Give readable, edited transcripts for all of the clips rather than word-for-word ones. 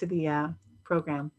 to the program.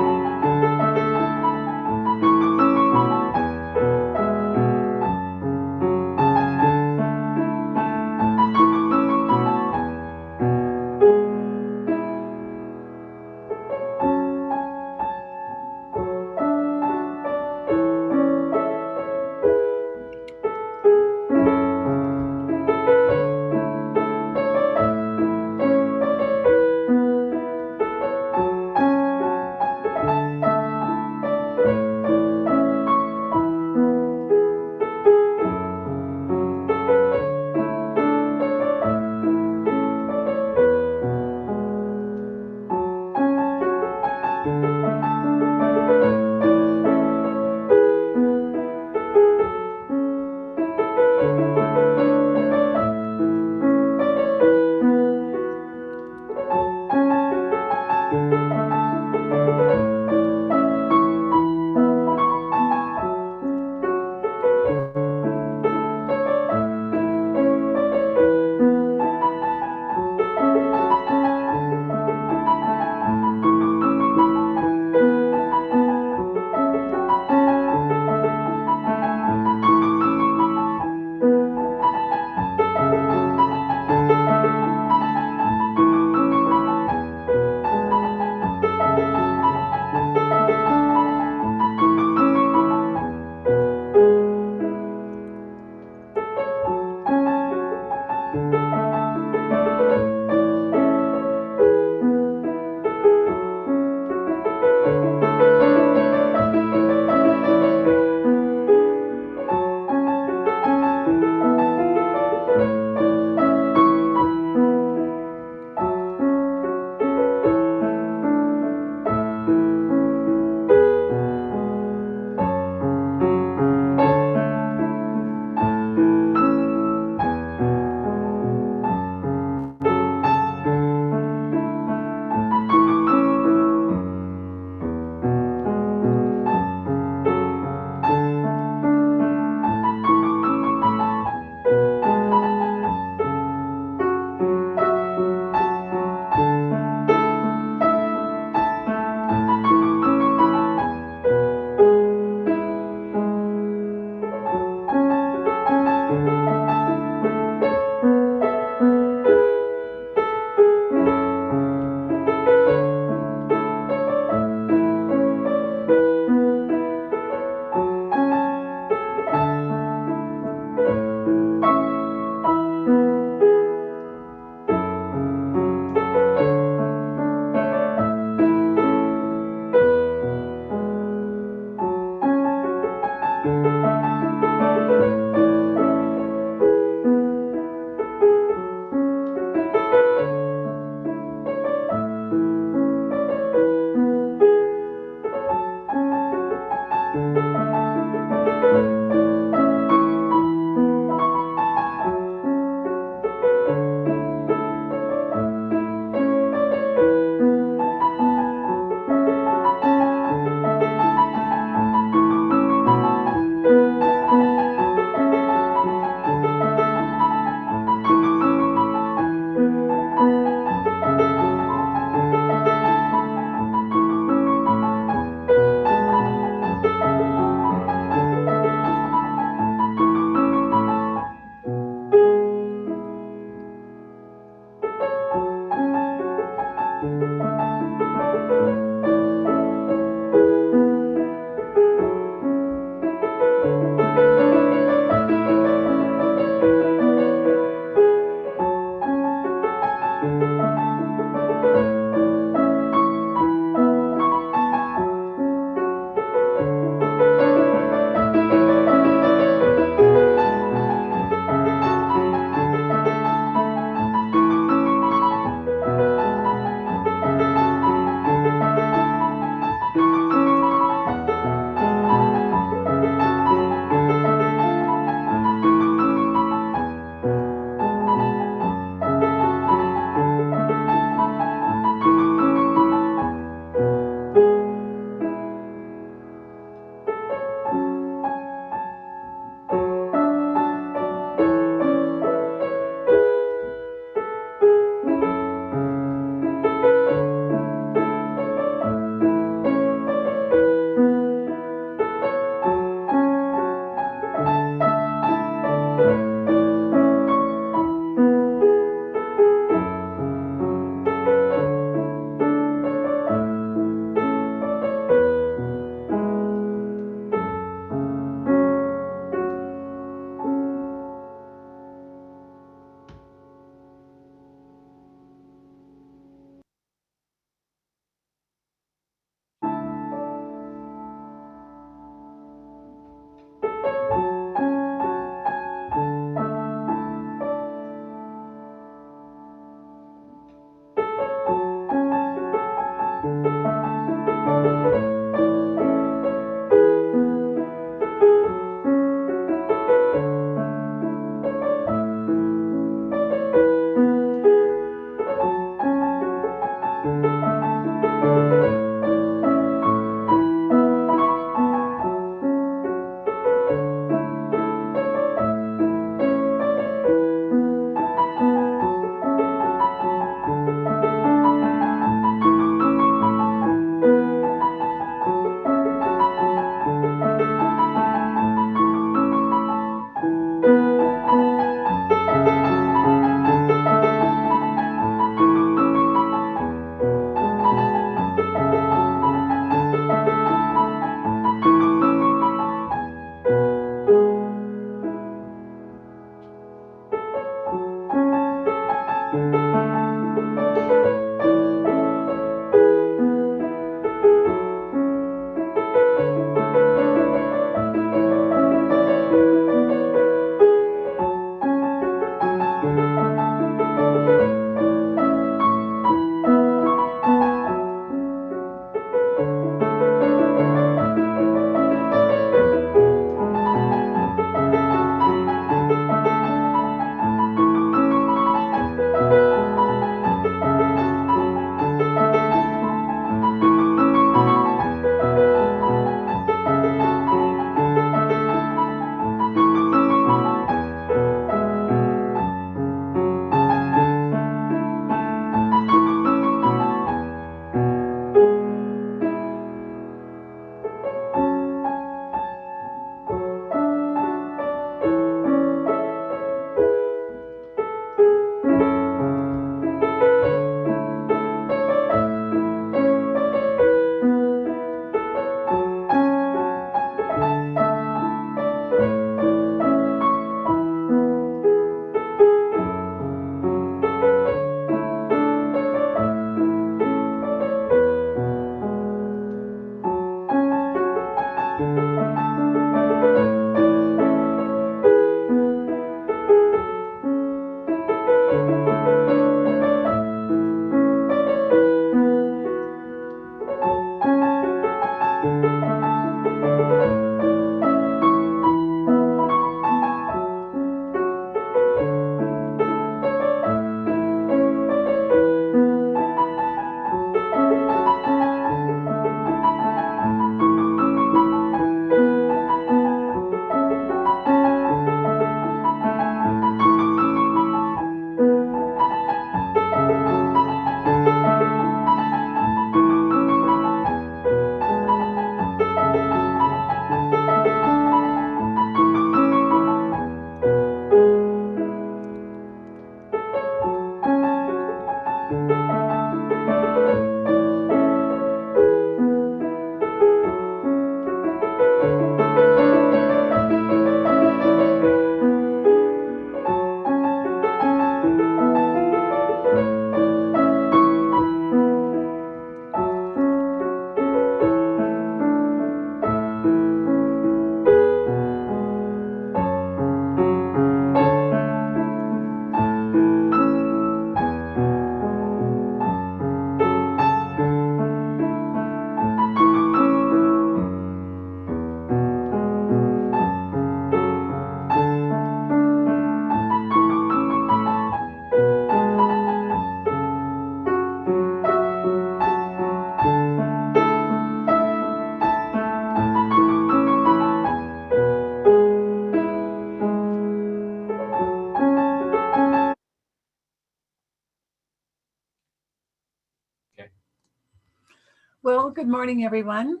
Well, good morning, everyone.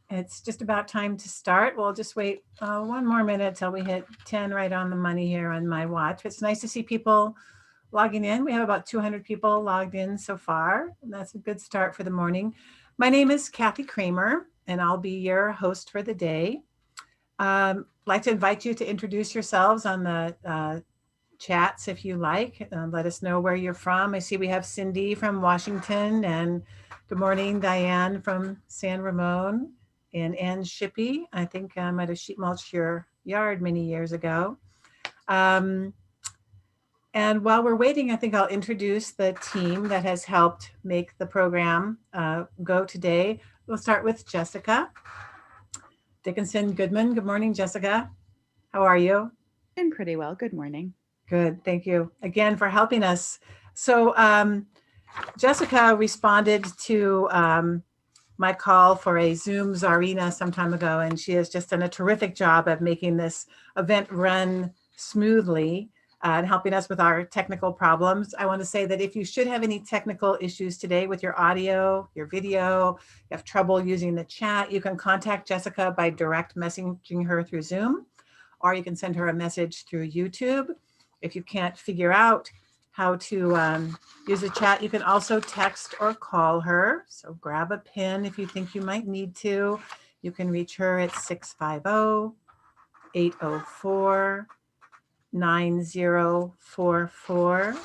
It's just about time to start. We'll just wait one more minute till we hit 10 right on the money here on my watch. It's nice to see people logging in. We have about 200 people logged in so far, and that's a good start for the morning. My name is Kathy Kramer, and I'll be your host for the day. I'd like to invite you to introduce yourselves on the chats if you like. Let us know where you're from. I see we have Cindy from Washington, and good morning, Diane from San Ramon, and Ann Shippey. I think I might have sheet mulched your yard many years ago. And while we're waiting, I think I'll introduce the team that has helped make the program go today. We'll start with Jessica Dickinson Goodman. Good morning, Jessica. How are you? Doing pretty well. Good morning. Good. Thank you again for helping us. So Jessica responded to my call for a Zoom Czarina some time ago, and she has just done a terrific job of making this event run smoothly and helping us with our technical problems. I want to say that if you should have any technical issues today with your audio, your video, you have trouble using the chat, you can contact Jessica by direct messaging her through Zoom, or you can send her a message through YouTube. If you can't figure out how to use the chat, you can also text or call her. So grab a pen if you think you might need to. You can reach her at 650-804-9044.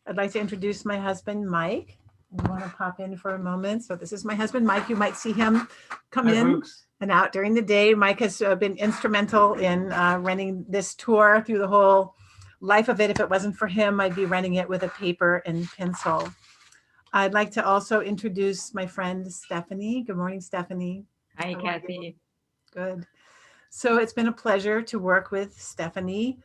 I'd like to introduce my husband, Mike. I want to pop in for a moment. So this is my husband, Mike. You might see him come in and out during the day. Mike has been instrumental in running this tour through the whole life of it. If it wasn't for him, I'd be running it with a paper and pencil. I'd like to also introduce my friend, Stephanie. Good morning, Stephanie. Hi, Kathy. Good. So it's been a pleasure to work with Stephanie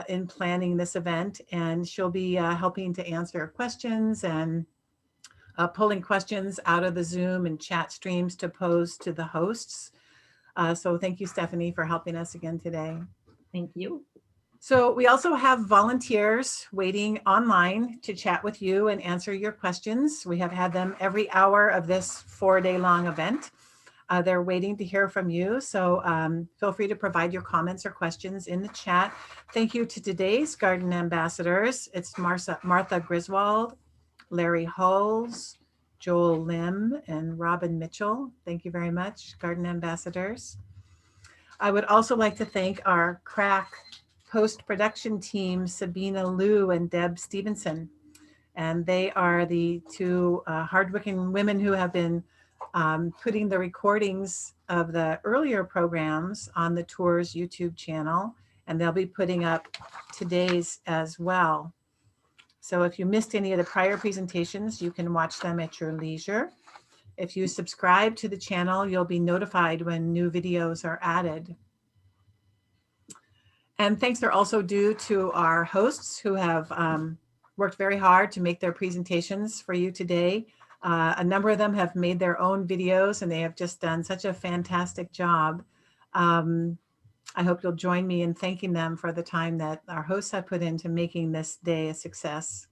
in planning this event, and she'll be helping to answer questions and pulling questions out of the Zoom and chat streams to pose to the hosts. So thank you, Stephanie, for helping us again today. Thank you. So we also have volunteers waiting online to chat with you and answer your questions. We have had them every hour of this 4-day-long event. They're waiting to hear from you. So feel free to provide your comments or questions in the chat. Thank you to today's garden ambassadors. It's Martha Griswold, Larry Hulls, Joel Lim, and Robin Mitchell. Thank you very much, garden ambassadors. I would also like to thank our crack post-production team, Sabina Liu and Deb Stevenson. And they are the two hardworking women who have been putting the recordings of the earlier programs on the tour's YouTube channel, and they'll be putting up today's as well. So if you missed any of the prior presentations, you can watch them at your leisure. If you subscribe to the channel, you'll be notified when new videos are added. And thanks are also due to our hosts who have worked very hard to make their presentations for you today. A number of them have made their own videos and they have just done such a fantastic job. I hope you'll join me in thanking them for the time that our hosts have put into making this day a success.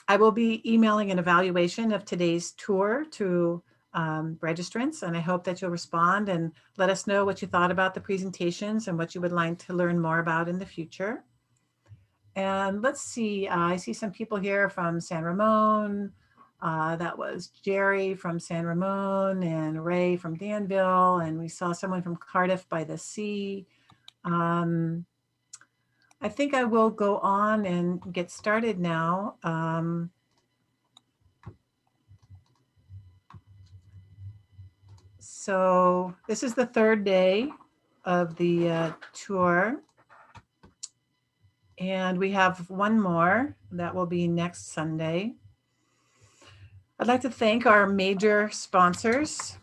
I will be emailing an evaluation of today's tour to registrants, and I hope that you'll respond and let us know what you thought about the presentations and what you would like to learn more about in the future. And let's see, I see some people here from San Ramon. That was Jerry from San Ramon and Ray from Danville, and we saw someone from Cardiff by the Sea. I think I will go on and get started now. So this is the third day of the tour. And we have one more that will be next Sunday. I'd like to thank our major sponsors.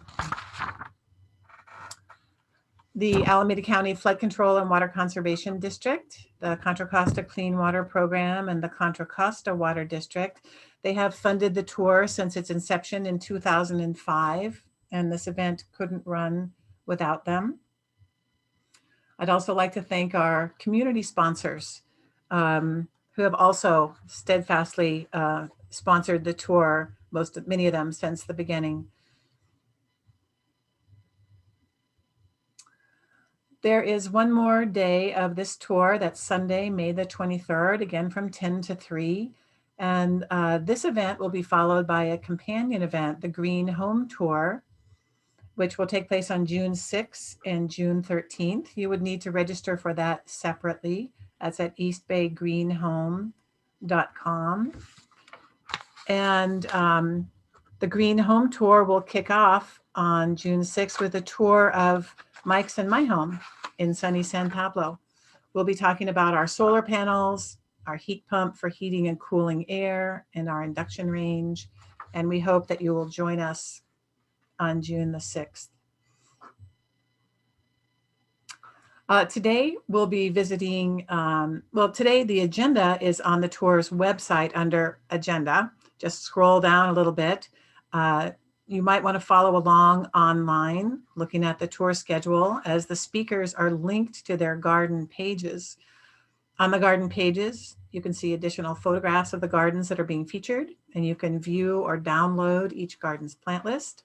The Alameda County Flood Control and Water Conservation District, the Contra Costa Clean Water Program, and the Contra Costa Water District. They have funded the tour since its inception in 2005, and this event couldn't run without them. I'd also like to thank our community sponsors who have also steadfastly sponsored the tour, many of them since the beginning. There is one more day of this tour. That's Sunday, May the 23rd, again from 10 to 3. And this event will be followed by a companion event, the Green Home Tour, which will take place on June 6th and June 13th. You would need to register for that separately. That's at eastbaygreenhome.com. And the Green Home Tour will kick off on June 6th with a tour of Mike's and my home in sunny San Pablo. We'll be talking about our solar panels, our heat pump for heating and cooling air, and our induction range. And we hope that you will join us on June the 6th. Today we'll be visiting, today the agenda is on the tour's website under agenda. Just scroll down a little bit. You might want to follow along online, looking at the tour schedule, as the speakers are linked to their garden pages. On the garden pages, you can see additional photographs of the gardens that are being featured, and you can view or download each garden's plant list.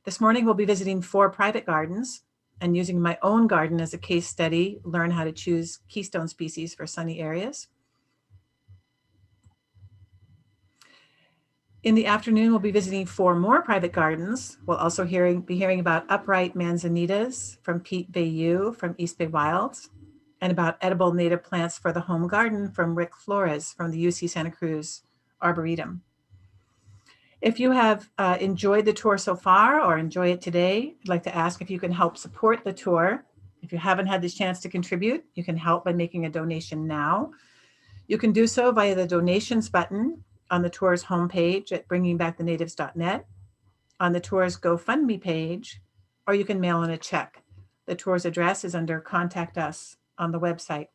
This morning, we'll be visiting 4 private gardens and using my own garden as a case study, learn how to choose keystone species for sunny areas. In the afternoon, we'll be visiting 4 more private gardens. We'll also be hearing about upright manzanitas from Pete Veu from East Bay Wilds, and about edible native plants for the home garden from Rick Flores from the UC Santa Cruz Arboretum. If you have enjoyed the tour so far or enjoy it today, I'd like to ask if you can help support the tour. If you haven't had the chance to contribute, you can help by making a donation now. You can do so via the donations button on the tour's homepage at bringingbackthenatives.net, on the tour's GoFundMe page, or you can mail in a check. The tour's address is under Contact Us on the website.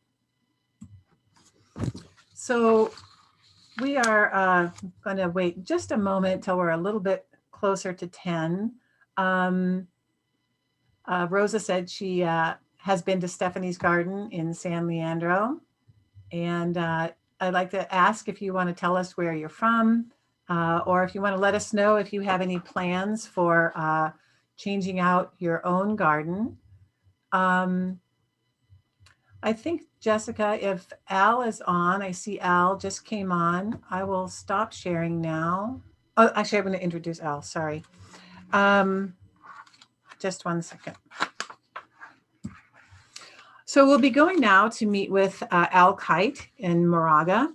So we are going to wait just a moment till we're a little bit closer to 10. Rosa said she has been to Stephanie's garden in San Leandro. And I'd like to ask if you want to tell us where you're from, or if you want to let us know if you have any plans for changing out your own garden. I think, Jessica, if Al is on, I see Al just came on. I will stop sharing now. Oh, actually, I'm going to introduce Al. Sorry. Just one second. So we'll be going now to meet with Al Kite in Moraga.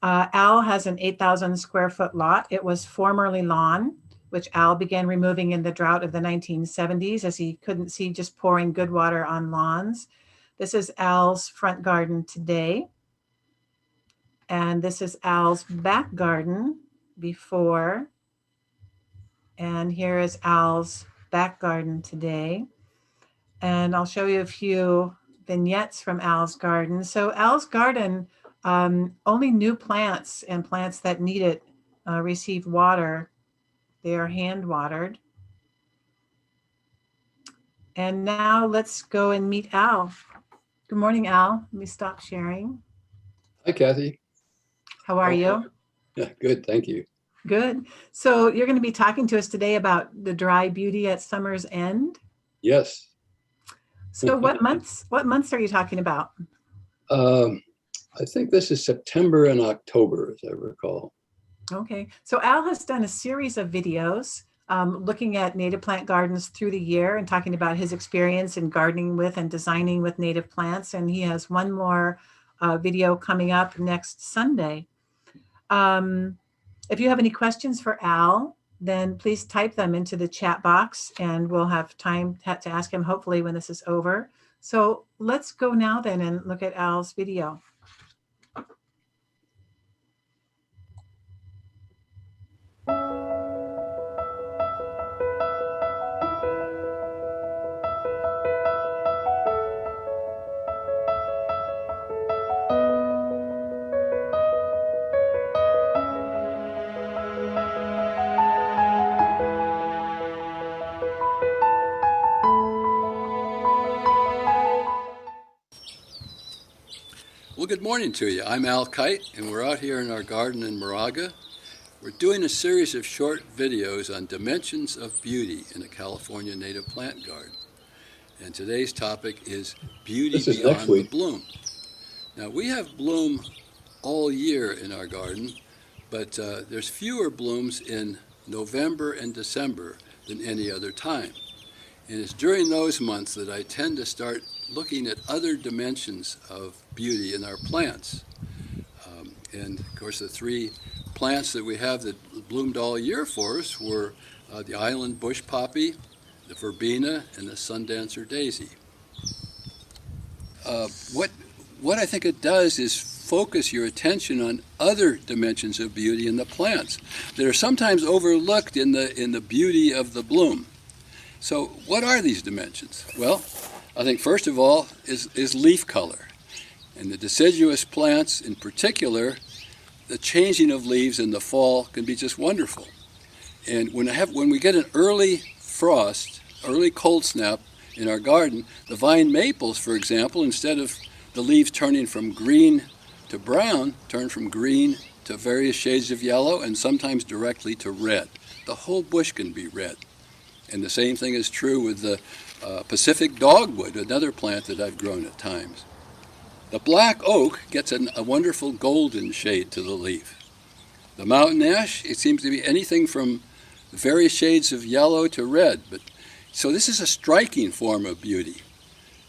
Al has an 8,000 square foot lot. It was formerly lawn, which Al began removing in the drought of the 1970s as he couldn't see just pouring good water on lawns. This is Al's front garden today. And this is Al's back garden before. And here is Al's back garden today. And I'll show you a few vignettes from Al's garden. So Al's garden, only new plants and plants that need it receive water. They are hand watered. And now let's go and meet Al. Good morning, Al. Let me stop sharing. Hi, Kathy. How are you? Yeah, good, thank you. Good. So you're going to be talking to us today about the dry beauty at summer's end. Yes. So what months are you talking about? I think this is September and October, as I recall. Okay. So Al has done a series of videos looking at native plant gardens through the year and talking about his experience in gardening with and designing with native plants. And he has one more video coming up next Sunday. If you have any questions for Al, then please type them into the chat box and we'll have time to ask him hopefully when this is over. So let's go now then and look at Al's video. Well, good morning to you. I'm Al Kite, and we're out here in our garden in Moraga. We're doing a series of short videos on dimensions of beauty in a California native plant garden. And today's topic is beauty beyond the bloom. Now, we have bloom all year in our garden, but there's fewer blooms in November and December than any other time. And it's during those months that I tend to start looking at other dimensions of beauty in our plants. And of course, the three plants that we have that bloomed all year for us were the island bush poppy, the verbena, and the sundancer daisy. What I think it does is focus your attention on other dimensions of beauty in the plants that are sometimes overlooked in the beauty of the bloom. So what are these dimensions? Well, I think first of all is leaf color. And the deciduous plants in particular, the changing of leaves in the fall can be just wonderful. And when we get an early frost, early cold snap in our garden, the vine maples, for example, instead of the leaves turning from green to brown, turn from green to various shades of yellow and sometimes directly to red. The whole bush can be red. And the same thing is true with the Pacific dogwood, another plant that I've grown at times. The black oak gets a wonderful golden shade to the leaf. The mountain ash, it seems to be anything from various shades of yellow to red. So this is a striking form of beauty.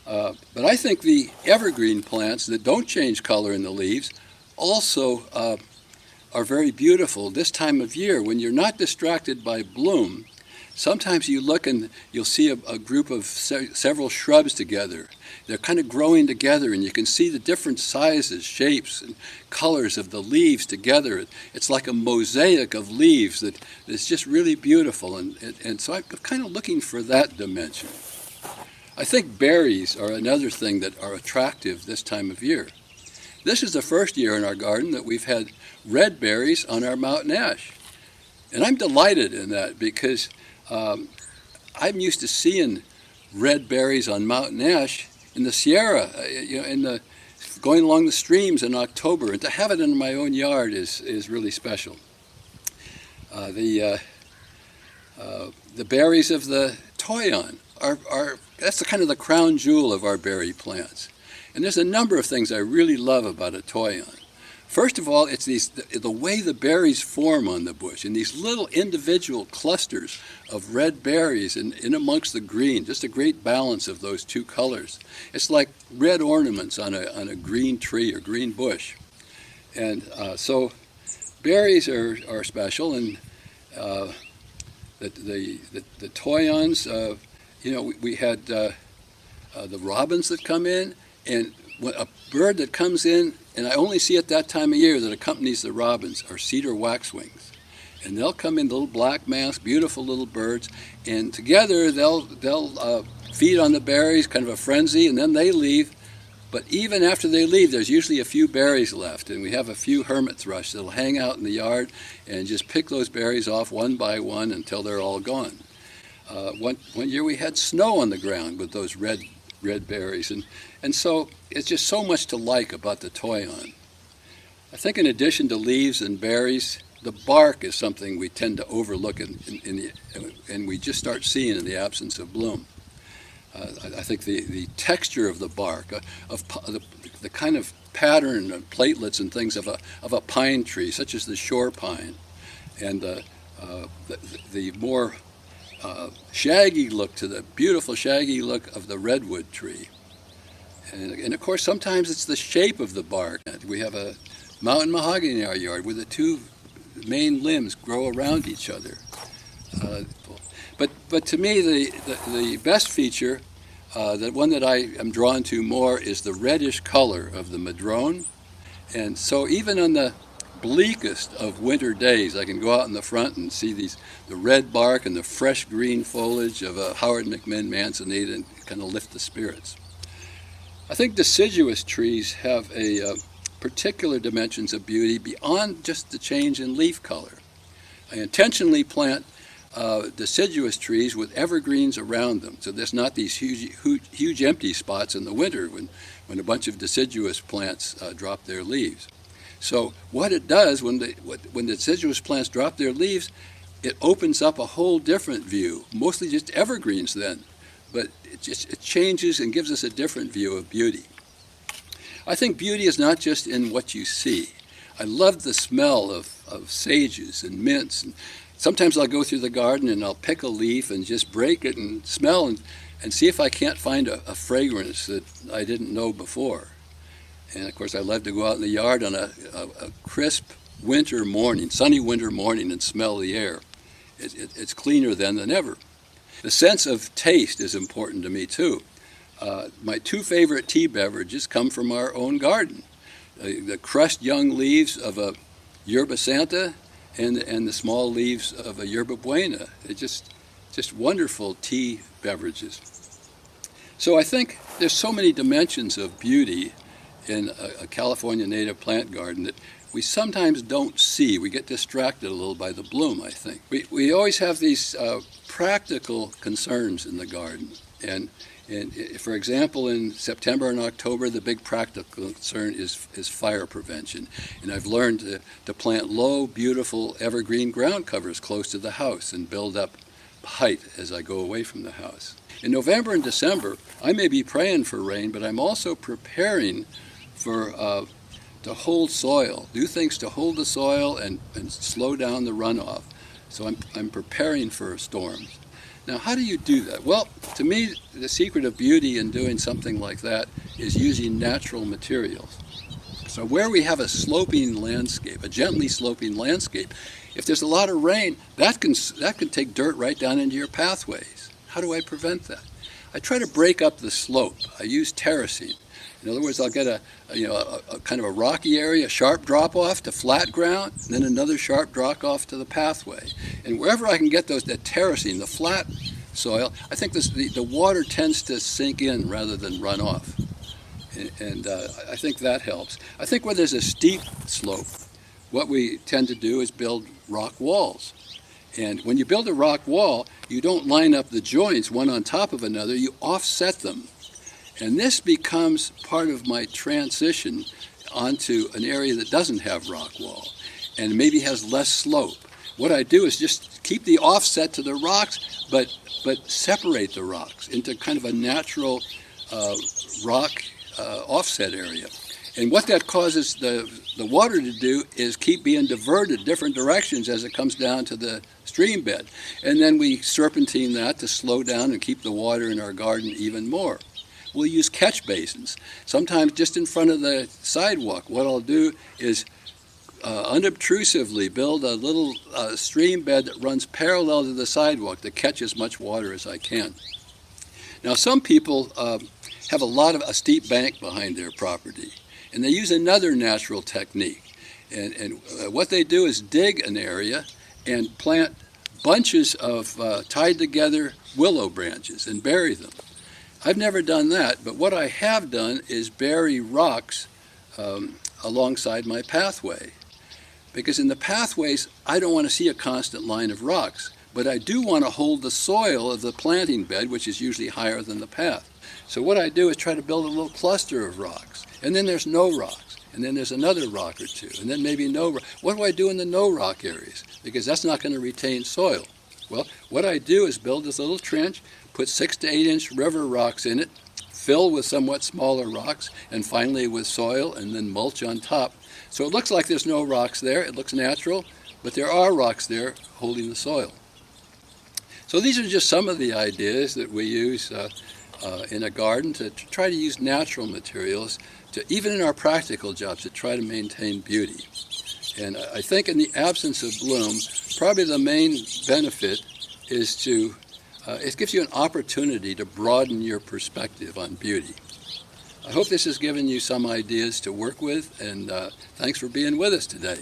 But I think the evergreen plants that don't change color in the leaves also are very beautiful this time of year when you're not distracted by bloom. Sometimes you look and you'll see a group of several shrubs together. They're kind of growing together and you can see the different sizes, shapes, and colors of the leaves together. It's like a mosaic of leaves that is just really beautiful. And so I'm kind of looking for that dimension. I think berries are another thing that are attractive this time of year. This is the first year in our garden that we've had red berries on our mountain ash. And I'm delighted in that because I'm used to seeing red berries on mountain ash in the Sierra, going along the streams in October, and to have it in my own yard is really special. The berries of the toyon that's the kind of the crown jewel of our berry plants, and there's a number of things I really love about a toyon. First of all, it's the way the berries form on the bush, in these little individual clusters of red berries and in amongst the green, just a great balance of those two colors. It's like red ornaments on a green tree or green bush. And so berries are special, and the toyons, we had the robins that come in, and a bird that comes in, and I only see it that time of year that accompanies the robins, are cedar waxwings. And they'll come in little black masks, beautiful little birds, and together they'll feed on the berries, kind of a frenzy, and then they leave. But even after they leave, there's usually a few berries left, and we have a few hermit thrush that'll hang out in the yard and just pick those berries off one by one until they're all gone. One year we had snow on the ground with those red berries, and so it's just so much to like about the toyon. I think in addition to leaves and berries, the bark is something we tend to overlook and we just start seeing in the absence of bloom. I think the texture of the bark, of the kind of pattern of platelets and things of a pine tree, such as the shore pine, and the more shaggy look to the beautiful shaggy look of the redwood tree. And of course, sometimes it's the shape of the bark. We have a mountain mahogany in our yard where the two main limbs grow around each other. But to me, the best feature, the one that I am drawn to more, is the reddish color of the madrone. And so even on the bleakest of winter days, I can go out in the front and see the red bark and the fresh green foliage of a Howard McMinn manzanita and kind of lift the spirits. I think deciduous trees have a particular dimensions of beauty beyond just the change in leaf color. I intentionally plant deciduous trees with evergreens around them, so there's not these huge empty spots in the winter when a bunch of deciduous plants drop their leaves. So what it does when the deciduous plants drop their leaves, it opens up a whole different view, mostly just evergreens then, but it changes and gives us a different view of beauty. I think beauty is not just in what you see. I love the smell of sages and mints. And sometimes I'll go through the garden and I'll pick a leaf and just break it and smell and see if I can't find a fragrance that I didn't know before. And of course, I love to go out in the yard on a crisp winter morning, sunny winter morning, and smell the air. It's cleaner then than ever. The sense of taste is important to me too. My two favorite tea beverages come from our own garden. The crushed young leaves of a yerba santa and the small leaves of a yerba buena. They're just wonderful tea beverages. So I think there's so many dimensions of beauty in a California native plant garden that we sometimes don't see. We get distracted a little by the bloom, I think. We always have these practical concerns in the garden. And for example, in September and October, the big practical concern is fire prevention. And I've learned to plant low, beautiful, evergreen ground covers close to the house and build up height as I go away from the house. In November and December, I may be praying for rain, but I'm also preparing for to hold soil, do things to hold the soil and slow down the runoff. So I'm preparing for storms. Now, how do you do that? Well, to me, the secret of beauty in doing something like that is using natural materials. So where we have a sloping landscape, a gently sloping landscape, if there's a lot of rain, that can take dirt right down into your pathways. How do I prevent that? I try to break up the slope. I use terracing. In other words, I'll get a kind of a rocky area, a sharp drop off to flat ground, and then another sharp drop off to the pathway. And wherever I can get that terracing, the flat soil, I think the water tends to sink in rather than run off. And I think that helps. I think when there's a steep slope, what we tend to do is build rock walls. And when you build a rock wall, you don't line up the joints one on top of another, you offset them. And this becomes part of my transition onto an area that doesn't have rock wall and maybe has less slope. What I do is just keep the offset to the rocks, but separate the rocks into kind of a natural rock offset area. And what that causes the water to do is keep being diverted different directions as it comes down to the stream bed. And then we serpentine that to slow down and keep the water in our garden even more. We'll use catch basins. Sometimes just in front of the sidewalk, what I'll do is unobtrusively build a little stream bed that runs parallel to the sidewalk to catch as much water as I can. Now, some people have a steep bank behind their property, and they use another natural technique. And what they do is dig an area and plant bunches of tied together willow branches and bury them. I've never done that, but what I have done is bury rocks alongside my pathway. Because in the pathways, I don't want to see a constant line of rocks, but I do want to hold the soil of the planting bed, which is usually higher than the path. So what I do is try to build a little cluster of rocks, and then there's no rocks, and then there's another rock or two, and then maybe no rock. What do I do in the no rock areas? Because that's not going to retain soil. Well, what I do is build this little trench, put 6 to 8 inch river rocks in it, fill with somewhat smaller rocks, and finally with soil, and then mulch on top. So it looks like there's no rocks there. It looks natural, but there are rocks there holding the soil. So these are just some of the ideas that we use in a garden to try to use natural materials, to even in our practical jobs, to try to maintain beauty. And I think in the absence of bloom, probably the main benefit is to, it gives you an opportunity to broaden your perspective on beauty. I hope this has given you some ideas to work with, and thanks for being with us today.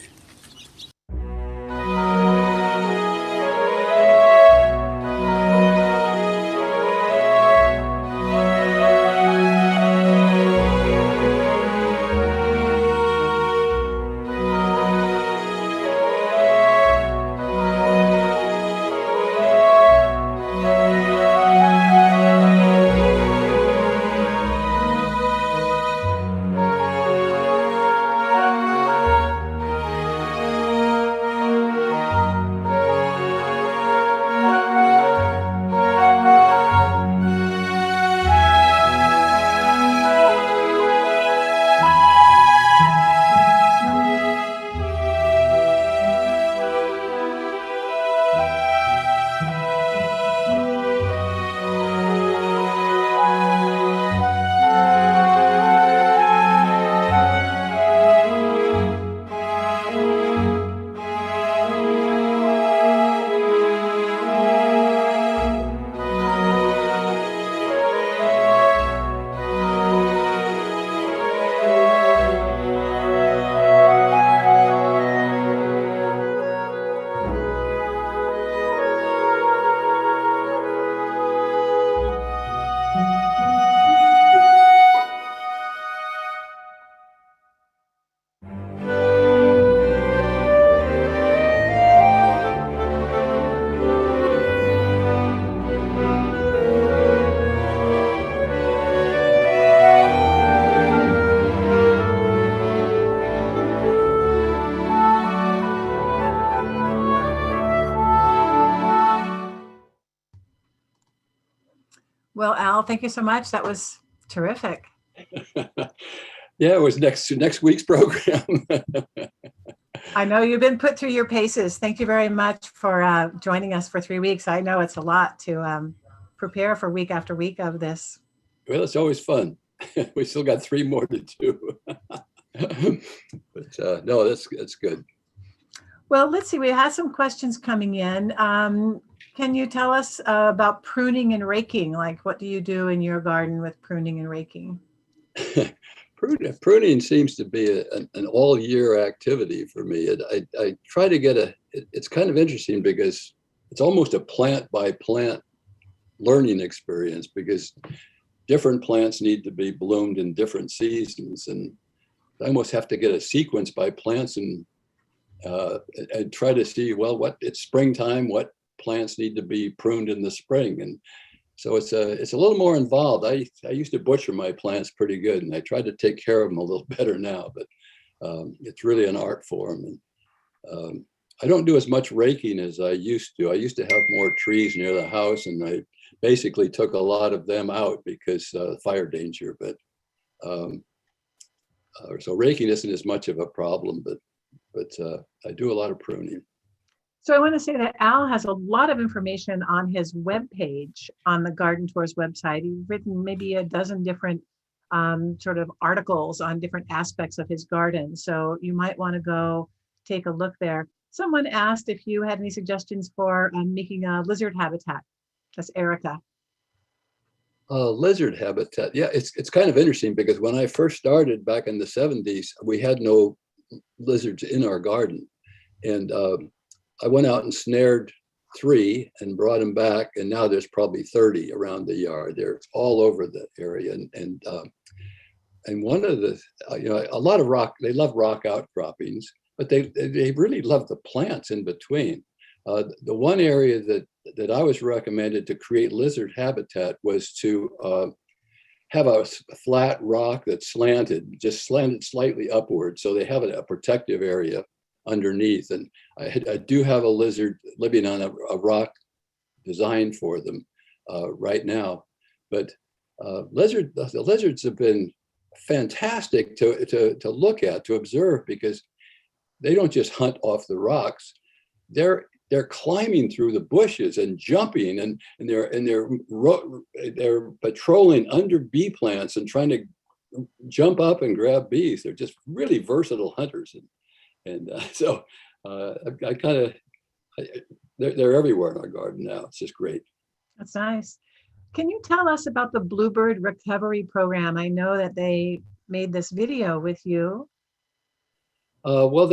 Well, Al, thank you so much. That was terrific. Yeah, it was next week's program. I know you've been put through your paces. Thank you very much for joining us for 3 weeks. I know it's a lot to prepare for week after week of this. Well, it's always fun. We still got 3 more to do. But no, that's good. Well, let's see. We have some questions coming in. Can you tell us about pruning and raking? Like, what do you do in your garden with pruning and raking? Pruning seems to be an all-year activity for me. I try to get it's kind of interesting because it's almost a plant-by-plant learning experience, because different plants need to be bloomed in different seasons. And I almost have to get a sequence by plants and try to see, well, it's springtime, what plants need to be pruned in the spring. And so it's a little more involved. I used to butcher my plants pretty good, and I try to take care of them a little better now, but it's really an art form. And I don't do as much raking as I used to. I used to have more trees near the house, and I basically took a lot of them out because fire danger. But so raking isn't as much of a problem, but I do a lot of pruning. So I want to say that Al has a lot of information on his webpage on the Garden Tours website. He's written maybe a dozen different sort of articles on different aspects of his garden. So you might want to go take a look there. Someone asked if you had any suggestions for making a lizard habitat. That's Erica. Lizard habitat. Yeah, it's kind of interesting because when I first started back in the 70s, we had no lizards in our garden. And I went out and snared 3 and brought them back, and now there's probably 30 around the yard. They're all over the area, and one of the a lot of rock. They love rock outcroppings, but they really love the plants in between. The one area that I was recommended to create lizard habitat was to have a flat rock that just slanted slightly upward, so they have a protective area underneath. And I do have a lizard living on a rock designed for them right now. But the lizards have been fantastic to look at, to observe, because they don't just hunt off the rocks. They're climbing through the bushes and jumping, and they're patrolling under bee plants and trying to jump up and grab bees. They're just really versatile hunters, and so I kind of they're everywhere in our garden now. It's just great. That's nice. Can you tell us about the Bluebird Recovery Program? I know that they made this video with you. Well,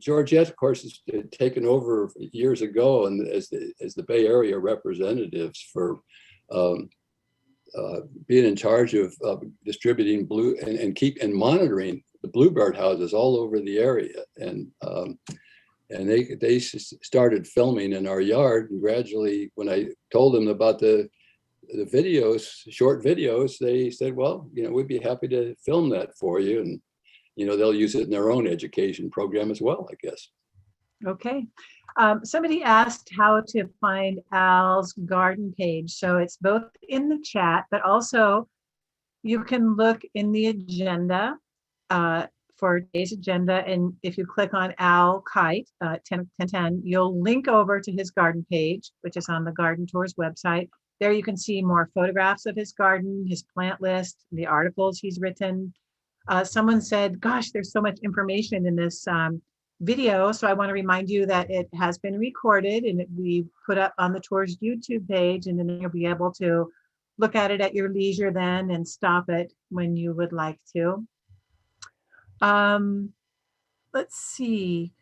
Georgette, of course, has taken over years ago, and as the Bay Area representatives for being in charge of distributing and monitoring the bluebird houses all over the area, and they started filming in our yard, and gradually, when I told them about the videos, short videos, they said, well, we'd be happy to film that for you, and they'll use it in their own education program as well, I guess. Okay. Somebody asked how to find Al's garden page. So it's both in the chat, but also you can look in the agenda for today's agenda. And if you click on Al Kite, 1010, you'll link over to his garden page, which is on the Garden Tours website. There you can see more photographs of his garden, his plant list, the articles he's written. Someone said, gosh, there's so much information in this video. So I want to remind you that it has been recorded and we put up on the Tours YouTube page, and then you'll be able to look at it at your leisure then and stop it when you would like to. Let's see.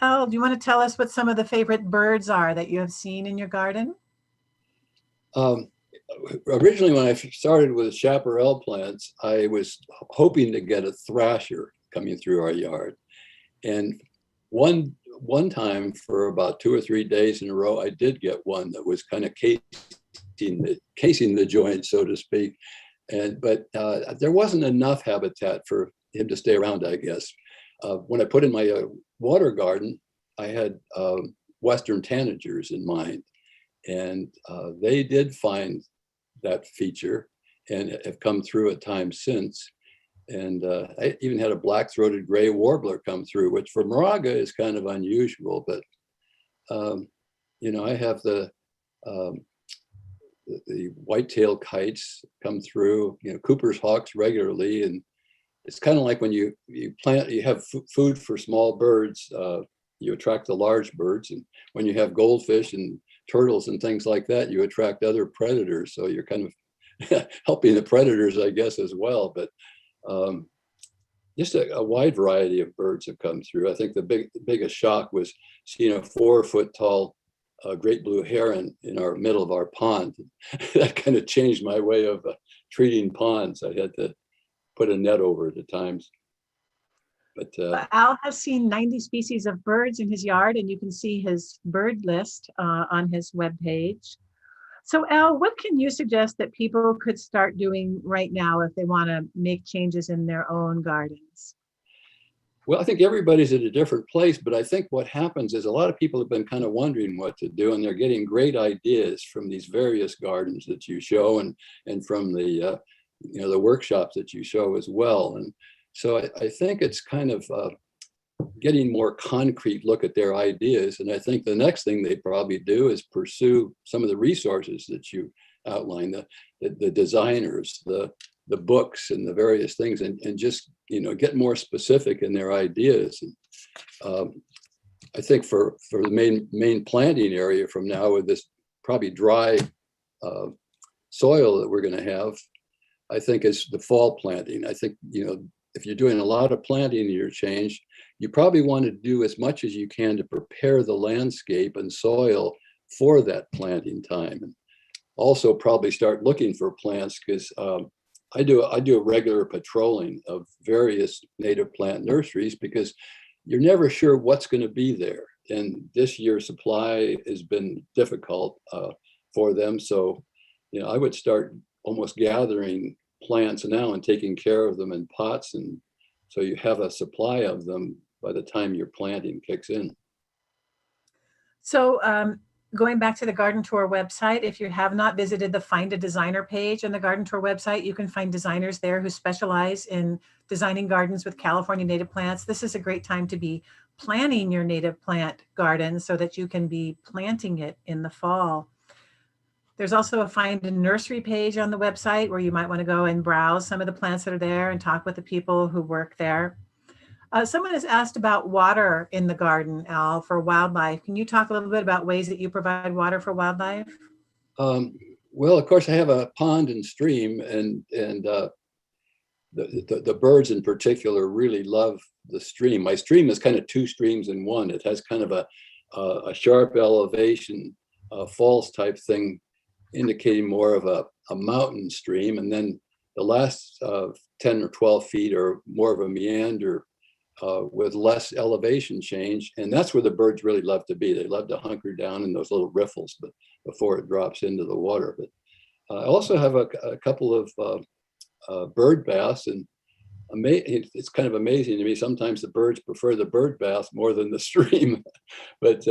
Al, do you want to tell us what some of the favorite birds are that you have seen in your garden? Originally, when I started with chaparral plants, I was hoping to get a thrasher coming through our yard. And one time, for about 2 or 3 days in a row, I did get one that was kind of casing the joint, so to speak. But there wasn't enough habitat for him to stay around, I guess. When I put in my water garden, I had Western tanagers in mind. And they did find that feature and have come through at times since. And I even had a black-throated gray warbler come through, which for Moraga is kind of unusual. But I have the white-tailed kites come through. Cooper's hawks regularly, and it's kind of like when you have food for small birds, you attract the large birds, and when you have goldfish and turtles and things like that, you attract other predators. So you're kind of helping the predators, I guess, as well. But just a wide variety of birds have come through. I think the biggest shock was seeing a 4-foot-tall great blue heron in our middle of our pond. That kind of changed my way of treating ponds. I had to put a net over it at times. But Al has seen 90 species of birds in his yard, and you can see his bird list on his webpage. So Al, what can you suggest that people could start doing right now if they want to make changes in their own gardens? Well, I think everybody's at a different place, but I think what happens is a lot of people have been kind of wondering what to do, and they're getting great ideas from these various gardens that you show, and from the the workshops that you show as well. And so I think it's kind of getting more concrete look at their ideas. And I think the next thing they probably do is pursue some of the resources that you outline, the designers, the books and the various things, and just, get more specific in their ideas. And I think for the main planting area from now, with this probably dry soil that we're going to have, I think is the fall planting. I think, if you're doing a lot of planting in your change, you probably want to do as much as you can to prepare the landscape and soil for that planting time. And also probably start looking for plants, because I do a regular patrolling of various native plant nurseries, because you're never sure what's going to be there. And this year's supply has been difficult for them. So, I would start almost gathering plants now and taking care of them in pots, and so you have a supply of them by the time your planting kicks in. So going back to the Garden Tour website, if you have not visited the Find a Designer page on the Garden Tour website, you can find designers there who specialize in designing gardens with California native plants. This is a great time to be planning your native plant garden so that you can be planting it in the fall. There's also a Find a Nursery page on the website where you might want to go and browse some of the plants that are there and talk with the people who work there. Someone has asked about water in the garden, Al, for wildlife. Can you talk a little bit about ways that you provide water for wildlife? Well, of course, I have a pond and stream, and the birds in particular really love the stream. My stream is kind of two streams in one. It has kind of a sharp elevation, falls type thing, indicating more of a mountain stream, and then the last 10 or 12 feet are more of a meander with less elevation change, and that's where the birds really love to be. They love to hunker down in those little riffles, but before it drops into the water. But I also have a couple of bird baths, and it's kind of amazing to me. Sometimes the birds prefer the bird bath more than the stream, but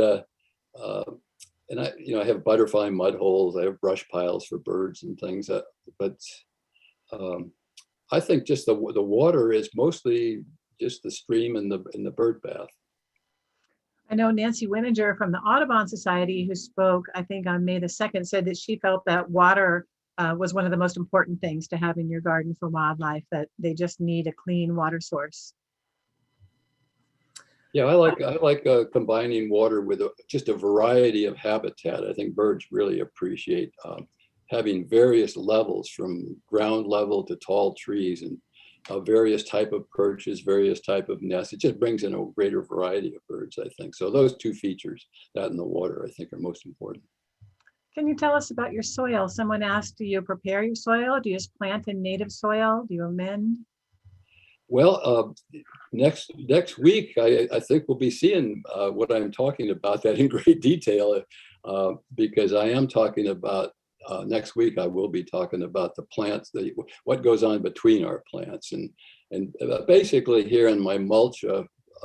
and I have butterfly mud holes. I have brush piles for birds and things. But I think just the water is mostly just the stream and the bird bath. I know Nancy Wininger from the Audubon Society, who spoke, I think, on May the 2nd, said that she felt that water was one of the most important things to have in your garden for wildlife, that they just need a clean water source. Yeah, I like combining water with just a variety of habitat. I think birds really appreciate having various levels, from ground level to tall trees, and various type of perches, various type of nests. It just brings in a greater variety of birds, I think. So those two features, that and the water, I think are most important. Can you tell us about your soil? Someone asked, do you prepare your soil? Do you just plant in native soil? Do you amend? Well, next week, I think we'll be seeing what I'm talking about, that in great detail, because I am talking about, next week I will be talking about the plants, what goes on between our plants, and basically here in my mulch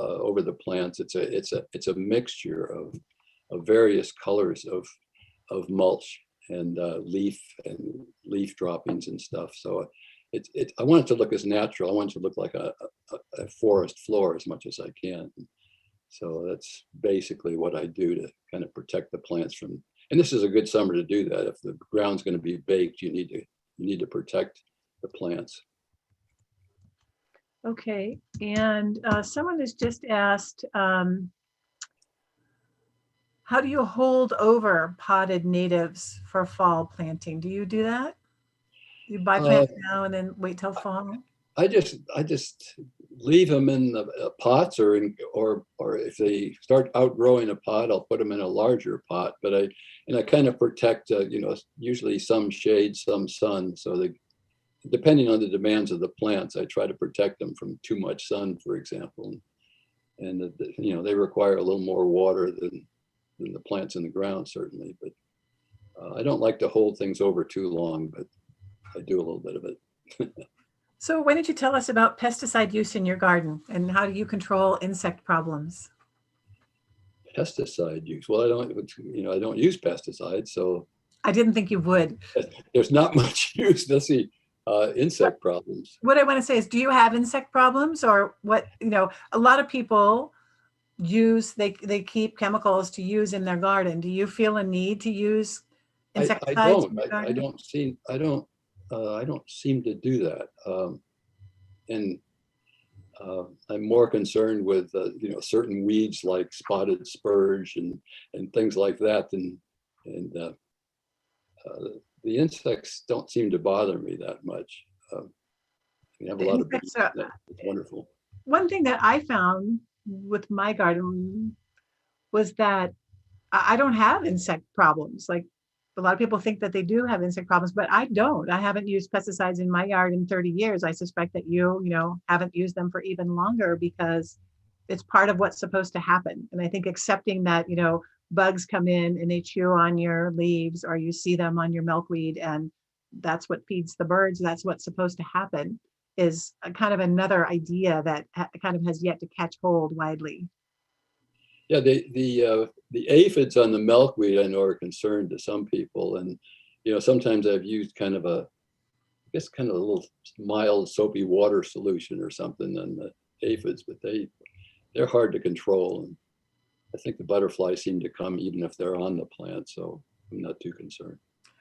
over the plants, it's a mixture of various colors of mulch and leaf droppings and stuff. So I want it to look as natural. I want it to look like a forest floor as much as I can. So that's basically what I do to kind of protect the plants from. And this is a good summer to do that. If the ground's going to be baked, you need to protect the plants. Okay, and someone has just asked, how do you hold over potted natives for fall planting? Do you do that? You buy plants now and then wait till fall? I just leave them in the pots, or if they start outgrowing a pot, I'll put them in a larger pot. But I kind of protect, usually some shade, some sun. So depending on the demands of the plants, I try to protect them from too much sun, for example. And they require a little more water than the plants in the ground, certainly. But I don't like to hold things over too long, but I do a little bit of it. So why don't you tell us about pesticide use in your garden, and how do you control insect problems? Pesticide use. Well, I don't use pesticides, so I didn't think you would. there's not much use. Let's see, insect problems. What I want to say is, do you have insect problems, or what? A lot of people they keep chemicals to use in their garden. Do you feel a need to use insecticides? I don't seem to do that. And I'm more concerned with certain weeds like spotted spurge and things like that, and the insects don't seem to bother me that much. We have a lot of bees. So, It's wonderful. one thing that I found with my garden was that I don't have insect problems. Like a lot of people think that they do have insect problems, but I don't. I haven't used pesticides in my yard in 30 years. I suspect that you haven't used them for even longer because it's part of what's supposed to happen. And I think accepting that, bugs come in and they chew on your leaves or you see them on your milkweed and that's what feeds the birds, that's what's supposed to happen is a kind of another idea that kind of has yet to catch hold widely. Yeah, the aphids on the milkweed I know are concerned to some people, and sometimes I've used kind of a little mild soapy water solution or something on the aphids, but they're hard to control, and I think the butterflies seem to come even if they're on the plant, so I'm not too concerned.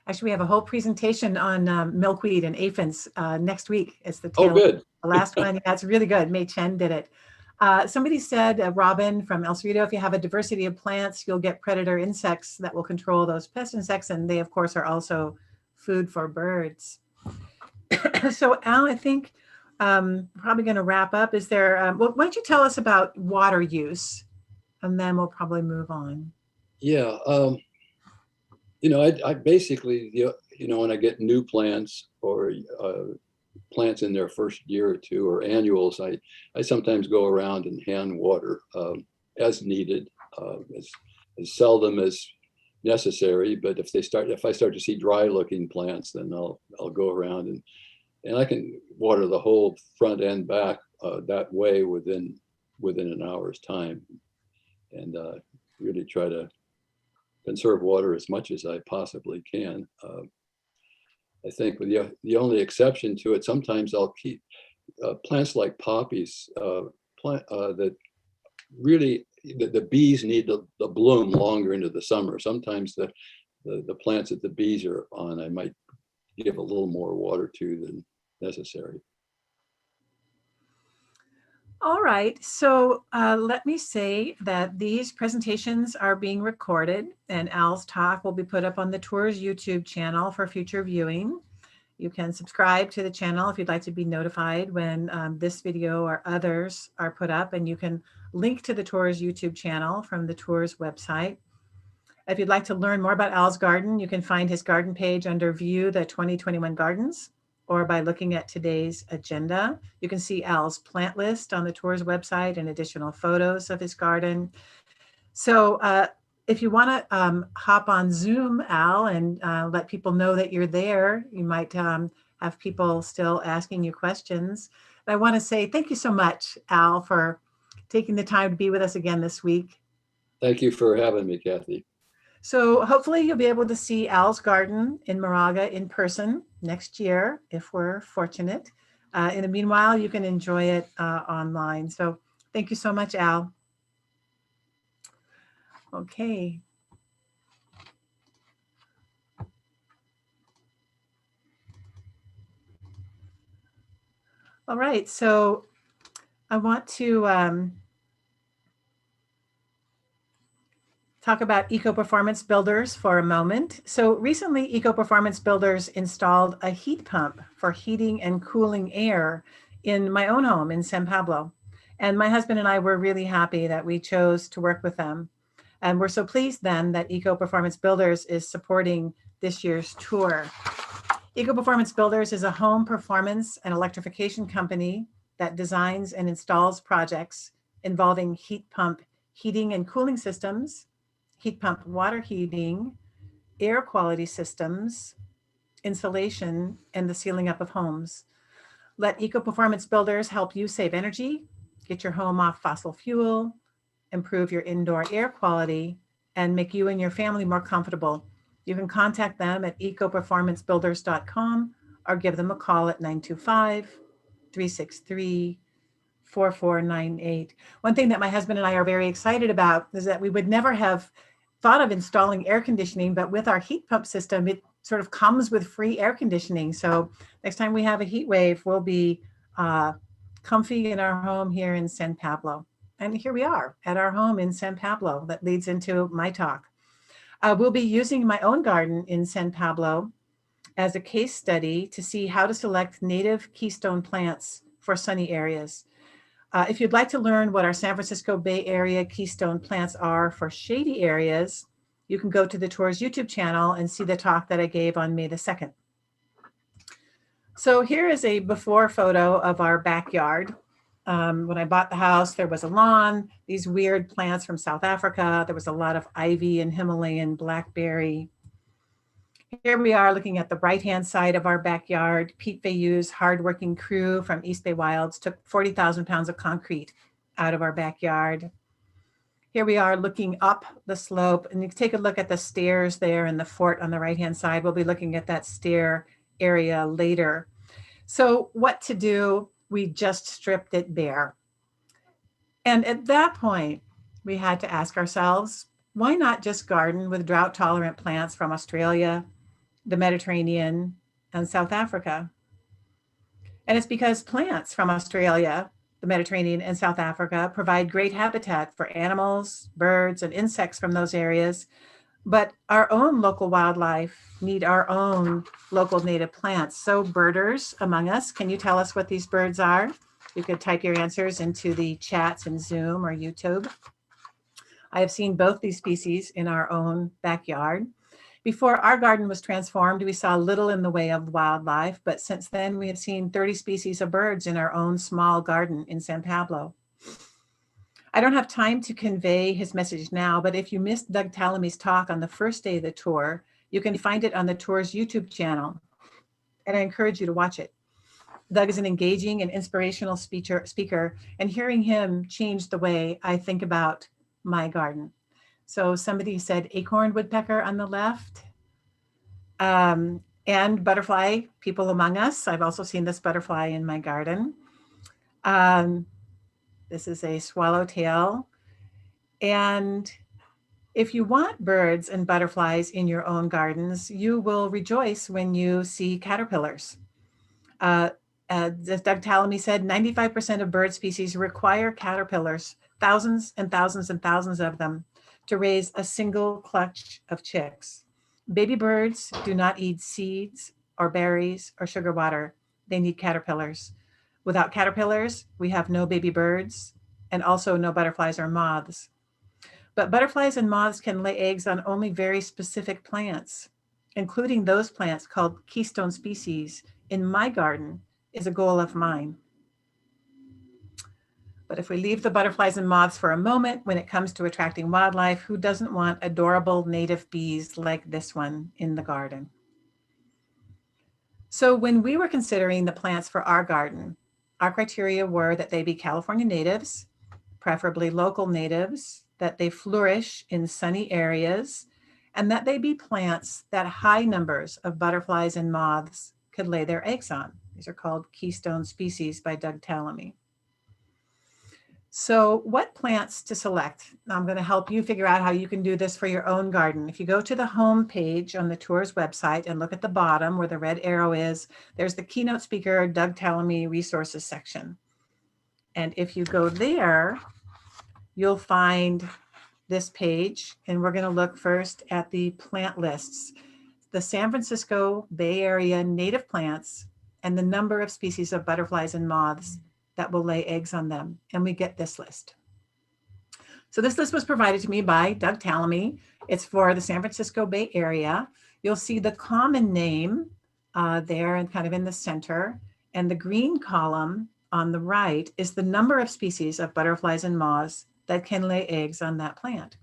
Actually, we have a whole presentation on milkweed and aphids next week. It's the Oh, good. The last one. That's really good. Mei Chen did it. Somebody said, Robin from El Cerrito, if you have a diversity of plants, you'll get predator insects that will control those pest insects. And they, of course, are also food for birds. So, Al, I think probably going to wrap up. Is there, why don't you tell us about water use? And then we'll probably move on. Yeah. I basically, when I get new plants or plants in their first year or two or annuals, I sometimes go around and hand water as needed, as seldom as necessary. But if I start to see dry looking plants, then I'll go around and I can water the whole front and back that way within an hour's time, and really try to conserve water as much as I possibly can. I think the only exception to it, sometimes I'll keep plants like poppies that really the bees need the bloom longer into the summer. Sometimes the plants that the bees are on, I might give a little more water to than necessary. All right, so let me say that these presentations are being recorded and Al's talk will be put up on the Tours YouTube channel for future viewing. You can subscribe to the channel if you'd like to be notified when this video or others are put up, and you can link to the Tours YouTube channel from the Tours website. If you'd like to learn more about Al's garden, you can find his garden page under View the 2021 Gardens, or by looking at today's agenda. You can see Al's plant list on the Tours website and additional photos of his garden. So if you want to hop on Zoom, Al, and let people know that you're there, you might have people still asking you questions. And I want to say thank you so much, Al, for taking the time to be with us again this week. Thank you for having me, Kathy. So hopefully you'll be able to see Al's garden in Moraga in person next year, if we're fortunate. In the meanwhile, you can enjoy it online. So thank you so much, Al. Okay. All right, so I want to talk about Eco Performance Builders for a moment. So recently, Eco Performance Builders installed a heat pump for heating and cooling air in my own home in San Pablo. And my husband and I were really happy that we chose to work with them. And we're so pleased then that Eco Performance Builders is supporting this year's tour. Eco Performance Builders is a home performance and electrification company that designs and installs projects involving heat pump heating and cooling systems, heat pump water heating, air quality systems, insulation, and the sealing up of homes. Let Eco Performance Builders help you save energy, get your home off fossil fuel, improve your indoor air quality, and make you and your family more comfortable. You can contact them at ecoperformancebuilders.com or give them a call at 925-363-4498. One thing that my husband and I are very excited about is that we would never have thought of installing air conditioning, but with our heat pump system, it sort of comes with free air conditioning. So next time we have a heat wave, we'll be comfy in our home here in San Pablo. And here we are at our home in San Pablo. That leads into my talk. We'll be using my own garden in San Pablo as a case study to see how to select native keystone plants for sunny areas. If you'd like to learn what our San Francisco Bay Area keystone plants are for shady areas, you can go to the tour's YouTube channel and see the talk that I gave on May the 2nd. So here is a before photo of our backyard. When I bought the house, there was a lawn, these weird plants from South Africa. There was a lot of ivy and Himalayan blackberry. Here we are looking at the right-hand side of our backyard. Pete Fayou's hardworking crew from East Bay Wilds took 40,000 pounds of concrete out of our backyard. Here we are looking up the slope, and you can take a look at the stairs there and the fort on the right-hand side. We'll be looking at that stair area later. So what to do? We just stripped it bare. And at that point, we had to ask ourselves, why not just garden with drought-tolerant plants from Australia, the Mediterranean, and South Africa? And it's because plants from Australia, the Mediterranean, and South Africa provide great habitat for animals, birds, and insects from those areas. But our own local wildlife need our own local native plants. So birders among us, can you tell us what these birds are? You could type your answers into the chats in Zoom or YouTube. I have seen both these species in our own backyard. Before our garden was transformed, we saw little in the way of wildlife, but since then we have seen 30 species of birds in our own small garden in San Pablo. I don't have time to convey his message now, but if you missed Doug Tallamy's talk on the first day of the tour, you can find it on the tour's YouTube channel, and I encourage you to watch it. Doug is an engaging and inspirational speaker, and hearing him changed the way I think about my garden. So somebody said acorn woodpecker on the left, and butterfly, people among us. I've also seen this butterfly in my garden. This is a swallowtail. And if you want birds and butterflies in your own gardens, you will rejoice when you see caterpillars. As Doug Tallamy said, 95% of bird species require caterpillars, thousands and thousands and thousands of them, to raise a single clutch of chicks. Baby birds do not eat seeds or berries or sugar water. They need caterpillars. Without caterpillars, we have no baby birds and also no butterflies or moths. But butterflies and moths can lay eggs on only very specific plants, including those plants called keystone species. In my garden is a goal of mine. But if we leave the butterflies and moths for a moment, when it comes to attracting wildlife, who doesn't want adorable native bees like this one in the garden? So when we were considering the plants for our garden, our criteria were that they be California natives, preferably local natives, that they flourish in sunny areas, and that they be plants that high numbers of butterflies and moths could lay their eggs on. These are called keystone species by Doug Tallamy. So what plants to select? I'm going to help you figure out how you can do this for your own garden. If you go to the home page on the tour's website and look at the bottom where the red arrow is, there's the keynote speaker, Doug Tallamy resources section. And if you go there, you'll find this page, and we're going to look first at the plant lists, the San Francisco Bay Area native plants, and the number of species of butterflies and moths that will lay eggs on them. And we get this list. So this list was provided to me by Doug Tallamy. It's for the San Francisco Bay Area. You'll see the common name there and kind of in the center. And the green column on the right is the number of species of butterflies and moths that can lay eggs on that plant.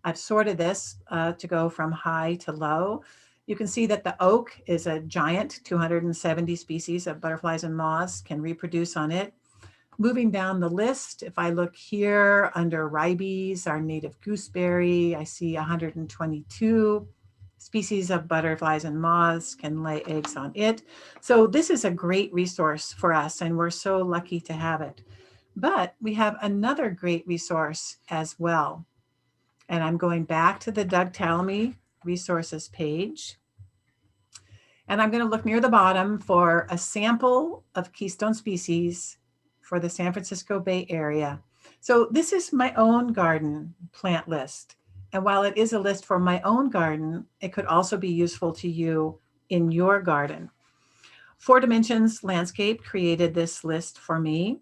I've sorted this to go from high to low. You can see that the oak is a giant, 270 species of butterflies and moths can reproduce on it. Moving down the list, if I look here under ribes, our native gooseberry, I see 122 species of butterflies and moths can lay eggs on it. So this is a great resource for us, and we're so lucky to have it. But we have another great resource as well. And I'm going back to the Doug Tallamy resources page. And I'm going to look near the bottom for a sample of keystone species for the San Francisco Bay Area. So this is my own garden plant list. And while it is a list for my own garden, it could also be useful to you in your garden. 4 Dimensions Landscape created this list for me.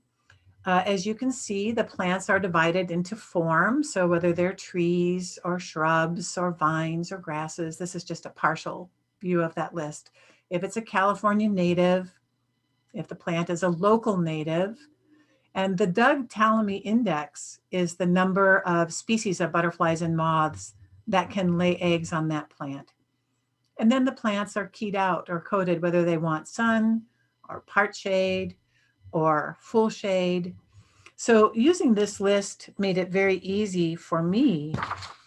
As you can see, the plants are divided into forms. So whether they're trees or shrubs or vines or grasses, this is just a partial view of that list. If it's a California native, if the plant is a local native, and the Doug Tallamy Index is the number of species of butterflies and moths that can lay eggs on that plant. And then the plants are keyed out or coded, whether they want sun or part shade or full shade. So using this list made it very easy for me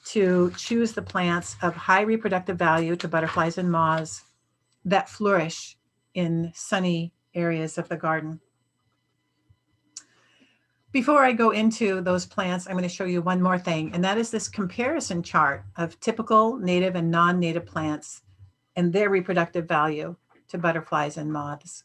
to choose the plants of high reproductive value to butterflies and moths that flourish in sunny areas of the garden. Before I go into those plants, I'm going to show you one more thing, and that is this comparison chart of typical native and non-native plants and their reproductive value to butterflies and moths.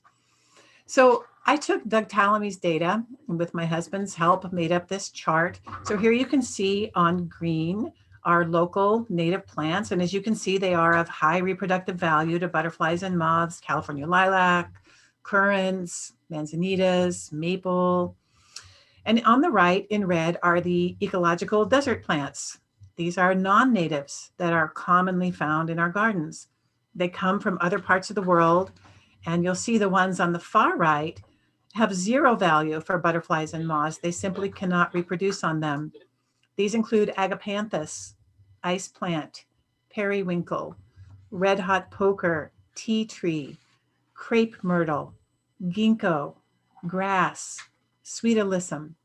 So I took Doug Tallamy's data and with my husband's help made up this chart. So here you can see on green our local native plants. And as you can see, they are of high reproductive value to butterflies and moths: California lilac, currants, manzanitas, maple. And on the right in red are the ecological desert plants. These are non-natives that are commonly found in our gardens. They come from other parts of the world, and you'll see the ones on the far right have 0 value for butterflies and moths. They simply cannot reproduce on them. These include agapanthus, ice plant, periwinkle, red hot poker, tea tree, crepe myrtle, ginkgo, grass, sweet alyssum.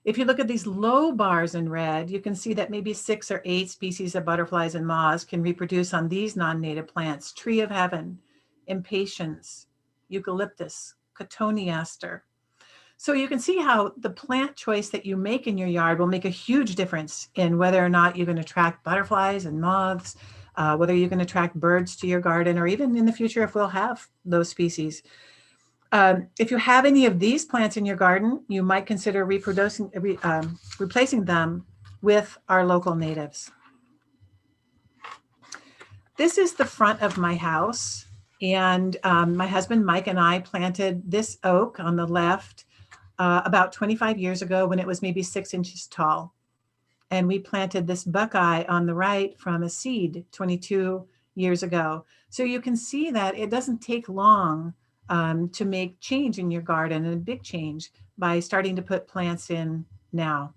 If you look at these low bars in red, you can see that maybe 6 or 8 species of butterflies and moths can reproduce on these non-native plants: tree of heaven, impatiens, eucalyptus, cotoneaster. So you can see how the plant choice that you make in your yard will make a huge difference in whether or not you can attract butterflies and moths, whether you can attract birds to your garden, or even in the future if we'll have those species. If you have any of these plants in your garden, you might consider replacing them with our local natives. This is the front of my house, and my husband Mike and I planted this oak on the left about 25 years ago when it was maybe 6 inches tall. And we planted this buckeye on the right from a seed 22 years ago. So you can see that it doesn't take long to make change in your garden, and a big change by starting to put plants in now.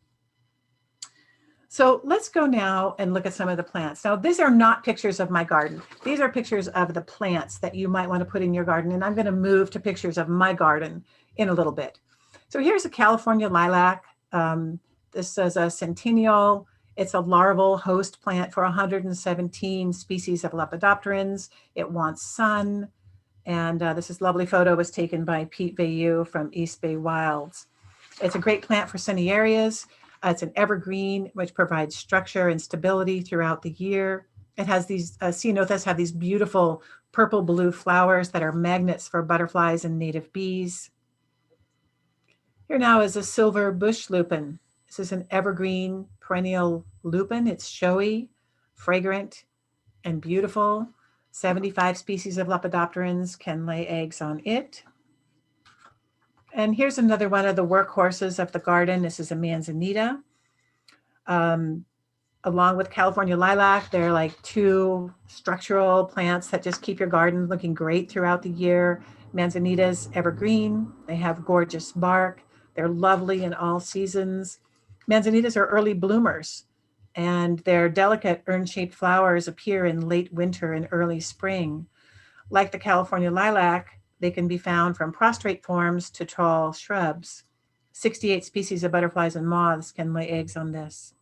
So let's go now and look at some of the plants. Now, these are not pictures of my garden. These are pictures of the plants that you might want to put in your garden. And I'm going to move to pictures of my garden in a little bit. So here's a California lilac. This is a centennial. It's a larval host plant for 117 species of lepidopterans. It wants sun. And this lovely photo was taken by Pete Veu from East Bay Wilds. It's a great plant for sunny areas. It's an evergreen, which provides structure and stability throughout the year. It has these, ceanothus have these beautiful purple blue flowers that are magnets for butterflies and native bees. Here now is a silver bush lupin. This is an evergreen perennial lupin. It's showy, fragrant, and beautiful. 75 species of lepidopterans can lay eggs on it. And here's another one of the workhorses of the garden. This is a manzanita. Along with California lilac, they're like 2 structural plants that just keep your garden looking great throughout the year. Manzanitas, evergreen. They have gorgeous bark. They're lovely in all seasons. Manzanitas are early bloomers, and their delicate urn-shaped flowers appear in late winter and early spring. Like the California lilac, they can be found from prostrate forms to tall shrubs. 68 species of butterflies and moths can lay eggs on this.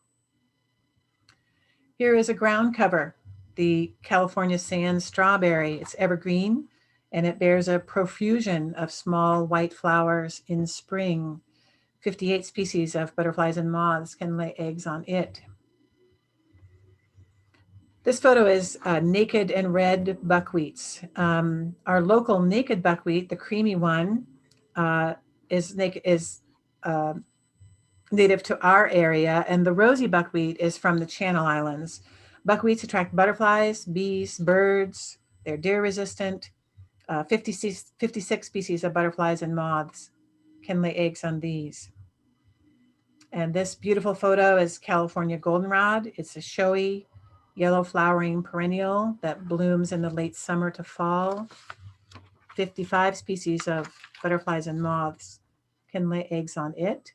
Here is a ground cover, the California sand strawberry. It's evergreen, and it bears a profusion of small white flowers in spring. 58 species of butterflies and moths can lay eggs on it. This photo is naked and red buckwheats. Our local naked buckwheat, the creamy one, is native to our area, and the rosy buckwheat is from the Channel Islands. Buckwheats attract butterflies, bees, birds, They're deer resistant. 56 species of butterflies and moths can lay eggs on these. And this beautiful photo is California goldenrod. It's a showy yellow flowering perennial that blooms in the late summer to fall. 55 species of butterflies and moths can lay eggs on it.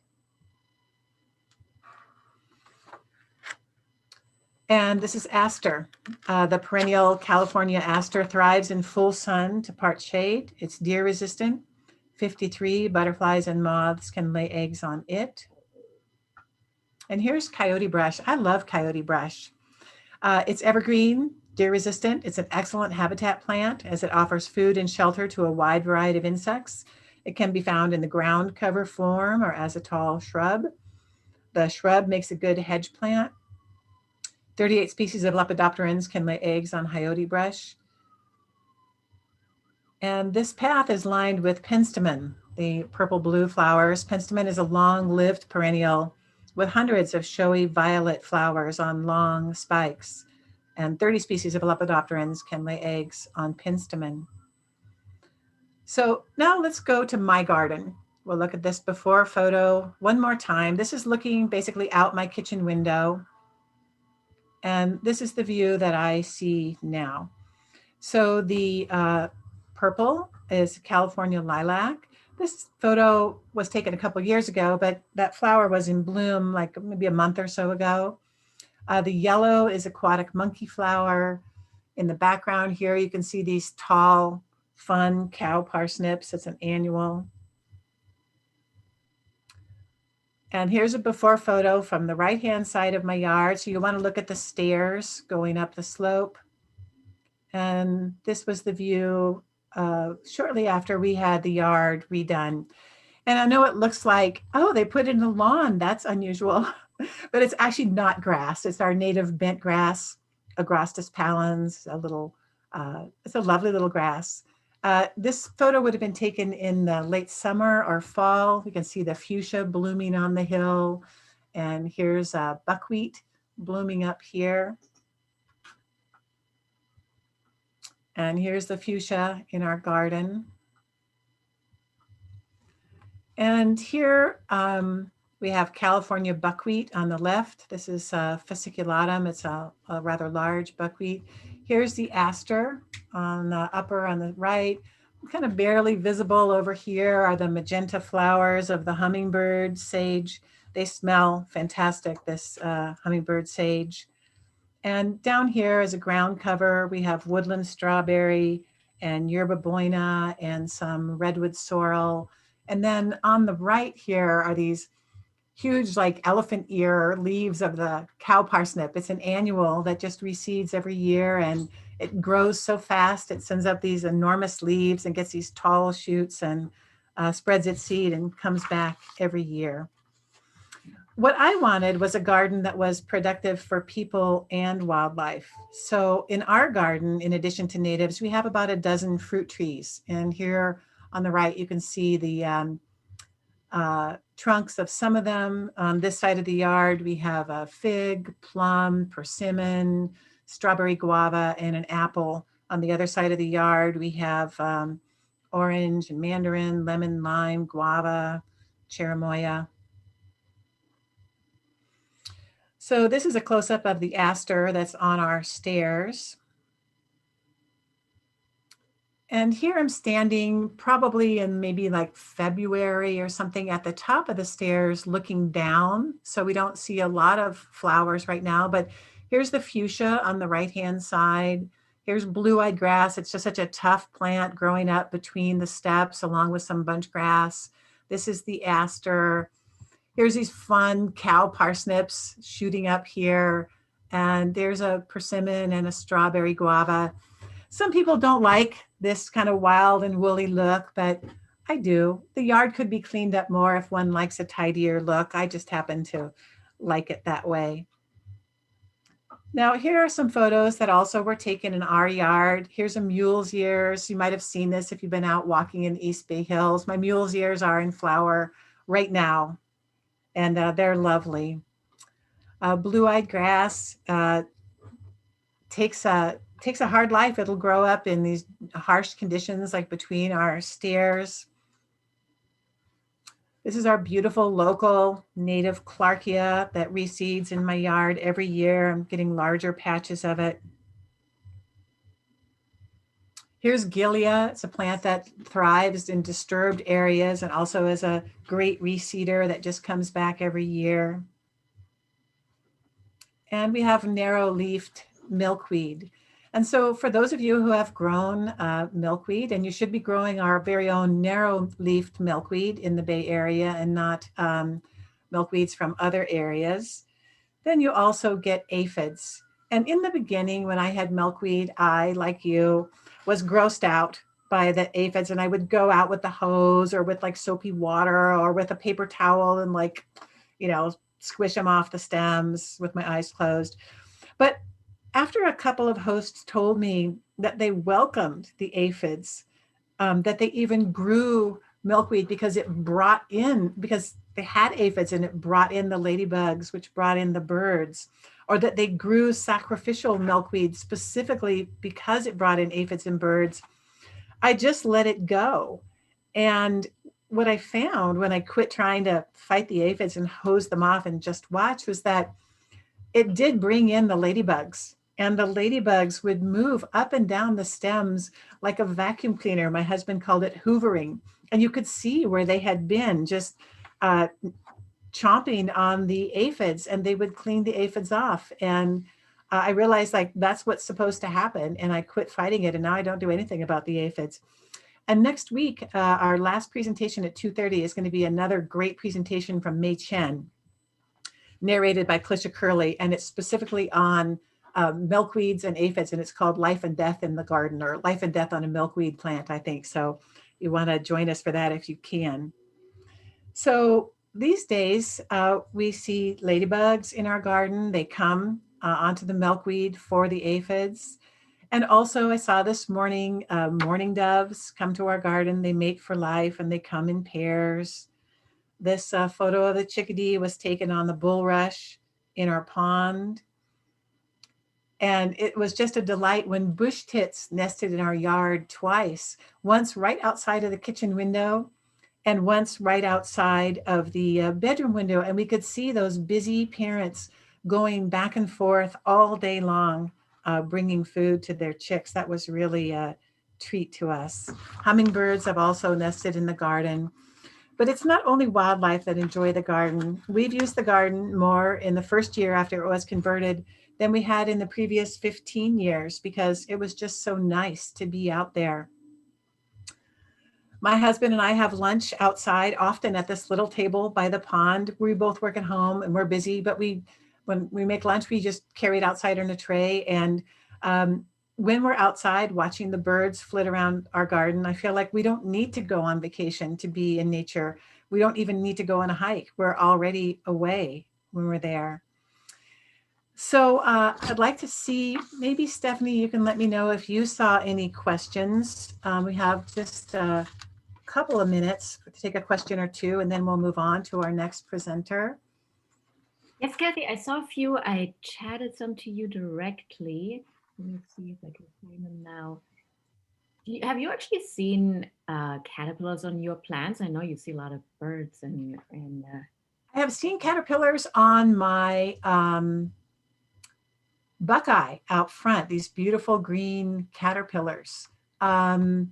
And this is aster. The perennial California aster thrives in full sun to part shade. It's deer resistant. 53 butterflies and moths can lay eggs on it. And here's coyote brush. I love coyote brush. It's evergreen, deer resistant. It's an excellent habitat plant as it offers food and shelter to a wide variety of insects. It can be found in the ground cover form or as a tall shrub. The shrub makes a good hedge plant. 38 species of lepidopterans can lay eggs on coyote brush. And this path is lined with penstemon, the purple-blue flowers. Penstemon is a long-lived perennial with hundreds of showy violet flowers on long spikes. And 30 species of lepidopterans can lay eggs on penstemon. So now let's go to my garden. We'll look at this before photo one more time. This is looking basically out my kitchen window. And this is the view that I see now. So the purple is California lilac. This photo was taken a couple years ago, but that flower was in bloom like maybe a month or so ago. The yellow is aquatic monkey flower. In the background here, you can see these tall, fun cow parsnips. It's an annual. And here's a before photo from the right-hand side of my yard. So you want to look at the stairs going up the slope. And this was the view shortly after we had the yard redone. And I know it looks like, oh, they put in a lawn. That's unusual. But it's actually not grass. It's our native bent grass, Agrostis palens, it's a lovely little grass. This photo would have been taken in the late summer or fall. You can see the fuchsia blooming on the hill. And here's buckwheat blooming up here. And here's the fuchsia in our garden. And here we have California buckwheat on the left. This is fasciculatum. It's a rather large buckwheat. Here's the aster on the upper on the right. Kind of barely visible over here are the magenta flowers of the hummingbird sage. They smell fantastic, this hummingbird sage. And down here is a ground cover. We have woodland strawberry and yerba buena and some redwood sorrel. And then on the right here are these huge like elephant ear leaves of the cow parsnip. It's an annual that just reseeds every year and it grows so fast. It sends up these enormous leaves and gets these tall shoots and spreads its seed and comes back every year. What I wanted was a garden that was productive for people and wildlife. So in our garden, in addition to natives, we have about a dozen fruit trees. And here on the right, you can see the trunks of some of them. On this side of the yard, we have a fig, plum, persimmon, strawberry guava, and an apple. On the other side of the yard, we have orange and mandarin, lemon, lime, guava, cherimoya. So this is a close-up of the aster that's on our stairs. And here I'm standing probably in maybe like February or something at the top of the stairs looking down. So we don't see a lot of flowers right now, but here's the fuchsia on the right-hand side. Here's blue-eyed grass. It's just such a tough plant growing up between the steps along with some bunch grass. This is the aster. Here's these fun cow parsnips shooting up here. And there's a persimmon and a strawberry guava. Some people don't like this kind of wild and woolly look, but I do. The yard could be cleaned up more if one likes a tidier look. I just happen to like it that way. Now, here are some photos that also were taken in our yard. Here's a mule's ears. You might have seen this if you've been out walking in East Bay Hills. My mule's ears are in flower right now, and they're lovely. Blue-eyed grass takes takes a hard life. It'll grow up in these harsh conditions, like between our stairs. This is our beautiful local native Clarkia that reseeds in my yard every year. I'm getting larger patches of it. Here's Gilia. It's a plant that thrives in disturbed areas and also is a great reseeder that just comes back every year. And we have narrow-leafed milkweed. And so for those of you who have grown milkweed, and you should be growing our very own narrow-leafed milkweed in the Bay Area and not milkweeds from other areas, then you also get aphids. And in the beginning, when I had milkweed, I, like you, was grossed out by the aphids, and I would go out with the hose or with like soapy water or with a paper towel and like, squish them off the stems with my eyes closed. But after a couple of hosts told me that they welcomed the aphids, that they even grew milkweed because they had aphids and it brought in the ladybugs, which brought in the birds, or that they grew sacrificial milkweed specifically because it brought in aphids and birds, I just let it go. And what I found when I quit trying to fight the aphids and hose them off and just watch was that it did bring in the ladybugs. And the ladybugs would move up and down the stems like a vacuum cleaner. My husband called it hoovering. And you could see where they had been just chomping on the aphids, and they would clean the aphids off. And I realized like that's what's supposed to happen. And I quit fighting it. And now I don't do anything about the aphids. And next week, our last presentation at 2:30 is going to be another great presentation from Mei Chen, narrated by Clisha Curley. And it's specifically on milkweeds and aphids, and it's called Life and Death in the Garden, or Life and Death on a Milkweed Plant, I think. So you want to join us for that if you can. So these days, we see ladybugs in our garden. They come onto the milkweed for the aphids. And also I saw this morning, mourning doves come to our garden. They mate for life and they come in pairs. This photo of the chickadee was taken on the bulrush in our pond. And it was just a delight when bush tits nested in our yard twice, once right outside of the kitchen window and once right outside of the bedroom window. And we could see those busy parents going back and forth all day long, bringing food to their chicks. That was really a treat to us. Hummingbirds have also nested in the garden. But it's not only wildlife that enjoy the garden. We've used the garden more in the first year after it was converted than we had in the previous 15 years because it was just so nice to be out there. My husband and I have lunch outside often at this little table by the pond. We both work at home and we're busy, but when we make lunch, we just carry it outside on a tray. And when we're outside watching the birds flit around our garden, I feel like we don't need to go on vacation to be in nature. We don't even need to go on a hike. We're already away when we're there. So I'd like to see, maybe Stephanie, you can let me know if you saw any questions. We have just a couple of minutes to take a question or two, and then we'll move on to our next presenter. Yes, Kathy, I saw a few. I chatted some to you directly. Let me see if I can find them now. Have you actually seen caterpillars on your plants? I know you see a lot of birds and I have seen caterpillars on my buckeye out front, these beautiful green caterpillars. Otherwise,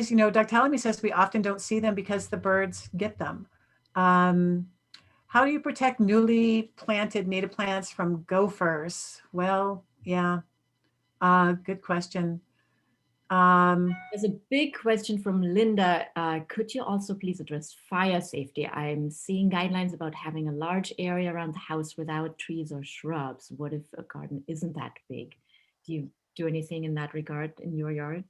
Doug Tellamy says we often don't see them because the birds get them. How do you protect newly planted native plants from gophers? Well, yeah, good question. There's a big question from Linda. Could you also please address fire safety? I'm seeing guidelines about having a large area around the house without trees or shrubs. What if a garden isn't that big? Do you do anything in that regard in your yard?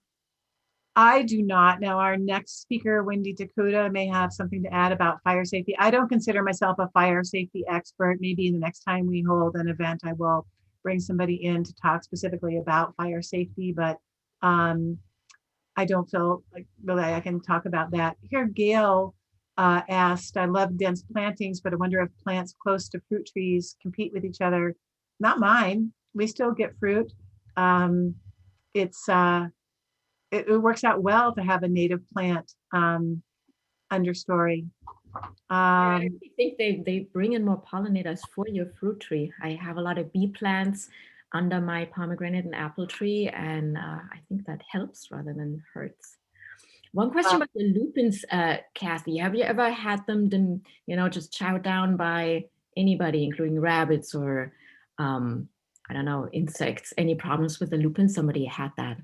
I do not. Now, our next speaker, Wendy Takuda, may have something to add about fire safety. I don't consider myself a fire safety expert. Maybe the next time we hold an event, I will bring somebody in to talk specifically about fire safety, but I don't feel like really I can talk about that. Here, Gail asked, I love dense plantings, but I wonder if plants close to fruit trees compete with each other. Not mine. We still get fruit. It's it works out well to have a native plant understory. I actually think they bring in more pollinators for your fruit tree. I have a lot of bee plants under my pomegranate and apple tree, and I think that helps rather than hurts. One question about the lupins, Kathy. Have you ever had them, just chowed down by anybody, including rabbits or, I don't know, insects? Any problems with the lupins? Somebody had that.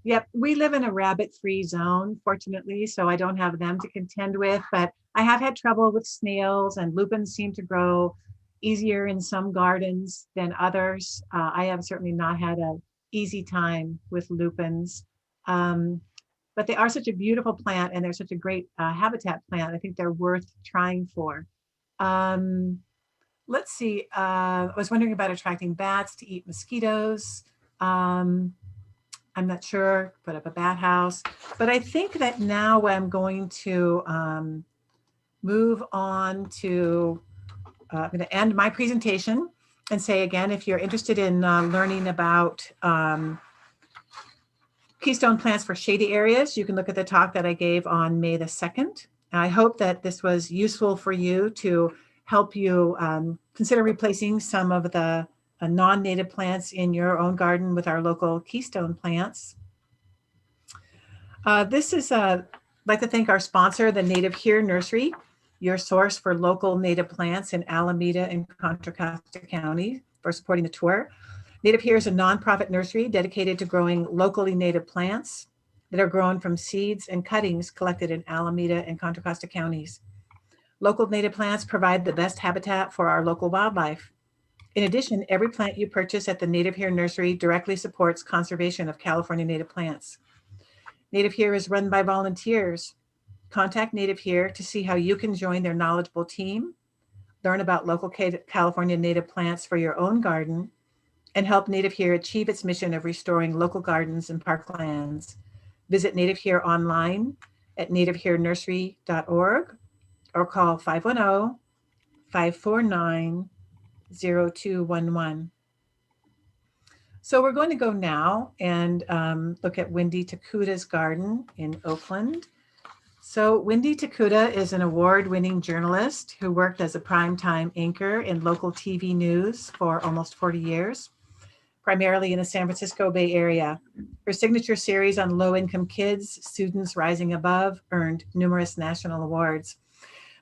Yep, we live in a rabbit-free zone, fortunately, so I don't have them to contend with, but I have had trouble with snails, and lupins seem to grow easier in some gardens than others. I have certainly not had an easy time with lupins, but they are such a beautiful plant, and they're such a great habitat plant. I think they're worth trying for. Let's see, I was wondering about attracting bats to eat mosquitoes. I'm not sure, put up a bat house, but I think that now I'm going to move on to, I'm going to end my presentation and say again, if you're interested in learning about keystone plants for shady areas, you can look at the talk that I gave on May the 2nd. I hope that this was useful for you to help you consider replacing some of the non-native plants in your own garden with our local keystone plants. This is, I'd like to thank our sponsor, the Native Here Nursery, your source for local native plants in Alameda and Contra Costa County, for supporting the tour. Native Here is a nonprofit nursery dedicated to growing locally native plants that are grown from seeds and cuttings collected in Alameda and Contra Costa counties. Local native plants provide the best habitat for our local wildlife. In addition, every plant you purchase at the Native Here Nursery directly supports conservation of California native plants. Native Here is run by volunteers. Contact Native Here to see how you can join their knowledgeable team, learn about local California native plants for your own garden, and help Native Here achieve its mission of restoring local gardens and parklands. Visit Native Here online at nativeherenursery.org or call 510-549-0211. So we're going to go now and look at Wendy Takuda's garden in Oakland. So Wendy Takuda is an award-winning journalist who worked as a primetime anchor in local TV news for almost 40 years, primarily in the San Francisco Bay Area. Her signature series on low-income kids, Students Rising Above, earned numerous national awards.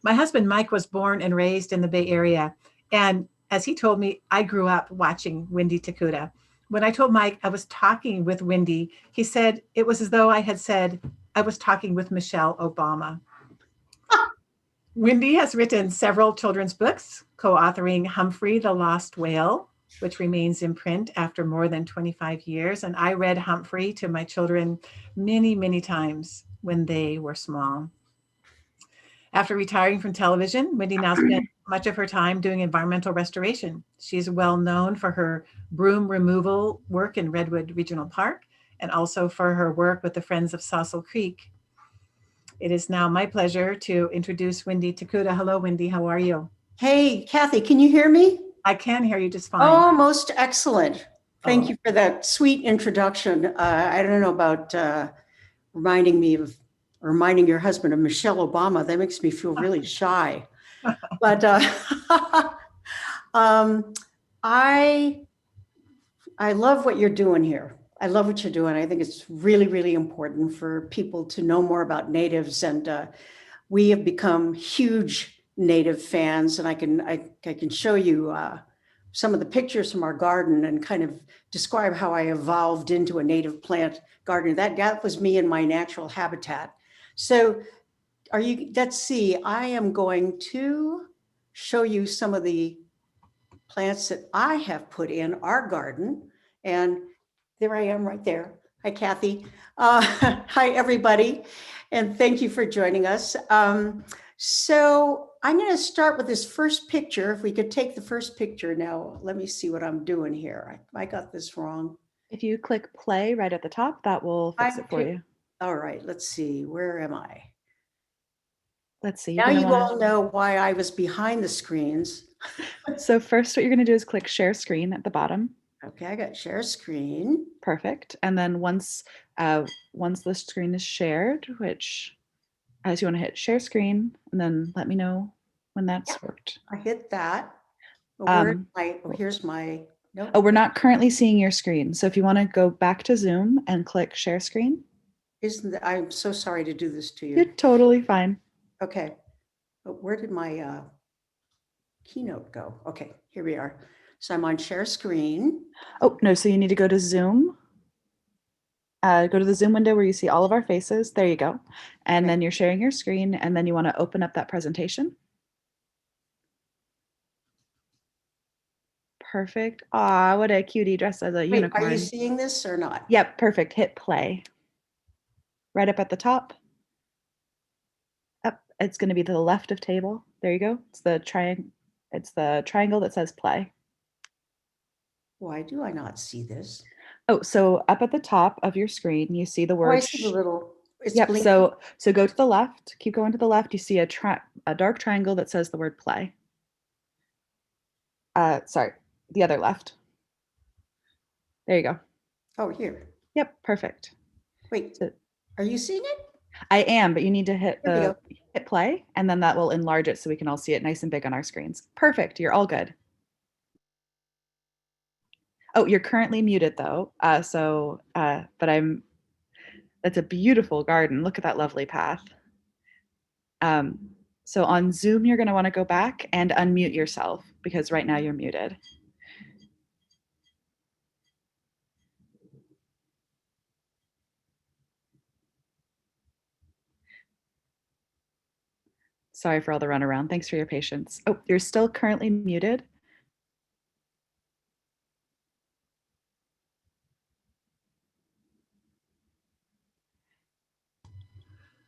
My husband, Mike, was born and raised in the Bay Area. And as he told me, I grew up watching Wendy Takuda. When I told Mike I was talking with Wendy, he said it was as though I had said I was talking with Michelle Obama. Wendy has written several children's books, co-authoring Humphrey the Lost Whale, which remains in print after more than 25 years. And I read Humphrey to my children many, many times when they were small. After retiring from television, Wendy now spends much of her time doing environmental restoration. She's well known for her broom removal work in Redwood Regional Park and also for her work with the Friends of Saucil Creek. It is now my pleasure to introduce Wendy Takuda. Hello, Wendy. How are you? Hey, Kathy, can you hear me? I can hear you just fine. Oh, most excellent. Thank you for that sweet introduction. I don't know about reminding your husband of Michelle Obama. That makes me feel really shy. But I love what you're doing here. I love what you're doing. I think it's really, really important for people to know more about natives. And we have become huge native fans. And I can show you some of the pictures from our garden and kind of describe how I evolved into a native plant gardener. That was me in my natural habitat. So let's see, I am going to show you some of the plants that I have put in our garden. And there I am right there. Hi, Kathy. Hi, everybody. And thank you for joining us. So I'm going to start with this first picture. If we could take the first picture now, let me see what I'm doing here. I got this wrong. If you click play right at the top, that will fix it for you. All right, let's see. Where am I? Let's see. Now you all know why I was behind the screens. So first, what you're going to do is click share screen at the bottom. Okay, I got share screen. Perfect. And then once the screen is shared, which as you want to hit share screen, and then let me know when that's worked. I hit that. Here's my, nope. Oh, we're not currently seeing your screen. So if you want to go back to Zoom and click share screen. I'm so sorry to do this to you. You're totally fine. Okay, but where did my keynote go? Okay, here we are. So I'm on share screen. Oh, no, so you need to go to Zoom. Go to the Zoom window where you see all of our faces. There you go. And Okay. then you're sharing your screen, and then you want to open up that presentation. Perfect. Ah, what a cutie dressed as a Wait, unicorn. are you seeing this or not? Yep, perfect. Hit play. Right up at the top. Up, it's going to be to the left of table. There you go. It's the triangle that says play. Why do I not see this? Oh, so up at the top of your screen, you see the Oh, word. I see the little, it's Yep. blinking. So go to the left. Keep going to the left. You see a dark triangle that says the word play. Sorry, the other left. There you go. Oh, here. Yep, perfect. Wait, So, are you seeing it? I am, but you need to hit Here we hit play, and then that will enlarge it so we can all see it nice and big on our screens. Perfect. You're all good. Oh, you're currently muted though. But that's a beautiful garden. Look at that lovely path. So on Zoom, you're going to want to go back and unmute yourself because right now you're muted. Sorry for all the runaround. Thanks for your patience. Oh, you're still currently muted.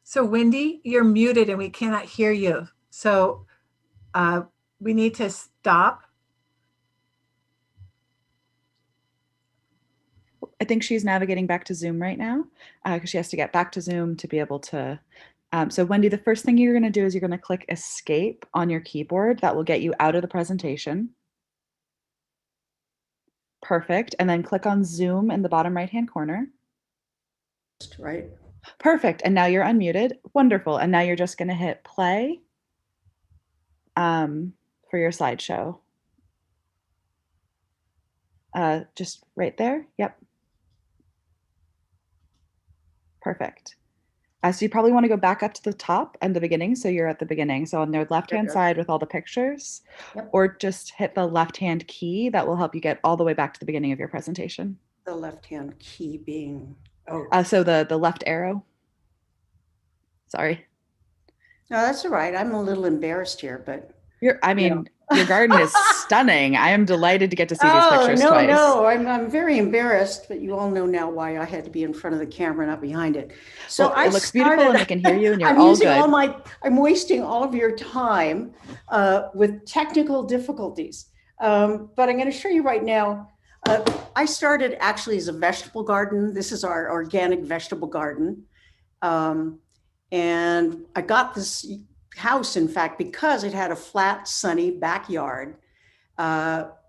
So Wendy, you're muted and we cannot hear you. So we need to stop. I think she's navigating back to Zoom right now because she has to get back to Zoom to be able to. So Wendy, the first thing you're going to do is you're going to click escape on your keyboard. That will get you out of the presentation. Perfect. And then click on Zoom in the bottom right-hand corner. Right. Perfect. And now you're unmuted. Wonderful. And now you're just going to hit play for your slideshow. Just right there. Yep. Perfect. So you probably want to go back up to the top and the beginning. So you're at the beginning. So on the left-hand side with all the pictures, Yep. or just hit the left-hand key. That will help you get all the way back to the beginning of your presentation. The left-hand key being, so the left arrow. Sorry. No, that's all right. I'm a little embarrassed here, but. Your garden is stunning. I am delighted to get to see these pictures twice. No, I'm very embarrassed, but you all know now why I had to be in front of the camera, not behind it. So well, it looks beautiful and we can hear you and you're all good. I'm wasting all of your time with technical difficulties. But I'm going to show you right now. I started actually as a vegetable garden. This is our organic vegetable garden. And I got this house, in fact, because it had a flat, sunny backyard.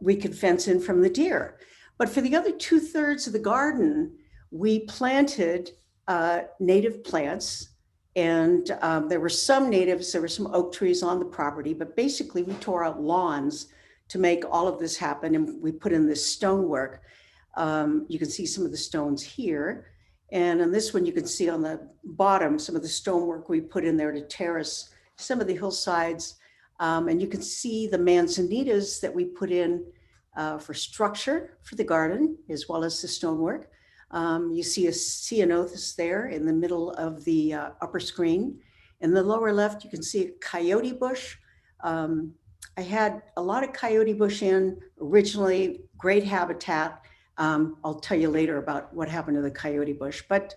We could fence in from the deer. But for the other 2/3 of the garden, we planted native plants. And there were some natives, there were some oak trees on the property, but basically we tore out lawns to make all of this happen. And we put in this stonework. You can see some of the stones here. And on this one, you can see on the bottom, some of the stonework we put in there to terrace some of the hillsides. And you can see the manzanitas that we put in for structure for the garden, as well as the stonework. You see a ceanothus there in the middle of the upper screen. In the lower left, you can see a coyote bush. I had a lot of coyote bush in originally, great habitat. I'll tell you later about what happened to the coyote bush, but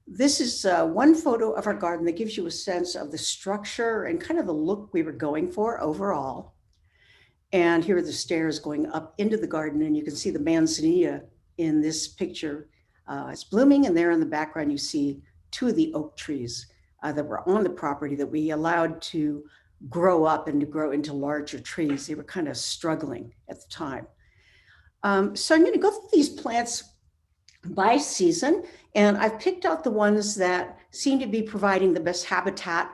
this is one photo of our garden that gives you a sense of the structure and kind of the look we were going for overall. And here are the stairs going up into the garden, and you can see the manzanita in this picture. It's blooming, and there in the background you see 2 of the oak trees that were on the property that we allowed to grow up and to grow into larger trees. They were kind of struggling at the time. So I'm going to go through these plants by season, and I've picked out the ones that seem to be providing the best habitat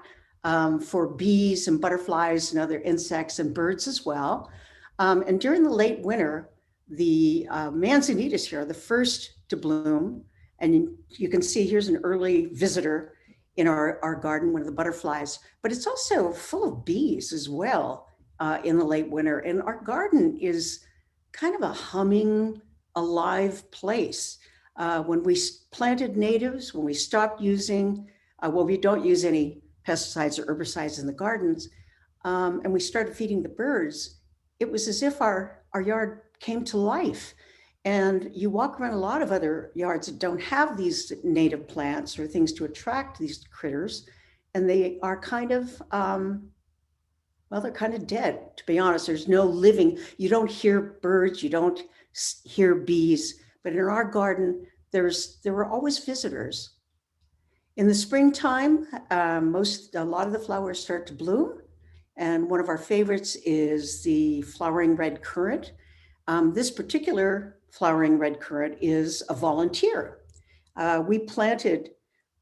for bees and butterflies and other insects and birds as well. And during the late winter, the manzanitas here are the first to bloom. And you can see here's an early visitor in our garden, one of the butterflies, but it's also full of bees as well in the late winter. And our garden is kind of a humming, alive place. When we planted natives, when we stopped using, we don't use any pesticides or herbicides in the gardens, and we started feeding the birds, it was as if our yard came to life. And you walk around a lot of other yards that don't have these native plants or things to attract these critters, and they are kind of, they're kind of dead, to be honest. There's no living, you don't hear birds, you don't hear bees, but in our garden, there were always visitors. In the springtime, a lot of the flowers start to bloom. And one of our favorites is the flowering red currant. This particular flowering red currant is a volunteer. We planted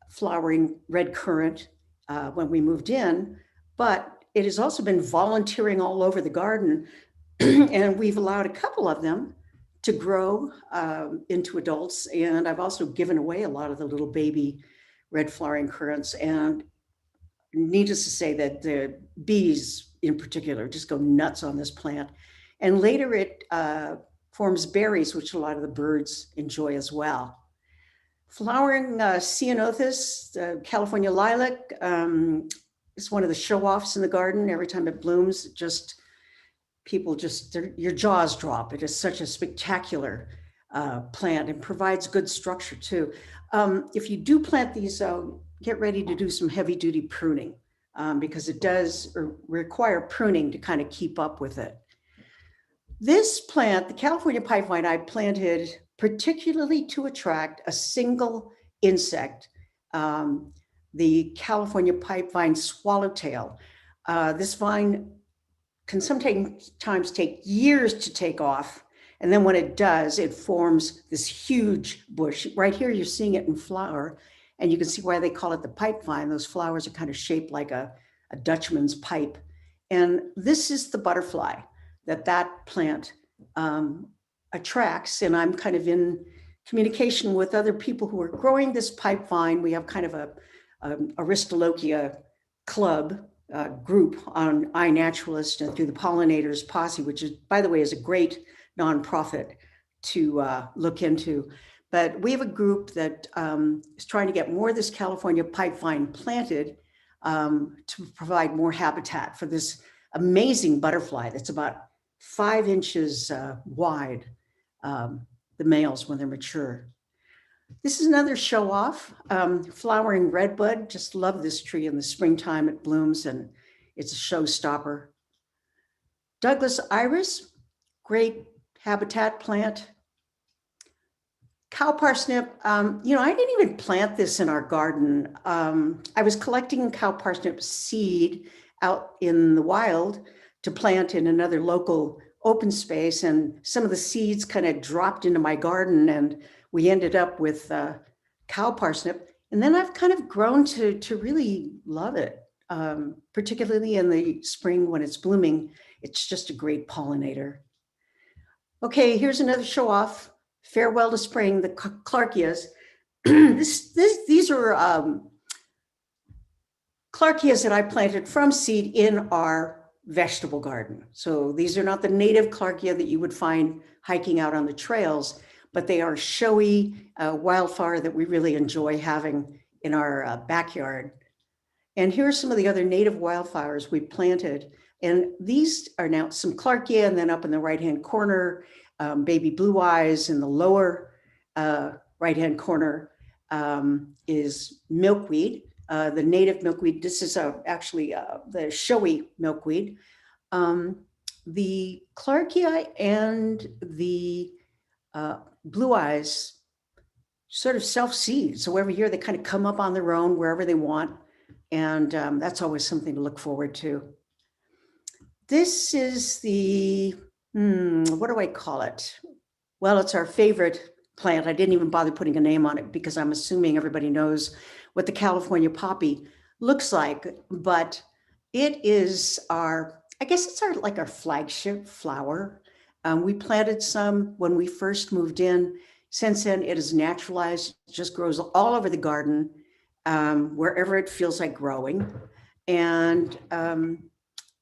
flowering red currant when we moved in, but it has also been volunteering all over the garden. And we've allowed a couple of them to grow into adults. And I've also given away a lot of the little baby red flowering currants. And needless to say that the bees in particular just go nuts on this plant. And later it forms berries, which a lot of the birds enjoy as well. Flowering ceanothus, the California lilac, is one of the show-offs in the garden. Every time it blooms, your jaws drop. It is such a spectacular plant and provides good structure too. If you do plant these, get ready to do some heavy duty pruning because it does require pruning to kind of keep up with it. This plant, the California pipevine, I planted particularly to attract a single insect, the California pipevine swallowtail. This vine can sometimes take years to take off. And then when it does, it forms this huge bush. Right here, you're seeing it in flower. And you can see why they call it the pipe vine. Those flowers are kind of shaped like a Dutchman's pipe. And this is the butterfly that plant attracts. And I'm kind of in communication with other people who are growing this pipe vine. We have kind of a Aristolochia club group on iNaturalist and through the Pollinators Posse, which is, by the way, is a great nonprofit to look into. But we have a group that is trying to get more of this California pipevine planted to provide more habitat for this amazing butterfly that's about 5 inches wide, the males when they're mature. This is another show off, flowering redbud. Just love this tree in the springtime. It blooms and it's a showstopper. Douglas iris, great habitat plant. Cow parsnip, I didn't even plant this in our garden. I was collecting cow parsnip seed out in the wild to plant in another local open space, and some of the seeds kind of dropped into my garden and we ended up with cow parsnip. And then I've kind of grown to really love it, particularly in the spring when it's blooming. It's just a great pollinator. Okay, here's another show off. Farewell to spring, the Clarkias. These are Clarkias that I planted from seed in our vegetable garden. So these are not the native Clarkia that you would find hiking out on the trails, but they are showy wildflower that we really enjoy having in our backyard. And here are some of the other native wildflowers we planted. And these are now some Clarkia, and then up in the right-hand corner, baby blue eyes. In the lower right-hand corner is milkweed, the native milkweed. This is actually the showy milkweed. The Clarkia and the blue eyes sort of self-seed. So every year they kind of come up on their own wherever they want. And that's always something to look forward to. This is the, what do I call it? well, it's our favorite plant. I didn't even bother putting a name on it because I'm assuming everybody knows what the California poppy looks like, but it is I guess it's like our flagship flower. We planted some when we first moved in. Since then, it is naturalized, it just grows all over the garden, wherever it feels like growing. And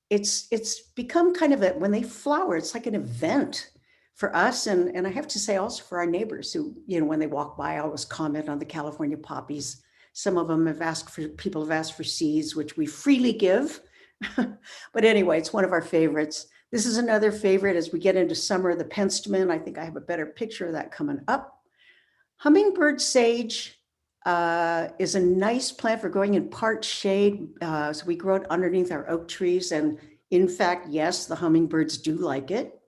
it's become kind of when they flower, it's like an event for us. And I have to say also for our neighbors who, when they walk by, I always comment on the California poppies. Some of them people have asked for seeds, which we freely give. But anyway, it's one of our favorites. This is another favorite as we get into summer, the penstemon. I think I have a better picture of that coming up. Hummingbird sage is a nice plant for growing in part shade. So we grow it underneath our oak trees. And in fact, yes, the hummingbirds do like it.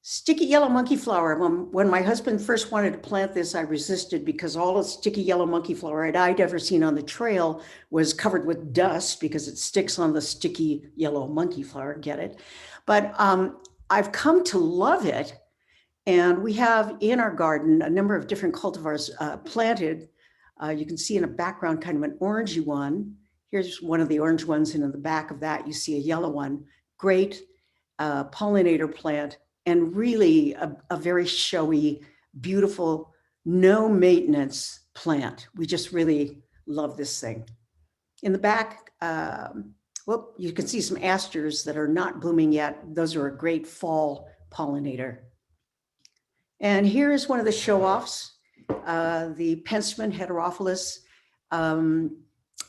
Sticky yellow monkey flower. When my husband first wanted to plant this, I resisted because all the sticky yellow monkey flower I'd ever seen on the trail was covered with dust because it sticks on the sticky yellow monkey flower, get it? But I've come to love it. And we have in our garden a number of different cultivars planted. You can see in the background kind of an orangey one. Here's one of the orange ones, and in the back of that, you see a yellow one. Great pollinator plant, and really a very showy, beautiful, no maintenance plant. We just really love this thing. In the back, you can see some asters that are not blooming yet. Those are a great fall pollinator. And here is one of the show-offs, the penstemon heterophilus.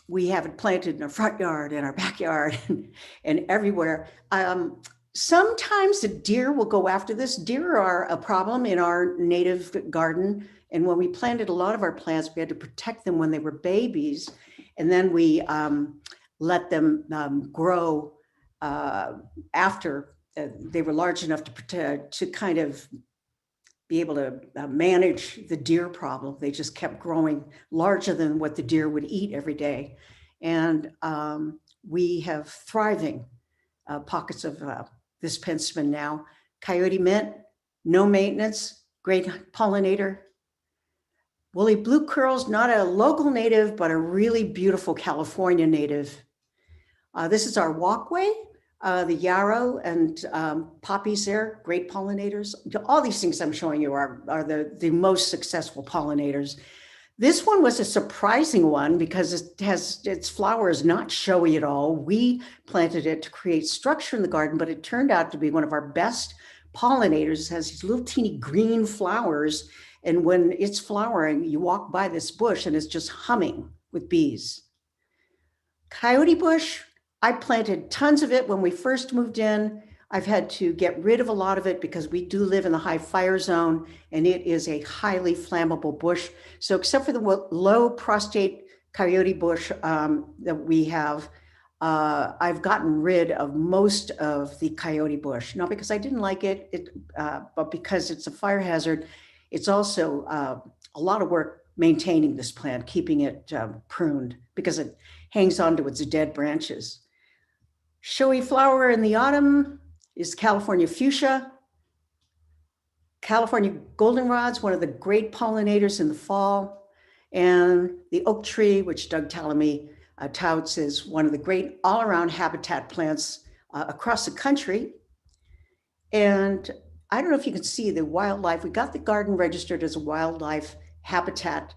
We have it planted in our front yard, in our backyard, and everywhere. Sometimes the deer will go after this. Deer are a problem in our native garden. And when we planted a lot of our plants, we had to protect them when they were babies. And then we let them grow after they were large enough to kind of be able to manage the deer problem. They just kept growing larger than what the deer would eat every day. And we have thriving pockets of this penstemon now. Coyote mint, no maintenance, great pollinator. Woolly blue curls, not a local native, but a really beautiful California native. This is our walkway. The yarrow and poppies there, great pollinators. All these things I'm showing you are the most successful pollinators. This one was a surprising one because its flower is not showy at all. We planted it to create structure in the garden, but it turned out to be one of our best pollinators. It has these little teeny green flowers. And when it's flowering, you walk by this bush and it's just humming with bees. Coyote bush, I planted tons of it when we first moved in. I've had to get rid of a lot of it because we do live in the high fire zone and it is a highly flammable bush. So except for the low prostate coyote bush that we have, I've gotten rid of most of the coyote bush. Not because I didn't like it, but because it's a fire hazard. It's also a lot of work maintaining this plant, keeping it pruned because it hangs onto its dead branches. Showy flower in the autumn is California fuchsia. California goldenrod's one of the great pollinators in the fall. And the oak tree, which Doug Tallamy touts as one of the great all-around habitat plants across the country. And I don't know if you can see the wildlife. We got the garden registered as a wildlife habitat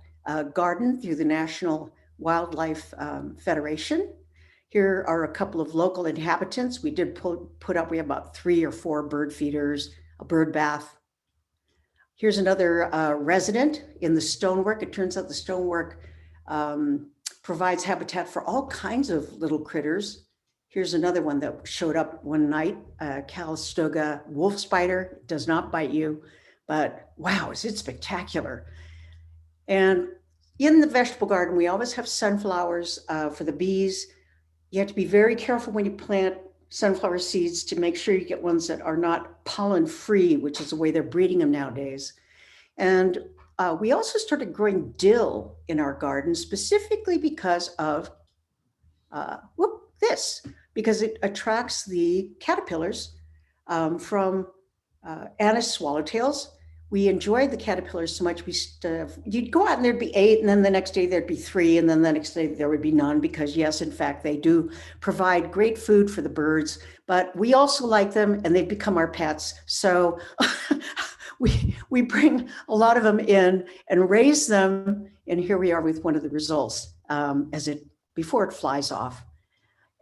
garden through the National Wildlife Federation. Here are a couple of local inhabitants. We did put up, we have about 3 or 4 bird feeders, a bird bath. Here's another resident in the stonework. It turns out the stonework provides habitat for all kinds of little critters. Here's another one that showed up one night, Calistoga wolf spider. It does not bite you, but wow, is it spectacular. And in the vegetable garden, we always have sunflowers for the bees. You have to be very careful when you plant sunflower seeds to make sure you get ones that are not pollen free, which is the way they're breeding them nowadays. And we also started growing dill in our garden specifically because of this, because it attracts the caterpillars from anise swallowtails. We enjoyed the caterpillars so much. You'd go out and there'd be 8, and then the next day there'd be 3, and then the next day there would be none, because yes, in fact, they do provide great food for the birds, but we also like them and they've become our pets. So we bring a lot of them in and raise them. And here we are with one of the results before it flies off.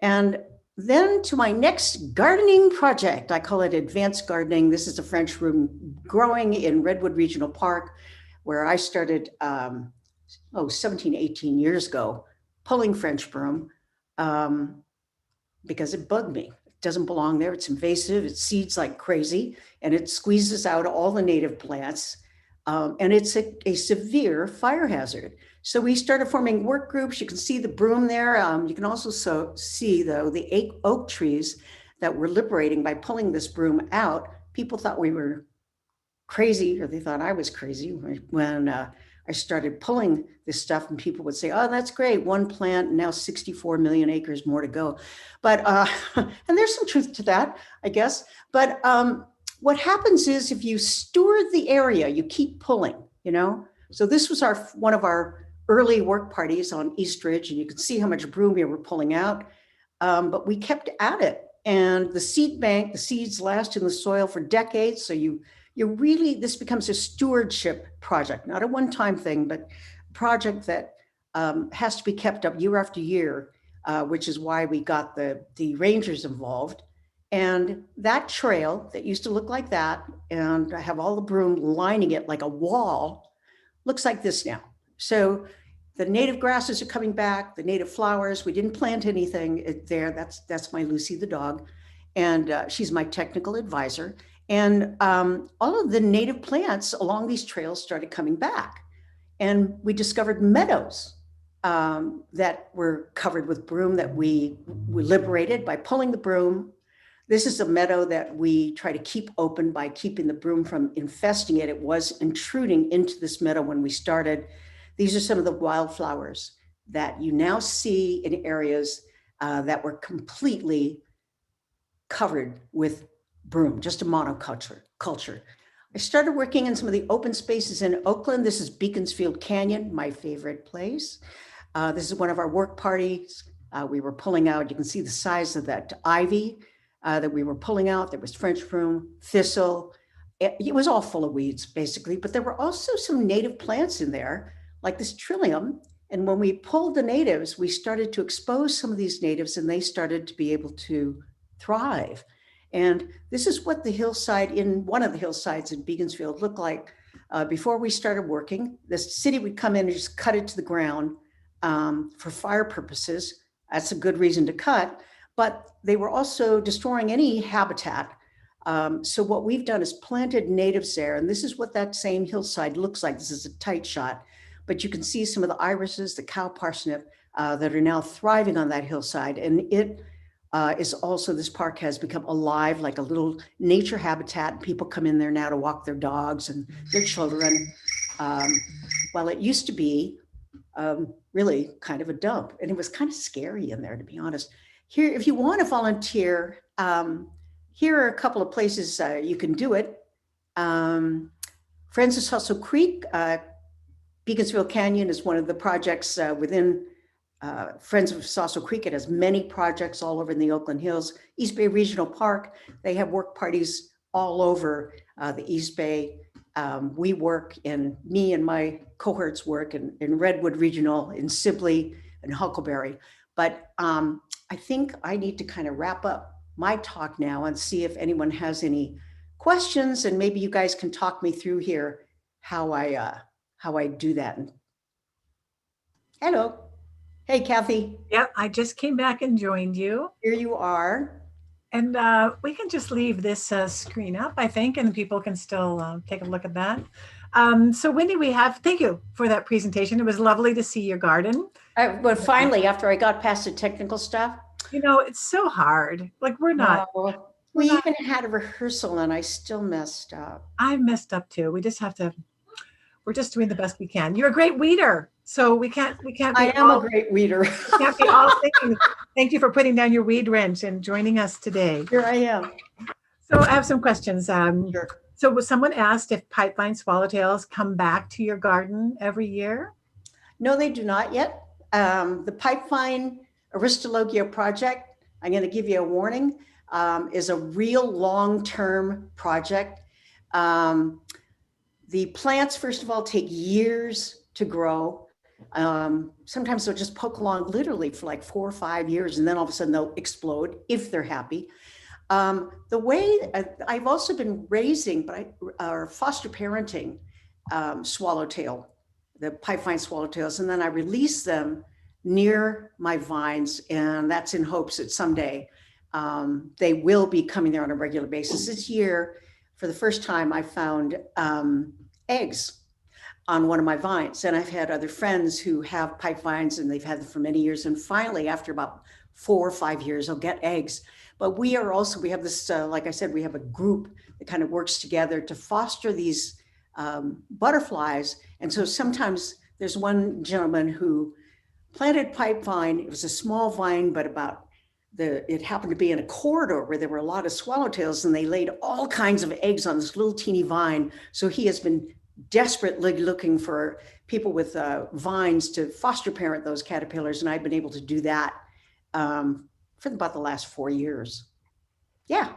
And then to my next gardening project, I call it advanced gardening. This is a French broom growing in Redwood Regional Park, where I started 17, 18 years ago, pulling French broom because it bugged me. It doesn't belong there. It's invasive. It seeds like crazy, and it squeezes out all the native plants. And it's a severe fire hazard. So we started forming work groups. You can see the broom there. You can also see, though, the oak trees that we're liberating by pulling this broom out. People thought we were crazy, or they thought I was crazy when I started pulling this stuff, and people would say, oh, that's great. One plant, now 64 million acres more to go. But, and there's some truth to that, I guess. But what happens is if you steward the area, you keep pulling, So this was one of our early work parties on East Ridge, and you can see how much broom we were pulling out. But we kept at it, and the seed bank, the seeds last in the soil for decades. So this becomes a stewardship project, not a one-time thing, but a project that has to be kept up year after year, which is why we got the rangers involved. And that trail that used to look like that, and I have all the broom lining it like a wall, looks like this now. So the native grasses are coming back, the native flowers. We didn't plant anything there. That's my Lucy the dog, and she's my technical advisor. And all of the native plants along these trails started coming back. And we discovered meadows that were covered with broom that we liberated by pulling the broom. This is a meadow that we try to keep open by keeping the broom from infesting it. It was intruding into this meadow when we started. These are some of the wildflowers that you now see in areas that were completely covered with broom, just a monoculture. I started working in some of the open spaces in Oakland. This is Beaconsfield Canyon, my favorite place. This is one of our work parties. We were pulling out, you can see the size of that ivy that we were pulling out. There was French broom, thistle. It was all full of weeds, basically, but there were also some native plants in there, like this trillium. And when we pulled the natives, we started to expose some of these natives, and they started to be able to thrive. And this is what the hillside in one of the hillsides in Beaconsfield looked like before we started working. The city would come in and just cut it to the ground for fire purposes. That's a good reason to cut, but they were also destroying any habitat. So what we've done is planted natives there, and this is what that same hillside looks like. This is a tight shot, but you can see some of the irises, the cow parsnip that are now thriving on that hillside. And it is also, this park has become alive like a little nature habitat. People come in there now to walk their dogs and their children. Well, it used to be really kind of a dump, and it was kind of scary in there, to be honest. Here, if you want to volunteer, here are a couple of places you can do it. Friends of Sasso Creek, Beaconsfield Canyon is one of the projects within Friends of Sasso Creek. It has many projects all over in the Oakland Hills. East Bay Regional Park, they have work parties all over the East Bay. Me and my cohorts work in Redwood Regional, in Sibley and Huckleberry. But I think I need to kind of wrap up my talk now and see if anyone has any questions, and maybe you guys can talk me through here how I do that. Hello. Hey, Kathy. Yep, I just came back and joined you. Here you are. And we can just leave this screen up, I think, and people can still take a look at that. So Wendy, thank you for that presentation. It was lovely to see your garden. But finally, after I got past the technical stuff. It's so hard. Like We even had a rehearsal and I still messed up. I messed up too. We're just doing the best we can. You're a great weeder. So we can't I am a great weeder. Can't be all thinking. Thank you for putting down your weed wrench and joining us today. Here I am. So I have some questions. Sure. So was someone asked if pipevine swallowtails come back to your garden every year? No, they do not yet. The Pipevine Aristologia project, I'm going to give you a warning, is a real long-term project. The plants, first of all, take years to grow. Sometimes they'll just poke along literally for like 4 or 5 years, and then all of a sudden they'll explode if they're happy. The way I've also been raising, or foster parenting swallowtail, the pipevine swallowtails, and then I release them near my vines, and that's in hopes that someday they will be coming there on a regular basis. This year, for the first time, I found eggs on one of my vines, and I've had other friends who have pipe vines, and they've had them for many years, and finally, after about 4 or 5 years, they'll get eggs. But we have this, like I said, we have a group that kind of works together to foster these butterflies. And so sometimes there's one gentleman who planted pipe vine. It was a small vine, but it happened to be in a corridor where there were a lot of swallowtails, and they laid all kinds of eggs on this little teeny vine. So he has been desperately looking for people with vines to foster parent those caterpillars. And I've been able to do that for about the last 4 years. Yeah.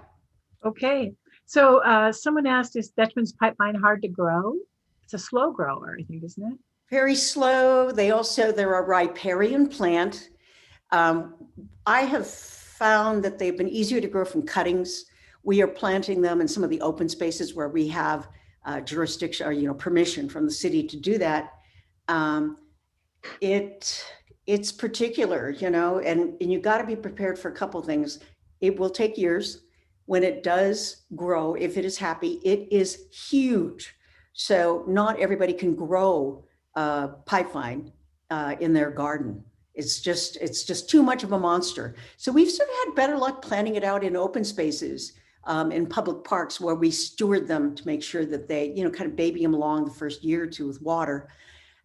Okay. So someone asked, is Dutchman's pipevine hard to grow? It's a slow grower, I think, isn't it? Very slow. They're a riparian plant. I have found that they've been easier to grow from cuttings. We are planting them in some of the open spaces where we have jurisdiction or permission from the city to do that. It's particular, and you got to be prepared for a couple of things. It will take years. When it does grow, if it is happy, it is huge. So not everybody can grow pipevine in their garden. It's just too much of a monster. So we've sort of had better luck planting it out in open spaces, in public parks, where we steward them to make sure that they, kind of baby them along the first year or two with water,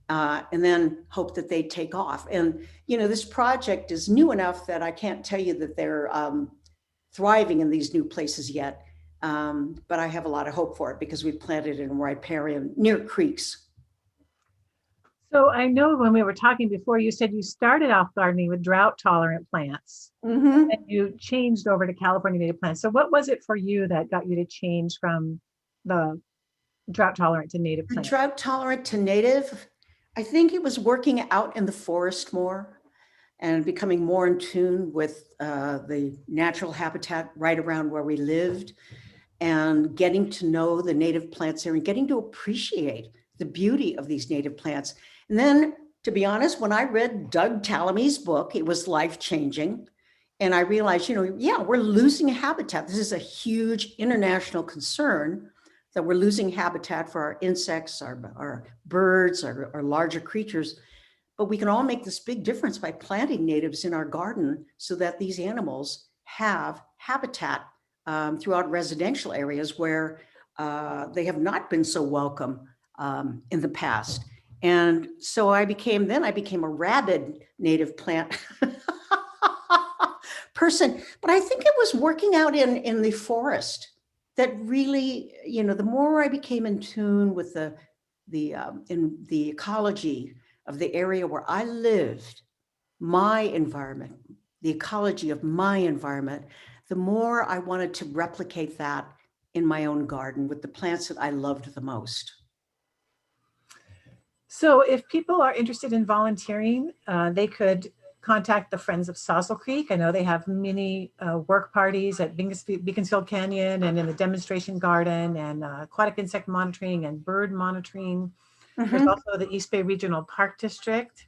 and then hope that they take off. And, this project is new enough that I can't tell you that they're thriving in these new places yet. But I have a lot of hope for it because we planted in riparian near creeks. So I know when we were talking before, you said you started off gardening with drought tolerant plants, and you changed over to California native plants. So what was it for you that got you to change from the drought tolerant to native plants? Drought tolerant to native, I think it was working out in the forest more and becoming more in tune with the natural habitat right around where we lived, and getting to know the native plants there and getting to appreciate the beauty of these native plants. And then, to be honest, when I read Doug Tallamy's book, it was life-changing. And I realized, we're losing habitat. This is a huge international concern, that we're losing habitat for our insects, our birds, our larger creatures. But we can all make this big difference by planting natives in our garden so that these animals have habitat throughout residential areas where they have not been so welcome in the past. And so I became a rabid native plant person. But I think it was working out in the forest that really, the more I became in tune with in the ecology of the area where I lived, my environment, the ecology of my environment, the more I wanted to replicate that in my own garden with the plants that I loved the most. So if people are interested in volunteering, they could contact the Friends of Sawsell Creek. I know they have many work parties at Beaconsfield Canyon and in the demonstration garden, and aquatic insect monitoring and bird monitoring. There's also the East Bay Regional Park District,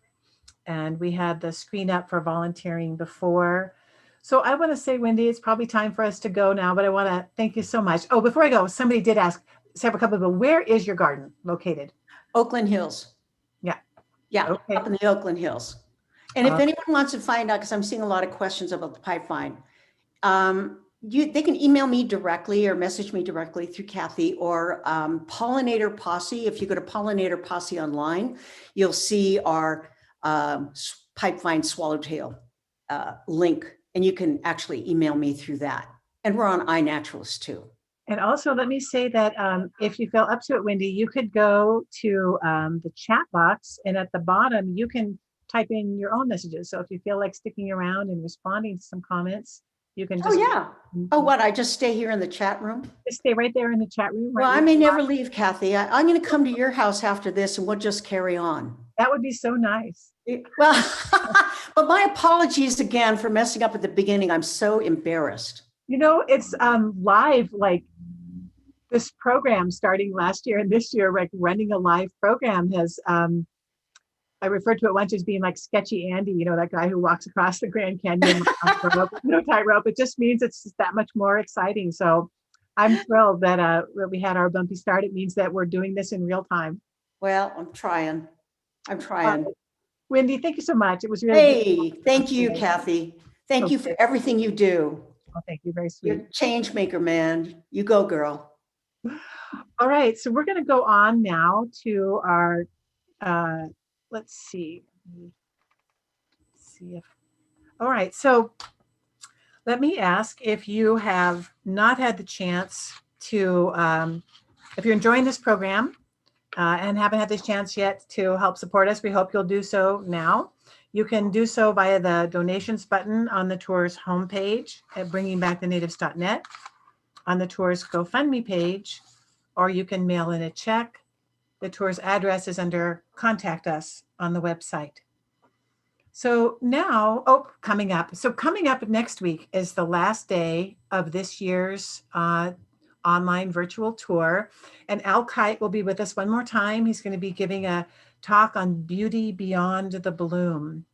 and we had the screen up for volunteering before. So I want to say, Wendy, it's probably time for us to go now, but I want to thank you so much. Oh, before I go, somebody did ask several couple of people, where is your garden located? Oakland Hills. Yeah, okay. Up in the Oakland Hills. And if anyone wants to find out, because I'm seeing a lot of questions about the pipevine, they can email me directly or message me directly through Kathy or Pollinator Posse. If you go to Pollinator Posse online, you'll see our pipevine swallowtail link, and you can actually email me through that. And we're on iNaturalist too. And also, let me say that if you feel up to it, Wendy, you could go to the chat box, and at the bottom, you can type in your own messages. So if you feel like sticking around and responding to some comments, you can just, Oh, yeah. Oh, what? I just stay here in the chat room? just stay right there in the chat room. Well, right I where may you are. never leave, Kathy. I'm going to come to your house after this and we'll just carry on. That would be so nice. Well, but my apologies again for messing up at the beginning. I'm so embarrassed. You know, it's live, like this program starting last year and this year, like running a live program has, I referred to it once as being like Sketchy Andy, you know, that guy who walks across the Grand Canyon, no tightrope. It just means it's just that much more exciting. So I'm thrilled that we had our bumpy start. It means that we're doing this in real time. Well, I'm trying. Wendy, thank you so much. It was really Hey, thank you, Kathy. Thank you for everything you do. Oh, thank you. Very You're sweet. a change maker, man. You go, girl. All right. So we're going to go on now to our, let's see. All right. So let me ask if you have not had the chance to, if you're enjoying this program and haven't had this chance yet to help support us, we hope you'll do so now. You can do so via the donations button on the tour's homepage at bringingbackthenatives.net, on the tour's GoFundMe page, or you can mail in a check. The tour's address is under Contact Us on the website. So now, coming up. So coming up next week is the last day of this year's online virtual tour. And Al Kite will be with us one more time. He's going to be giving a talk on beauty beyond the bloom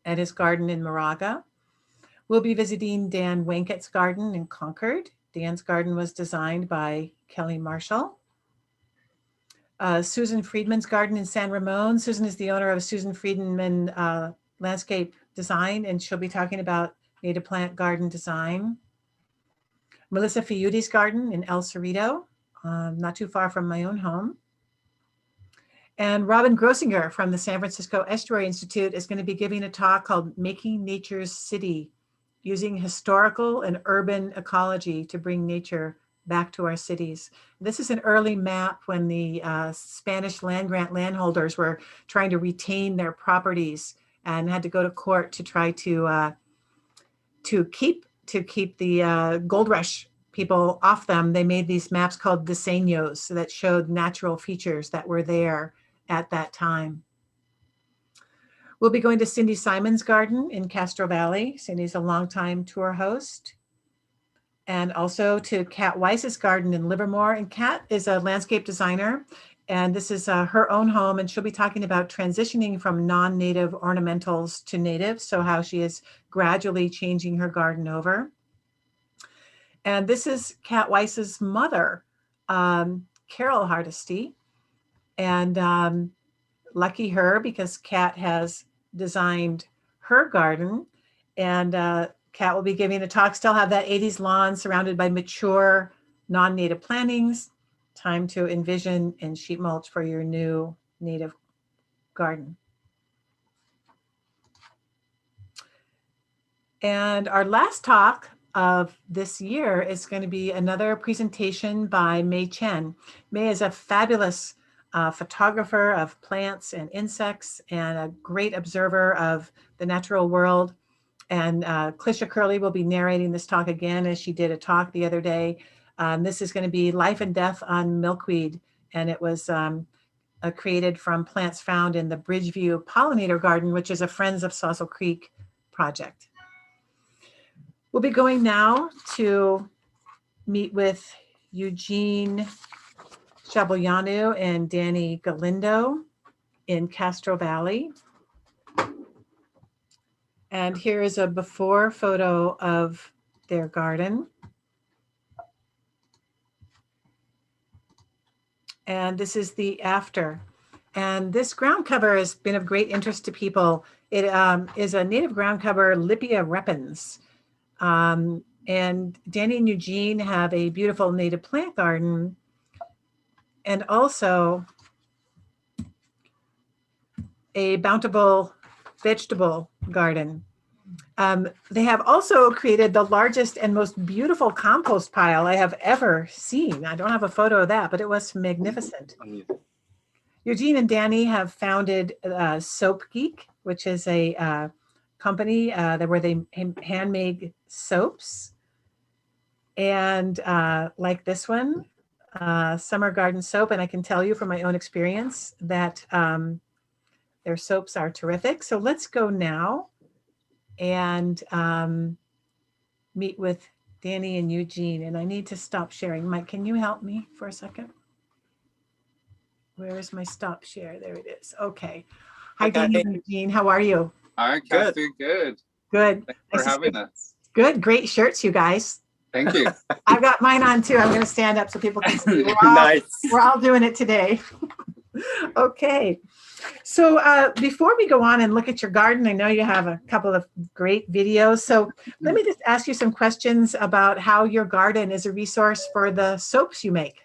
at his garden in Moraga. We'll be visiting Dan Wenkett's garden in Concord. Dan's garden was designed by Kelly Marshall. Susan Friedman's garden in San Ramon. Susan is the owner of Susan Friedman Landscape Design, and she'll be talking about native plant garden design. Melissa Fiudi's garden in El Cerrito, not too far from my own home. And Robin Grossinger from the San Francisco Estuary Institute is going to be giving a talk called Making Nature's City, using historical and urban ecology to bring nature back to our cities. This is an early map when the Spanish land grant landholders were trying to retain their properties and had to go to court to try to keep the gold rush people off them. They made these maps called diseños that showed natural features that were there at that time. We'll be going to Cindy Simon's garden in Castro Valley. Cindy's a longtime tour host. And also to Kat Weiss's garden in Livermore. And Kat is a landscape designer, and this is her own home, and she'll be talking about transitioning from non-native ornamentals to native, so how she is gradually changing her garden over. And this is Kat Weiss's mother, Carol Hardesty. And lucky her, because Kat has designed her garden, and Kat will be giving a talk. Still have that 80s lawn surrounded by mature non-native plantings. Time to envision and sheet mulch for your new native garden. And our last talk of this year is going to be another presentation by Mei Chen. Mei is a fabulous photographer of plants and insects and a great observer of the natural world. And Clisha Curley will be narrating this talk again, as she did a talk the other day. This is going to be Life and Death on Milkweed, and it was created from plants found in the Bridgeview Pollinator Garden, which is a Friends of Saucil Creek project. We'll be going now to meet with Eugene Shaboyanu and Danny Galindo in Castro Valley. And here is a before photo of their garden. And this is the after. And this ground cover has been of great interest to people. It is a native ground cover, Lippia repens. And Danny and Eugene have a beautiful native plant garden, and also a bountiful vegetable garden. They have also created the largest and most beautiful compost pile I have ever seen. I don't have a photo of that, but it was magnificent. Eugene and Danny have founded Soap Geek, which is a company where they handmade soaps. And like this one, Summer Garden Soap. And I can tell you from my own experience that their soaps are terrific. So let's go now and meet with Danny and Eugene. And I need to stop sharing. Mike, can you help me for a second? Where is my stop share? There it is. Okay. Hi, Danny and Eugene. How are you? Hi, Kathy. Good. Good. Thanks for having us. Good. Great shirts, you guys. Thank you. I've got mine on too. I'm going to stand up so people can see. Nice. We're all doing it today. Okay. So before we go on and look at your garden, I know you have a couple of great videos. So let me just ask you some questions about how your garden is a resource for the soaps you make.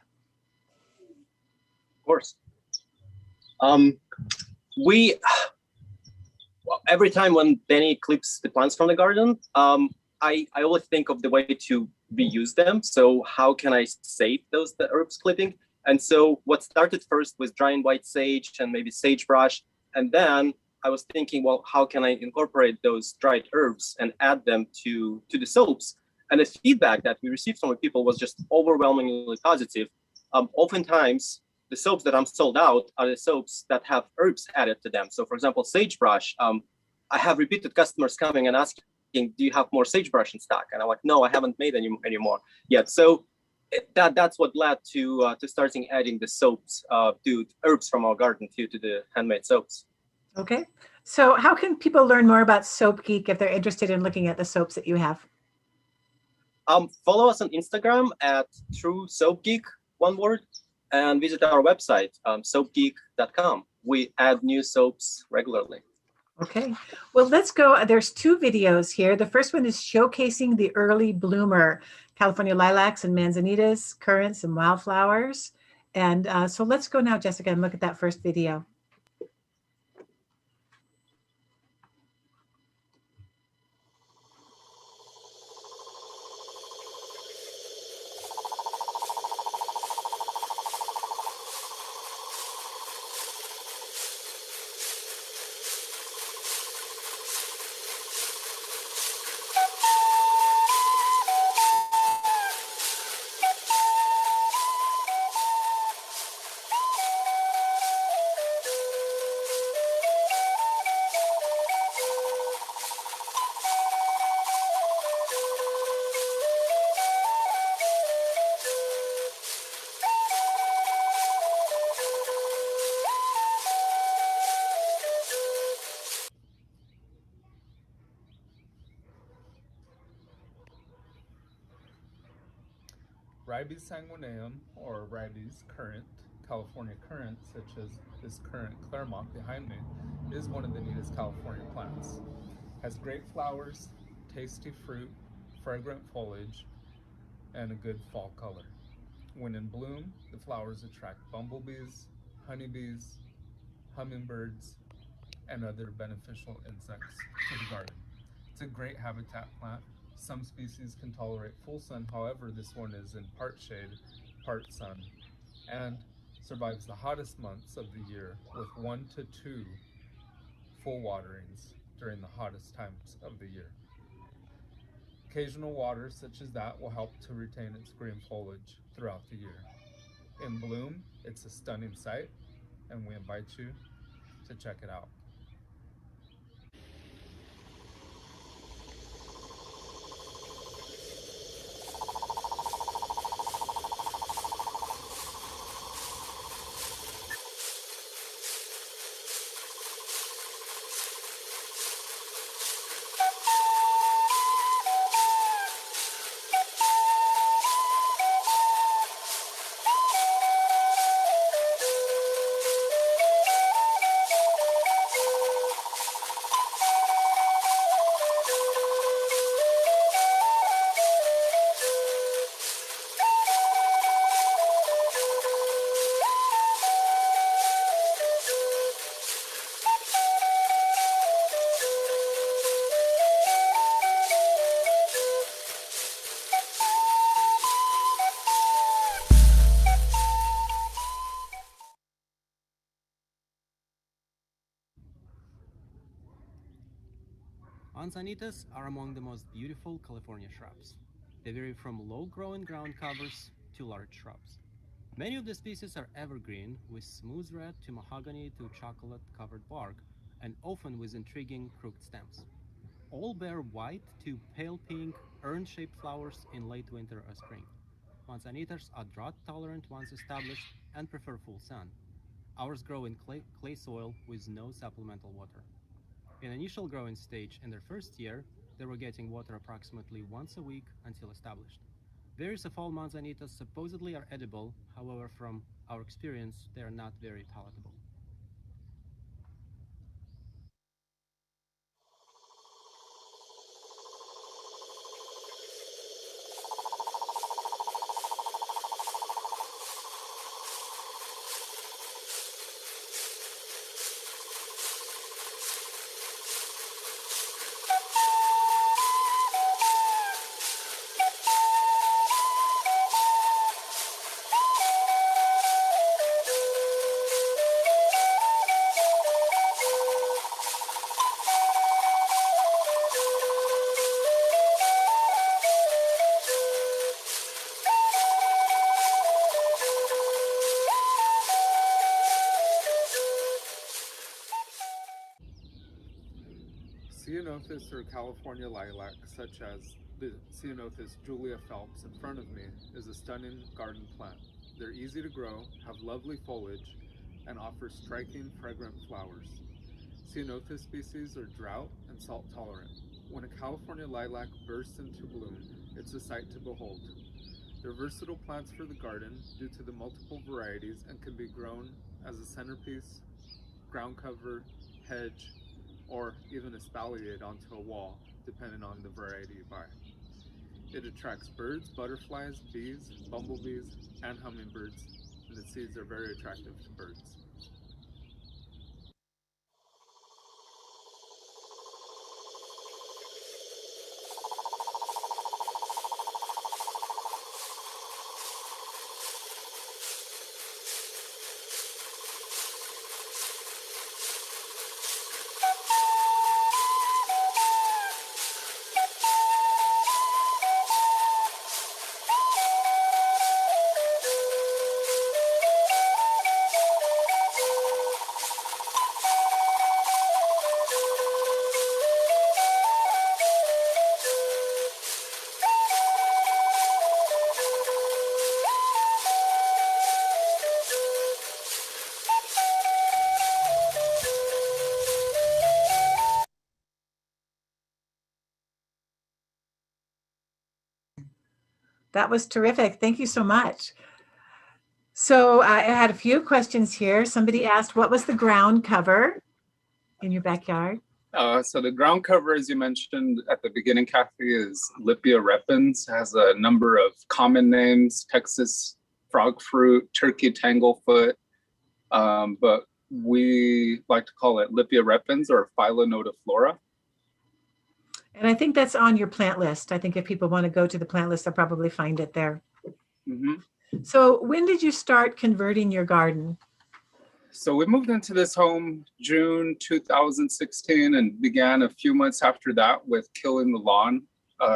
Of course. Every time when Danny clips the plants from the garden, I always think of the way to reuse them. So how can I save the herbs clipping? And so what started first was drying white sage and maybe sagebrush. And then I was thinking, well, how can I incorporate those dried herbs and add them to the soaps? And the feedback that we received from the people was just overwhelmingly positive. Oftentimes, the soaps that I'm sold out are the soaps that have herbs added to them. So for example, sagebrush, I have repeated customers coming and asking, do you have more sagebrush in stock? And I'm like, no, I haven't made any anymore yet. So that's what led to starting adding the soaps, to herbs from our garden to the handmade soaps. Okay. So how can people learn more about Soap Geek if they're interested in looking at the soaps that you have? Follow us on Instagram at True Soap Geek, one word, and visit our website, soapgeek.com. We add new soaps regularly. Okay. Well, let's go. There's two videos here. The first one is showcasing the early bloomer, California lilacs and manzanitas, currants and wildflowers. And so let's go now, Jessica, and look at that first video. Ribes sanguineum, or Ribes currant, California currant, such as this currant Claremont behind me, is one of the neatest California plants. Has great flowers, tasty fruit, fragrant foliage, and a good fall color. When in bloom, the flowers attract bumblebees, honeybees, hummingbirds, and other beneficial insects to the garden. It's a great habitat plant. Some species can tolerate full sun, however, this one is in part shade, part sun, and survives the hottest months of the year with 1 to 2 full waterings during the hottest times of the year. Occasional water such as that will help to retain its green foliage throughout the year. In bloom, it's a stunning sight, and we invite you to check it out. Manzanitas are among the most beautiful California shrubs. They vary from low-growing ground covers to large shrubs. Many of the species are evergreen, with smooth red to mahogany to chocolate-covered bark, and often with intriguing crooked stems. All bear white to pale pink, urn-shaped flowers in late winter or spring. Manzanitas are drought-tolerant once established and prefer full sun. Ours grow in clay soil with no supplemental water. In initial growing stage, in their first year, they were getting water approximately once a week until established. Various of all manzanitas supposedly are edible, however, from our experience, they are not very palatable. Ceanothus or California lilac, such as the Ceanothus Julia Phelps in front of me, is a stunning garden plant. They're easy to grow, have lovely foliage, and offer striking, fragrant flowers. Ceanothus species are drought and salt tolerant. When a California lilac bursts into bloom, it's a sight to behold. They're versatile plants for the garden due to the multiple varieties and can be grown as a centerpiece, ground cover, hedge, or even espaliate onto a wall, depending on the variety you buy. It attracts birds, butterflies, bees, bumblebees, and hummingbirds, and the seeds are very attractive to birds. That was terrific. Thank you so much. So I had a few questions here. Somebody asked, what was the ground cover in your backyard? So the ground cover, as you mentioned at the beginning, Kathy, is Lipia repens. It has a number of common names: Texas frog fruit, turkey tanglefoot, but we like to call it Lipia repens or Philonodiflora. And I think that's on your plant list. I think if people want to go to the plant list, they'll probably find it there. Mm-hmm. So when did you start converting your garden? So we moved into this home June 2016 and began a few months after that with killing the lawn,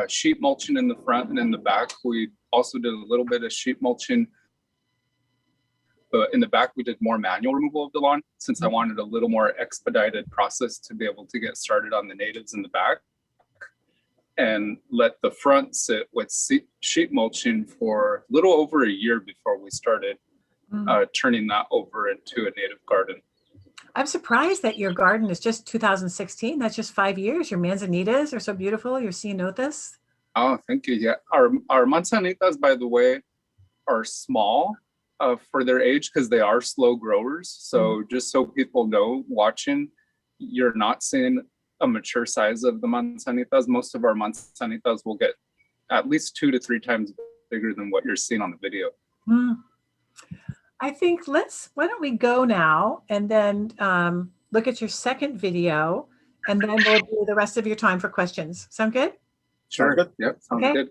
sheet mulching in the front and in the back. We also did a little bit of sheet mulching, but in the back we did more manual removal of the lawn since I wanted a little more expedited process to be able to get started on the natives in the back, and let the front sit with sheet mulching for a little over a year before we started turning that over into a native garden. I'm surprised that your garden is just 2016. That's just 5 years. Your manzanitas are so beautiful. Your ceanothus. Oh, thank you. Yeah, our manzanitas, by the way, are small for their age because they are slow growers. So just so people know watching, you're not seeing a mature size of the manzanitas. Most of our manzanitas will get at least 2 to 3 times bigger than what you're seeing on the video. I think why don't we go now and then look at your second video, and then we'll do the rest of your time for questions. Sound good? Sure. Good. Yep. Sounds Okay. good.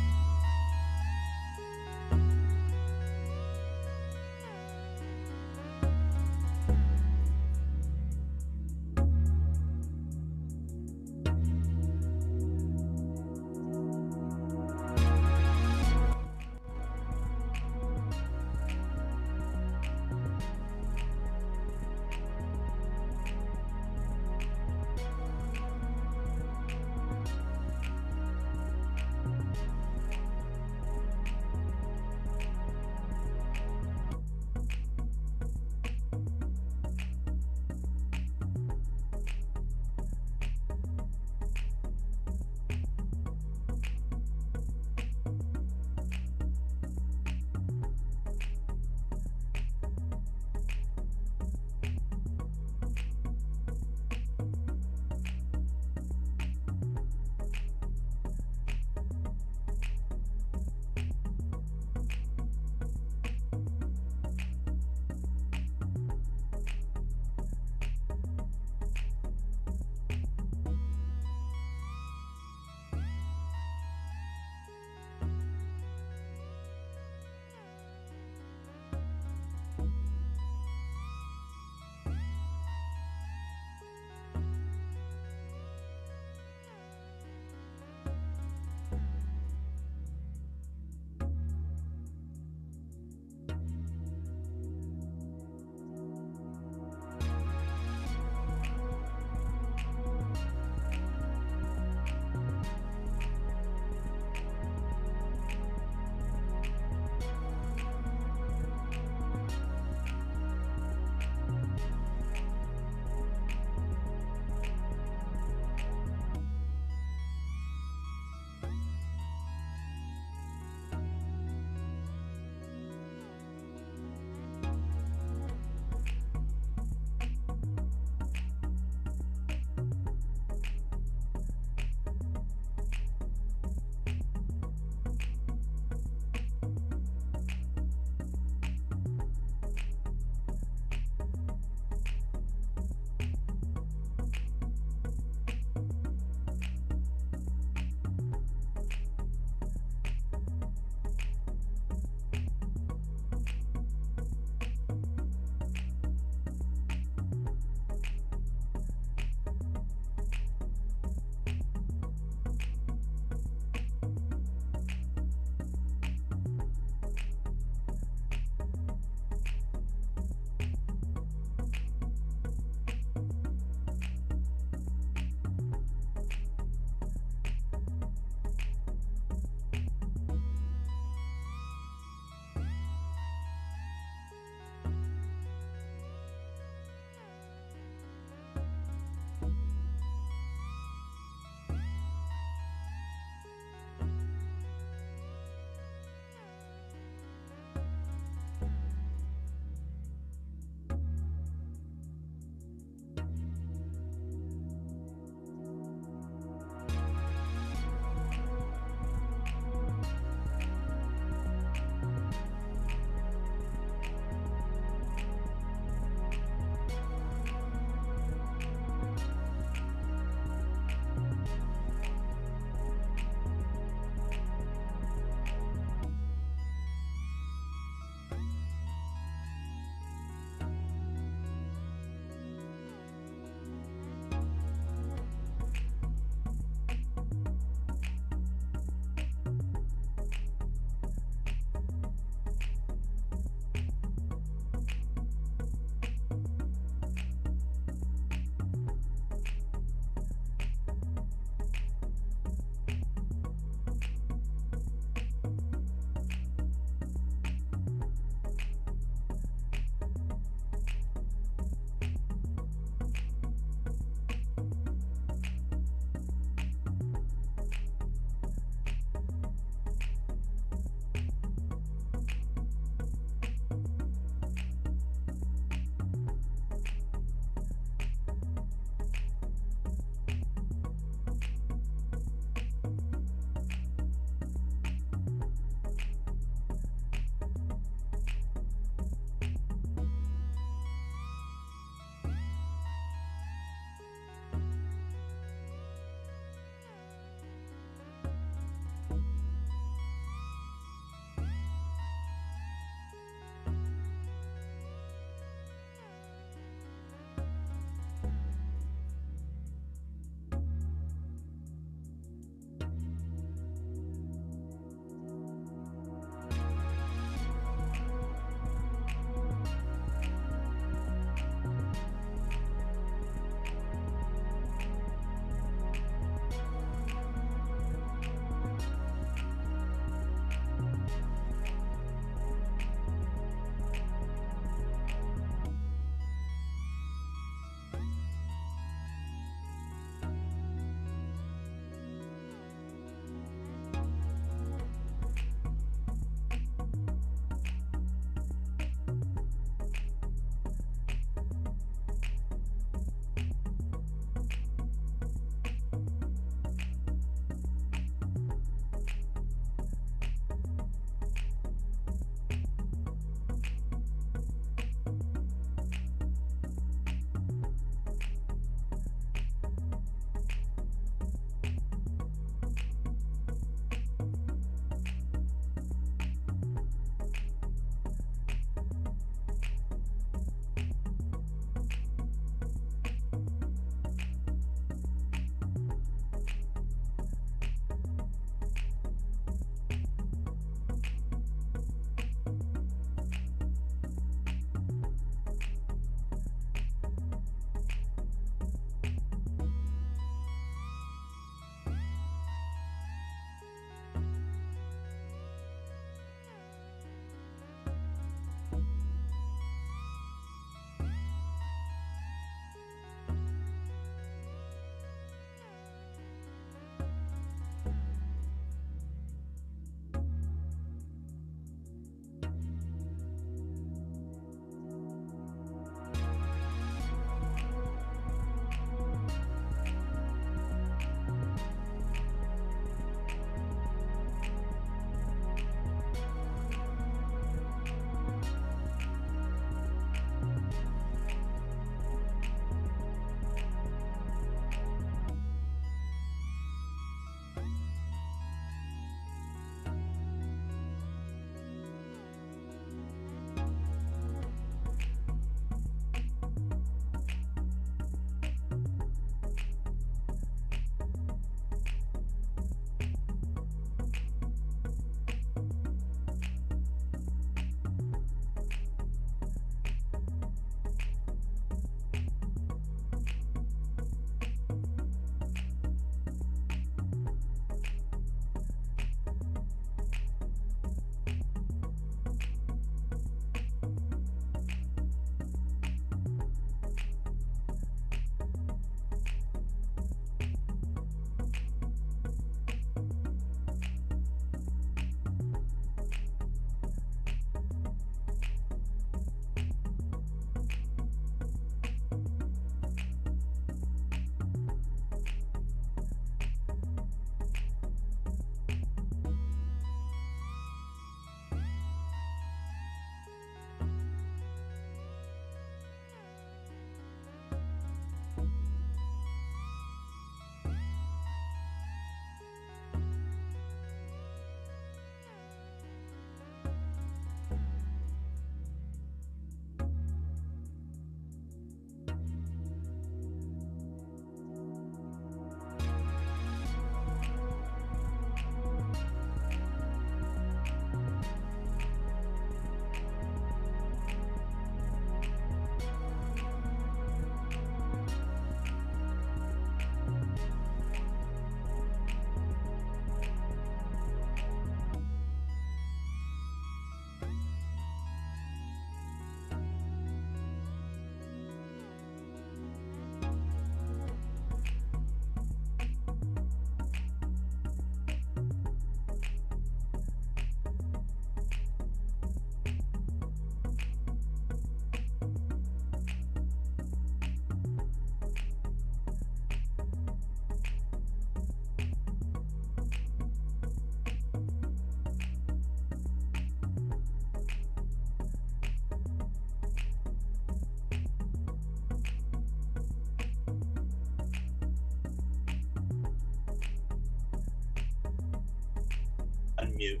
unmute.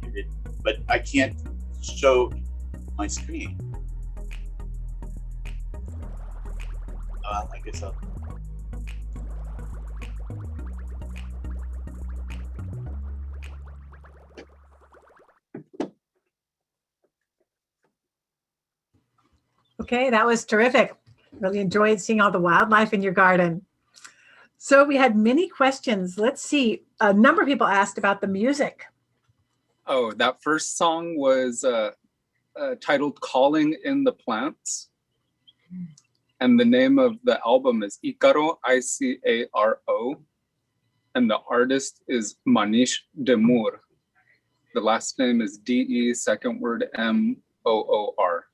Muted. But I can't show my screen. I guess so. Okay, that was terrific. Really enjoyed seeing all the wildlife in your garden. So we had many questions. Let's see. A number of people asked about the music. Oh, that first song was titled Calling in the Plants. And the name of the album is Icaro, Icaro. And the artist is Manish Demur. The last name is De, second word Moor.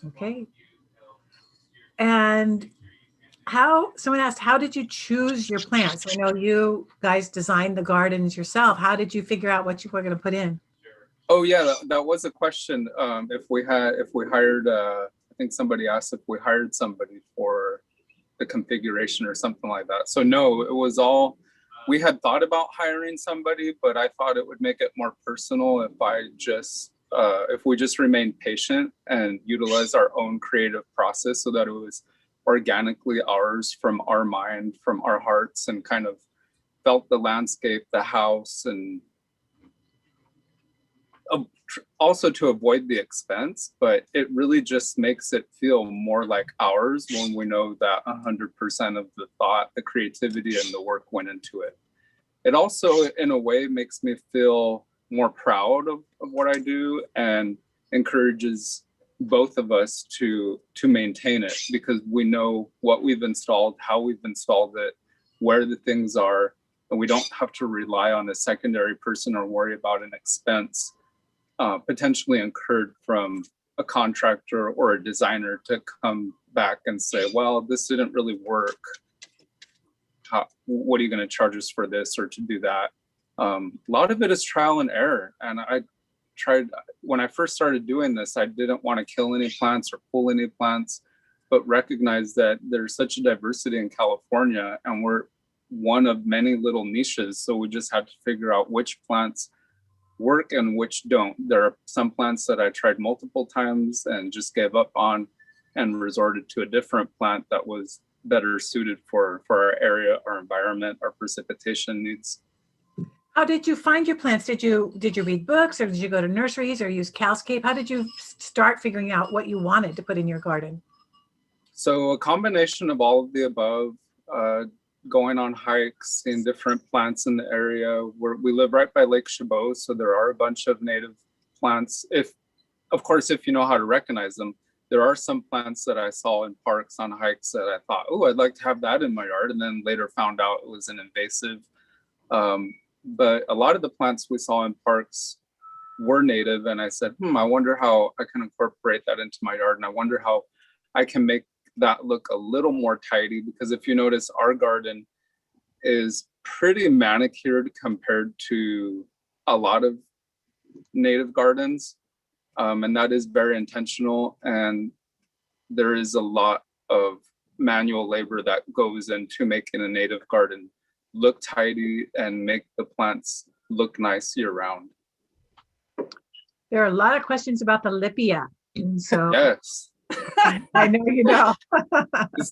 Okay. And someone asked, how did you choose your plants? I know you guys designed the gardens yourself. How did you figure out what you were going to put in? Oh yeah, that was a question. If we hired, I think somebody asked if we hired somebody for the configuration or something like that. So no, it was all, we had thought about hiring somebody, but I thought it would make it more personal if we just remained patient and utilize our own creative process so that it was organically ours from our mind, from our hearts, and kind of felt the landscape, the house, and also to avoid the expense, but it really just makes it feel more like ours when we know that 100% of the thought, the creativity, and the work went into it. It also, in a way, makes me feel more proud of what I do and encourages both of us to maintain it, because we know what we've installed, how we've installed it, where the things are, and we don't have to rely on a secondary person or worry about an expense potentially incurred from a contractor or a designer to come back and say, well, this didn't really work. What are you going to charge us for this or to do that? A lot of it is trial and error. And when I first started doing this, I didn't want to kill any plants or pull any plants, but recognize that there's such a diversity in California and we're one of many little niches. So we just had to figure out which plants work and which don't. There are some plants that I tried multiple times and just gave up on and resorted to a different plant that was better suited for our area, our environment, our precipitation needs. How did you find your plants? Did you read books, or did you go to nurseries or use Calscape? How did you start figuring out what you wanted to put in your garden? So a combination of all of the above, going on hikes, seeing different plants in the area. We live right by Lake Chabot, so there are a bunch of native plants. If you know how to recognize them. There are some plants that I saw in parks on hikes that I thought, oh, I'd like to have that in my yard, and then later found out it was an invasive. But a lot of the plants we saw in parks were native, and I said, I wonder how I can incorporate that into my yard, and I wonder how I can make that look a little more tidy, because if you notice, our garden is pretty manicured compared to a lot of native gardens, and that is very intentional, and there is a lot of manual labor that goes into making a native garden look tidy and make the plants look nice year round. There are a lot of questions about the Lipia, and so yes. I know you know.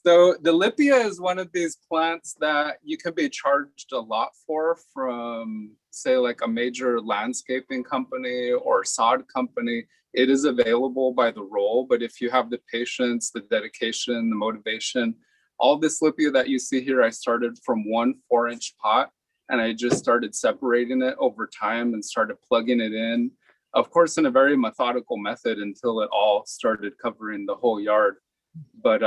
So the Lipia is one of these plants that you can be charged a lot for from, say, like a major landscaping company or sod company. It is available by the roll, but if you have the patience, the dedication, the motivation, all this Lipia that you see here, I started from 1 4-inch pot, and I just started separating it over time and started plugging it in. Of course, in a very methodical method until it all started covering the whole yard. But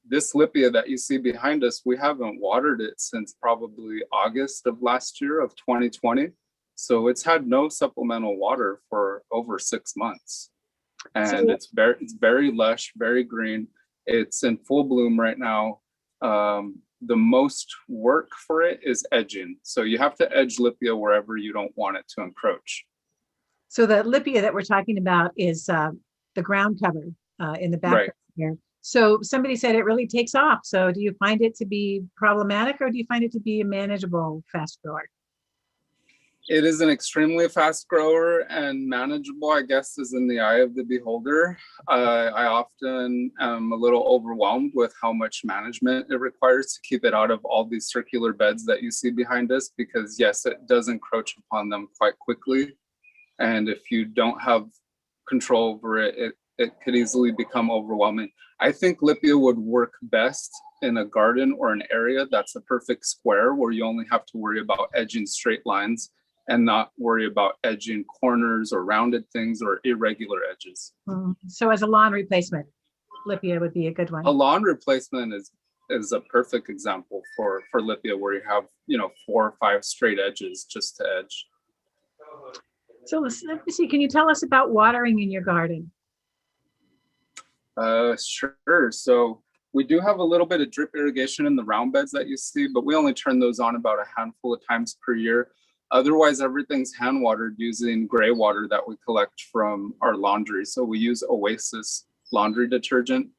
this Lipia that you see behind us, we haven't watered it since probably August of last year of 2020. So it's had no supplemental water for over 6 months. And it's very lush, very green. It's in full bloom right now. The most work for it is edging. So you have to edge Lipia wherever you don't want it to encroach. So the Lipia that we're talking about is the ground cover in the background here. So somebody said it really takes off. So do you find it to be problematic, or do you find it to be a manageable fast grower? It is an extremely fast grower, and manageable, I guess, is in the eye of the beholder. I often am a little overwhelmed with how much management it requires to keep it out of all these circular beds that you see behind us, because yes, it does encroach upon them quite quickly. And if you don't have control over it, it could easily become overwhelming. I think Lipia would work best in a garden or an area that's a perfect square where you only have to worry about edging straight lines and not worry about edging corners or rounded things or irregular edges. So as a lawn replacement, Lipia would be a good one. A lawn replacement is a perfect example for Lipia, where you have 4 or 5 straight edges just to edge. So let me see, can you tell us about watering in your garden? Sure. So we do have a little bit of drip irrigation in the round beds that you see, but we only turn those on about a handful of times per year. Otherwise, everything's hand watered using gray water that we collect from our laundry. So we use Oasis laundry detergent,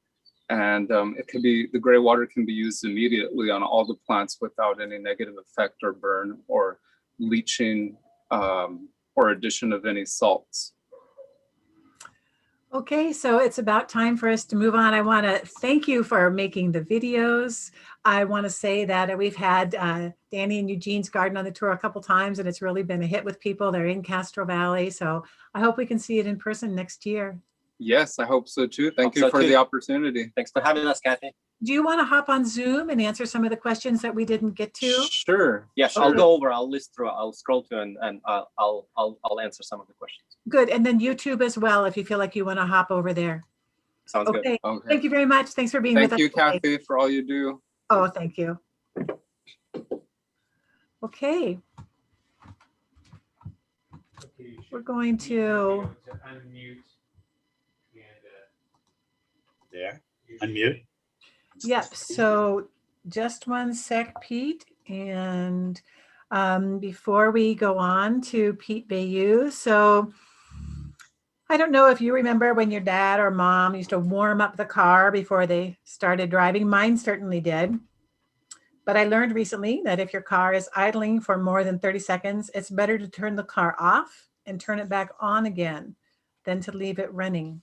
and the gray water can be used immediately on all the plants without any negative effect or burn or leaching or addition of any salts. Okay, so it's about time for us to move on. I want to thank you for making the videos. I want to say that we've had Danny and Eugene's garden on the tour a couple times, and it's really been a hit with people. They're in Castro Valley, so I hope we can see it in person next year. Yes, I hope so too. Thank you for the opportunity. Thanks for having us, Kathy. Do you want to hop on Zoom and answer some of the questions that we didn't get to? Sure. Yes, Okay. I'll go over. I'll list through. I'll scroll through and I'll answer some of the questions. Good, and then YouTube as well, if you feel like you want to hop over there. Sounds good. Okay. Thank you very much. Thanks for being with us. Thank you, Kathy, for all you do. Oh, thank you. Okay. We're going to unmute. There, unmute. Yep, so just one sec, Pete. And before we go on to Pete Veu, so I don't know if you remember when your dad or mom used to warm up the car before they started driving. Mine certainly did. But I learned recently that if your car is idling for more than 30 seconds, it's better to turn the car off and turn it back on again than to leave it running.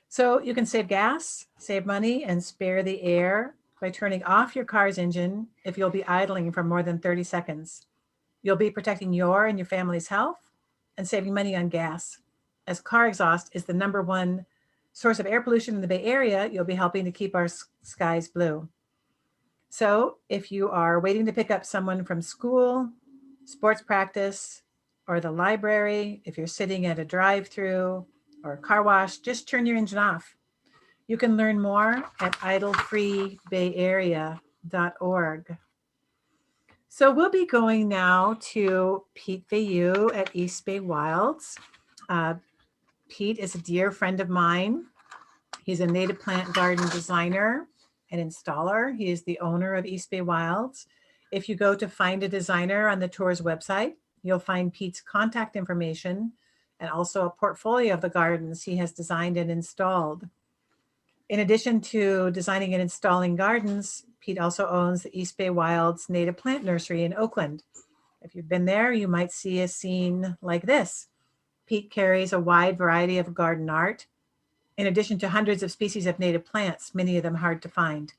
So you can save gas, save money, and spare the air by turning off your car's engine if you'll be idling for more than 30 seconds. You'll be protecting your and your family's health and saving money on gas. As car exhaust is the #1 source of air pollution in the Bay Area, you'll be helping to keep our skies blue. So if you are waiting to pick up someone from school, sports practice, or the library, if you're sitting at a drive-through or a car wash, just turn your engine off. You can learn more at idlefreebayarea.org. So we'll be going now to Pete Veu at East Bay Wilds. Pete is a dear friend of mine. He's a native plant garden designer and installer. He is the owner of East Bay Wilds. If you go to find a designer on the tour's website, you'll find Pete's contact information and also a portfolio of the gardens he has designed and installed. In addition to designing and installing gardens, Pete also owns the East Bay Wilds Native Plant Nursery in Oakland. If you've been there, you might see a scene like this. Pete carries a wide variety of garden art, in addition to hundreds of species of native plants, many of them hard to find.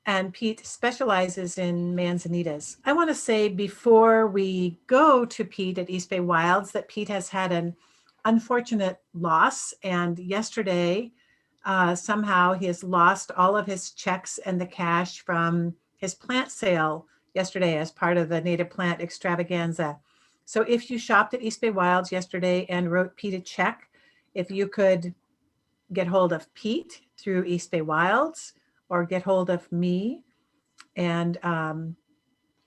And Pete specializes in manzanitas. I want to say before we go to Pete at East Bay Wilds that Pete has had an unfortunate loss. And yesterday, somehow he has lost all of his checks and the cash from his plant sale yesterday as part of the native plant extravaganza. So if you shopped at East Bay Wilds yesterday and wrote Pete a check, if you could get hold of Pete through East Bay Wilds, or get hold of me and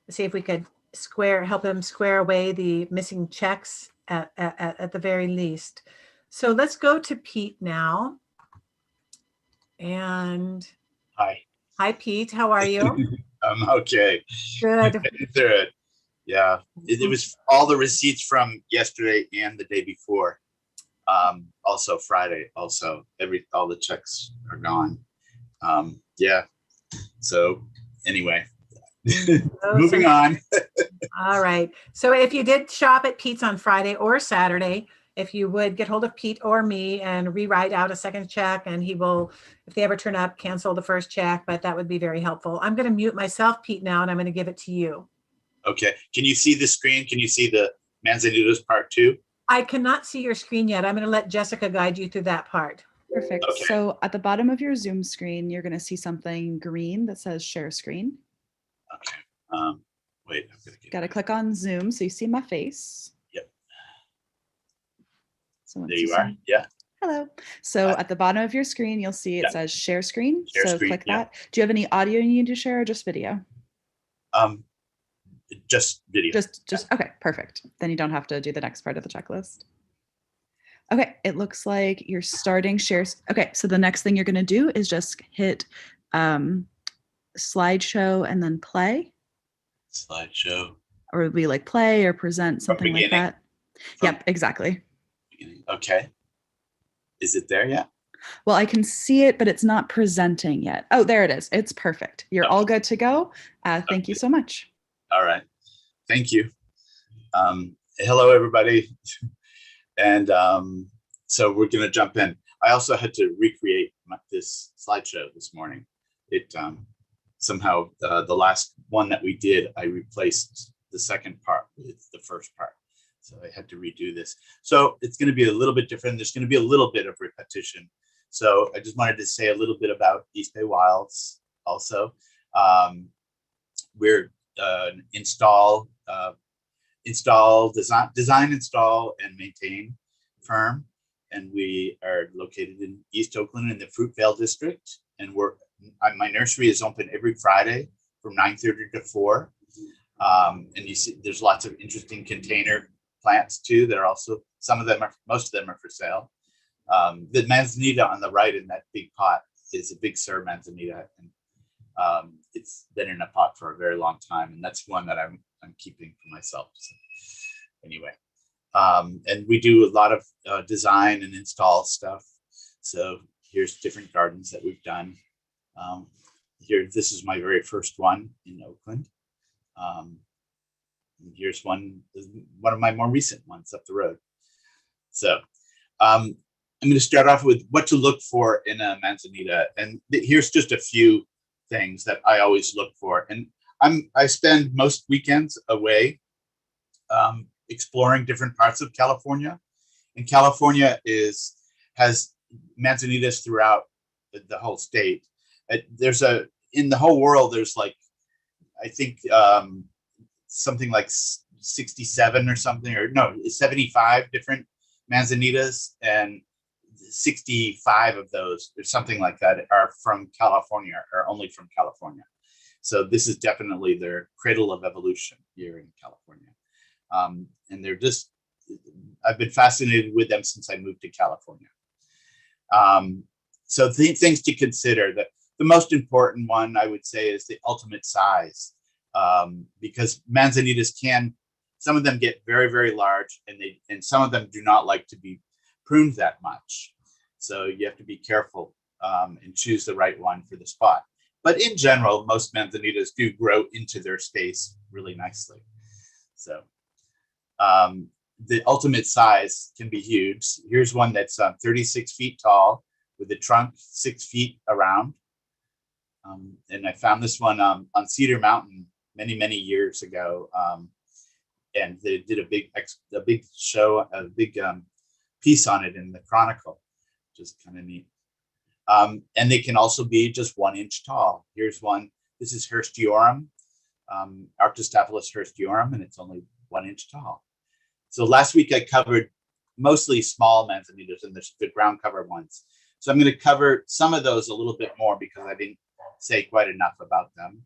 see if we could help him square away the missing checks at the very least. So let's go to Pete now. And Hi, Pete, how are you? I'm okay. Good. Good. Yeah, it was all the receipts from yesterday and the day before. Also Friday, also all the checks are gone. Yeah, so anyway, moving on. All right. So if you did shop at Pete's on Friday or Saturday, if you would get hold of Pete or me and rewrite out a second check, and he will, if they ever turn up, cancel the first check, but that would be very helpful. I'm going to mute myself, Pete, now, and I'm going to give it to you. Okay. Can you see the screen? Can you see the Manzanitas part 2? I cannot see your screen yet. I'm going to let Jessica guide you through that part. Perfect. Okay. So at the bottom of your Zoom screen, you're going to see something green that says share screen. Okay. Wait, I'm gonna get Got to click on Zoom so you see my face. Yep. So once There you are. see- Yeah. Hello. So Hi. at the bottom of your screen, you'll see it Yeah. says share screen. Share So screen, click yeah. that. Do you have any audio you need to share or just video? Just video. Just okay, perfect. Then you don't have to do the next part of the checklist. Okay, it looks like you're starting shares. Okay, so the next thing you're going to do is just hit slideshow and then play, Slideshow. or it would be like play or present, something like beginning? that. Yep, exactly. Beginning. Okay. Is it there yet? Well, I can see it, but it's not presenting yet. Oh, there it is. It's perfect. You're all good to go. Thank you so much. All right. Thank you. Hello, everybody. And so we're going to jump in. I also had to recreate this slideshow this morning. It somehow, the last one that we did, I replaced the second part with the first part. So I had to redo this. So it's going to be a little bit different. There's going to be a little bit of repetition. So I just wanted to say a little bit about East Bay Wilds also. We're design, install, and maintain firm. And we are located in East Oakland in the Fruitvale district. And my nursery is open every Friday from 9:30 to 4. And you see there's lots of interesting container plants too. They're also, most of them are for sale. The manzanita on the right in that big pot is a big Sir manzanita. And it's been in a pot for a very long time. And that's one that I'm keeping for myself. So anyway, and we do a lot of design and install stuff. So here's different gardens that we've done. This is my very first one in Oakland. And here's one of my more recent ones up the road. So I'm going to start off with what to look for in a manzanita. And here's just a few things that I always look for. And I spend most weekends away exploring different parts of California. And California has manzanitas throughout the whole state. In the whole world, there's like, I think something like 67 or something, or no, 75 different manzanitas, and 65 of those or something like that are from California, or only from California. So this is definitely their cradle of evolution here in California. And I've been fascinated with them since I moved to California. So things to consider. The most important one, I would say, is the ultimate size, because manzanitas some of them get very, very large, and some of them do not like to be pruned that much. So you have to be careful and choose the right one for the spot. But in general, most manzanitas do grow into their space really nicely. So the ultimate size can be huge. Here's one that's 36 feet tall with a trunk 6 feet around. And I found this one on Cedar Mountain many, many years ago. And they did a big show, a big piece on it in the Chronicle, which is kind of neat. And they can also be just 1 inch tall. Here's one. This is Hirstiorum, Arctostaphylos hirstiorum, and it's only 1 inch tall. So last week I covered mostly small manzanitas and the ground cover ones. So I'm going to cover some of those a little bit more because I didn't say quite enough about them.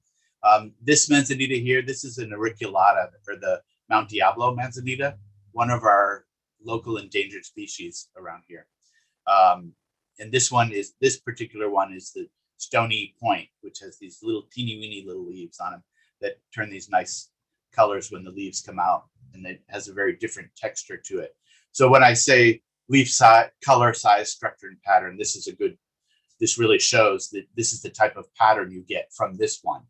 This manzanita here, this is an auriculata, or the Mount Diablo manzanita, one of our local endangered species around here. And this particular one is the Stony Point, which has these little teeny weeny little leaves on them that turn these nice colors when the leaves come out, and it has a very different texture to it. So when I say leaf size, color, size, structure, and pattern, this really shows that this is the type of pattern you get from this one.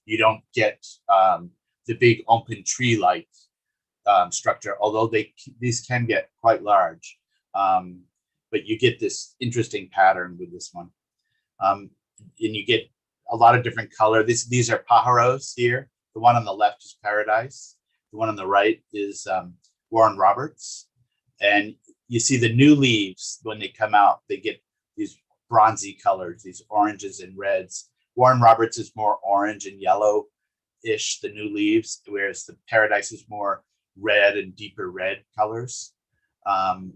You don't get the big open tree-like structure, although these can get quite large. But you get this interesting pattern with this one. And you get a lot of different color. These are pájaros here. The one on the left is Paradise. The one on the right is Warren Roberts. And you see the new leaves, when they come out, they get these bronzy colors, these oranges and reds. Warren Roberts is more orange and yellow-ish, the new leaves, whereas the Paradise is more red and deeper red colors. And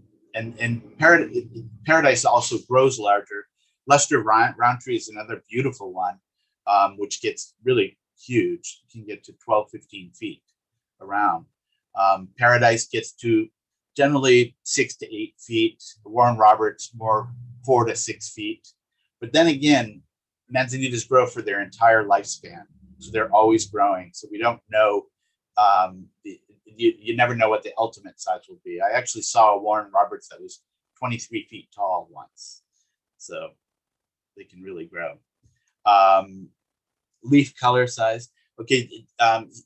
Paradise also grows larger. Lester Roundtree is another beautiful one, which gets really huge. It can get to 12, 15 feet around. Paradise gets to generally 6 to 8 feet. Warren Roberts more 4 to 6 feet. But then again, Manzanitas grow for their entire lifespan, so they're always growing. So we don't know. You never know what the ultimate size will be. I actually saw a Warren Roberts that was 23 feet tall once, so they can really grow. Leaf color size. Okay,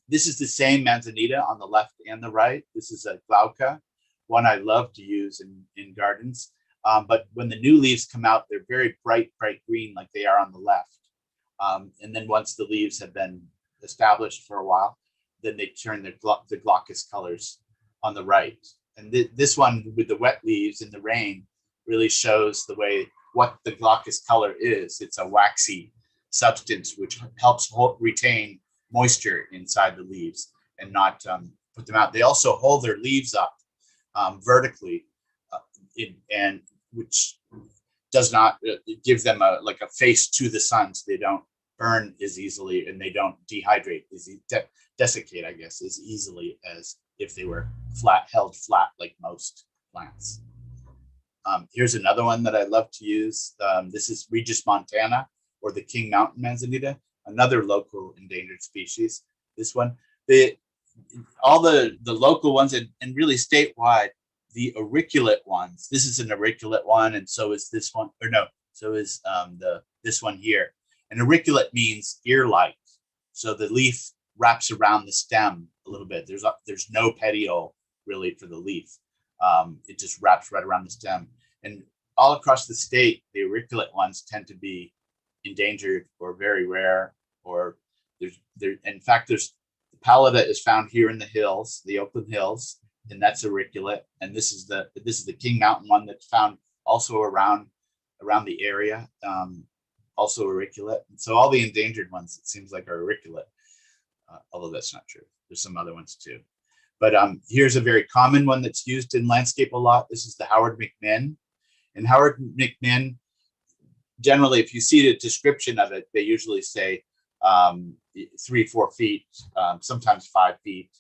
this is the same Manzanita on the left and the right. This is a Glauca, one I love to use in gardens. But when the new leaves come out, they're very bright green like they are on the left. And then once the leaves have been established for a while, then they turn the glaucous colors on the right. And this one with the wet leaves in the rain really shows the way what the glaucous color is. It's a waxy substance which helps retain moisture inside the leaves and not put them out. They also hold their leaves up vertically, and which does not give them a face to the sun, so they don't burn as easily and they don't dehydrate desiccate, I guess, as easily as if they were held flat like most plants. Here's another one that I love to use. This is Regis Montana, or the King Mountain Manzanita, another local endangered species. This one, all the local ones and really statewide, the auriculate ones. This is an auriculate one, and so is this one, or no, so is this one here. An auriculate means ear-like, so the leaf wraps around the stem a little bit. There's no petiole really for the leaf. It just wraps right around the stem. And all across the state, the auriculate ones tend to be endangered or very rare. Or in fact, the pallida is found here in the hills, the Oakland Hills, and that's auriculate. And this is the King Mountain one that's found also around the area, also auriculate. And so all the endangered ones, it seems like, are auriculate. Although that's not true. There's some other ones too. But here's a very common one that's used in landscape a lot. This is the Howard McMinn. And Howard McMinn, generally, if you see the description of it, they usually say 3-4 feet, sometimes 5 feet.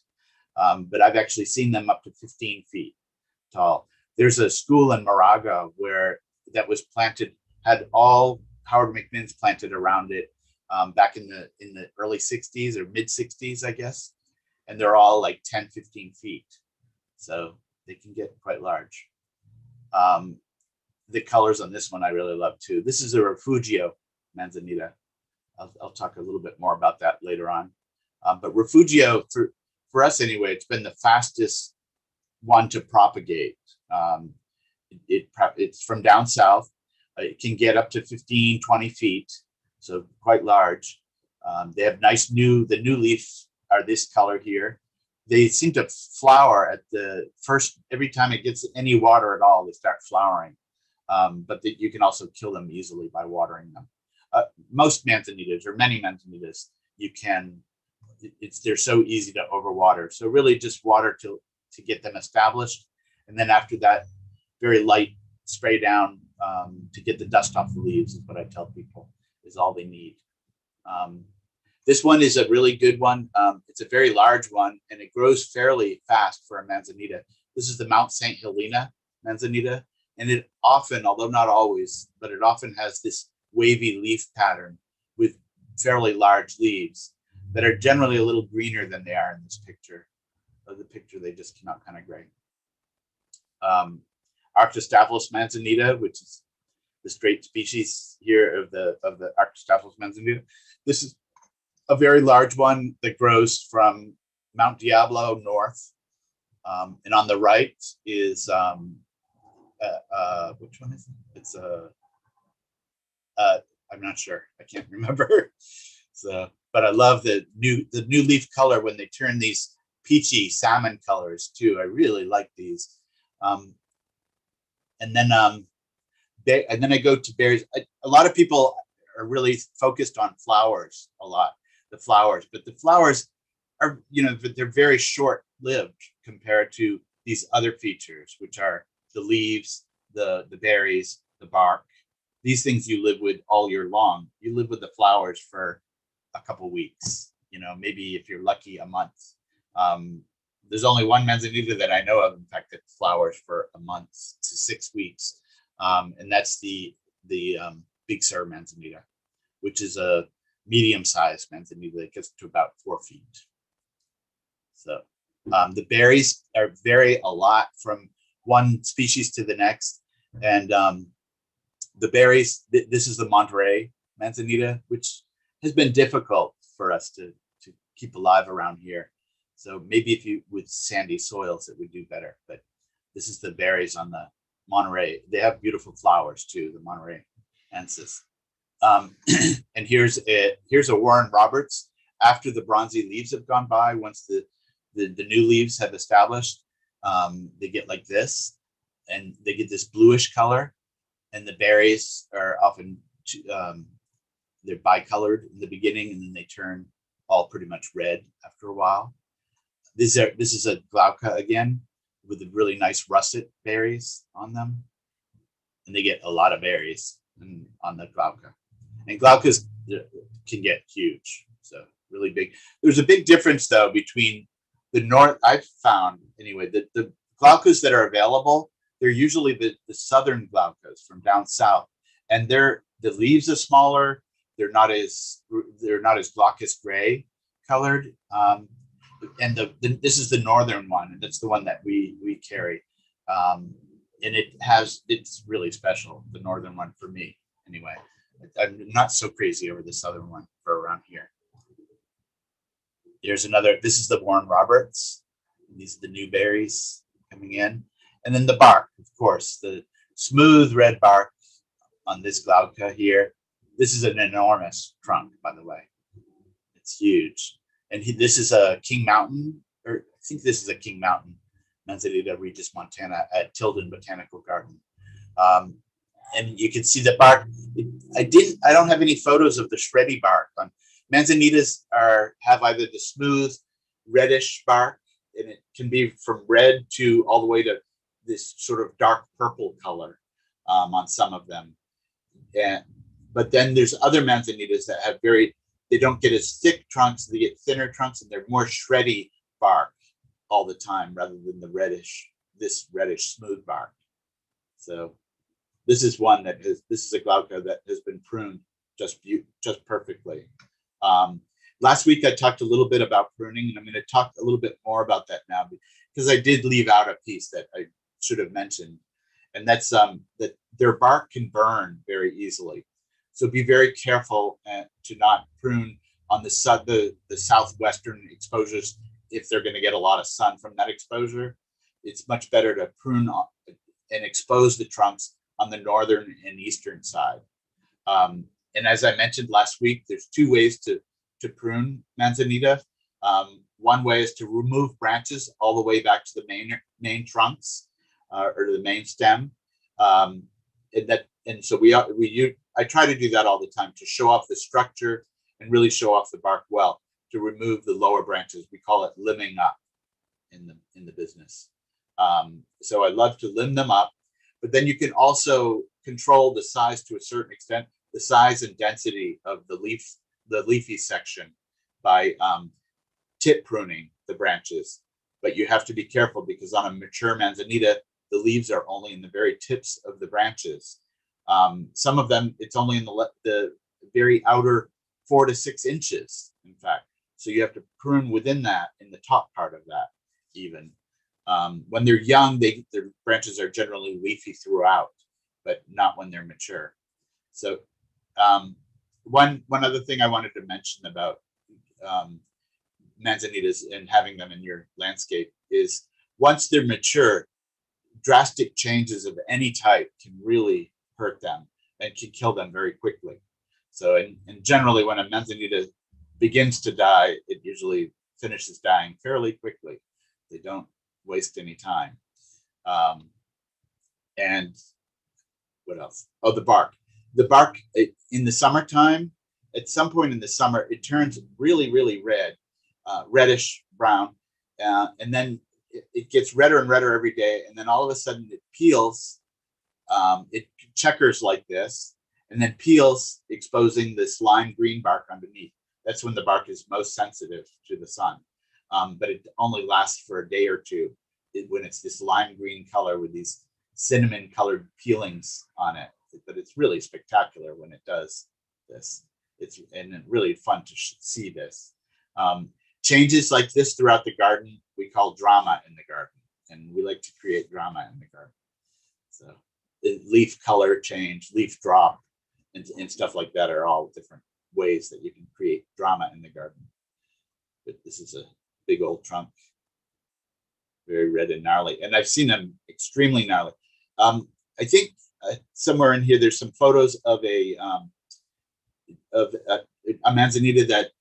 But I've actually seen them up to 15 feet tall. There's a school in Moraga that was planted, had all Howard McMinn's planted around it back in the early 60s or mid 60s, I guess. And they're all like 10, 15 feet. So they can get quite large. The colors on this one I really love too. This is a Refugio Manzanita. I'll talk a little bit more about that later on. But Refugio, for us anyway, it's been the fastest one to propagate. It's from down south. It can get up to 15, 20 feet. So quite large. They have the new leaves are this color here. They seem to flower at every time it gets any water at all, they start flowering. But you can also kill them easily by watering them. Most Manzanitas, or many Manzanitas, they're so easy to overwater. So really just water to get them established. And then after that, very light spray down to get the dust off the leaves is what I tell people is all they need. This one is a really good one. It's a very large one, and it grows fairly fast for a Manzanita. This is the Mount St. Helena Manzanita, and it often, although not always, but it often has this wavy leaf pattern with fairly large leaves that are generally a little greener than they are in this picture. The picture, they just came out kind of gray. Arctostaphylos Manzanita, which is the straight species here of the Arctostaphylos Manzanita. This is a very large one that grows from Mount Diablo north. And on the right is, which one is it? It's I'm not sure. I can't remember. So, but I love the new leaf color when they turn these peachy salmon colors too. I really like these. And then I go to berries. A lot of people are really focused on flowers a lot, the flowers, but the flowers are, they're very short-lived compared to these other features, which are the leaves, the berries, the bark. These things you live with all year long. You live with the flowers for a couple weeks, maybe if you're lucky, a month. There's only one manzanita that I know of, in fact, that flowers for a month to 6 weeks. And that's the Big Sur manzanita, which is a medium-sized manzanita that gets to about 4 feet. So the berries vary a lot from one species to the next. And the berries, this is the Monterey manzanita, which has been difficult for us to keep alive around here. So maybe if you, with sandy soils, it would do better. But this is the berries on the Monterey. They have beautiful flowers too, the Monterey ansis. And here's a Warren Roberts after the bronzy leaves have gone by. Once the new leaves have established, they get like this, and they get this bluish color. And the berries are often they're bicolored in the beginning, and then they turn all pretty much red after a while. This is a glauca again with the really nice russet berries on them, and they get a lot of berries on the glauca. And glaucas can get huge, so really big. There's a big difference though between the north. I've found anyway that the glaucas that are available, they're usually the southern glaucas from down south, and the leaves are smaller. They're not as glaucous gray colored. And this is the northern one, and that's the one that we carry. And it's really special, the northern one for me anyway. I'm not so crazy over the southern one for around here. There's another, this is the Warren Roberts. These are the new berries coming in. And then the bark, of course, the smooth red bark on this glauca here. This is an enormous trunk, by the way. It's huge. And this is a King Mountain, or I think this is a King Mountain Manzanita Regis Montana at Tilden Botanical Garden. And you can see the bark. I don't have any photos of the shreddy bark. Manzanitas have either the smooth reddish bark, and it can be from red to all the way to this sort of dark purple color on some of them. But then there's other manzanitas that have they don't get as thick trunks, they get thinner trunks, and they're more shreddy bark all the time rather than this reddish smooth bark. So this is this is a glauca that has been pruned just perfectly. Last week I talked a little bit about pruning, and I'm going to talk a little bit more about that now because I did leave out a piece that I should have mentioned, and that's that their bark can burn very easily. So be very careful to not prune on the southwestern exposures if they're going to get a lot of sun from that exposure. It's much better to prune and expose the trunks on the northern and eastern side. And as I mentioned last week, there's 2 ways to prune manzanita. One way is to remove branches all the way back to the main trunks or the main stem. I try to do that all the time to show off the structure and really show off the bark well, to remove the lower branches. We call it limbing up in the business. So I love to limb them up, but then you can also control the size to a certain extent, the size and density of the leafy section by tip pruning the branches. But you have to be careful because on a mature manzanita, the leaves are only in the very tips of the branches. Some of them, it's only in the very outer 4 to 6 inches, in fact. So you have to prune within that, in the top part of that, even. When they're young, their branches are generally leafy throughout, but not when they're mature. So one other thing I wanted to mention about manzanitas and having them in your landscape is once they're mature, drastic changes of any type can really hurt them and can kill them very quickly. So, and generally when a manzanita begins to die, it usually finishes dying fairly quickly. They don't waste any time. And what else? Oh, the bark. The bark in the summertime, at some point in the summer, it turns really, really red, reddish brown. And then it gets redder and redder every day. And then all of a sudden it peels. It checkers like this and then peels, exposing this lime green bark underneath. That's when the bark is most sensitive to the sun. But it only lasts for a day or two when it's this lime green color with these cinnamon colored peelings on it. But it's really spectacular when it does this. It's really fun to see this. Changes like this throughout the garden, we call drama in the garden. And we like to create drama in the garden. So leaf color change, leaf drop, and stuff like that are all different ways that you can create drama in the garden. But this is a big old trunk, very red and gnarly. And I've seen them extremely gnarly. I think somewhere in here, there's some photos of a manzanita that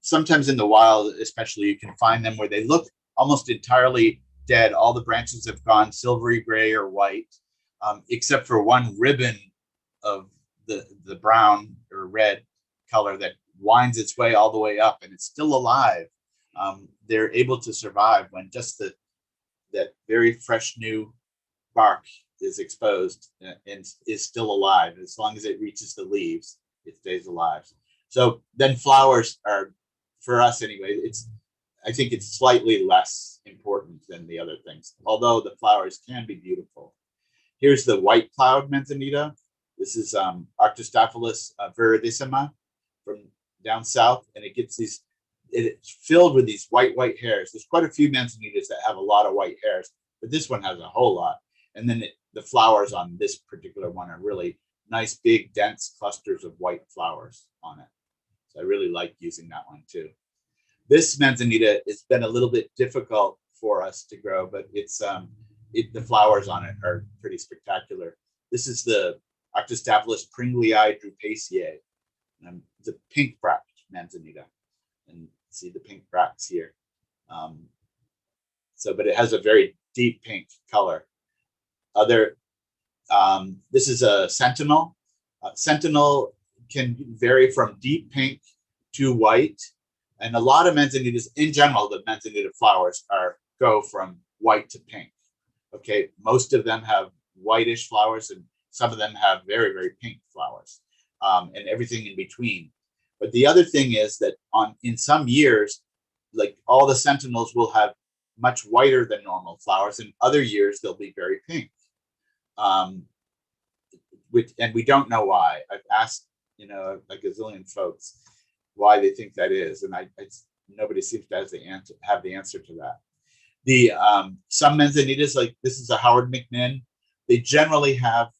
sometimes in the wild, especially, you can find them where they look almost entirely dead. All the branches have gone silvery gray or white, except for one ribbon of the brown or red color that winds its way all the way up, and it's still alive. They're able to survive when just that very fresh new bark is exposed and is still alive. As long as it reaches the leaves, it stays alive. So then flowers are, for us anyway, I think it's slightly less important than the other things, although the flowers can be beautiful. Here's the white cloud manzanita. This is Arctostaphylos viridissima from down south, and it's filled with these white hairs. There's quite a few manzanitas that have a lot of white hairs, but this one has a whole lot. And then the flowers on this particular one are really nice, big, dense clusters of white flowers on it. So I really like using that one too. This manzanita has been a little bit difficult for us to grow, but the flowers on it are pretty spectacular. This is the Arctostaphylos pringlei drupaceae. It's a pink bract manzanita, and see the pink bracts here. But it has a very deep pink color. This is a sentinel. Sentinel can vary from deep pink to white, and a lot of manzanitas, in general, the manzanita flowers go from white to pink. Okay, most of them have whitish flowers, and some of them have very, very pink flowers, and everything in between. But the other thing is that in some years, like all the sentinels will have much whiter than normal flowers, and other years they'll be very pink. And we don't know why. I've asked, a gazillion folks why they think that is, and nobody seems to have the answer to that. Some manzanitas, like this is a Howard McMinn, they generally have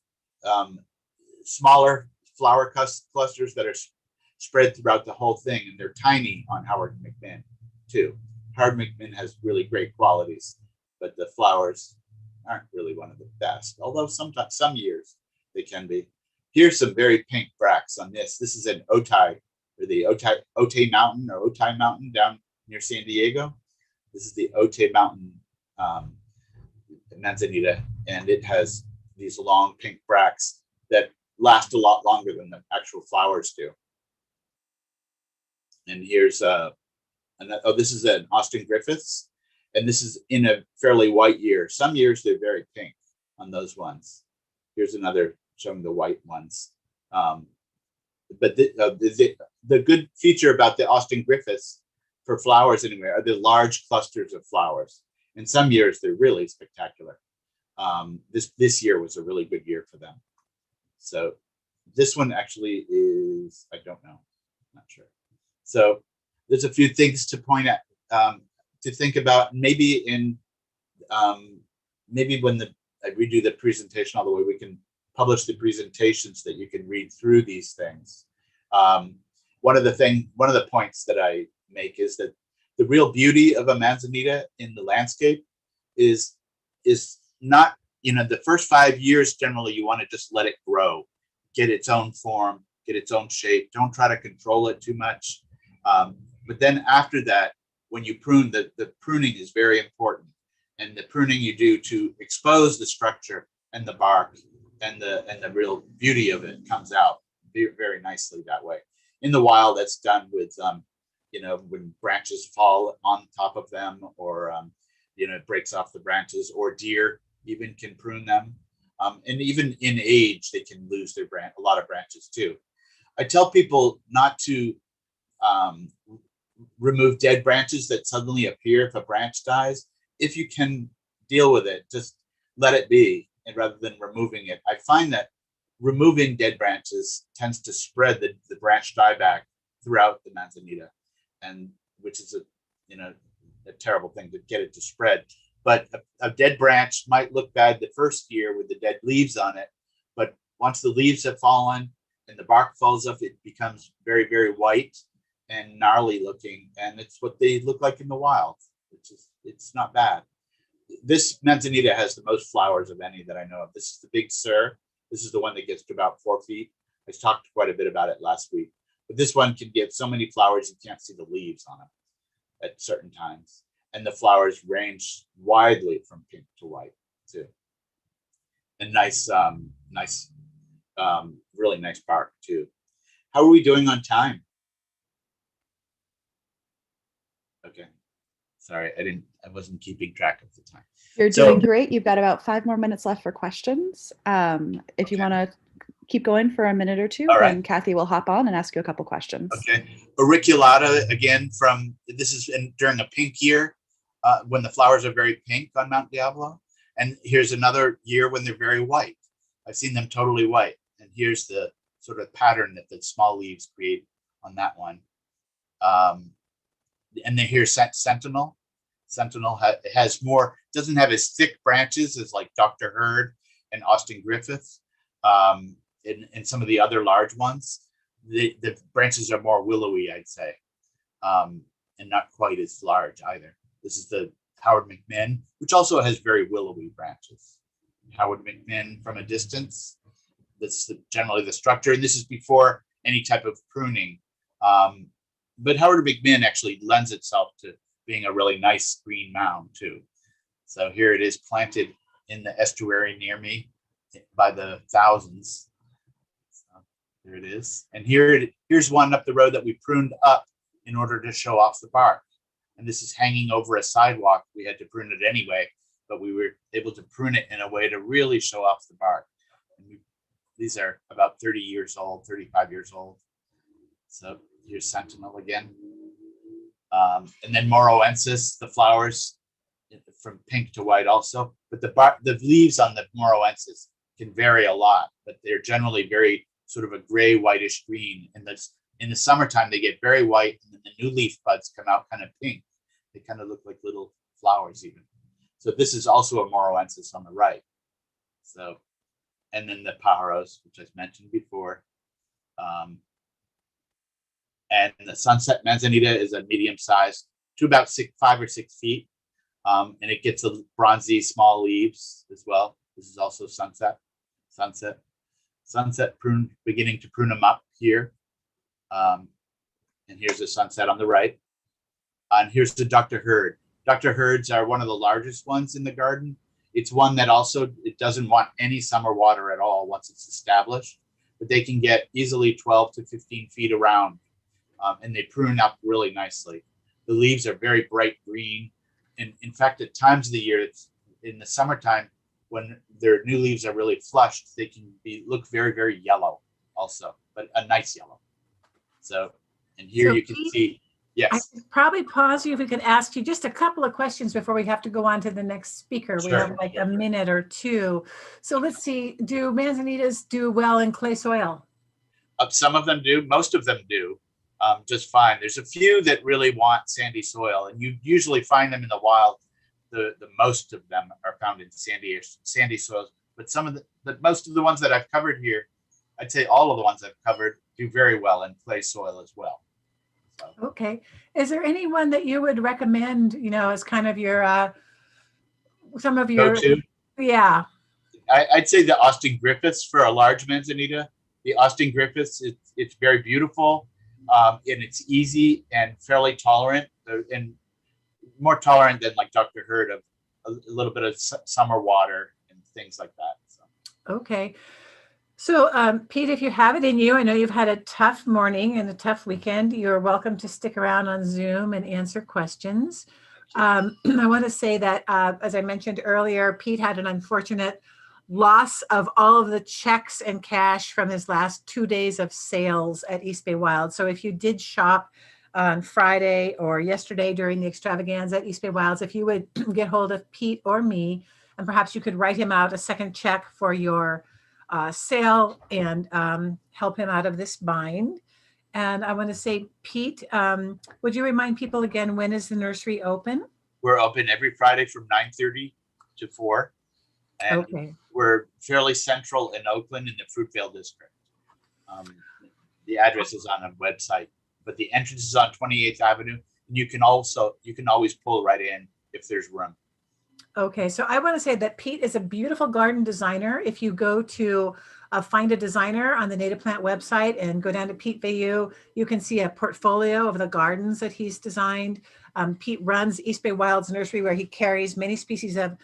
smaller flower clusters that are spread throughout the whole thing, and they're tiny on Howard McMinn too. Howard McMinn has really great qualities, but the flowers aren't really one of the best, although sometimes, some years they can be. Here's some very pink bracts on this. This is an Otay, or the Otay Mountain or Otay Mountain down near San Diego. This is the Otay Mountain manzanita, and it has these long pink bracts that last a lot longer than the actual flowers do. And here's this is an Austin Griffiths, and this is in a fairly white year. Some years they're very pink on those ones. Here's another showing the white ones. But the good feature about the Austin Griffiths for flowers anyway are the large clusters of flowers. In some years they're really spectacular. This year was a really good year for them. So this one actually is, I don't know, not sure. So there's a few things to point at, to think about. Maybe when I redo the presentation all the way, we can publish the presentations that you can read through these things. one of the points that I make is that the real beauty of a manzanita in the landscape is not, the first 5 years, generally you want to just let it grow, get its own form, get its own shape. Don't try to control it too much. But then after that, when you prune, the pruning is very important. And the pruning you do to expose the structure and the bark and the real beauty of it comes out very nicely that way. In the wild, that's done with, when branches fall on top of them, or, it breaks off the branches, or deer even can prune them. And even in age, they can lose a lot of branches too. I tell people not to remove dead branches that suddenly appear if a branch dies. If you can deal with it, just let it be, and rather than removing it. I find that removing dead branches tends to spread the branch dieback throughout the manzanita, and which is a terrible thing to get it to spread. But a dead branch might look bad the first year with the dead leaves on it, but once the leaves have fallen and the bark falls off, it becomes very, very white and gnarly looking, and it's what they look like in the wild. It's not bad. This manzanita has the most flowers of any that I know of. This is the Big Sur. This is the one that gets to about 4 feet. I talked quite a bit about it last week. But this one can get so many flowers you can't see the leaves on them at certain times. And the flowers range widely from pink to white too. And really nice bark too. How are we doing on time? Okay. Sorry, I wasn't keeping track of the time. You're doing great. You've got about 5 more minutes left for questions. If you want to keep going for a minute or two, then Kathy will hop on and ask you a couple questions. Okay. Auriculata, again, this is during a pink year, when the flowers are very pink on Mount Diablo. And here's another year when they're very white. I've seen them totally white. And here's the sort of pattern that the small leaves create on that one. And then here's Sentinel. Sentinel has more, doesn't have as thick branches as like Dr. Hurd and Austin Griffith, and some of the other large ones. The branches are more willowy, I'd say, and not quite as large either. This is the Howard McMinn, which also has very willowy branches. Howard McMinn from a distance. That's generally the structure, and this is before any type of pruning. But Howard McMinn actually lends itself to being a really nice green mound too. So here it is planted in the estuary near me by the thousands. So there it is. And here's one up the road that we pruned up in order to show off the bark. And this is hanging over a sidewalk. We had to prune it anyway, but we were able to prune it in a way to really show off the bark. And these are about 30 years old, 35 years old. So here's Sentinel again. And then Moranis, the flowers from pink to white also. But the leaves on the Moranis can vary a lot, but they're generally very sort of a gray, whitish green. And in the summertime, they get very white, and then the new leaf buds come out kind of pink. They kind of look like little flowers even. So this is also a Moranis on the right. So, and then the Pájaros, which I mentioned before. And the Sunset Manzanita is a medium size to about 5 or 6 feet. And it gets a bronzy small leaves as well. This is also Sunset beginning to prune them up here. And here's the Sunset on the right. And here's the Dr. Hurd. Dr. Hurds are one of the largest ones in the garden. It's one that also, it doesn't want any summer water at all once it's established, but they can get easily 12 to 15 feet around. And they prune up really nicely. The leaves are very bright green. And in fact, at times of the year, it's in the summertime, when their new leaves are really flushed, they can look very, very yellow also, but a nice yellow. So, and here you can see, yes. I should probably pause you if we could ask you just a couple of questions before we have to go on to the next speaker. Sure. We have like a minute or two. So let's see, do manzanitas do well in clay soil? Some of them do, most of them do. Just fine. There's a few that really want sandy soil, and you usually find them in the wild. The most of them are found in sandy soils, but most of the ones that I've covered here, I'd say all of the ones I've covered do very well in clay soil as well. So, Okay. Is there anyone that you would recommend, as kind of your, some of your, go-to. yeah. I'd say the Austin Griffiths for a large manzanita. The Austin Griffiths, it's very beautiful, and it's easy and fairly tolerant, and more tolerant than like Dr. Hurd, of a little bit of summer water and things like that. So. Okay. So, Pete, if you have it in you, I know you've had a tough morning and a tough weekend. You're welcome to stick around on Zoom and answer questions. I want to say that, as I mentioned earlier, Pete had an unfortunate loss of all of the checks and cash from his last 2 days of sales at East Bay Wild. So if you did shop on Friday or yesterday during the extravaganza at East Bay Wilds, if you would get hold of Pete or me, and perhaps you could write him out a second check for your sale and help him out of this bind. And I want to say, Pete, would you remind people again, when is the nursery open? We're open every Friday from 9:30 to 4. And Okay. we're fairly central in Oakland in the Fruitvale district. The address is on a website, but the entrance is on 28th Avenue. And you can always pull right in if there's room. Okay, so I want to say that Pete is a beautiful garden designer. If you go to Find a Designer on the Native Plant website and go down to Pete Veu, you can see a portfolio of the gardens that he's designed. Pete runs East Bay Wilds Nursery, where he carries many species of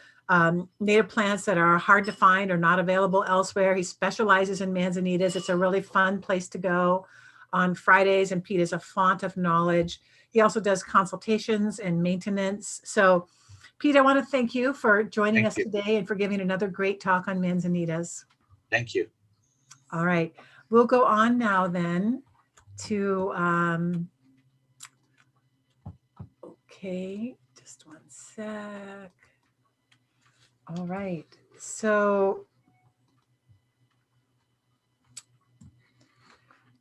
native plants that are hard to find or not available elsewhere. He specializes in manzanitas. It's a really fun place to go on Fridays, and Pete is a font of knowledge. He also does consultations and maintenance. So Pete, I want to thank you for joining us today and for giving another great talk on manzanitas. Thank you. All right. We'll go on now then to, okay, just one sec. All right. So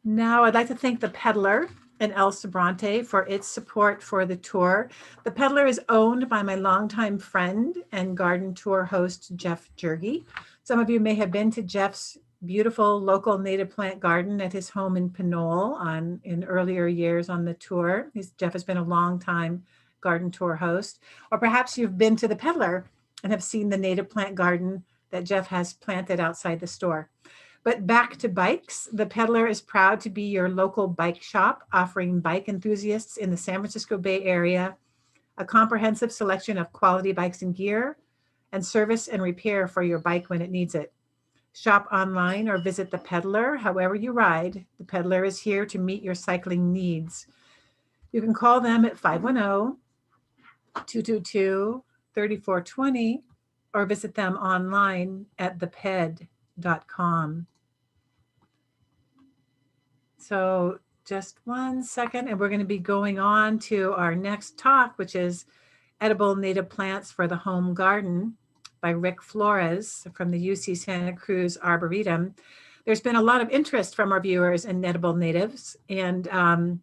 now I'd like to thank the Peddler and El Sobrante for its support for the tour. The Peddler is owned by my longtime friend and garden tour host, Jeff Jergy. Some of you may have been to Jeff's beautiful local native plant garden at his home in Pinole in earlier years on the tour. Jeff has been a longtime garden tour host. Or perhaps you've been to the Peddler and have seen the native plant garden that Jeff has planted outside the store. But back to bikes, the Peddler is proud to be your local bike shop, offering bike enthusiasts in the San Francisco Bay Area a comprehensive selection of quality bikes and gear, and service and repair for your bike when it needs it. Shop online or visit the Peddler. However you ride, the Peddler is here to meet your cycling needs. You can call them at 510-222-3420 or visit them online at theped.com. So just one second, and we're going to be going on to our next talk, which is Edible Native Plants for the Home Garden by Rick Flores from the UC Santa Cruz Arboretum. There's been a lot of interest from our viewers in edible natives, and I'm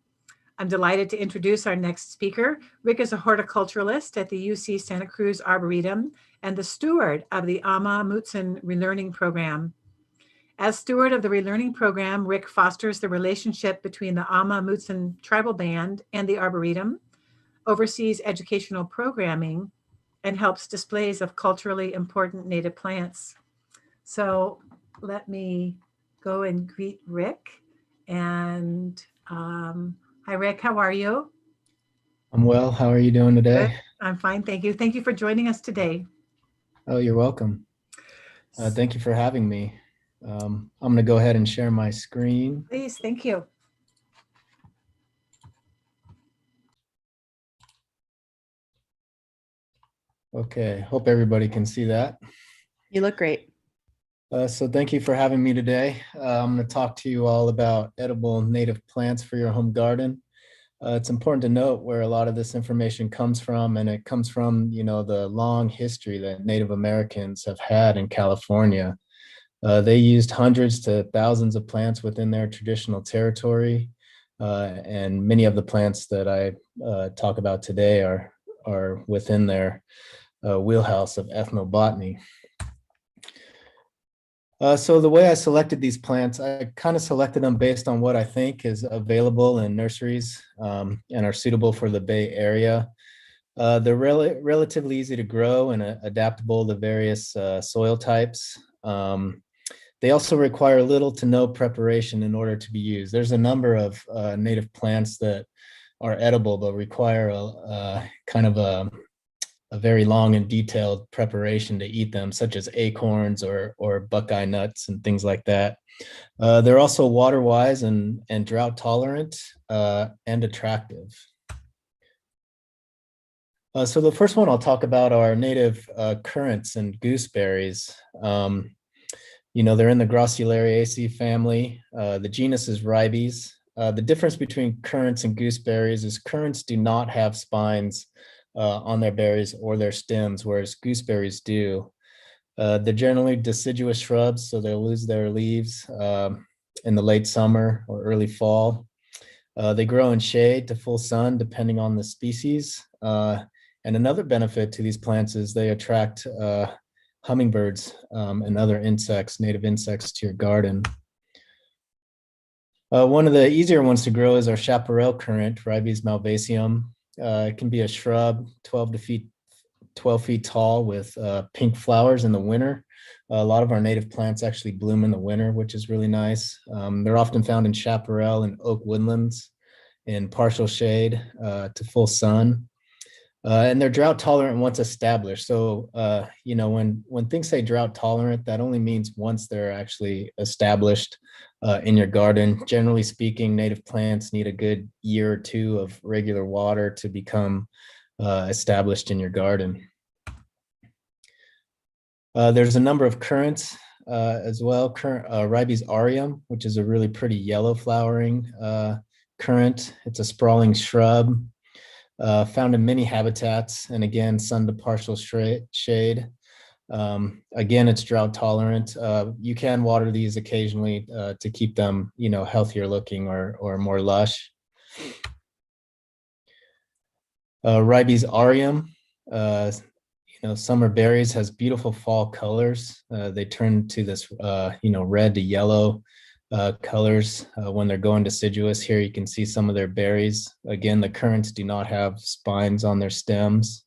delighted to introduce our next speaker. Rick is a horticulturalist at the UC Santa Cruz Arboretum and the steward of the Ama Mutsun Relearning Program. As steward of the Relearning Program, Rick fosters the relationship between the Ama Mutsun tribal band and the Arboretum, oversees educational programming, and helps displays of culturally important native plants. So let me go and greet Rick. And hi, Rick, how are you? I'm well. How are you doing today? Good. I'm fine, thank you. Thank you for joining us today. Oh, you're welcome. Thank you for having me. I'm going to go ahead and share my screen. Please, thank you. Okay, hope everybody can see that. You look great. So thank you for having me today. I'm going to talk to you all about edible native plants for your home garden. It's important to note where a lot of this information comes from, and it comes from, the long history that Native Americans have had in California. They used hundreds to thousands of plants within their traditional territory, and many of the plants that I talk about today are within their wheelhouse of ethnobotany. So the way I selected these plants, I kind of selected them based on what I think is available in nurseries and are suitable for the Bay Area. They're relatively easy to grow and adaptable to various soil types. They also require little to no preparation in order to be used. There's a number of native plants that are edible but require a kind of a very long and detailed preparation to eat them, such as acorns or buckeye nuts and things like that. They're also water wise and drought tolerant and attractive. So the first one I'll talk about are native currants and gooseberries. They're in the Gracilariaceae family. The genus is Ribes. The difference between currants and gooseberries is currants do not have spines on their berries or their stems, whereas gooseberries do. They're generally deciduous shrubs, so they'll lose their leaves in the late summer or early fall. They grow in shade to full sun, depending on the species. And another benefit to these plants is they attract hummingbirds and other insects, native insects, to your garden. One of the easier ones to grow is our chaparral currant, Ribes malvaceum. It can be a shrub, 12 feet tall with pink flowers in the winter. A lot of our native plants actually bloom in the winter, which is really nice. They're often found in chaparral and oak woodlands in partial shade to full sun. And they're drought tolerant once established. So, when things say drought tolerant, that only means once they're actually established in your garden. Generally speaking, native plants need a good year or two of regular water to become established in your garden. There's a number of currants as well. Ribes aureum, which is a really pretty yellow flowering currant. It's a sprawling shrub. Found in many habitats, and again, sun to partial shade. Again, it's drought tolerant. You can water these occasionally to keep them, healthier looking or more lush. Ribes aureum, summer berries, has beautiful fall colors. They turn to this, red to yellow colors when they're going deciduous. Here you can see some of their berries. Again, the currants do not have spines on their stems.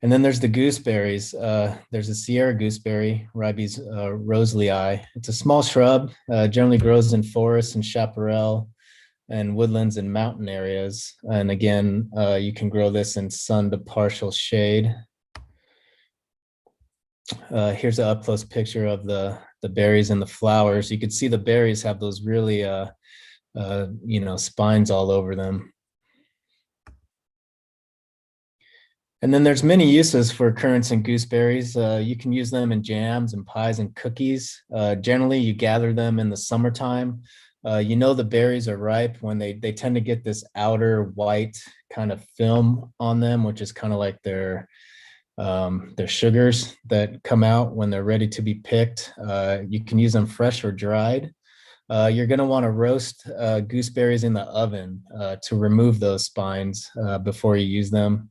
And then there's the gooseberries. There's a Sierra gooseberry, Ribes roselii. It's a small shrub, generally grows in forests and chaparral and woodlands and mountain areas. And again, you can grow this in sun to partial shade. Here's an up-close picture of the berries and the flowers. You can see the berries have those really, spines all over them. And then there's many uses for currants and gooseberries. You can use them in jams and pies and cookies. Generally, you gather them in the summertime. The berries are ripe when they tend to get this outer white kind of film on them, which is kind of like their sugars that come out when they're ready to be picked. You can use them fresh or dried. You're going to want to roast gooseberries in the oven to remove those spines before you use them.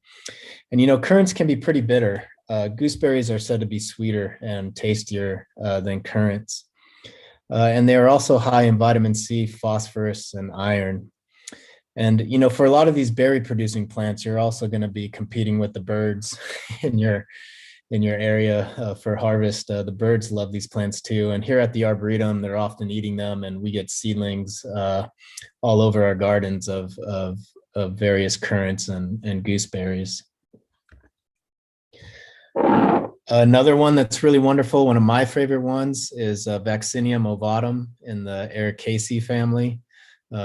And currants can be pretty bitter. Gooseberries are said to be sweeter and tastier than currants. And they are also high in vitamin C, phosphorus, and iron. And, for a lot of these berry producing plants, you're also going to be competing with the birds in your area for harvest. The birds love these plants too. And here at the Arboretum, they're often eating them, and we get seedlings all over our gardens of various currants and gooseberries. Another one that's really wonderful, one of my favorite ones, is Vaccinium ovatum in the Ericaceae family.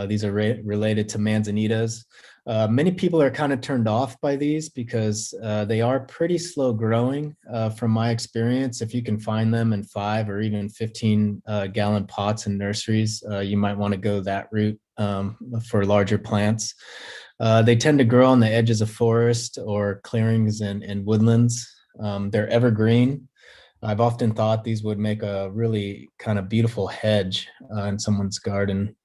These are related to manzanitas. Many people are kind of turned off by these because they are pretty slow growing from my experience. If you can find them in 5 or even 15 gallon pots in nurseries, you might want to go that route for larger plants. They tend to grow on the edges of forest or clearings and woodlands. They're evergreen. I've often thought these would make a really kind of beautiful hedge in someone's garden.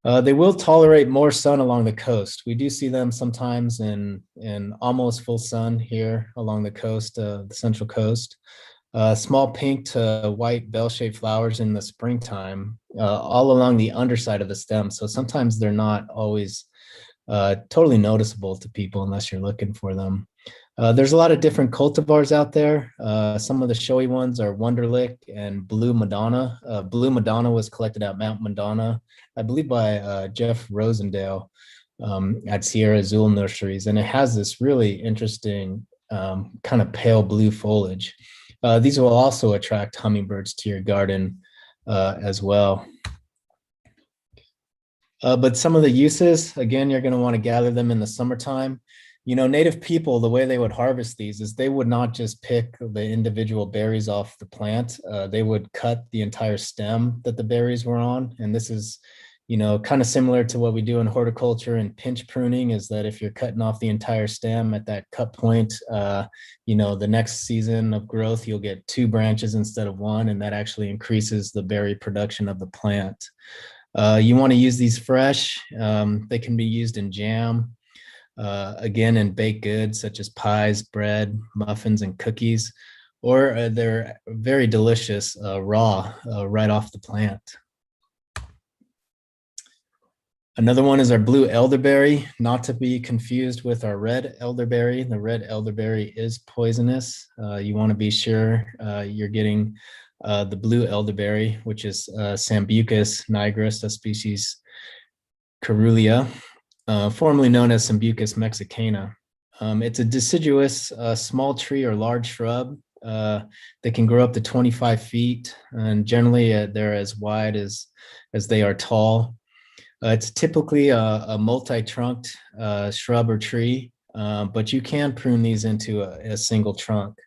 They will tolerate more sun along the coast. We do see them sometimes in almost full sun here along the coast, the Central Coast. Small pink to white bell-shaped flowers in the springtime, all along the underside of the stem. So sometimes they're not always totally noticeable to people unless you're looking for them. There's a lot of different cultivars out there. Some of the showy ones are Wonderlick and Blue Madonna. Blue Madonna was collected at Mount Madonna, I believe by Jeff Rosendale at Sierra Azul Nurseries. And it has this really interesting kind of pale blue foliage. These will also attract hummingbirds to your garden as well. But some of the uses, again, you're going to want to gather them in the summertime. You know, native people, the way they would harvest these is they would not just pick the individual berries off the plant. They would cut the entire stem that the berries were on. And this is, you know, kind of similar to what we do in horticulture and pinch pruning, is that if you're cutting off the entire stem at that cut point, you know, the next season of growth, you'll get 2 branches instead of 1, and that actually increases the berry production of the plant. You want to use these fresh. They can be used in jam, again, in baked goods such as pies, bread, muffins, and cookies, or they're very delicious raw right off the plant. Another one is our blue elderberry, not to be confused with our red elderberry. The red elderberry is poisonous. You want to be sure you're getting the blue elderberry, which is Sambucus nigris, a species Caerulea, formerly known as Sambucus mexicana. It's a deciduous small tree or large shrub. They can grow up to 25 feet, and generally they're as wide as they are tall. It's typically a multi-trunked shrub or tree, but you can prune these into a single trunk.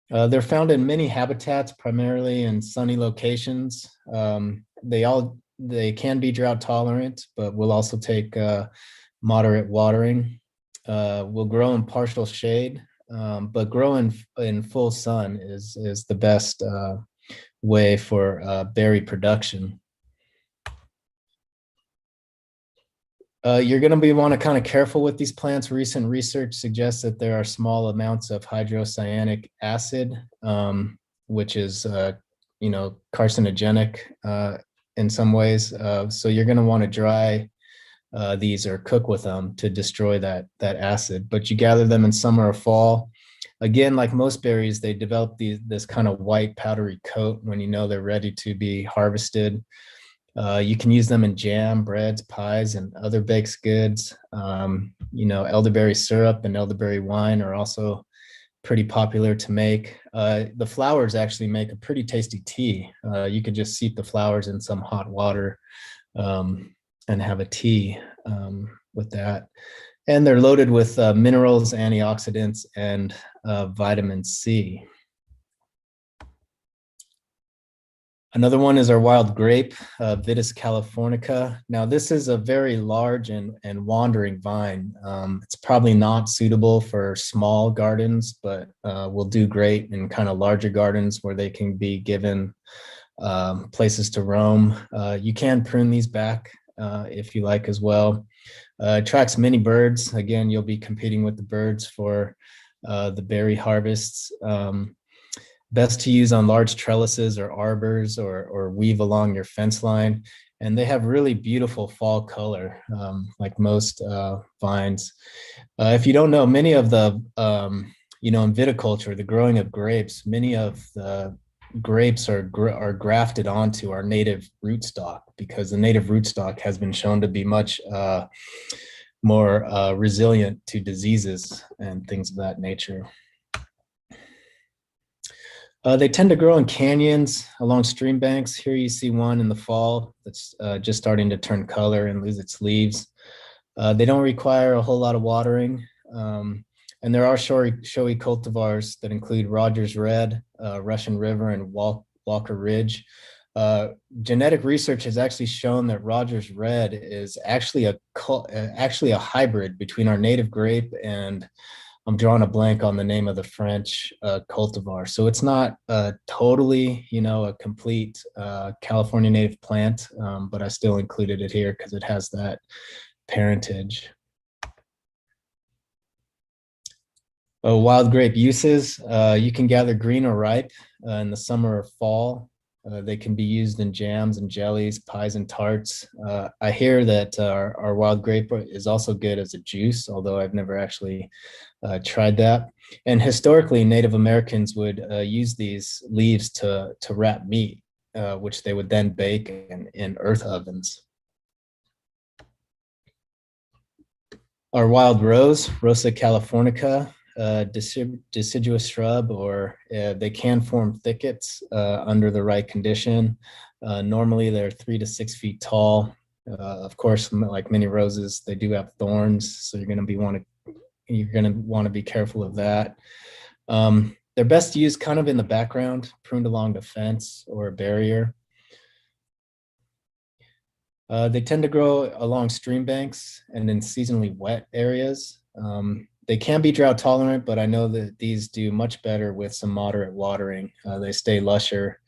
They're found in many habitats, primarily in sunny locations. They can be drought tolerant, but will also take moderate watering. Will grow in partial shade, but grow in full sun is the best way for berry production. You're going to want to kind of careful with these plants. Recent research suggests that there are small amounts of hydrocyanic acid, which is, you know, carcinogenic in some ways. So you're going to want to dry these or cook with them to destroy that acid. But you gather them in summer or fall. Again, like most berries, they develop this kind of white powdery coat when you know they're ready to be harvested. You can use them in jam, breads, pies, and other baked goods. You know, elderberry syrup and elderberry wine are also pretty popular to make. The flowers actually make a pretty tasty tea. You could just steep the flowers in some hot water and have a tea with that. And they're loaded with minerals, antioxidants, and vitamin C. Another one is our wild grape, Vitis californica. Now, this is a very large and wandering vine. It's probably not suitable for small gardens, but will do great in kind of larger gardens where they can be given places to roam. You can prune these back if you like as well. Attracts many birds. Again, you'll be competing with the birds for the berry harvests. Best to use on large trellises or arbors or weave along your fence line. And they have really beautiful fall color, like most vines. If you don't know, many of the, you know, in viticulture, the growing of grapes, many of the grapes are grafted onto our native rootstock, because the native rootstock has been shown to be much more resilient to diseases and things of that nature. They tend to grow in canyons along stream banks. Here you see one in the fall that's just starting to turn color and lose its leaves. They don't require a whole lot of watering. And there are showy cultivars that include Rogers Red, Russian River, and Walker Ridge. Genetic research has actually shown that Rogers Red is actually a hybrid between our native grape and I'm drawing a blank on the name of the French cultivar. So it's not totally, a complete California native plant, but I still included it here because it has that parentage. Wild grape uses, you can gather green or ripe in the summer or fall. They can be used in jams and jellies, pies and tarts. I hear that our wild grape is also good as a juice, although I've never actually tried that. And historically, Native Americans would use these leaves to wrap meat, which they would then bake in earth ovens. Our wild rose, Rosa californica, deciduous shrub, or they can form thickets under the right condition. Normally they're 3 to 6 feet tall. Of course, like many roses, they do have thorns, so you're going to want to be careful of that. They're best used kind of in the background, pruned along the fence or a barrier. They tend to grow along stream banks and in seasonally wet areas. They can be drought tolerant, but I know that these do much better with some moderate watering. They stay lusher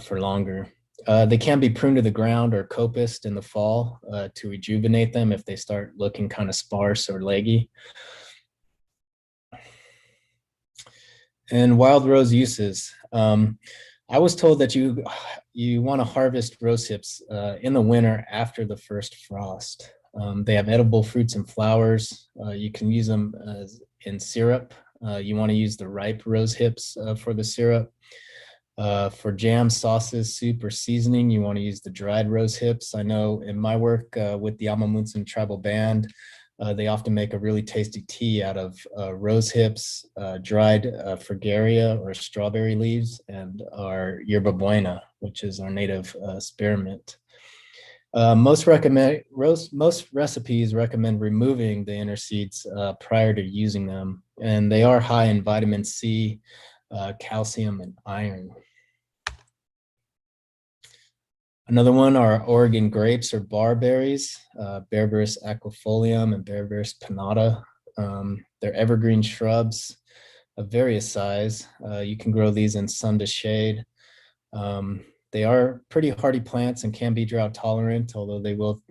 for longer. They can be pruned to the ground or coppiced in the fall to rejuvenate them if they start looking kind of sparse or leggy. And wild rose uses. I was told that you want to harvest rose hips in the winter after the first frost. They have edible fruits and flowers. You can use them in syrup. You want to use the ripe rose hips for the syrup. For jam, sauces, soup, or seasoning, you want to use the dried rose hips. I know in my work with the Amundsen tribal band, they often make a really tasty tea out of rose hips, dried fragaria or strawberry leaves, and our yerba buena, which is our native spearmint. Most recipes recommend removing the inner seeds prior to using them, and they are high in vitamin C, calcium, and iron. Another one are Oregon grapes or barberries, Berberis aquifolium and Berberis pinnata. They're evergreen shrubs of various size. You can grow these in sun to shade. They are pretty hardy plants and can be drought tolerant, although they will,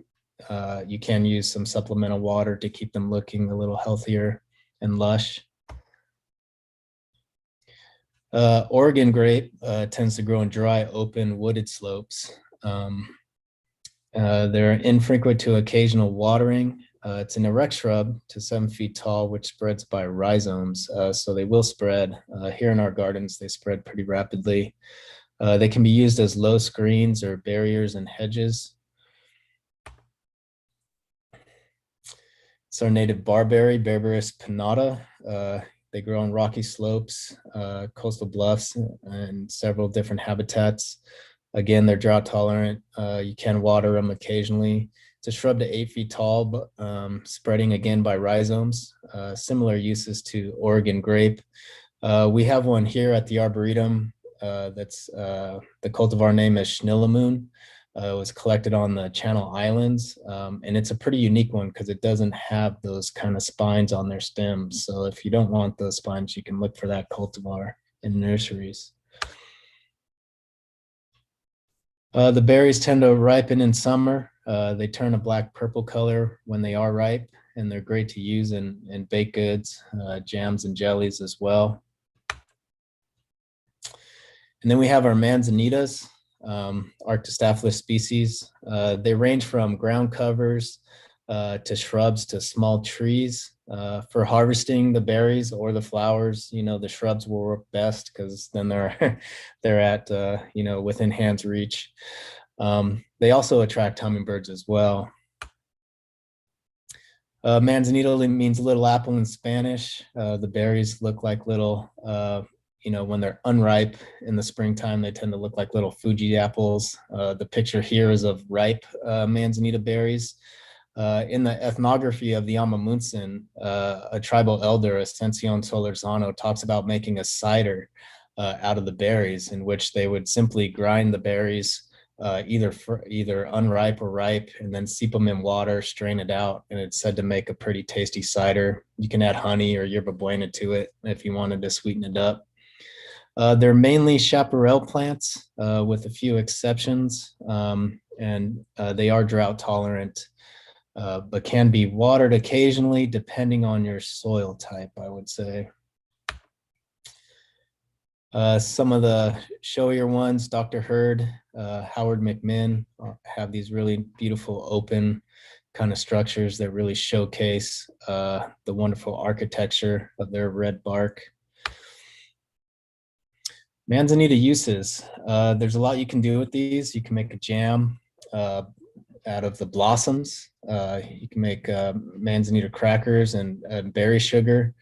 you can use some supplemental water to keep them looking a little healthier and lush. Oregon grape tends to grow in dry, open, wooded slopes. They're infrequent to occasional watering. It's an erect shrub to 7 feet tall, which spreads by rhizomes. So they will spread. Here in our gardens, they spread pretty rapidly. They can be used as low screens or barriers and hedges. It's our native barberry, Berberis pinnata. They grow on rocky slopes, coastal bluffs, and several different habitats. Again, they're drought tolerant. You can water them occasionally. It's a shrub to 8 feet tall, but spreading again by rhizomes. Similar uses to Oregon grape. We have one here at the Arboretum. That's the cultivar name is Schnillamoon. It was collected on the Channel Islands, and it's a pretty unique one because it doesn't have those kind of spines on their stems. So if you don't want those spines, you can look for that cultivar in nurseries. The berries tend to ripen in summer. They turn a black-purple color when they are ripe, and they're great to use in baked goods, jams, and jellies as well. And then we have our manzanitas, Arctostaphylos species. They range from ground covers to shrubs to small trees. For harvesting the berries or the flowers, the shrubs will work best because then they're at within hand's reach. They also attract hummingbirds as well. Manzanita means little apple in Spanish. The berries look like little, when they're unripe in the springtime, they tend to look like little Fuji apples. The picture here is of ripe manzanita berries. In the ethnography of the Amundsen, a tribal elder, Ascension Solorzano, talks about making a cider out of the berries, in which they would simply grind the berries either unripe or ripe, and then steep them in water, strain it out, and it's said to make a pretty tasty cider. You can add honey or yerba buena to it if you wanted to sweeten it up. They're mainly chaparral plants with a few exceptions, and they are drought tolerant, but can be watered occasionally depending on your soil type, I would say. Some of the showier ones, Dr. Hurd, Howard McMinn, have these really beautiful open kind of structures that really showcase the wonderful architecture of their red bark. Manzanita uses. There's a lot you can do with these. You can make a jam out of the blossoms. You can make manzanita crackers and berry sugar.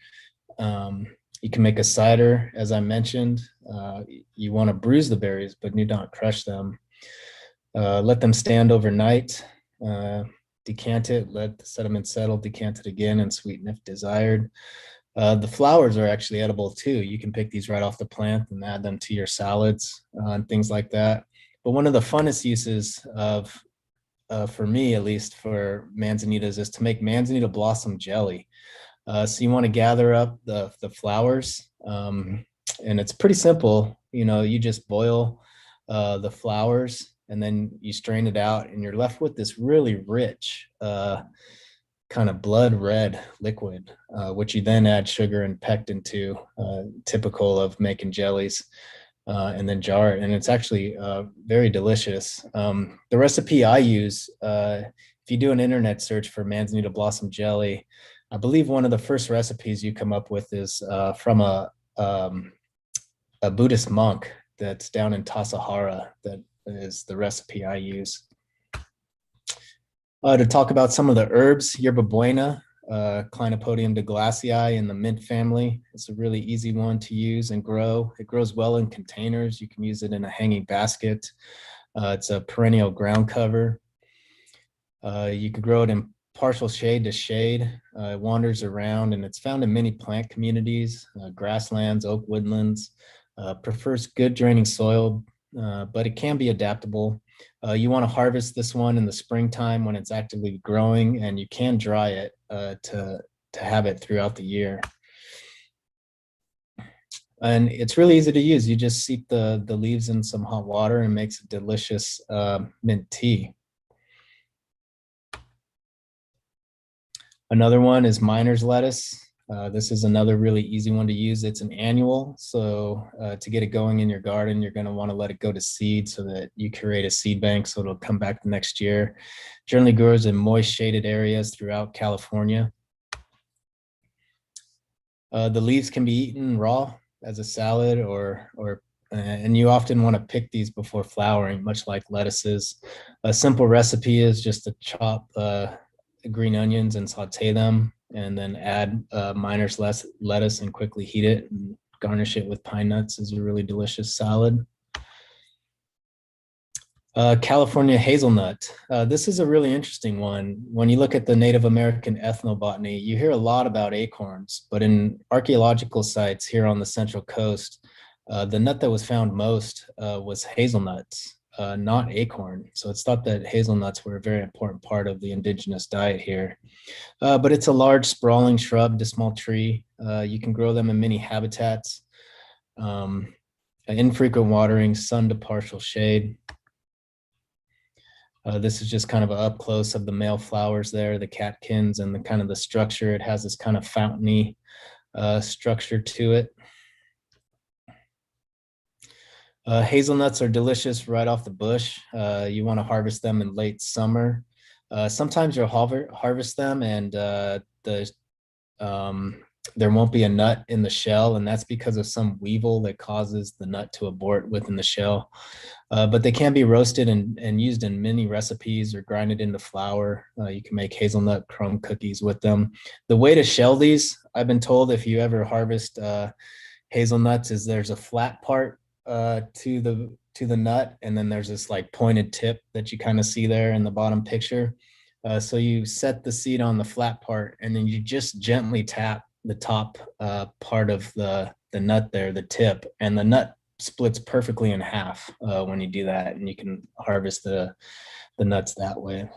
You can make a cider, as I mentioned. You want to bruise the berries, but do not crush them. Let them stand overnight. Decant it, let the sediment settle, decant it again, and sweeten if desired. The flowers are actually edible too. You can pick these right off the plant and add them to your salads and things like that. But one of the funnest uses of, for me at least, for manzanitas is to make manzanita blossom jelly. So you want to gather up the flowers, and it's pretty simple. You know, you just boil the flowers and then you strain it out, and you're left with this really rich kind of blood red liquid, which you then add sugar and pectin to, typical of making jellies, and then jar it. And it's actually very delicious. The recipe I use, if you do an internet search for manzanita blossom jelly, I believe one of the first recipes you come up with is from a Buddhist monk that's down in Tassajara. That is the recipe I use. To talk about some of the herbs, yerba buena, Clinopodium douglasii in the mint family. It's a really easy one to use and grow. It grows well in containers. You can use it in a hanging basket. It's a perennial ground cover. You could grow it in partial shade to shade. It wanders around, and it's found in many plant communities, grasslands, oak woodlands. Prefers good draining soil, but it can be adaptable. You want to harvest this one in the springtime when it's actively growing, and you can dry it to have it throughout the year. And it's really easy to use. You just steep the leaves in some hot water and it makes a delicious mint tea. Another one is miner's lettuce. This is another really easy one to use. It's an annual, so to get it going in your garden, you're going to want to let it go to seed so that you create a seed bank so it'll come back the next year. Generally grows in moist shaded areas throughout California. The leaves can be eaten raw as a salad, and you often want to pick these before flowering, much like lettuces. A simple recipe is just to chop green onions and saute them, and then add miner's lettuce and quickly heat it and garnish it with pine nuts. Is a really delicious salad. California hazelnut. This is a really interesting one. When you look at the Native American ethnobotany, you hear a lot about acorns, but in archaeological sites here on the Central Coast, the nut that was found most was hazelnuts, not acorn. So it's thought that hazelnuts were a very important part of the indigenous diet here. But it's a large sprawling shrub to small tree. You can grow them in many habitats. Infrequent watering, sun to partial shade. This is just kind of an up close of the male flowers there, the catkins, and the kind of the structure. It has this kind of fountainy structure to it. Hazelnuts are delicious right off the bush. You want to harvest them in late summer. Sometimes you'll harvest them and there won't be a nut in the shell, and that's because of some weevil that causes the nut to abort within the shell. But they can be roasted and used in many recipes or grinded into flour. You can make hazelnut crumb cookies with them. The way to shell these, I've been told, if you ever harvest hazelnuts, is there's a flat part to the nut, and then there's this like pointed tip that you kind of see there in the bottom picture. So you set the seed on the flat part, and then you just gently tap the top part of the nut there, the tip, and the nut splits perfectly in half when you do that, and you can harvest the nuts that way.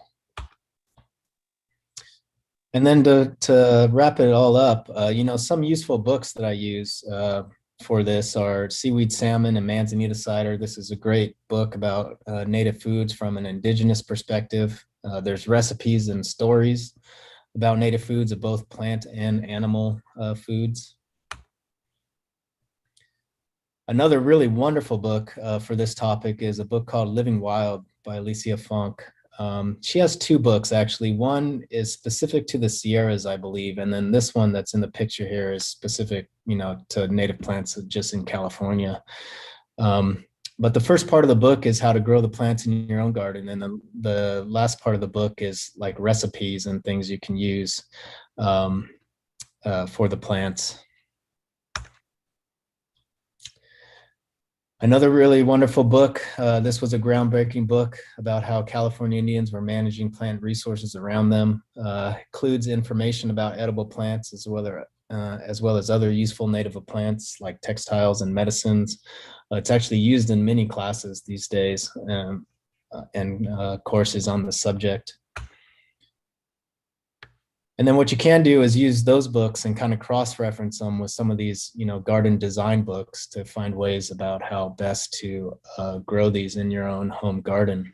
And then to wrap it all up, some useful books that I use for this are Seaweed Salmon and Manzanita Cider. This is a great book about native foods from an indigenous perspective. There's recipes and stories about native foods of both plant and animal foods. Another really wonderful book for this topic is a book called Living Wild by Alicia Funk. She has two books, actually. One is specific to the Sierras, I believe, and then this one that's in the picture here is specific, to native plants just in California. But the first part of the book is how to grow the plants in your own garden, and then the last part of the book is like recipes and things you can use for the plants. Another really wonderful book. This was a groundbreaking book about how California Indians were managing plant resources around them. Includes information about edible plants as well as other useful native plants like textiles and medicines. It's actually used in many classes these days and courses on the subject. And then what you can do is use those books and kind of cross-reference them with some of these, garden design books to find ways about how best to grow these in your own home garden.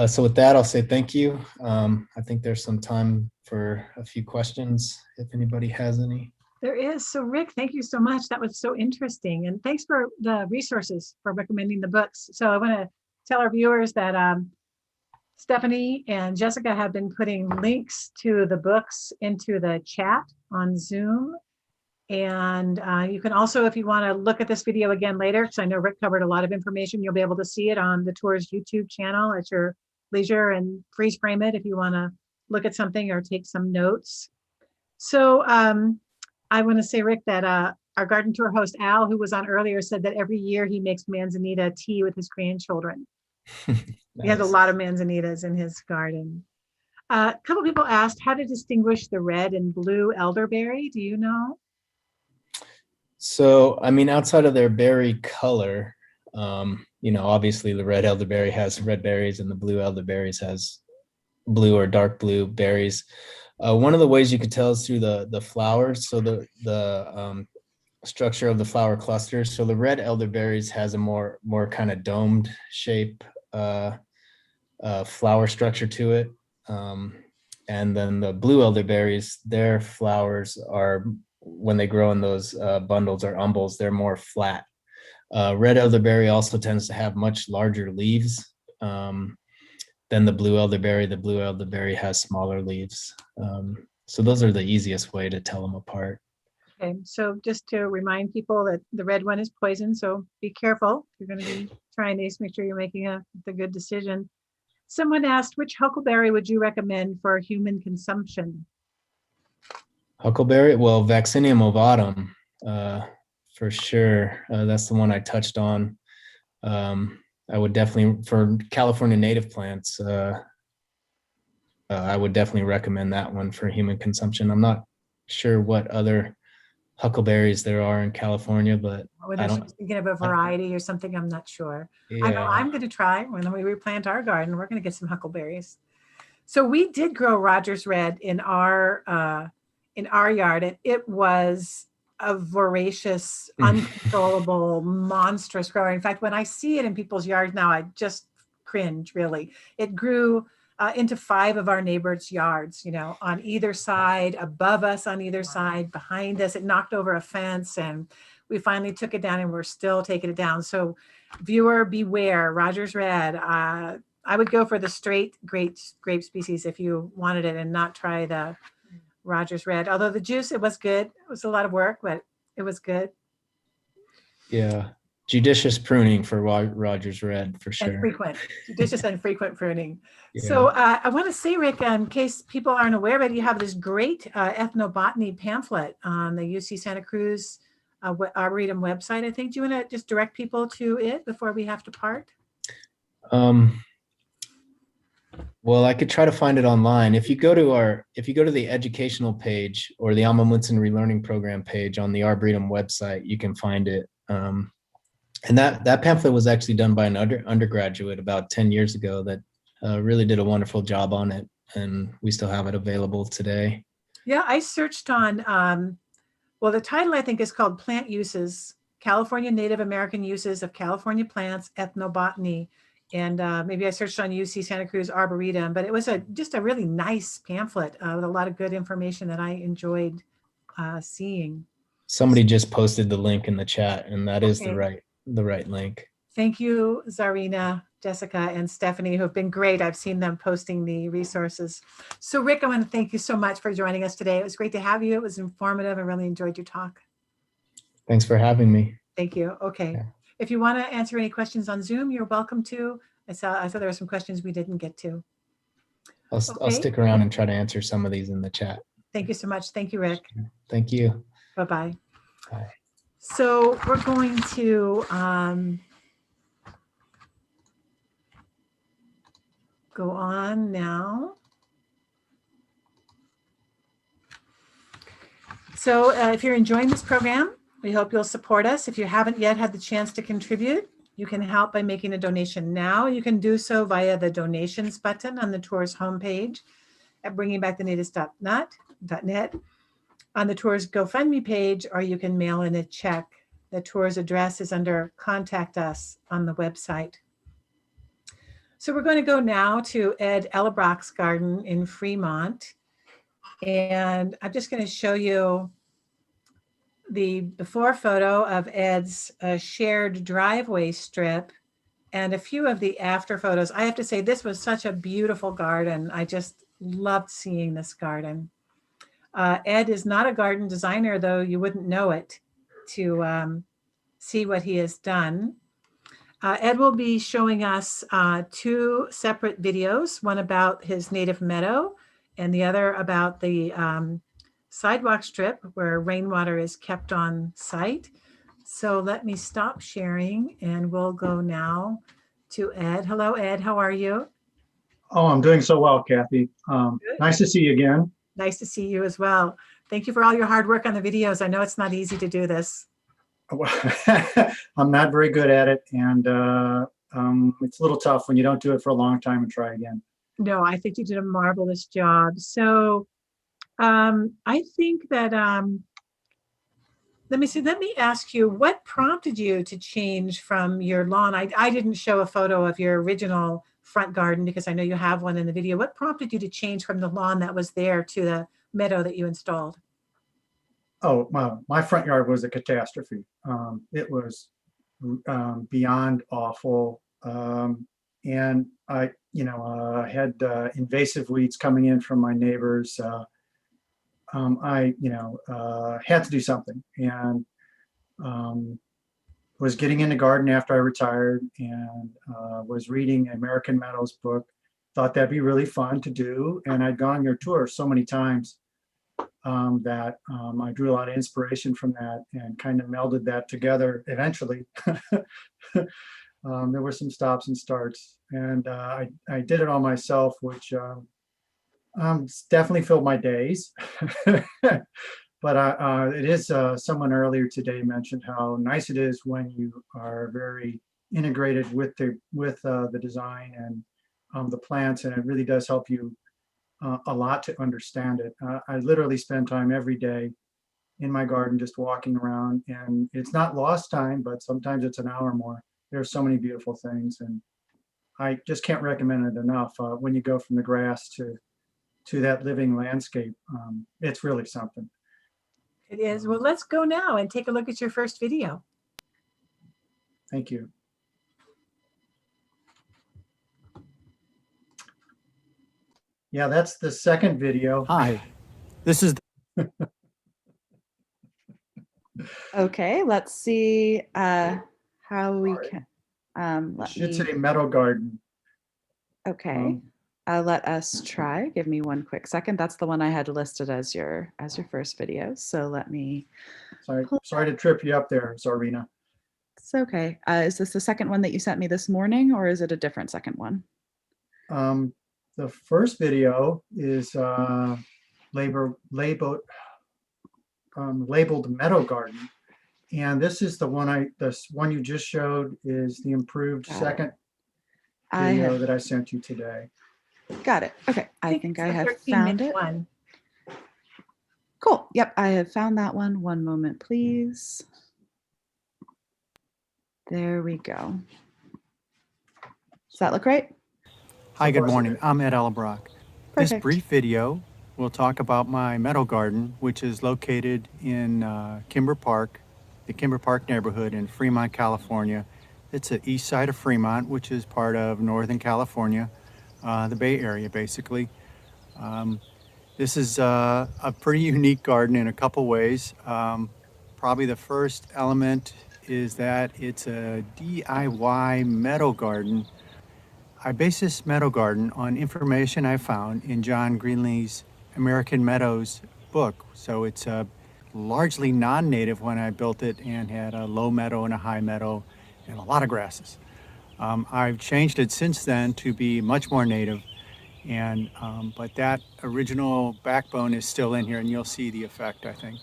So with that, I'll say thank you. I think there's some time for a few questions if anybody has any. There is. So Rick, thank you so much. That was so interesting. And thanks for the resources for recommending the books. So I want to tell our viewers that Stephanie and Jessica have been putting links to the books into the chat on Zoom. And you can also, if you want to look at this video again later, because I know Rick covered a lot of information, you'll be able to see it on the Tours YouTube channel at your leisure and freeze frame it if you want to look at something or take some notes. So I want to say, Rick, that our garden tour host, Al, who was on earlier, said that every year he makes manzanita tea with his grandchildren. Nice. He has a lot of manzanitas in his garden. A couple people asked how to distinguish the red and blue elderberry. Do you know? So, outside of their berry color, obviously the red elderberry has red berries and the blue elderberries has blue or dark blue berries. One of the ways you could tell is through the flowers. So the structure of the flower clusters. So the red elderberries has a more kind of domed shape flower structure to it. And then the blue elderberries, their flowers are, when they grow in those bundles or umbels, they're more flat. Red elderberry also tends to have much larger leaves than the blue elderberry. The blue elderberry has smaller leaves. So those are the easiest way to tell them apart. Okay, so just to remind people that the red one is poison, so be careful. If you're going to be trying these, make sure you're making the good decision. Someone asked, which huckleberry would you recommend for human consumption? Huckleberry, well, Vaccinium ovatum, for sure. That's the one I touched on. I would definitely, for California native plants, I would definitely recommend that one for human consumption. I'm not sure what other huckleberries there are in California, but I was thinking of a variety or something. I'm not sure. Yeah. I know I'm going to try when we replant our garden. We're going to get some huckleberries. So we did grow Rogers Red in our yard, and it was a voracious, uncontrollable, monstrous grower. In fact, when I see it in people's yards now, I just cringe. Really, it grew into 5 of our neighbors' yards, on either side, above us on either side, behind us. It knocked over a fence, and we finally took it down, and we're still taking it down. So viewer, beware, Rogers Red. I would go for the straight grape species if you wanted it and not try the Rogers Red. Although the juice, it was good. It was a lot of work, but it was good. Yeah. Judicious pruning for Rogers Red, for sure. And judicious and frequent pruning. Yeah. So I want to say, Rick, in case people aren't aware, but you have this great ethnobotany pamphlet on the UC Santa Cruz Arboretum website, I think. Do you want to just direct people to it before we have to part? Well, I could try to find it online. If you go to the educational page or the Munson Relearning Program page on the Arboretum website, you can find it. And that pamphlet was actually done by an undergraduate about 10 years ago that really did a wonderful job on it, and we still have it available today. Yeah, I searched on, well, the title I think is called Plant Uses, California Native American Uses of California Plants, Ethnobotany. And maybe I searched on UC Santa Cruz Arboretum, but it was just a really nice pamphlet with a lot of good information that I enjoyed seeing. Somebody just posted the link in the chat, and that is Okay. the right link. Thank you, Zarina, Jessica, and Stephanie, who have been great. I've seen them posting the resources. So Rick, I want to thank you so much for joining us today. It was great to have you. It was informative. I really enjoyed your talk. Thanks for having me. Thank you. Okay. Yeah. If you want to answer any questions on Zoom, you're welcome to. I saw there were some questions we didn't get to. I'll Okay. stick around and try to answer some of these in the chat. Thank you so much. Thank you, Rick. Thank you. Bye-bye. Bye. So we're going to go on now. So if you're enjoying this program, we hope you'll support us. If you haven't yet had the chance to contribute, you can help by making a donation now. You can do so via the donations button on the tour's homepage at bringingbacktheNatives.net, on the tour's GoFundMe page, or you can mail in a check. The tour's address is under Contact Us on the website. So we're going to go now to Ed Ellebrock's garden in Fremont. And I'm just going to show you the before photo of Ed's shared driveway strip and a few of the after photos. I have to say, this was such a beautiful garden. I just loved seeing this garden. Ed is not a garden designer, though you wouldn't know it to see what he has done. Ed will be showing us two separate videos, one about his native meadow and the other about the sidewalk strip where rainwater is kept on site. So let me stop sharing and we'll go now to Ed. Hello, Ed. How are you? Oh, I'm doing so well, Kathy. Nice to see you again. Nice to see you as well. Thank you for all your hard work on the videos. I know it's not easy to do this. I'm not very good at it, and it's a little tough when you don't do it for a long time and try again. No, I think you did a marvelous job. So I think that, let me ask you, what prompted you to change from your lawn? I didn't show a photo of your original front garden because I know you have one in the video. What prompted you to change from the lawn that was there to the meadow that you installed? Oh, well, my front yard was a catastrophe. It was beyond awful. And I, had invasive weeds coming in from my neighbors. I, had to do something, and was getting into garden after I retired, and was reading American Meadows book. Thought that'd be really fun to do, and I'd gone on your tour so many times that I drew a lot of inspiration from that and kind of melded that together eventually. There were some stops and starts, and I did it all myself, which definitely filled my days. But it is, someone earlier today mentioned how nice it is when you are very integrated with the design and the plants, and it really does help you a lot to understand it. I literally spend time every day in my garden just walking around, and it's not lost time, but sometimes it's an hour more. There are so many beautiful things, and I just can't recommend it enough. When you go from the grass to that living landscape, it's really something. It is. Well, let's go now and take a look at your first video. Thank you. Yeah, that's the second video. Hi, this is. Okay, let's see how we can. Should say meadow garden. Okay, let us try. Give me one quick second. That's the one I had listed as your first video. So let me. Sorry to trip you up there, Zarina. It's okay. Is this the second one that you sent me this morning, or is it a different second one? The first video is labeled Meadow Garden. And this is the one you just showed is the improved second video that I sent you today. Got it. Okay. I think I have 13-minute found it. one. Cool. Yep. I have found that one. One moment, please. There we go. Does that look right? Hi, good morning. I'm Ed Altro. This Perfect. brief video will talk about my meadow garden, which is located in Kimber Park, the Kimber Park neighborhood in Fremont, California. It's the east side of Fremont, which is part of Northern California, the Bay Area, basically. This is a pretty unique garden in a couple ways. Probably the first element is that it's a DIY meadow garden. I base this meadow garden on information I found in John Greenlee's American Meadows book. So it's largely non-native when I built it and had a low meadow and a high meadow and a lot of grasses. I've changed it since then to be much more native, and but that original backbone is still in here, and you'll see the effect, I think.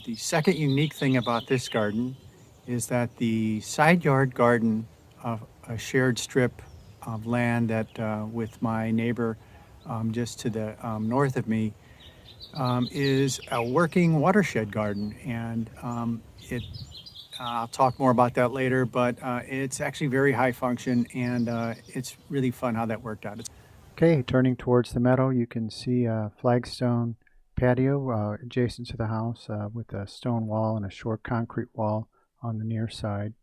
The second unique thing about this garden is that the side yard garden of a shared strip of land that with my neighbor just to the north of me is a working watershed garden, and I'll talk more about that later, but it's actually very high function, and it's really fun how that worked out. Okay, turning towards the meadow, you can see a flagstone patio adjacent to the house with a stone wall and a short concrete wall on the near side.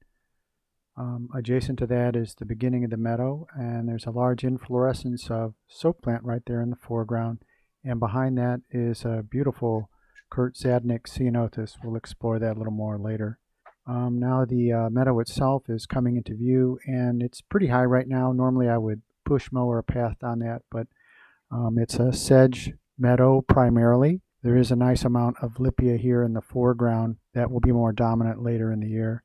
Adjacent to that is the beginning of the meadow, and there's a large inflorescence of soap plant right there in the foreground, and behind that is a beautiful Kurt Zadnik ceanothus. We'll explore that a little more later. Now the meadow itself is coming into view, and it's pretty high right now. Normally I would push mower a path on that, but it's a sedge meadow primarily. There is a nice amount of lipia here in the foreground that will be more dominant later in the year.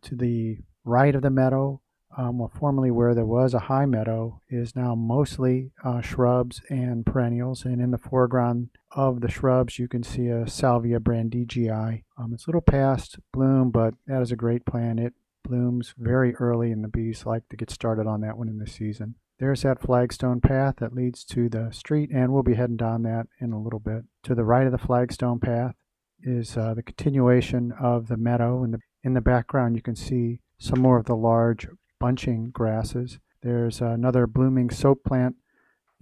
To the right of the meadow, well, formerly where there was a high meadow, is now mostly shrubs and perennials, and in the foreground of the shrubs you can see a Salvia brandigii. It's a little past bloom, but that is a great plant. It blooms very early, and the bees like to get started on that one in the season. There's that flagstone path that leads to the street, and we'll be heading down that in a little bit. To the right of the flagstone path is the continuation of the meadow. In the background you can see some more of the large bunching grasses. There's another blooming soap plant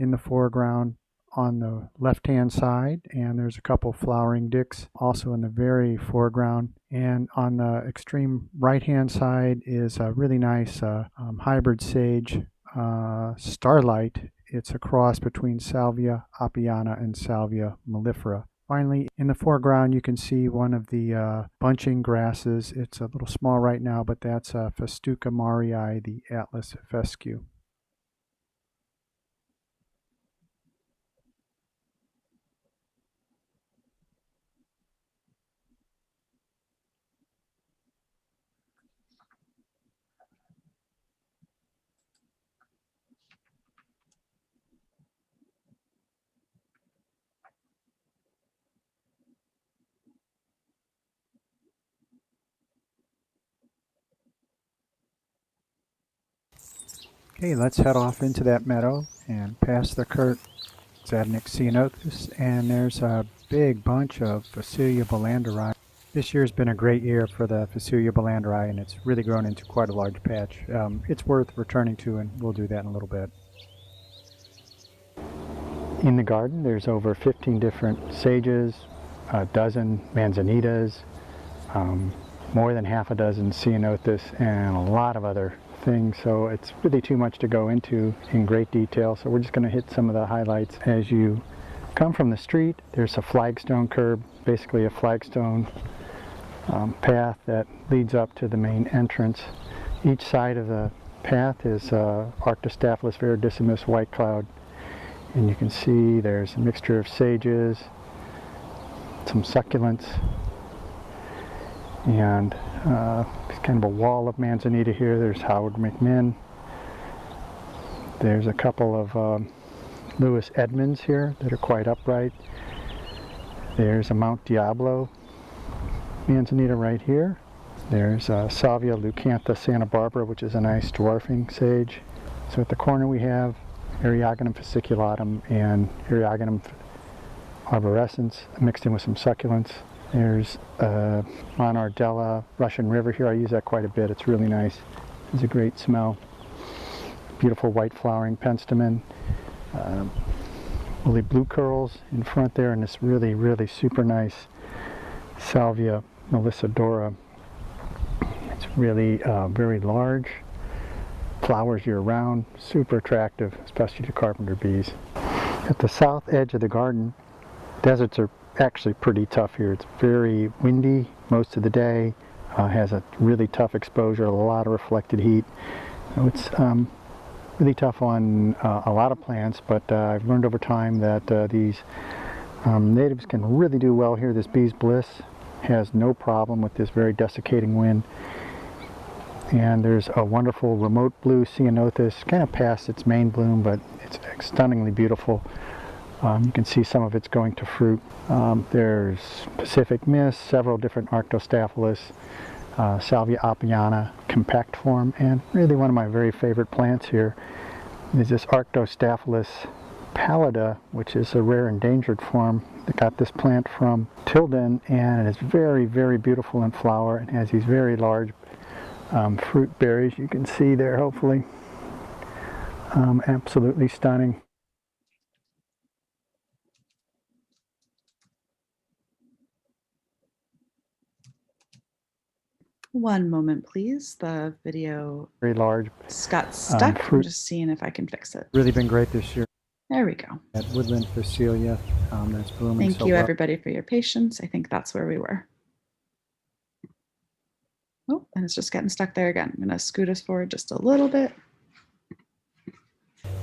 in the foreground on the left-hand side, and there's a couple flowering dicks also in the very foreground. And on the extreme right-hand side is a really nice hybrid sage, Starlight. It's a cross between Salvia apiana and Salvia mellifera. Finally, in the foreground, you can see one of the bunching grasses. It's a little small right now, but that's Festuca marii, the Atlas fescue. Okay, let's head off into that meadow and past the Kurt Zadnik ceanothus, and there's a big bunch of Phacelia bulanderi. This year's been a great year for the Phacelia bulanderi, and it's really grown into quite a large patch. It's worth returning to, and we'll do that in a little bit. In the garden, there's over 15 different sages, a dozen manzanitas, more than half a dozen ceanothus, and a lot of other things, so it's really too much to go into in great detail, so we're just going to hit some of the highlights. As you come from the street, there's a flagstone curb, basically a flagstone path that leads up to the main entrance. Each side of the path is Arctostaphylos verdissimus white cloud, and you can see there's a mixture of sages, some succulents, and kind of a wall of manzanita here. There's Howard McMinn. There's a couple of Louis Edmonds here that are quite upright. There's a Mount Diablo Manzanita right here. There's Salvia leucantha Santa Barbara, which is a nice dwarfing sage. So at the corner we have Eriogonum fasciculatum and Eriogonum arborescens mixed in with some succulents. There's Monardella Russian River here. I use that quite a bit. It's really nice. It's a great smell. Beautiful white flowering penstemon. Woolly blue curls in front there, and this really, really super nice Salvia melissadora. It's really very large, flowers year-round, super attractive, especially to carpenter bees. At the south edge of the garden, deserts are actually pretty tough here. It's very windy most of the day, has a really tough exposure, a lot of reflected heat. So it's really tough on a lot of plants, but I've learned over time that these natives can really do well here. This bee's bliss has no problem with this very desiccating wind. And there's a wonderful remote blue ceanothus, kind of past its main bloom, but it's stunningly beautiful. You can see some of it's going to fruit. There's Pacific mist, several different Arctostaphylos, Salvia apiana compact form, and really one of my very favorite plants here is this Arctostaphylos pallida, which is a rare endangered form. I got this plant from Tilden, and it is very, very beautiful in flower and has these very large fruit berries you can see there, hopefully. Absolutely stunning. One moment, please. The video very large got stuck. I'm just seeing if I can fix it. Really been great this year. There we go. That woodland Phacelia that's blooming. Thank you, everybody, for your patience. I think that's where we were. Oh, and it's just getting stuck there again. I'm going to scoot us forward just a little bit.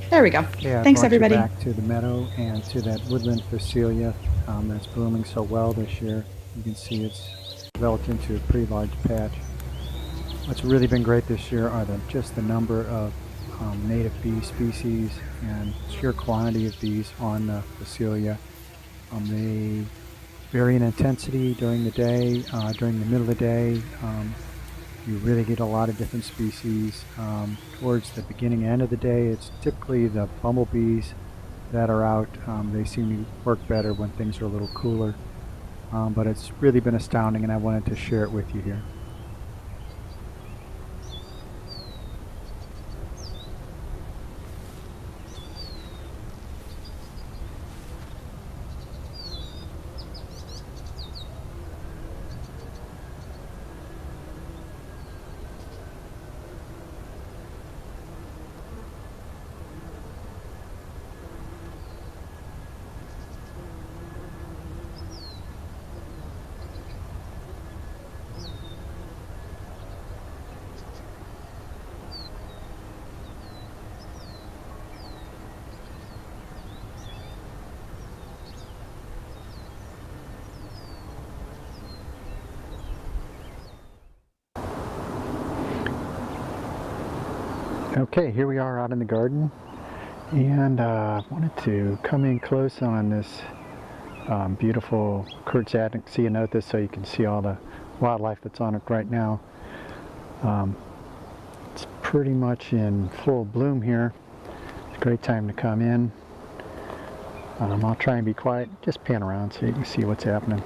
There we go. Yeah, thanks, everybody. Back to the meadow and to that woodland Phacelia that's blooming so well this year. You can see it's developed into a pretty large patch. What's really been great this year are just the number of native bee species and sheer quantity of bees on the Phacelia. They vary in intensity during the day, during the middle of the day. You really get a lot of different species. Towards the beginning and end of the day, it's typically the bumblebees that are out. They seem to work better when things are a little cooler. But it's really been astounding, and I wanted to share it with you here. Okay, here we are out in the garden, and I wanted to come in close on this beautiful Kurtzatnik ceanothus so you can see all the wildlife that's on it right now. It's pretty much in full bloom here. It's a great time to come in. I'll try and be quiet, just pan around so you can see what's happening.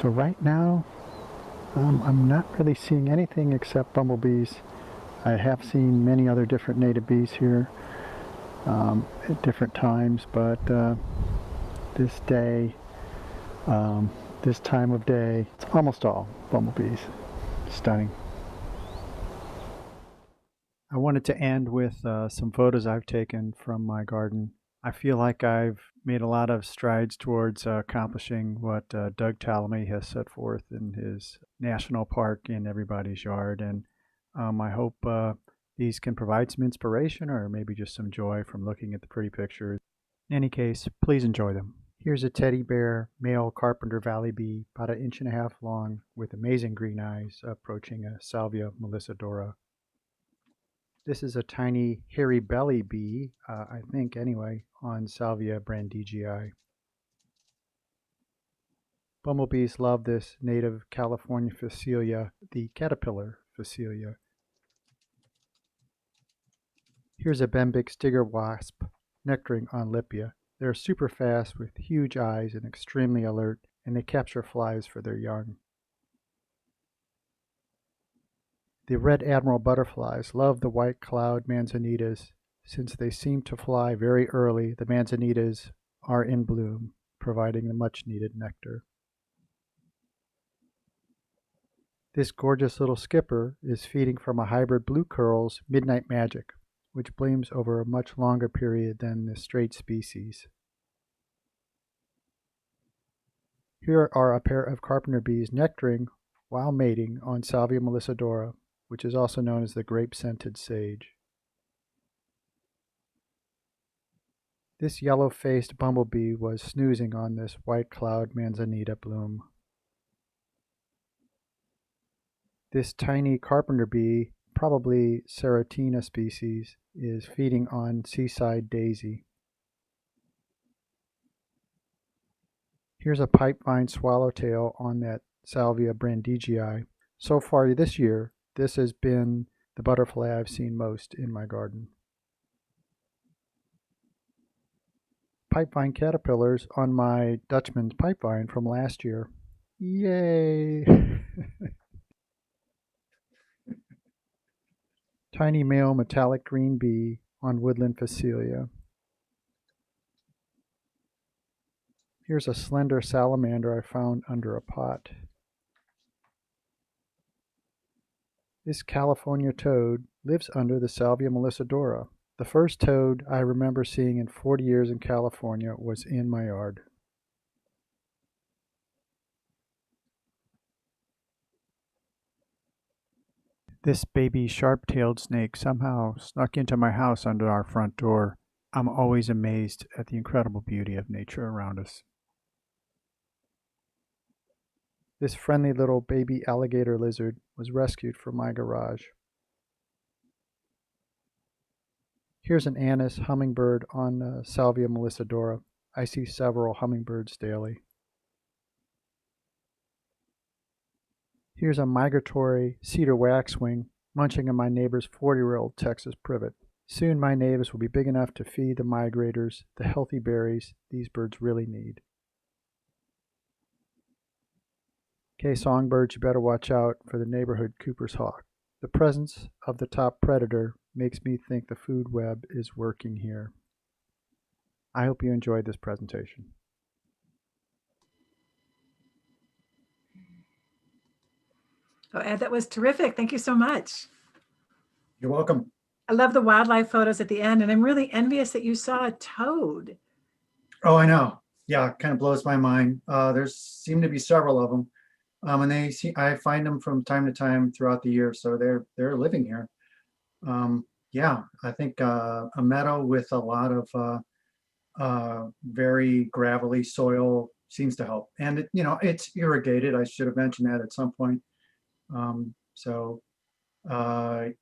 So right now, I'm not really seeing anything except bumblebees. I have seen many other different native bees here at different times, but this day, this time of day, it's almost all bumblebees. Stunning. I wanted to end with some photos I've taken from my garden. I feel like I've made a lot of strides towards accomplishing what Doug Tallamy has set forth in his national park in everybody's yard. And I hope these can provide some inspiration or maybe just some joy from looking at the pretty pictures. In any case, please enjoy them. Here's a teddy bear, male Carpenter Valley bee, about 1.5 inches long with amazing green eyes, approaching a Salvia melissadora. This is a tiny hairy belly bee, I think anyway, on Salvia brandigii. Bumblebees love this native California Phacelia, the caterpillar Phacelia. Here's a Bembic Stigger wasp, nectaring on Lipia. They're super fast with huge eyes and extremely alert, and they capture flies for their young. The red admiral butterflies love the white cloud manzanitas. Since they seem to fly very early, the manzanitas are in bloom, providing the much needed nectar. This gorgeous little skipper is feeding from a hybrid blue curl's Midnight Magic, which blooms over a much longer period than the straight species. Here are a pair of carpenter bees nectaring while mating on Salvia melissadora, which is also known as the grape-scented sage. This yellow-faced bumblebee was snoozing on this white cloud manzanita bloom. This tiny carpenter bee, probably Serratina species, is feeding on seaside daisy. Here's a pipevine swallowtail on that Salvia brandigii. So far this year, this has been the butterfly I've seen most in my garden. Pipevine caterpillars on my Dutchman's pipevine from last year. Yay! Tiny male metallic green bee on woodland Phacelia. Here's a slender salamander I found under a pot. This California toad lives under the Salvia melissadora. The first toad I remember seeing in 40 years in California was in my yard. This baby sharp-tailed snake somehow snuck into my house under our front door. I'm always amazed at the incredible beauty of nature around us. This friendly little baby alligator lizard was rescued from my garage. Here's an anise hummingbird on Salvia melissadora. I see several hummingbirds daily. Here's a migratory cedar waxwing munching on my neighbor's 40-year-old Texas privet. Soon my neighbors will be big enough to feed the migrators the healthy berries these birds really need. Okay, songbirds, you better watch out for the neighborhood Cooper's hawk. The presence of the top predator makes me think the food web is working here. I hope you enjoyed this presentation. Oh, Ed, that was terrific. Thank you so much. You're welcome. I love the wildlife photos at the end, and I'm really envious that you saw a toad. Oh, I know. Yeah, it kind of blows my mind. There seem to be several of them. And I find them from time to time throughout the year, so they're living here. Yeah, I think a meadow with a lot of very gravelly soil seems to help, and it's irrigated. I should have mentioned that at some point.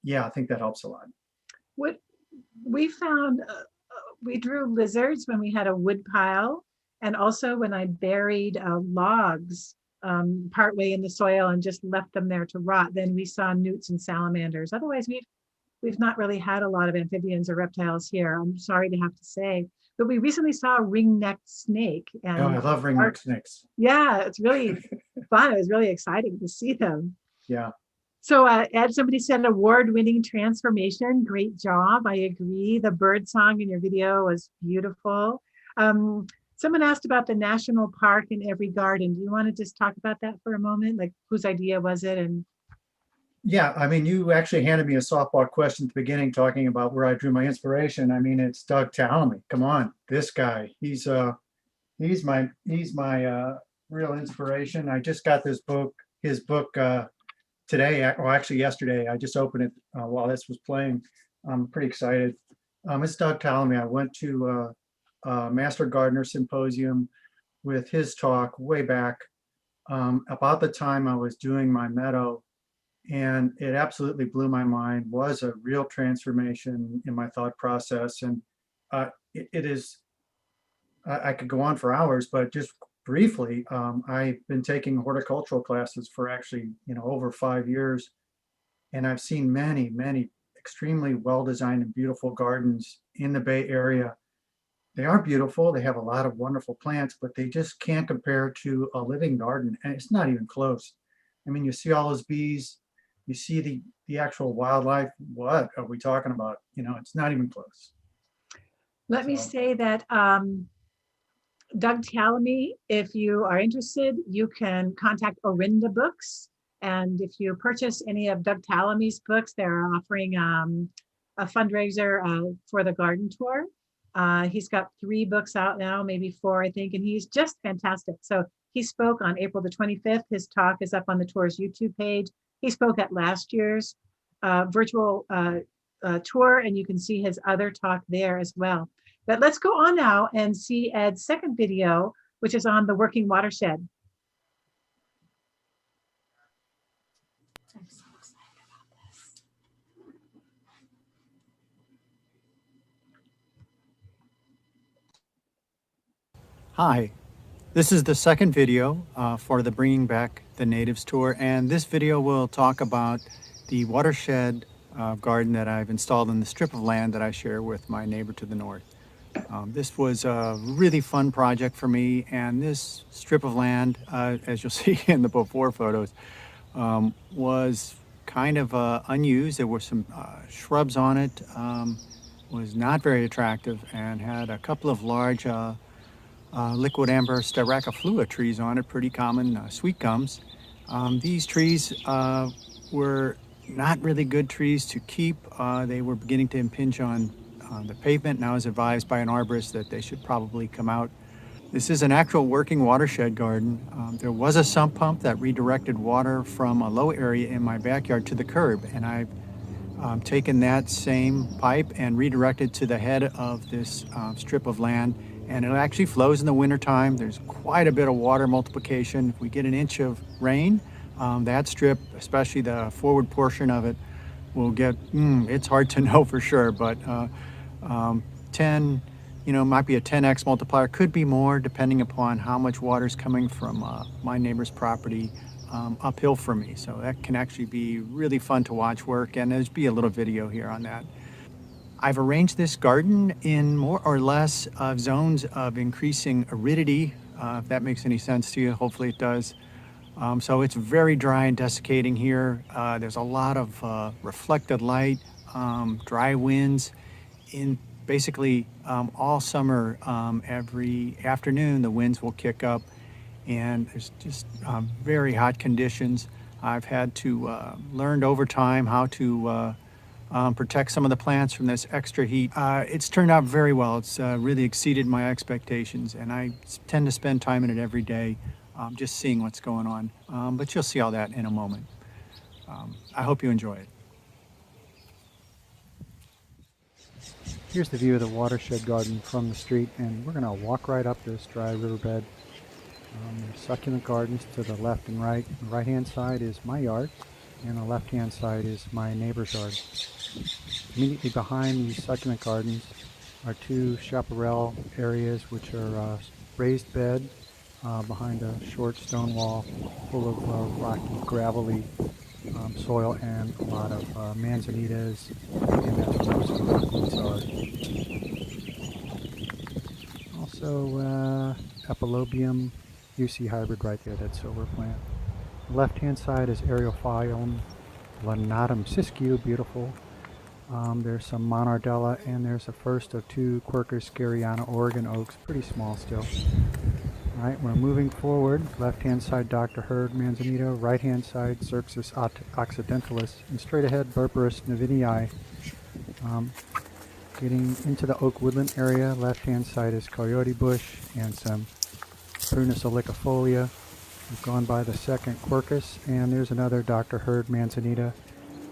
Yeah, I think that helps a lot. What we found, we drew lizards when we had a wood pile, and also when I buried logs partway in the soil and just left them there to rot. Then we saw newts and salamanders. Otherwise, we've not really had a lot of amphibians or reptiles here. I'm sorry to have to say. but we recently saw a ring-necked snake. And Oh, I love ring-neck snakes. yeah, it's really fun. It was really exciting to see them. Yeah. So Ed, somebody said award-winning transformation. Great job. I agree. The bird song in your video was beautiful. Someone asked about the national park in every garden. Do you want to just talk about that for a moment? Like, whose idea was it? And yeah, I mean, you actually handed me a softball question at the beginning talking about where I drew my inspiration. I mean, it's Doug Tallamy. Come on, this guy. He's my real inspiration. I just got his book today, or actually yesterday. I just opened it while this was playing. I'm pretty excited. It's Doug Tallamy. I went to a Master Gardener Symposium with his talk way back about the time I was doing my meadow. And it absolutely blew my mind, was a real transformation in my thought process. And it is, I could go on for hours, but just briefly, I've been taking horticultural classes for actually, over 5 years. And I've seen many, many extremely well-designed and beautiful gardens in the Bay Area. They are beautiful. They have a lot of wonderful plants, but they just can't compare to a living garden. And it's not even close. I mean, you see all those bees, you see the actual wildlife. What are we talking about? It's not even close. let me say that Doug Tallamy, if you are interested, you can contact Orinda Books. And if you purchase any of Doug Tallamy's books, they're offering a fundraiser for the garden tour. He's got 3 books out now, maybe 4, I think, and he's just fantastic. So he spoke on April the 25th. His talk is up on the tour's YouTube page. He spoke at last year's virtual tour, and you can see his other talk there as well. But let's go on now and see Ed's second video, which is on the working watershed. I'm so excited about this. Hi, this is the second video for the Bringing Back the Natives tour, and this video will talk about the watershed garden that I've installed in the strip of land that I share with my neighbor to the north. This was a really fun project for me, and this strip of land, as you'll see in the before photos, was kind of unused. There were some shrubs on it, was not very attractive, and had a couple of large liquid amber styraciflua trees on it, pretty common sweet gums. These trees were not really good trees to keep. They were beginning to impinge on the pavement, and I was advised by an arborist that they should probably come out. This is an actual working watershed garden. There was a sump pump that redirected water from a low area in my backyard to the curb, and I've taken that same pipe and redirected to the head of this strip of land, and it actually flows in the wintertime. There's quite a bit of water multiplication. If we get an inch of rain, that strip, especially the forward portion of it, will get, it's hard to know for sure, but 10, might be a 10x multiplier, could be more depending upon how much water is coming from my neighbor's property uphill from me. So that can actually be really fun to watch work, and there's be a little video here on that. I've arranged this garden in more or less zones of increasing aridity, if that makes any sense to you. Hopefully it does. So it's very dry and desiccating here. There's a lot of reflected light, dry winds. In basically all summer, every afternoon, the winds will kick up, and there's just very hot conditions. I've had to learned over time how to protect some of the plants from this extra heat. It's turned out very well. It's really exceeded my expectations, and I tend to spend time in it every day, just seeing what's going on. But you'll see all that in a moment. I hope you enjoy it. Here's the view of the watershed garden from the street, and we're going to walk right up this dry riverbed. There's succulent gardens to the left and right. The right-hand side is my yard, and the left-hand side is my neighbor's yard. Immediately behind these succulent gardens are 2 chaparral areas, which are raised bed behind a short stone wall full of rocky, gravelly soil, and a lot of manzanitas, and that's where most of the roots are. also Epilobium UC hybrid right there, that silver plant. Left-hand side is Aerophyllum Lanatum Siskiyou, beautiful. There's some Monardella, and there's the first of two Quercus scariana Oregon oaks, pretty small still. All right, we're moving forward. Left-hand side, Dr. Hurd Manzanita. Right-hand side, Xerxes occidentalis. And straight ahead, Berberis navinii. Getting into the oak woodland area, left-hand side is coyote bush and some Prunus obliquifolia. We've gone by the second Quercus, and there's another Dr. Hurd Manzanita.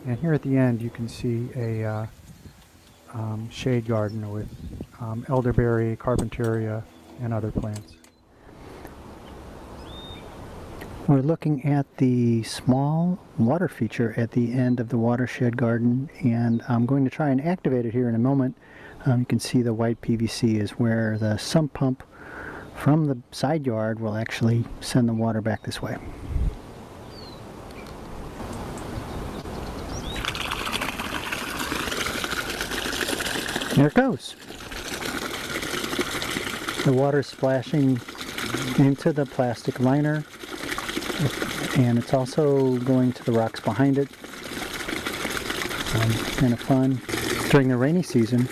And here at the end, you can see a shade garden with elderberry, carpentaria, and other plants. We're looking at the small water feature at the end of the watershed garden, and I'm going to try and activate it here in a moment. You can see the white PVC is where the sump pump from the side yard will actually send the water back this way. There it goes. The water is splashing into the plastic liner, and it's also going to the rocks behind it. Kind of fun. During the rainy season,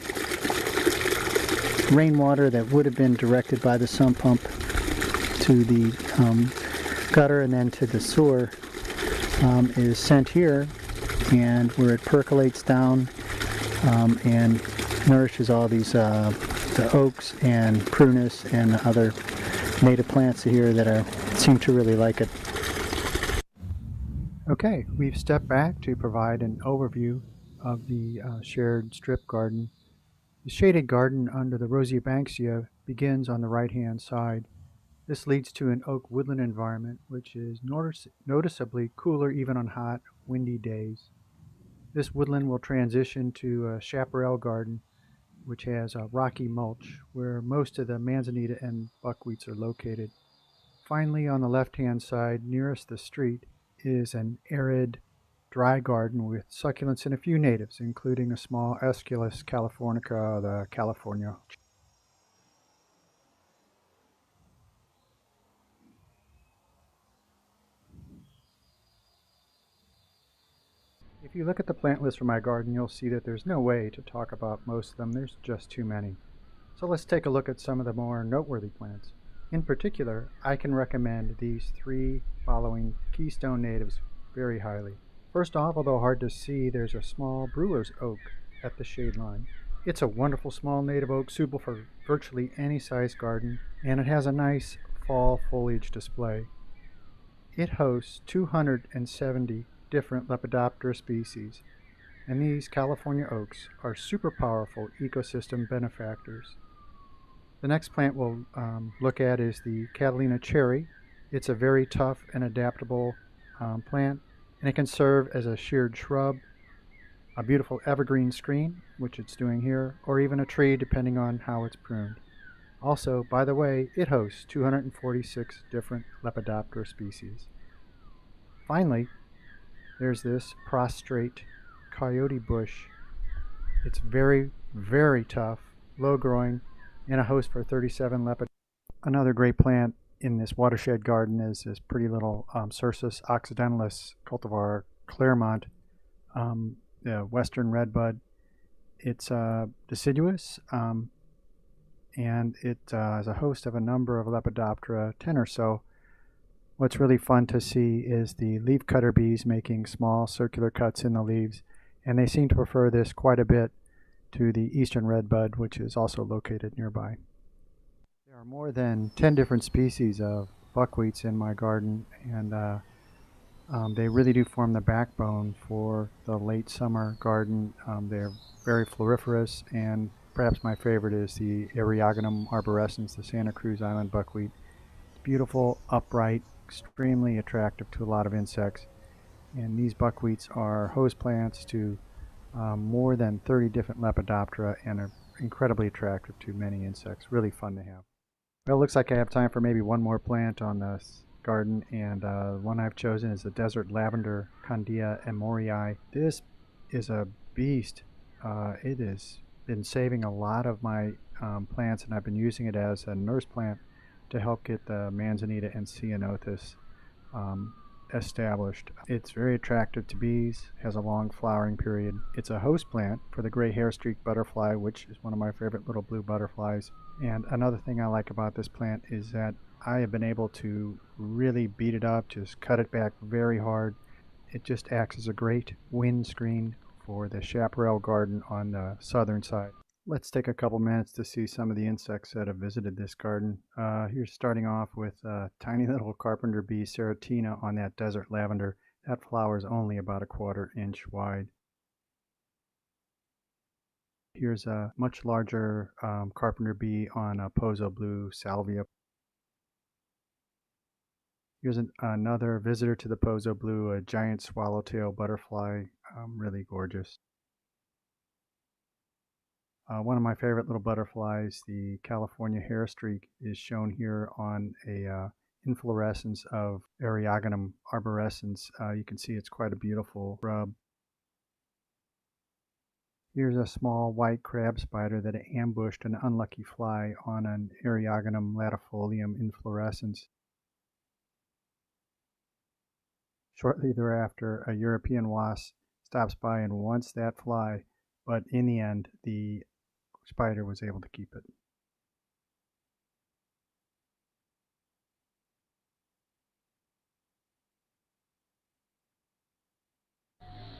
rainwater that would have been directed by the sump pump to the gutter and then to the sewer is sent here, and where it percolates down and nourishes all these the oaks and prunus and other native plants here that seem to really like it. Okay, we've stepped back to provide an overview of the shared strip garden. The shaded garden under the Rosia Banksia begins on the right-hand side. This leads to an oak woodland environment, which is noticeably cooler even on hot, windy days. This woodland will transition to a chaparral garden, which has a rocky mulch, where most of the manzanita and buckwheats are located. Finally, on the left-hand side, nearest the street, is an arid, dry garden with succulents and a few natives, including a small Aesculus californica, the California. If you look at the plant list for my garden, you'll see that there's no way to talk about most of them. There's just too many. So let's take a look at some of the more noteworthy plants. In particular, I can recommend these three following keystone natives very highly. First off, although hard to see, there's a small brewer's oak at the shade line. It's a wonderful small native oak suitable for virtually any size garden, and it has a nice fall foliage display. It hosts 270 different Lepidoptera species, and these California oaks are super powerful ecosystem benefactors. The next plant we'll look at is the Catalina cherry. It's a very tough and adaptable plant, and it can serve as a sheared shrub, a beautiful evergreen screen, which it's doing here, or even a tree depending on how it's pruned. Also, by the way, it hosts 246 different Lepidoptera species. Finally, there's this prostrate coyote bush. It's very, very tough, low growing, and a host for 37 Lepidoptera. Another great plant in this watershed garden is this pretty little Cercis occidentalis cultivar Claremont, the western redbud. It's deciduous, and it is a host of a number of Lepidoptera, 10 or so. What's really fun to see is the leaf cutter bees making small circular cuts in the leaves, and they seem to prefer this quite a bit to the eastern redbud, which is also located nearby. There are more than 10 different species of buckwheats in my garden, and they really do form the backbone for the late summer garden. They're very floriferous, and perhaps my favorite is the Eriogonum arborescens, the Santa Cruz Island buckwheat. It's beautiful, upright, extremely attractive to a lot of insects, and these buckwheats are host plants to more than 30 different Lepidoptera and are incredibly attractive to many insects. Really fun to have. Well, it looks like I have time for maybe one more plant on this garden, and the one I've chosen is the desert lavender, Candia emorii. This is a beast. It is been saving a lot of my plants, and I've been using it as a nurse plant to help get the Manzanita and Ceanothus established. It's very attractive to bees, has a long flowering period. It's a host plant for the gray hair-streaked butterfly, which is one of my favorite little blue butterflies. And another thing I like about this plant is that I have been able to really beat it up, just cut it back very hard. It just acts as a great wind screen for the chaparral garden on the southern side. Let's take a couple minutes to see some of the insects that have visited this garden. Here's starting off with a tiny little carpenter bee, Seratina, on that desert lavender. That flower is only about a 1/4 inch wide. Here's a much larger carpenter bee on a Pozo Blue Salvia. Here's another visitor to the Pozo Blue, a giant swallowtail butterfly, really gorgeous. One of my favorite little butterflies, the California hairstreak, is shown here on a inflorescence of Eriogonum arborescens. You can see it's quite a beautiful shrub. Here's a small white crab spider that ambushed an unlucky fly on an Eriogonum latifolium inflorescence. Shortly thereafter, a European wasp stops by and wants that fly, but in the end, the spider was able to keep it.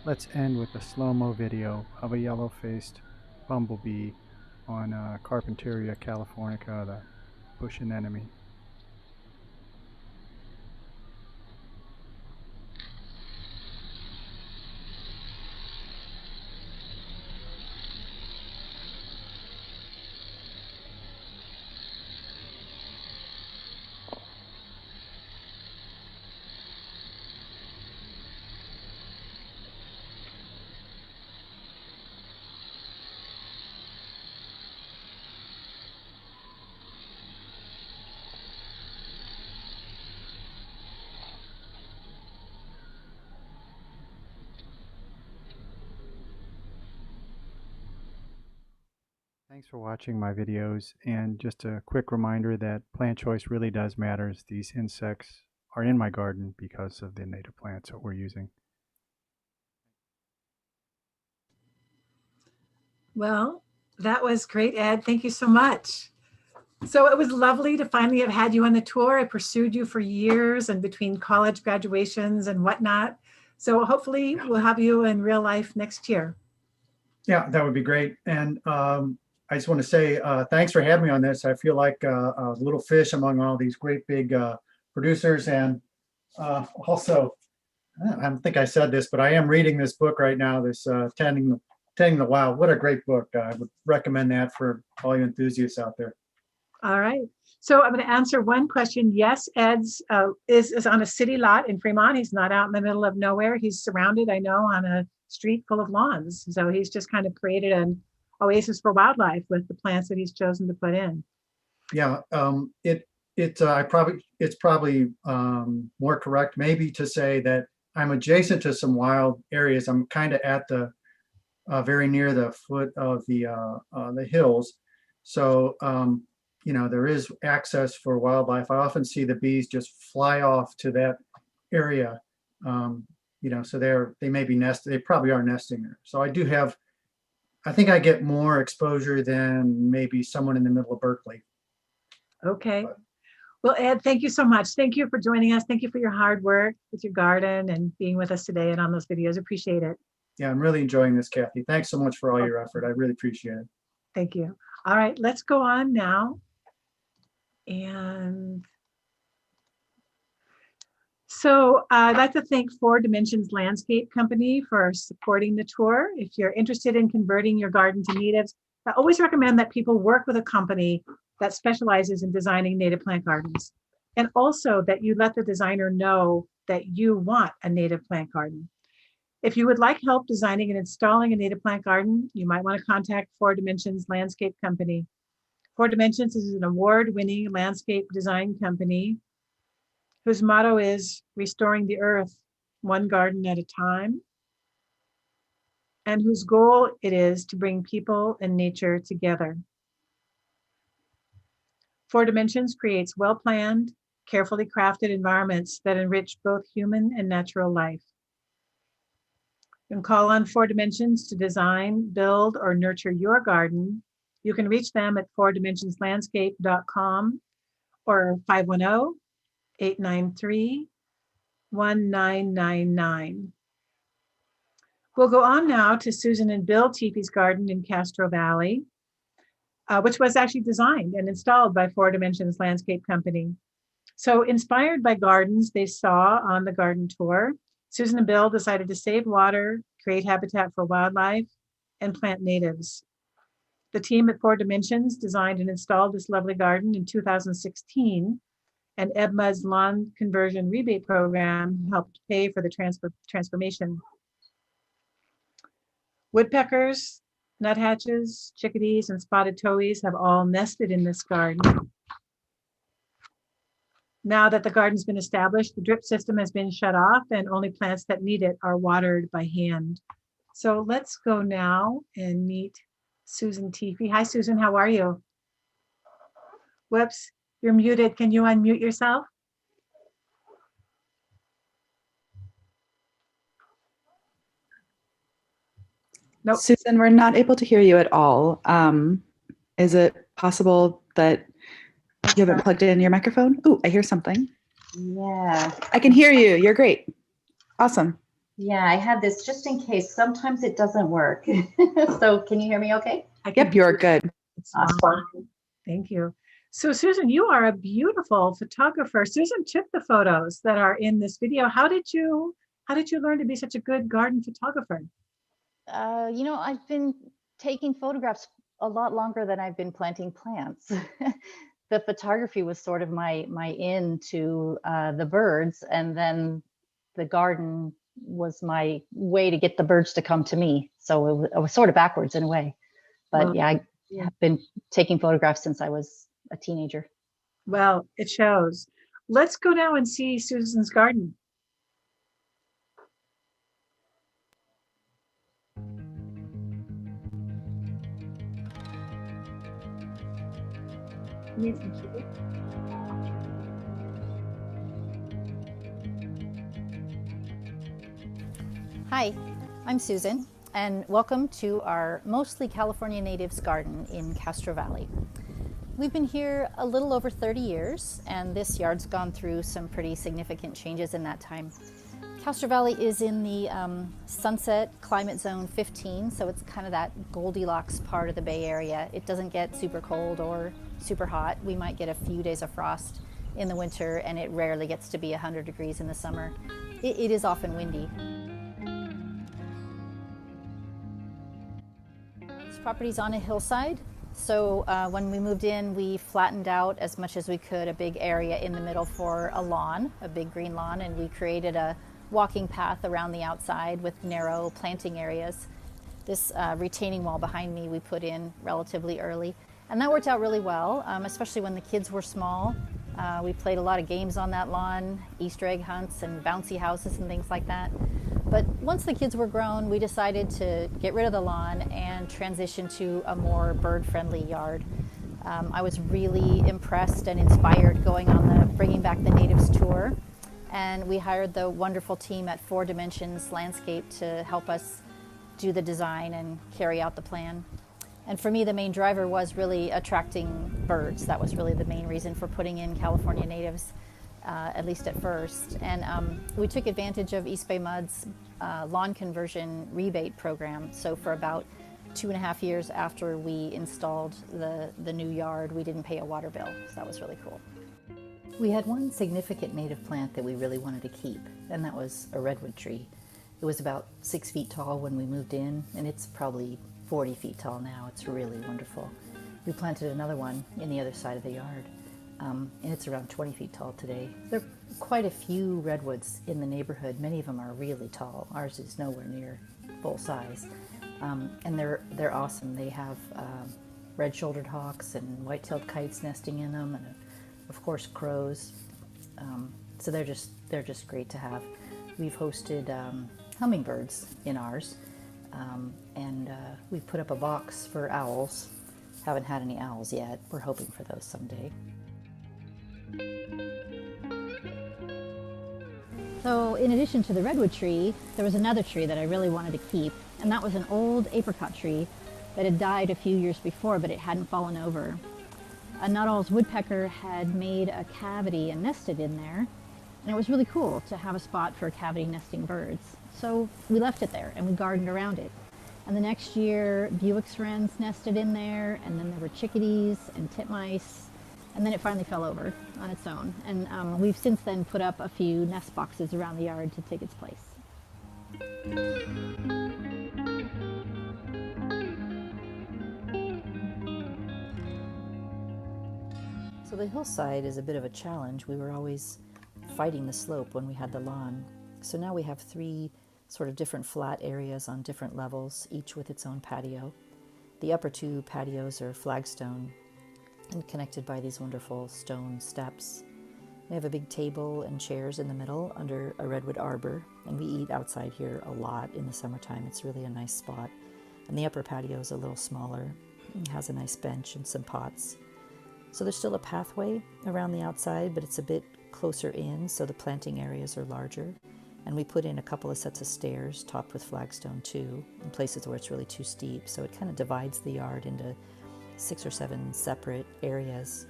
Let's end with a slow-mo video of a yellow-faced bumblebee on Carpentaria californica, the bush anemone. Thanks for watching my videos, and just a quick reminder that plant choice really does matter. These insects are in my garden because of the native plants that we're using. Well, that was great, Ed. Thank you so much. So it was lovely to finally have had you on the tour. I pursued you for years and between college graduations and whatnot. So hopefully we'll have you in real life next year. Yeah, that would be great. And I just want to say thanks for having me on this. I feel like a little fish among all these great big producers. And also, I don't think I said this, but I am reading this book right now, this Tending the Wild. What a great book. I would recommend that for all you enthusiasts out there. All right. So I'm going to answer one question. Yes, Ed's is on a city lot in Fremont. He's not out in the middle of nowhere. He's surrounded, I know, on a street full of lawns. So he's just kind of created an oasis for wildlife with the plants that he's chosen to put in. Yeah, it's probably more correct maybe to say that I'm adjacent to some wild areas. I'm kind of at the very near the foot of the hills. So you know, there is access for wildlife. I often see the bees just fly off to that area. You know, so they may be nesting. They probably are nesting there. So I do have, I think I get more exposure than maybe someone in the middle of Berkeley. Okay. Well, Ed, thank you so much. Thank you for joining us. Thank you for your hard work with your garden and being with us today and on those videos. Appreciate it. Yeah, I'm really enjoying this, Kathy. Thanks so much for all your effort. I really appreciate it. Thank you. All right, let's go on now. And so I'd like to thank 4 Dimensions Landscape Company for supporting the tour. If you're interested in converting your garden to natives, I always recommend that people work with a company that specializes in designing native plant gardens. And also that you let the designer know that you want a native plant garden. If you would like help designing and installing a native plant garden, you might want to contact 4 Dimensions Landscape Company. 4 Dimensions is an award-winning landscape design company whose motto is restoring the earth one garden at a time. and whose goal it is to bring people and nature together. Four Dimensions creates well-planned, carefully crafted environments that enrich both human and natural life. You can call on Four Dimensions to design, build, or nurture your garden. You can reach them at fourdimensionslandscape.com or 510-893-1999. We'll go on now to Susan and Bill Tify's garden in Castro Valley, which was actually designed and installed by Four Dimensions Landscape Company. So inspired by gardens they saw on the garden tour, Susan and Bill decided to save water, create habitat for wildlife, and plant natives. The team at Four Dimensions designed and installed this lovely garden in 2016, and EBMA's lawn conversion rebate program helped pay for the transformation. Woodpeckers, nuthatches, chickadees, and spotted towies have all nested in this garden. Now that the garden's been established, the drip system has been shut off and only plants that need it are watered by hand. So let's go now and meet Susan Tify. Hi, Susan, how are you? Whoops, you're muted. Can you unmute yourself? Nope. Susan, we're not able to hear you at all. Is it possible that you haven't plugged in your microphone? Ooh, I hear something. Yeah. I can hear you. You're great. Awesome. Yeah, I had this just in case. Sometimes it doesn't work. So can you hear me okay? Yep, you're good. Awesome. Thank you. So Susan, you are a beautiful photographer. Susan took the photos that are in this video. How did you learn to be such a good garden photographer? You know, I've been taking photographs a lot longer than I've been planting plants. The photography was sort of my in to the birds, and then the garden was my way to get the birds to come to me. So it was sort of backwards in a way. But Well, yeah, I have been taking photographs since I was a teenager. Well, it shows. Let's go now and see Susan's garden. Hi, I'm Susan, and welcome to our mostly California natives garden in Castro Valley. We've been here a little over 30 years, and this yard's gone through some pretty significant changes in that time. Castro Valley is in the Sunset Climate Zone 15, so it's kind of that Goldilocks part of the Bay Area. It doesn't get super cold or super hot. We might get a few days of frost in the winter, and it rarely gets to be 100 degrees in the summer. It is often windy. This property's on a hillside, so when we moved in, we flattened out as much as we could a big area in the middle for a lawn, a big green lawn, and we created a walking path around the outside with narrow planting areas. This retaining wall behind me we put in relatively early, and that worked out really well, especially when the kids were small. We played a lot of games on that lawn, Easter egg hunts and bouncy houses and things like that. But once the kids were grown, we decided to get rid of the lawn and transition to a more bird-friendly yard. I was really impressed and inspired going on the Bringing Back the Natives tour, and we hired the wonderful team at Four Dimensions Landscape to help us do the design and carry out the plan. And for me, the main driver was really attracting birds. That was really the main reason for putting in California natives, at least at first. And we took advantage of East Bay Mud's lawn conversion rebate program. So for about 2.5 years after we installed the new yard, we didn't pay a water bill. So that was really cool. We had one significant native plant that we really wanted to keep, and that was a redwood tree. It was about 6 feet tall when we moved in, and it's probably 40 feet tall now. It's really wonderful. We planted another one in the other side of the yard, and it's around 20 feet tall today. There are quite a few redwoods in the neighborhood. Many of them are really tall. Ours is nowhere near full size, and they're awesome. They have red-shouldered hawks and white-tailed kites nesting in them, and of course crows. So they're just great to have. We've hosted hummingbirds in ours. and we put up a box for owls. Haven't had any owls yet. We're hoping for those someday. So in addition to the redwood tree, there was another tree that I really wanted to keep, and that was an old apricot tree that had died a few years before, but it hadn't fallen over. A Nuttall's woodpecker had made a cavity and nested in there, and it was really cool to have a spot for cavity nesting birds. So we left it there and we gardened around it. And the next year, Buick's wrens nested in there, and then there were chickadees and titmice, and then it finally fell over on its own. And we've since then put up a few nest boxes around the yard to take its place. So the hillside is a bit of a challenge. We were always fighting the slope when we had the lawn. So now we have 3 sort of different flat areas on different levels, each with its own patio. The upper 2 patios are flagstone and connected by these wonderful stone steps. We have a big table and chairs in the middle under a redwood arbor, and we eat outside here a lot in the summertime. It's really a nice spot. And the upper patio is a little smaller. It has a nice bench and some pots. So there's still a pathway around the outside, but it's a bit closer in, so the planting areas are larger. And we put in a couple of sets of stairs topped with flagstone too, in places where it's really too steep. So it kind of divides the yard into 6 or 7 separate areas.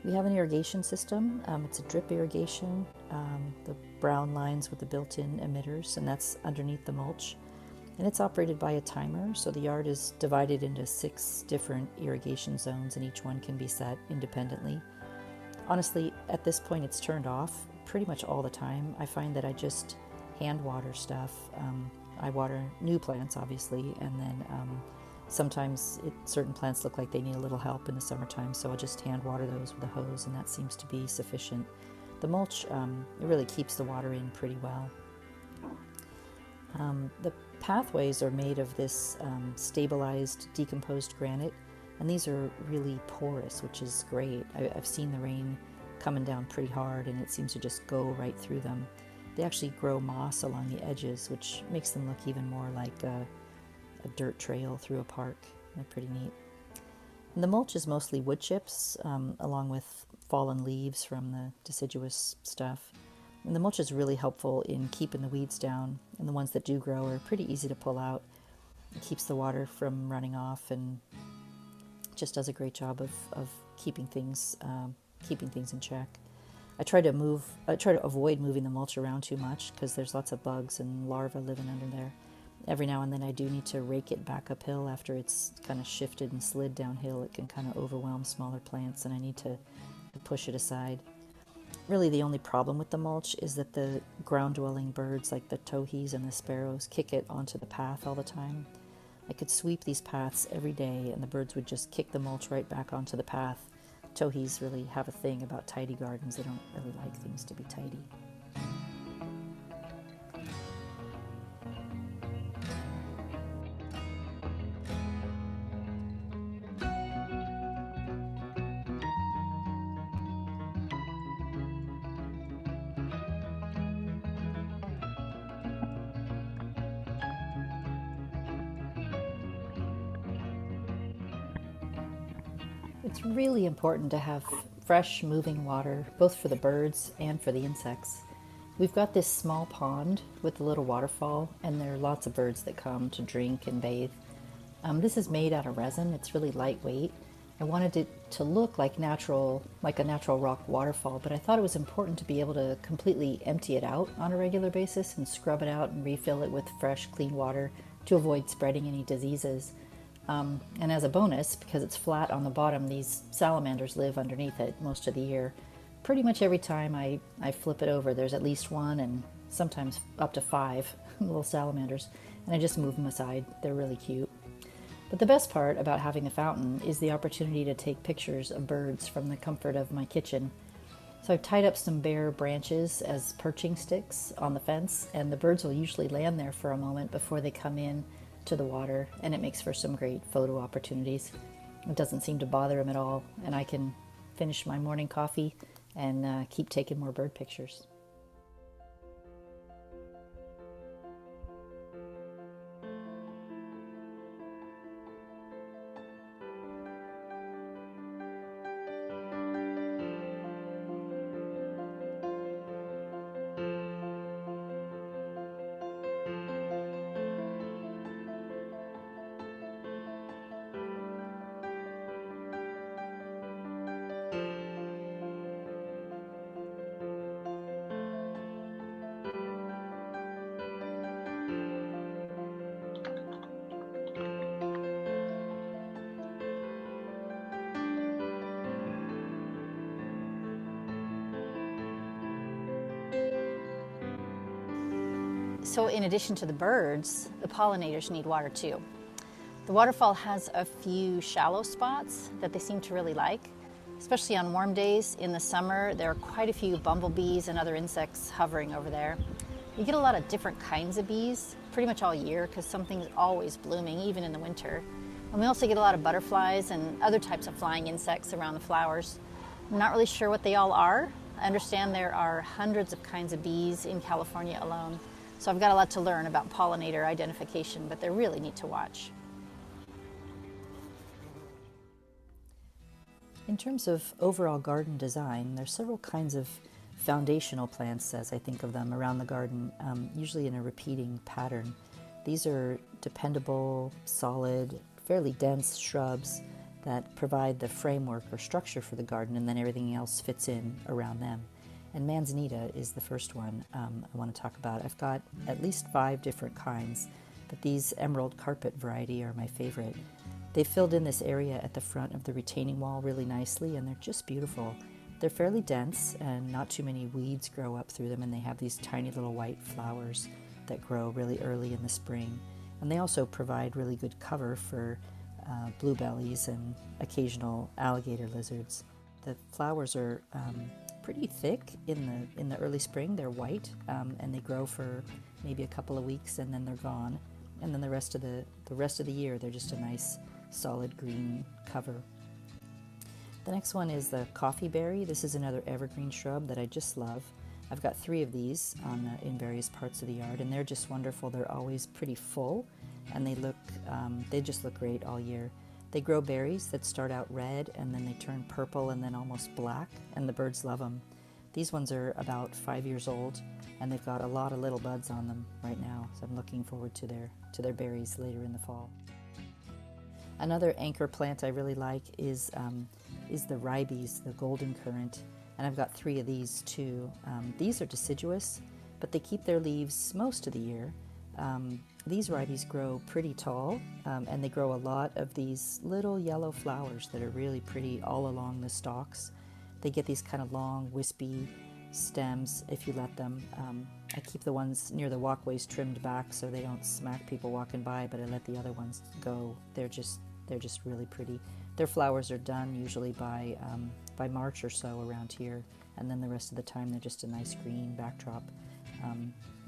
We have an irrigation system. It's a drip irrigation, the brown lines with the built-in emitters, and that's underneath the mulch. And it's operated by a timer, so the yard is divided into 6 different irrigation zones, and each one can be set independently. Honestly, at this point it's turned off pretty much all the time. I find that I just hand water stuff. I water new plants, obviously, and then sometimes certain plants look like they need a little help in the summertime, so I'll just hand water those with a hose, and that seems to be sufficient. The mulch, it really keeps the water in pretty well. The pathways are made of this stabilized, decomposed granite, and these are really porous, which is great. I've seen the rain coming down pretty hard, and it seems to just go right through them. They actually grow moss along the edges, which makes them look even more like a dirt trail through a park. They're pretty neat. And the mulch is mostly wood chips, along with fallen leaves from the deciduous stuff. And the mulch is really helpful in keeping the weeds down, and the ones that do grow are pretty easy to pull out. It keeps the water from running off and just does a great job of keeping things in check. I try to avoid moving the mulch around too much because there's lots of bugs and larvae living under there. Every now and then I do need to rake it back uphill after it's kind of shifted and slid downhill. It can kind of overwhelm smaller plants, and I need to push it aside. Really, the only problem with the mulch is that the ground-dwelling birds like the towhees and the sparrows kick it onto the path all the time. I could sweep these paths every day and the birds would just kick the mulch right back onto the path. Towhees really have a thing about tidy gardens. They don't really like things to be tidy. It's really important to have fresh, moving water, both for the birds and for the insects. We've got this small pond with a little waterfall, and there are lots of birds that come to drink and bathe. This is made out of resin. It's really lightweight. I wanted it to look like a natural rock waterfall, but I thought it was important to be able to completely empty it out on a regular basis and scrub it out and refill it with fresh, clean water to avoid spreading any diseases. And as a bonus, because it's flat on the bottom, these salamanders live underneath it most of the year. Pretty much every time I flip it over, there's at least 1 and sometimes up to 5 little salamanders, and I just move them aside. They're really cute. But the best part about having the fountain is the opportunity to take pictures of birds from the comfort of my kitchen. So I've tied up some bare branches as perching sticks on the fence, and the birds will usually land there for a moment before they come in to the water, and it makes for some great photo opportunities. It doesn't seem to bother them at all, and I can finish my morning coffee and keep taking more bird pictures. So in addition to the birds, the pollinators need water too. The waterfall has a few shallow spots that they seem to really like, especially on warm days. In the summer, there are quite a few bumblebees and other insects hovering over there. You get a lot of different kinds of bees pretty much all year because something's always blooming, even in the winter. And we also get a lot of butterflies and other types of flying insects around the flowers. I'm not really sure what they all are. I understand there are hundreds of kinds of bees in California alone. So I've got a lot to learn about pollinator identification, but they're really neat to watch. In terms of overall garden design, there's several kinds of foundational plants, as I think of them, around the garden, usually in a repeating pattern. These are dependable, solid, fairly dense shrubs that provide the framework or structure for the garden, and then everything else fits in around them. And Manzanita is the first one I want to talk about. I've got at least 5 different kinds, but these emerald carpet variety are my favorite. They filled in this area at the front of the retaining wall really nicely, and they're just beautiful. They're fairly dense, and not too many weeds grow up through them, and they have these tiny little white flowers that grow really early in the spring. And they also provide really good cover for bluebellies and occasional alligator lizards. The flowers are pretty thick in the early spring. They're white, and they grow for maybe a couple of weeks, and then they're gone. And then the rest of the year, they're just a nice solid green cover. The next one is the coffeeberry. This is another evergreen shrub that I just love. I've got 3 of these in various parts of the yard, and they're just wonderful. They're always pretty full, and they just look great all year. They grow berries that start out red, and then they turn purple and then almost black, and the birds love them. These ones are about 5 years old, and they've got a lot of little buds on them right now, so I'm looking forward to their berries later in the fall. Another anchor plant I really like is the ribes, the golden currant, and I've got 3 of these too. These are deciduous, but they keep their leaves most of the year. These ribes grow pretty tall, and they grow a lot of these little yellow flowers that are really pretty all along the stalks. They get these kind of long, wispy stems if you let them. I keep the ones near the walkways trimmed back so they don't smack people walking by, but I let the other ones go. They're just really pretty. Their flowers are done usually by March or so around here, and then the rest of the time they're just a nice green backdrop,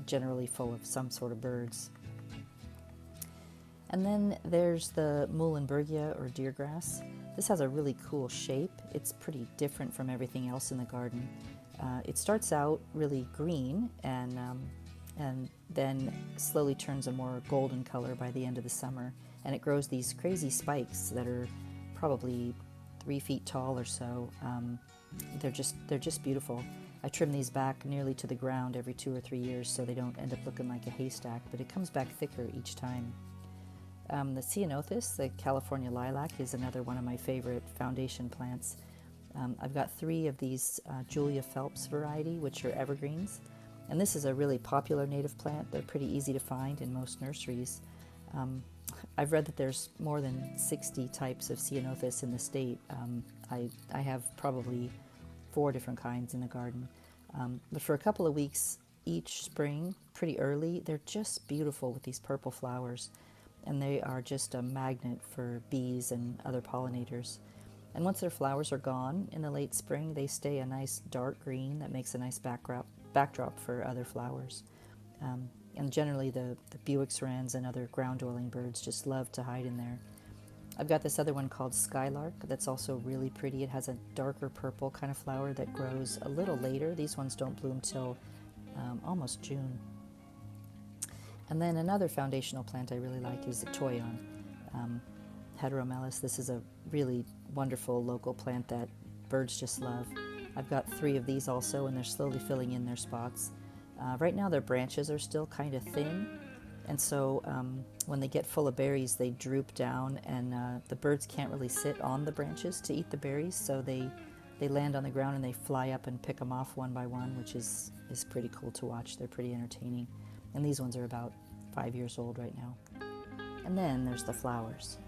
generally full of some sort of birds. And then there's the Muhlenbergia or deergrass. This has a really cool shape. It's pretty different from everything else in the garden. It starts out really green and then slowly turns a more golden color by the end of the summer. And it grows these crazy spikes that are probably 3 feet tall or so. They're just beautiful. I trim these back nearly to the ground every 2 or 3 years so they don't end up looking like a haystack, but it comes back thicker each time. The ceanothus, the California lilac, is another one of my favorite foundation plants. I've got 3 of these Julia Phelps variety, which are evergreens. And this is a really popular native plant. They're pretty easy to find in most nurseries. I've read that there's more than 60 types of ceanothus in the state. I have probably 4 different kinds in the garden. But for a couple of weeks each spring, pretty early, they're just beautiful with these purple flowers. And they are just a magnet for bees and other pollinators. And once their flowers are gone in the late spring, they stay a nice dark green that makes a nice backdrop for other flowers. And generally the Buick's wrens and other ground-dwelling birds just love to hide in there. I've got this other one called Skylark that's also really pretty. It has a darker purple kind of flower that grows a little later. These ones don't bloom till almost June. And then another foundational plant I really like is a toyon, heteromelis. This is a really wonderful local plant that birds just love. I've got 3 of these also, and they're slowly filling in their spots. Right now their branches are still kind of thin, and so when they get full of berries they droop down, and the birds can't really sit on the branches to eat the berries, so they land on the ground and they fly up and pick them off one by one, which is pretty cool to watch. They're pretty entertaining. And these ones are about 5 years old right now. And then there's the flowers.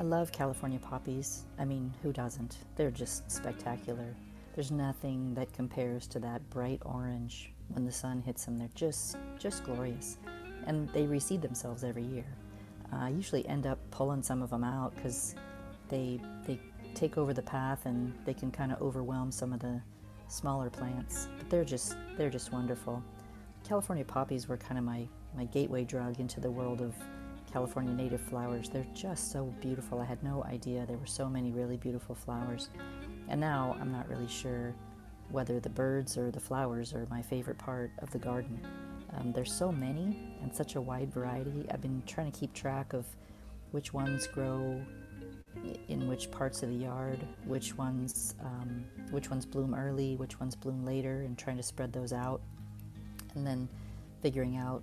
I love California poppies. I mean, who doesn't? They're just spectacular. There's nothing that compares to that bright orange when the sun hits them. They're just glorious. And they reseed themselves every year. I usually end up pulling some of them out because they take over the path and they can kind of overwhelm some of the smaller plants. But they're just wonderful. California poppies were kind of my gateway drug into the world of California native flowers. They're just so beautiful. I had no idea there were so many really beautiful flowers. And now I'm not really sure whether the birds or the flowers are my favorite part of the garden. There's so many and such a wide variety. I've been trying to keep track of which ones grow in which parts of the yard, which ones bloom early, which ones bloom later, and trying to spread those out. And then figuring out,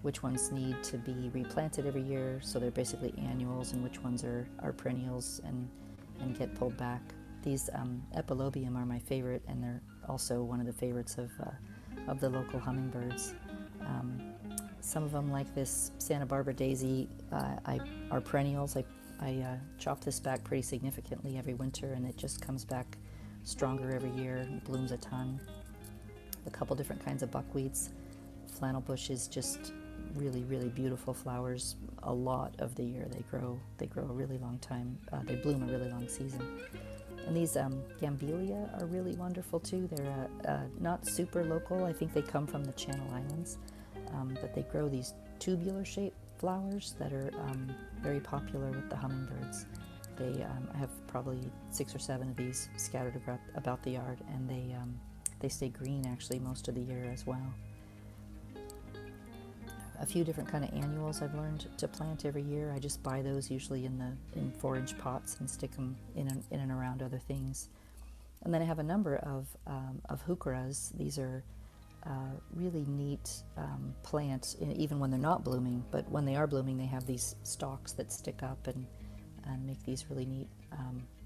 which ones need to be replanted every year, so they're basically annuals, and which ones are perennials and get pulled back. These epilobium are my favorite, and they're also one of the favorites of the local hummingbirds. Some of them, like this Santa Barbara daisy, are perennials. I chop this back pretty significantly every winter, and it just comes back stronger every year and blooms a ton. A couple different kinds of buckwheats. Flannel bush is just really, really beautiful flowers a lot of the year. They grow a really long time. They bloom a really long season. And these Gambelia are really wonderful too. They're not super local. I think they come from the Channel Islands, but they grow these tubular shaped flowers that are very popular with the hummingbirds. I have probably 6 or 7 of these scattered about the yard, and they stay green actually most of the year as well. A few different kind of annuals I've learned to plant every year. I just buy those usually in 4-inch pots and stick them in and around other things. And then I have a number of heucheras. These are really neat plants, even when they're not blooming. But when they are blooming, they have these stalks that stick up and make these really neat,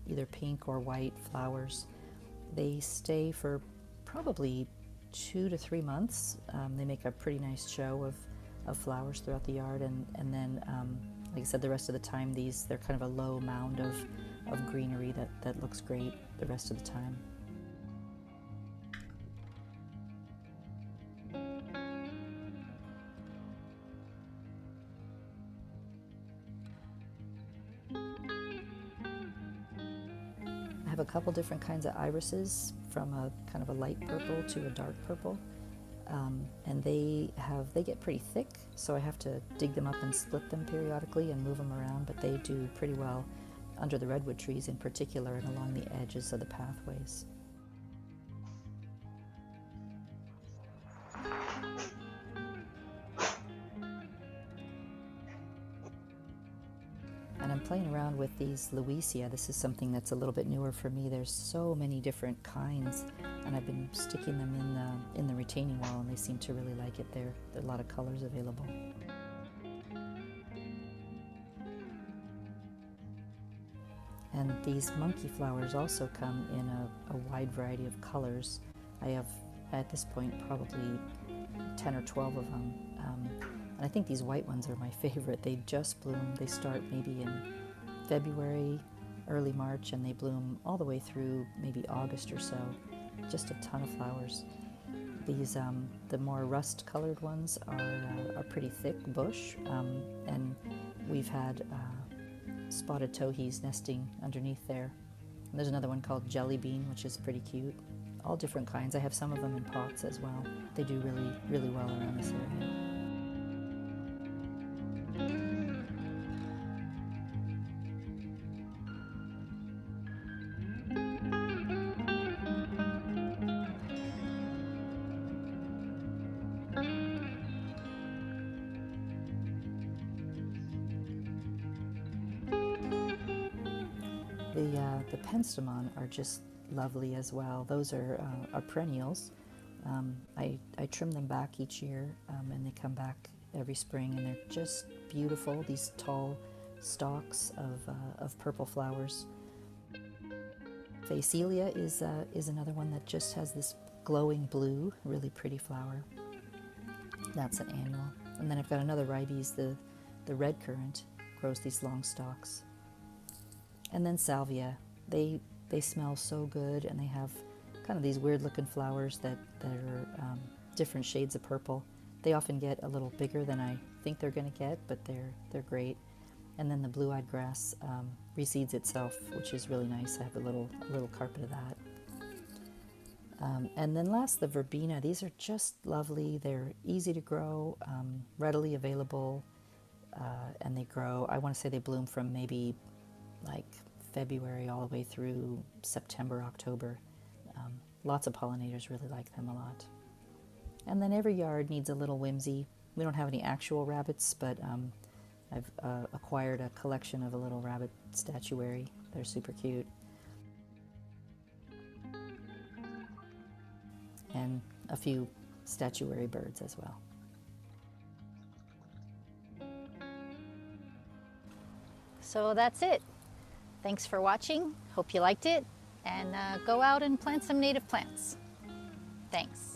either pink or white flowers. They stay for probably 2 to 3 months. They make a pretty nice show of flowers throughout the yard, and then like I said, the rest of the time they're kind of a low mound of greenery that looks great the rest of the time. I have a couple different kinds of irises, from a kind of a light purple to a dark purple. And they get pretty thick, so I have to dig them up and split them periodically and move them around, but they do pretty well under the redwood trees in particular and along the edges of the pathways. And I'm playing around with these Louisia. This is something that's a little bit newer for me. There's so many different kinds, and I've been sticking them in the retaining wall, and they seem to really like it. There are a lot of colors available. And these monkey flowers also come in a wide variety of colors. I have, at this point, probably 10 or 12 of them. And I think these white ones are my favorite. They just bloom. They start maybe in February, early March, and they bloom all the way through maybe August or so. Just a ton of flowers. These, the more rust-colored ones are pretty thick bush, and we've had spotted towhees nesting underneath there. And there's another one called jelly bean, which is pretty cute. All different kinds. I have some of them in pots as well. They do really, really well around this area. The penstemon are just lovely as well. Those are perennials. I trim them back each year, and they come back every spring, and they're just beautiful. These tall stalks of purple flowers. Phacelia is another one that just has this glowing blue, really pretty flower. That's an annual. And then I've got another ribes, the red currant, grows these long stalks. And then salvia. They smell so good, and they have kind of these weird looking flowers that are different shades of purple. They often get a little bigger than I think they're going to get, but they're great. And then the blue-eyed grass reseeds itself, which is really nice. I have a little carpet of that. And then last, the verbena. These are just lovely. They're easy to grow, readily available, and they grow. I want to say they bloom from maybe like February all the way through September, October. Lots of pollinators really like them a lot. And then every yard needs a little whimsy. We don't have any actual rabbits, but I've acquired a collection of a little rabbit statuary. They're super cute. And a few statuary birds as well. So that's it. Thanks for watching. Hope you liked it. And go out and plant some native plants. Thanks.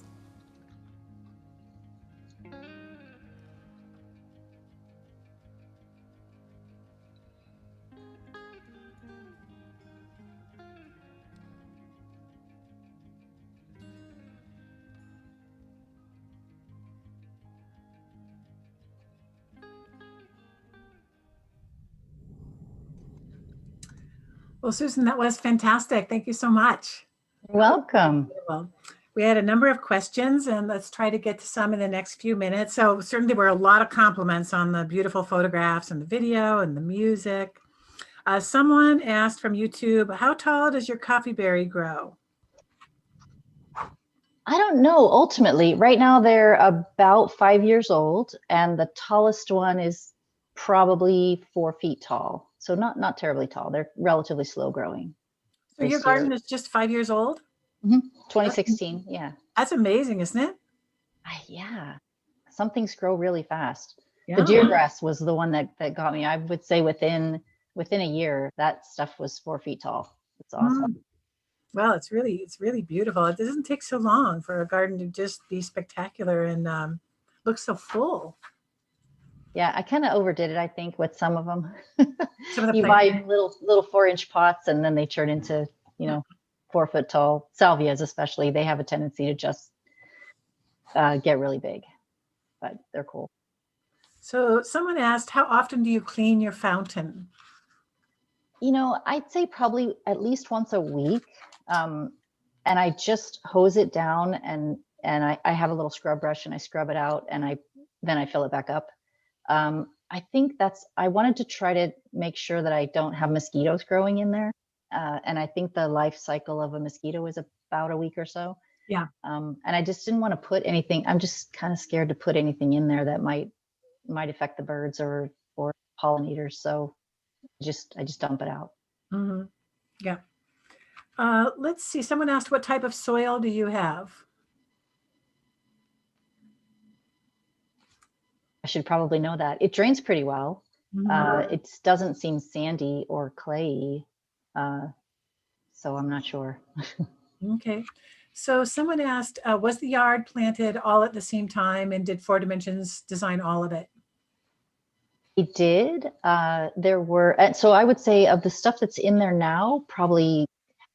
Well, Susan, that was fantastic. Thank you so much. You're welcome. Well, we had a number of questions, and let's try to get to some in the next few minutes. So certainly there were a lot of compliments on the beautiful photographs and the video and the music. Someone asked from YouTube, how tall does your coffee berry grow? I don't know. Ultimately, right now they're about 5 years old, and the tallest one is probably 4 feet tall. So not terribly tall. They're relatively slow growing. So your garden is just 5 years old? 2016, yeah. That's amazing, isn't it? Yeah. Some things grow really fast. Yeah. The deer grass was the one that got me. I would say within a year, that stuff was 4 feet tall. It's awesome. Well, it's really beautiful. It doesn't take so long for a garden to just be spectacular and look so full. Yeah, I kind of overdid it, I think, with some of them. Some of the You buy little 4-inch pots, and then they turn into 4 foot tall. Salvias, especially, they have a tendency to just get really big, but they're cool. So someone asked, how often do you clean your fountain? I'd say probably at least once a week. And I just hose it down, and I have a little scrub brush, and I scrub it out, and then I fill it back up. I think I wanted to try to make sure that I don't have mosquitoes growing in there. And I think the life cycle of a mosquito is about a week or so. Yeah. And I just didn't want to put anything. I'm just kind of scared to put anything in there that might affect the birds or pollinators. So I just dump it out. Mm-hmm. Yeah. Let's see. Someone asked, what type of soil do you have? I should probably know that. It drains pretty well. It doesn't seem sandy or clayey. So I'm not sure. Okay. So someone asked, was the yard planted all at the same time, and did 4 Dimensions design all of it? It did. There were, so I would say of the stuff that's in there now, probably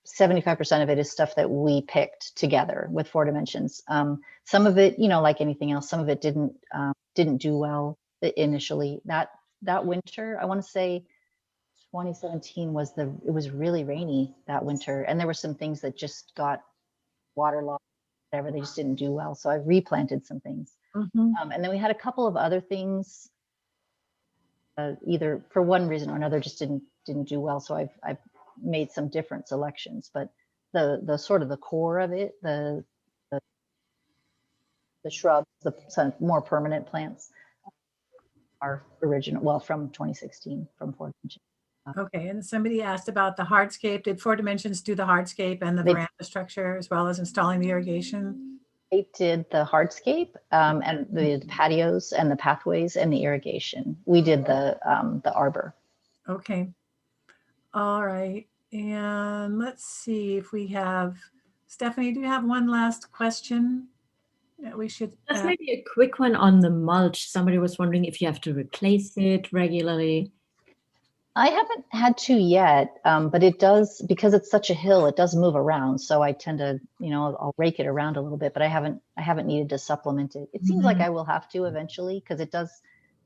75% of it is stuff that we picked together with 4 Dimensions. Some of it, like anything else, some of it didn't do well initially. That winter, I want to say 2017 it was really rainy that winter, and there were some things that just got waterlogged, whatever, they just didn't do well. So I replanted some things. And then we had a couple of other things, either for one reason or another, just didn't do well. So I've made some different selections, but the sort of the core of it, the shrubs, the some more permanent plants are original, from 2016, from 4 Dimensions. Okay, and somebody asked about the hardscape. Did 4 Dimensions do the hardscape and the veranda structure, as well as installing the irrigation? They did the hardscape and the patios and the pathways and the irrigation. We did the arbor. Okay. All right. And let's see if we have, Stephanie, do you have one last question that we should? Just maybe a quick one on the mulch. Somebody was wondering if you have to replace it regularly. I haven't had to yet, but it does, because it's such a hill, it does move around. So I tend to, I'll rake it around a little bit, but I haven't needed to supplement it. It seems like I will have to eventually, because it does,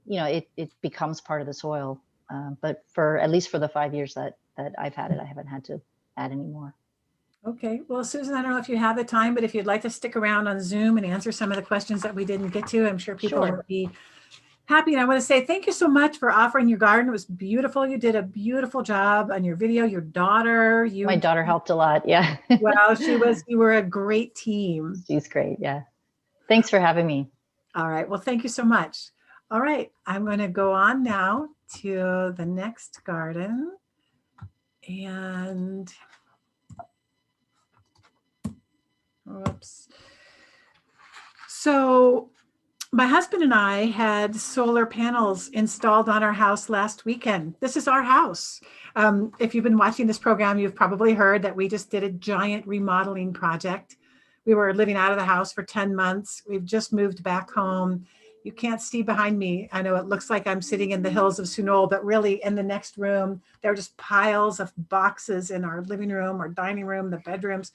it becomes part of the soil. But at least for the 5 years that I've had it, I haven't had to add any more. Okay, well, Susan, I don't know if you have the time, but if you'd like to stick around on Zoom and answer some of the questions that we didn't get to, I'm sure people will be happy. And I want to say thank you so much for offering your garden. It was beautiful. You did a beautiful job on your video. Your daughter, my daughter helped a lot. Yeah. Well, you were a great team. She's great. Yeah. Thanks for having me. All right. Well, thank you so much. All right. I'm going to go on now to the next garden. And whoops. So my husband and I had solar panels installed on our house last weekend. This is our house. If you've been watching this program, you've probably heard that we just did a giant remodeling project. We were living out of the house for 10 months. We've just moved back home. You can't see behind me. I know it looks like I'm sitting in the hills of Sunol, but really in the next room, there are just piles of boxes in our living room, our dining room, the bedrooms.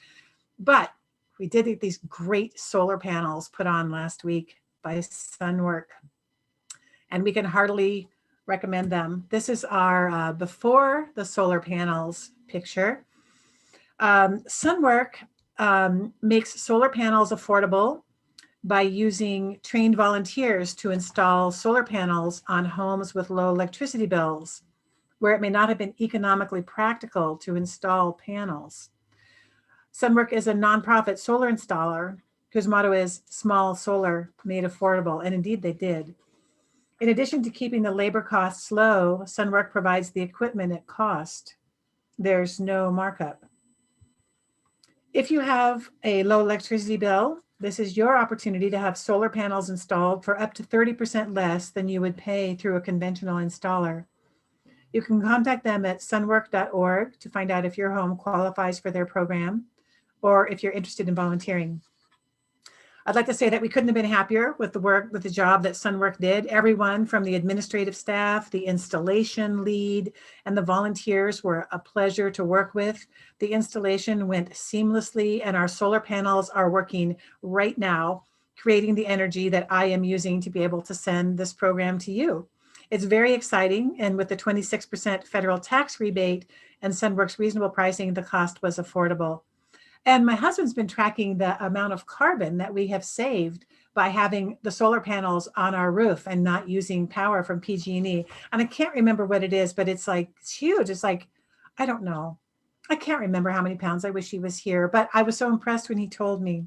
But we did get these great solar panels put on last week by Sunwork, and we can heartily recommend them. This is our before the solar panels picture. Sunwork makes solar panels affordable by using trained volunteers to install solar panels on homes with low electricity bills, where it may not have been economically practical to install panels. Sunwork is a nonprofit solar installer whose motto is small solar made affordable, and indeed they did. In addition to keeping the labor costs low, Sunwork provides the equipment at cost. There's no markup. If you have a low electricity bill, this is your opportunity to have solar panels installed for up to 30% less than you would pay through a conventional installer. You can contact them at sunwork.org to find out if your home qualifies for their program or if you're interested in volunteering. I'd like to say that we couldn't have been happier with the job that Sunwork did. Everyone from the administrative staff, the installation lead, and the volunteers were a pleasure to work with. The installation went seamlessly, and our solar panels are working right now, creating the energy that I am using to be able to send this program to you. It's very exciting, and with the 26% federal tax rebate and Sunwork's reasonable pricing, the cost was affordable. And my husband's been tracking the amount of carbon that we have saved by having the solar panels on our roof and not using power from PG&E. And I can't remember what it is, but it's huge. It's like, I don't know. I can't remember how many pounds. I wish he was here, but I was so impressed when he told me.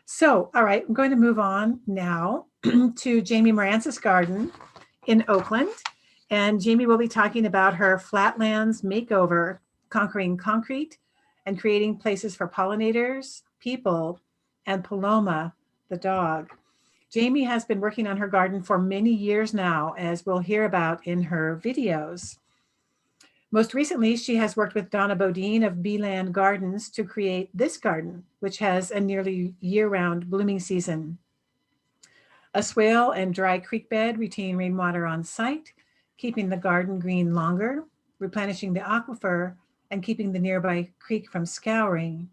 So, all right, I'm going to move on now to Jamie Moranis' garden in Oakland. And Jamie will be talking about her Flatlands makeover, conquering concrete and creating places for pollinators, people, and Paloma, the dog. Jamie has been working on her garden for many years now, as we'll hear about in her videos. Most recently, she has worked with Donna Bodine of Beeland Gardens to create this garden, which has a nearly year-round blooming season. A swale and dry creek bed retain rainwater on site, keeping the garden green longer, replenishing the aquifer, and keeping the nearby creek from scouring.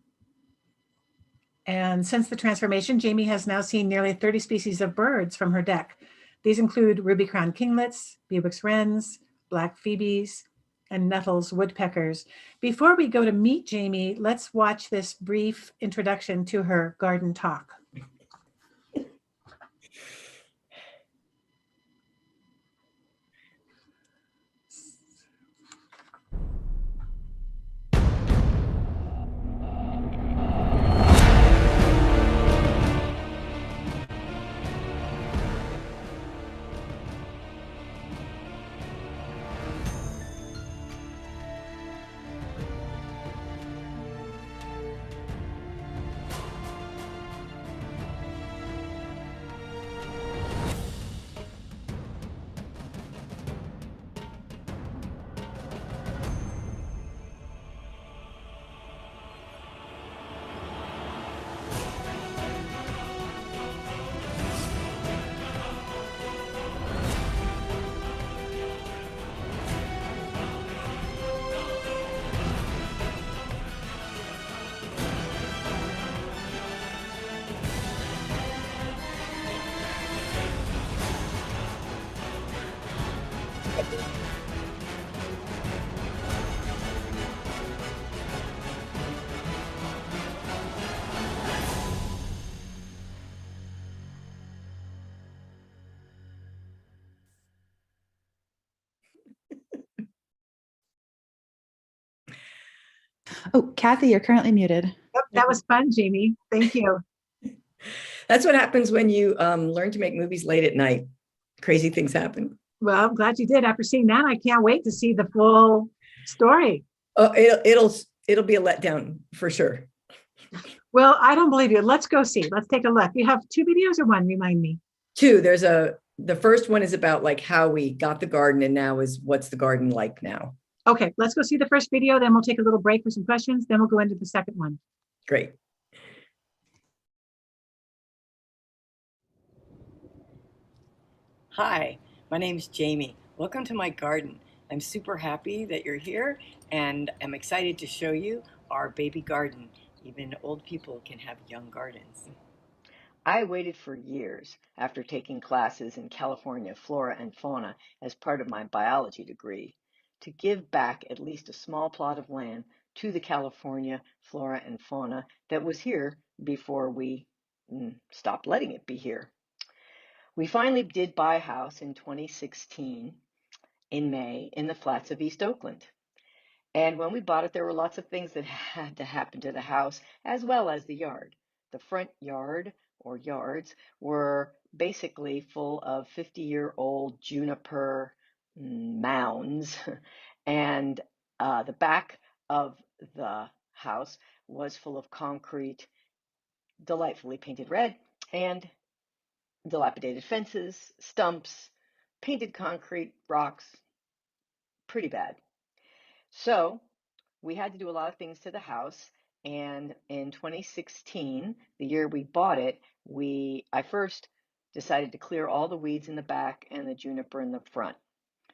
And since the transformation, Jamie has now seen nearly 30 species of birds from her deck. These include ruby-crowned kinglets, Bewick's wrens, black phoebes, and Nuttall's woodpeckers. Before we go to meet Jamie, let's watch this brief introduction to her garden talk. Oh, Kathy, you're currently muted. Yep, that was fun, Jamie. Thank you. That's what happens when you learn to make movies late at night. Crazy things happen. Well, I'm glad you did. After seeing that, I can't wait to see the full story. Oh, it'll be a letdown for sure. Well, I don't believe you. Let's go see. Let's take a look. You have 2 videos or 1? Remind me. 2. The first one is about like how we got the garden, and now is what's the garden like now. Okay, let's go see the first video. Then we'll take a little break for some questions. Then we'll go into the second one. Great. Hi, my name's Jamie. Welcome to my garden. I'm super happy that you're here, and I'm excited to show you our baby garden. Even old people can have young gardens. I waited for years after taking classes in California flora and fauna as part of my biology degree to give back at least a small plot of land to the California flora and fauna that was here before we stopped letting it be here. We finally did buy a house in 2016 in May in the flats of East Oakland. And when we bought it, there were lots of things that had to happen to the house as well as the yard. The front yard or yards were basically full of 50-year-old juniper mounds, and the back of the house was full of concrete, delightfully painted red, and dilapidated fences, stumps, painted concrete, rocks, pretty bad. So we had to do a lot of things to the house. And in 2016, the year we bought it, I first decided to clear all the weeds in the back and the juniper in the front.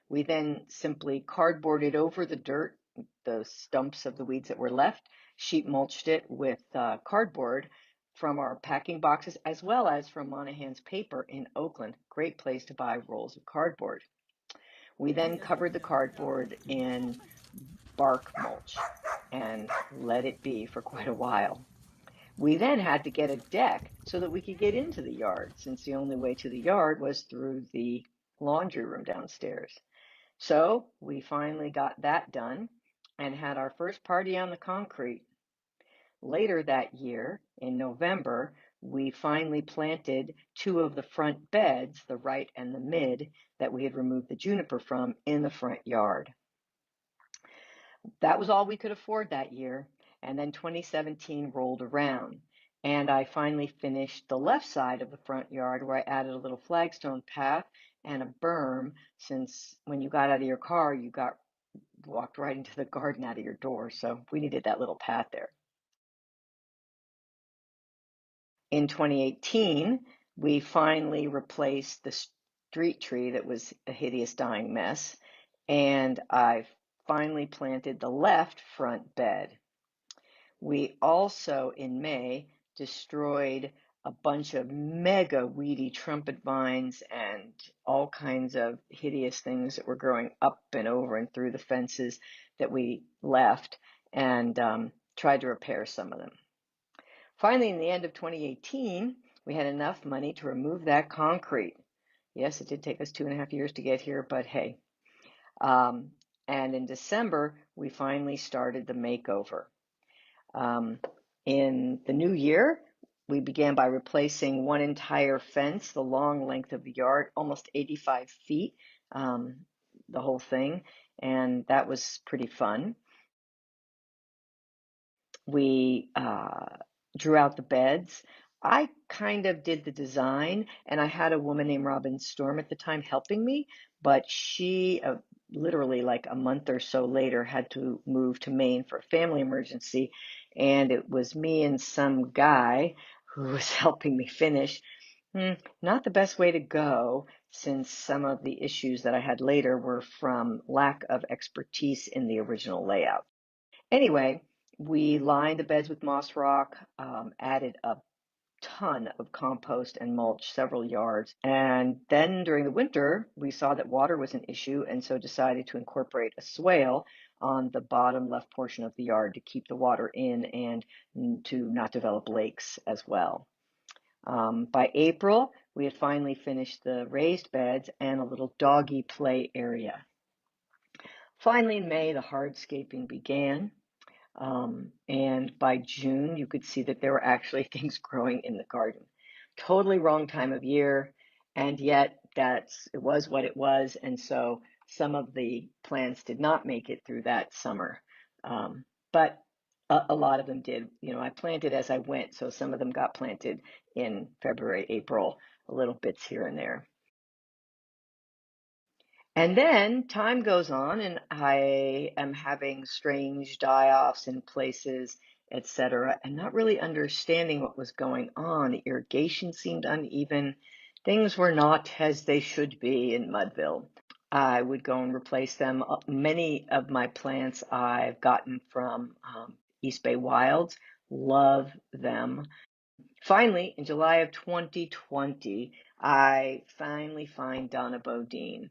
We then simply cardboarded over the dirt, the stumps of the weeds that were left, sheet mulched it with cardboard from our packing boxes, as well as from Monahan's Paper in Oakland. Great place to buy rolls of cardboard. We then covered the cardboard in bark mulch and let it be for quite a while. We then had to get a deck so that we could get into the yard, since the only way to the yard was through the laundry room downstairs. So we finally got that done and had our first party on the concrete. Later that year, in November, we finally planted 2 of the front beds, the right and the mid, that we had removed the juniper from in the front yard. That was all we could afford that year, and then 2017 rolled around, and I finally finished the left side of the front yard, where I added a little flagstone path and a berm, since when you got out of your car, you walked right into the garden out of your door, so we needed that little path there. In 2018, we finally replaced the street tree that was a hideous dying mess, and I finally planted the left front bed. We also, in May, destroyed a bunch of mega weedy trumpet vines and all kinds of hideous things that were growing up and over and through the fences that we left, and tried to repair some of them. Finally, in the end of 2018, we had enough money to remove that concrete. Yes, it did take us 2.5 years to get here, but hey. And in December, we finally started the makeover. In the new year, we began by replacing one entire fence, the long length of the yard, almost 85 feet, the whole thing, and that was pretty fun. We drew out the beds. I kind of did the design, and I had a woman named Robin Storm at the time helping me, but she literally like a month or so later had to move to Maine for a family emergency, and it was me and some guy who was helping me finish. Not the best way to go, since some of the issues that I had later were from lack of expertise in the original layout. Anyway, we lined the beds with moss rock, added a ton of compost and mulch, several yards. And then during the winter, we saw that water was an issue, and so decided to incorporate a swale on the bottom left portion of the yard to keep the water in and to not develop lakes as well. By April, we had finally finished the raised beds and a little doggy play area. Finally, in May, the hardscaping began. And by June, you could see that there were actually things growing in the garden. Totally wrong time of year, and yet it was what it was. And so some of the plants did not make it through that summer, but a lot of them did. I planted as I went, so some of them got planted in February, April, little bits here and there. And then time goes on, and I am having strange die-offs in places, etc., and not really understanding what was going on. The irrigation seemed uneven. Things were not as they should be in Mudville. I would go and replace them. Many of my plants I've gotten from East Bay Wilds. Love them. Finally, in July of 2020, I finally find Donna Bodine.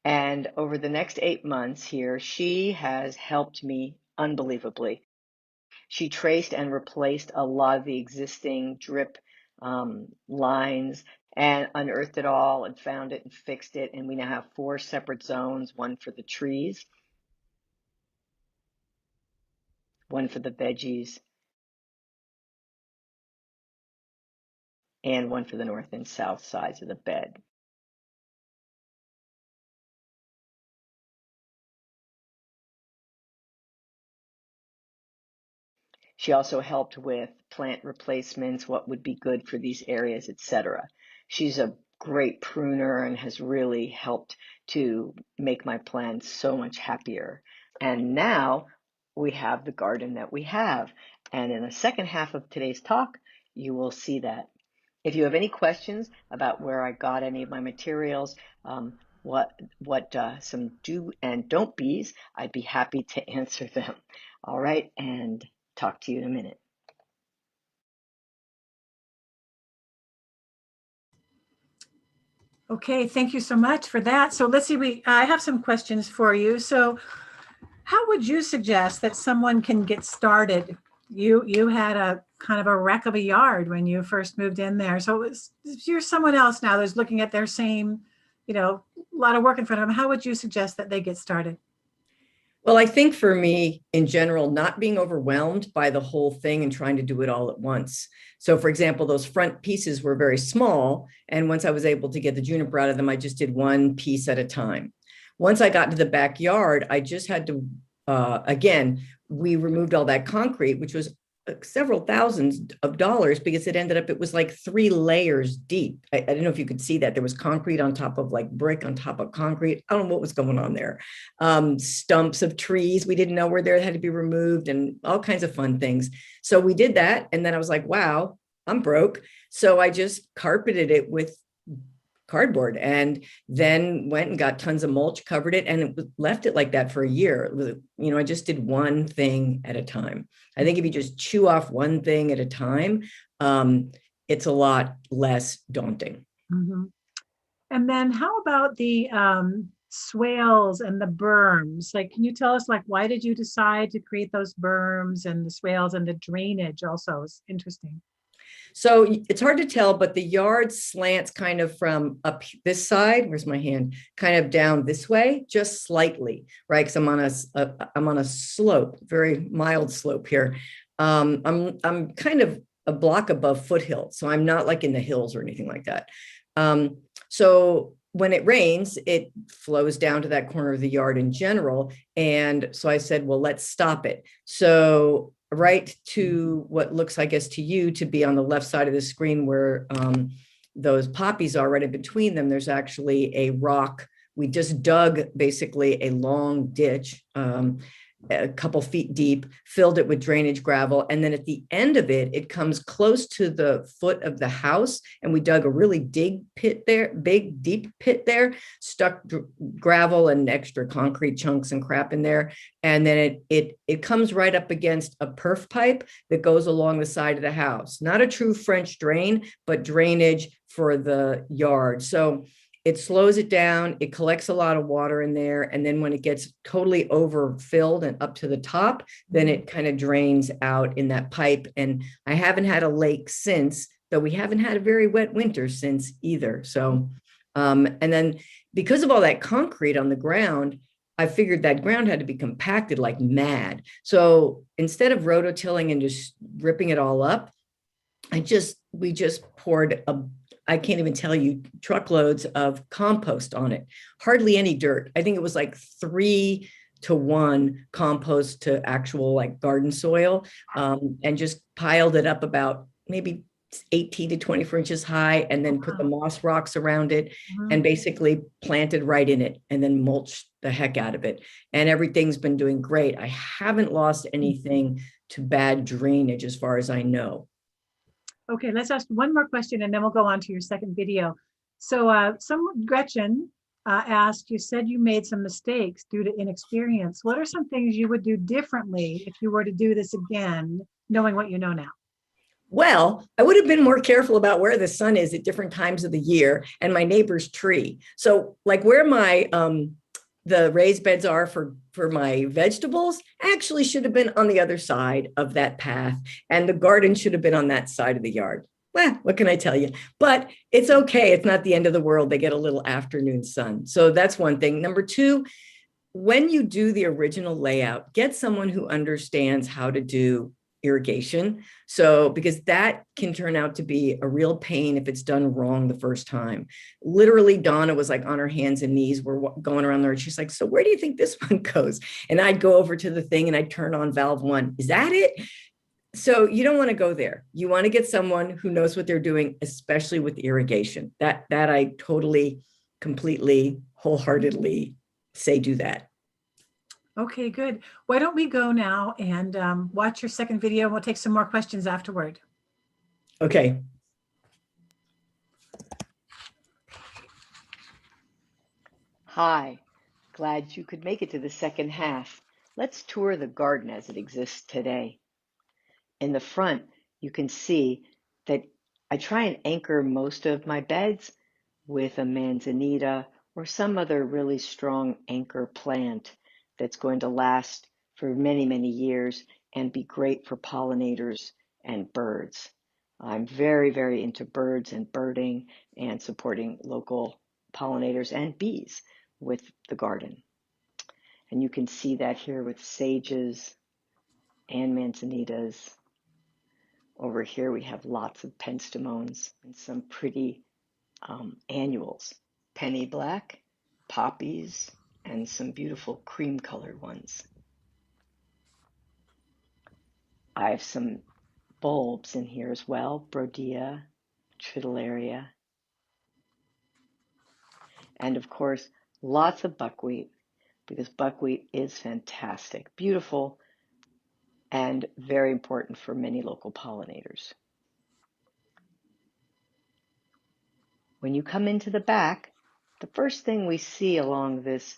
And over the next 8 months here, she has helped me unbelievably. She traced and replaced a lot of the existing drip lines and unearthed it all and found it and fixed it. And we now have 4 separate zones, one for the trees, one for the veggies, and one for the north and south sides of the bed. She also helped with plant replacements, what would be good for these areas, etc. She's a great pruner and has really helped to make my plants so much happier. And now we have the garden that we have. And in the second half of today's talk, you will see that. If you have any questions about where I got any of my materials, what some do and don't be's, I'd be happy to answer them. All right, and talk to you in a minute. Okay, thank you so much for that. So let's see, I have some questions for you. So how would you suggest that someone can get started? You had a kind of a wreck of a yard when you first moved in there. So you're someone else now that's looking at their same, a lot of work in front of them. How would you suggest that they get started? Well, I think for me, in general, not being overwhelmed by the whole thing and trying to do it all at once. So, for example, those front pieces were very small. And once I was able to get the juniper out of them, I just did one piece at a time. Once I got to the backyard, I just had to, again, we removed all that concrete, which was several thousands of dollars because it was like 3 layers deep. I don't know if you could see that. There was concrete on top of like brick on top of concrete. I don't know what was going on there. Stumps of trees we didn't know were there, had to be removed, and all kinds of fun things. So we did that. And then I was like, wow, I'm broke. So I just carpeted it with cardboard and then went and got tons of mulch, covered it, and left it like that for a year. I just did one thing at a time. I think if you just chew off one thing at a time, it's a lot less daunting. Mm-hmm. And then how about the swales and the berms? Like, can you tell us, like, why did you decide to create those berms and the swales, and the drainage also is interesting? So it's hard to tell, but the yard slants kind of from up this side, where's my hand, kind of down this way, just slightly, right? Because I'm on a slope, very mild slope here. I'm kind of a block above foothill, so I'm not like in the hills or anything like that. So when it rains, it flows down to that corner of the yard in general. And so I said, well, let's stop it. So right to what looks, I guess, to you to be on the left side of the screen where those poppies are, right in between them, there's actually a rock. We just dug basically a long ditch, a couple feet deep, filled it with drainage gravel. And then at the end of it, it comes close to the foot of the house. And we dug a really big pit there, big, deep pit there, stuck gravel and extra concrete chunks and crap in there. And then it comes right up against a perf pipe that goes along the side of the house. Not a true French drain, but drainage for the yard. So it slows it down. It collects a lot of water in there. And then when it gets totally overfilled and up to the top, then it kind of drains out in that pipe. And I haven't had a lake since, though we haven't had a very wet winter since either. So, and then because of all that concrete on the ground, I figured that ground had to be compacted like mad. So instead of rototilling and just ripping it all up, we just poured I can't even tell you, truckloads of compost on it. Hardly any dirt. I think it was like 3-to-1 compost to actual like garden soil, and just piled it up about maybe 18 to 24 inches high, and then put the moss rocks around it and basically planted right in it, and then mulched the heck out of it. And everything's been doing great. I haven't lost anything to bad drainage as far as I know. Okay, let's ask one more question and then we'll go on to your second video. So Gretchen asked, you said you made some mistakes due to inexperience. What are some things you would do differently if you were to do this again, knowing what you know now? Well, I would have been more careful about where the sun is at different times of the year and my neighbor's tree. So like where my the raised beds are for my vegetables actually should have been on the other side of that path, and the garden should have been on that side of the yard. Well, what can I tell you? But it's okay. It's not the end of the world. They get a little afternoon sun. So that's one thing. Number two, when you do the original layout, get someone who understands how to do irrigation. So, because that can turn out to be a real pain if it's done wrong the first time. Literally, Donna was like on her hands and knees, we're going around there. And she's like, so where do you think this one goes? And I'd go over to the thing and I'd turn on valve 1. Is that it? So you don't want to go there. You want to get someone who knows what they're doing, especially with irrigation. That I totally, completely, wholeheartedly say do that. Okay, good. Why don't we go now and watch your second video? We'll take some more questions afterward. Okay. Hi, glad you could make it to the second half. Let's tour the garden as it exists today. In the front, you can see that I try and anchor most of my beds with a manzanita or some other really strong anchor plant that's going to last for many, many years and be great for pollinators and birds. I'm very, very into birds and birding and supporting local pollinators and bees with the garden. And you can see that here with sages and manzanitas. Over here we have lots of pentstemons and some pretty annuals, penny black, poppies, and some beautiful cream colored ones. I have some bulbs in here as well, Brodia, Tritillaria, and of course lots of buckwheat, because buckwheat is fantastic, beautiful, and very important for many local pollinators. When you come into the back, the first thing we see along this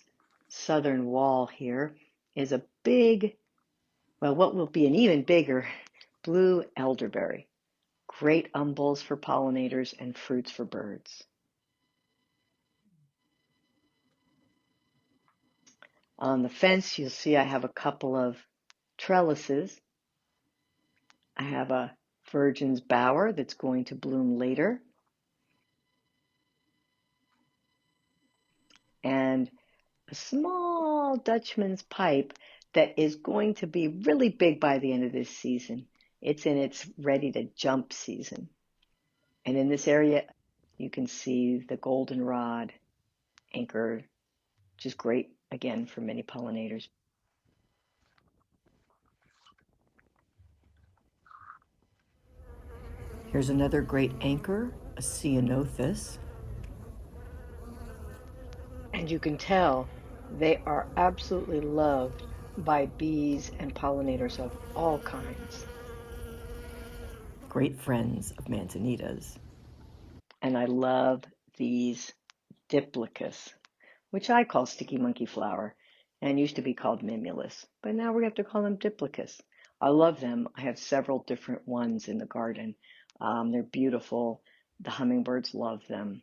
southern wall here is a big, well, what will be an even bigger blue elderberry. Great umbels for pollinators and fruits for birds. On the fence, you'll see I have a couple of trellises. I have a Virgin's Bower that's going to bloom later. And a small Dutchman's pipe that is going to be really big by the end of this season. It's in its ready to jump season. And in this area, you can see the goldenrod anchor, which is great, again, for many pollinators. Here's another great anchor, a ceanothus. And you can tell they are absolutely loved by bees and pollinators of all kinds. Great friends of manzanitas. And I love these diplicus, which I call sticky monkey flower and used to be called mimulus, but now we have to call them diplicus. I love them. I have several different ones in the garden. They're beautiful. The hummingbirds love them.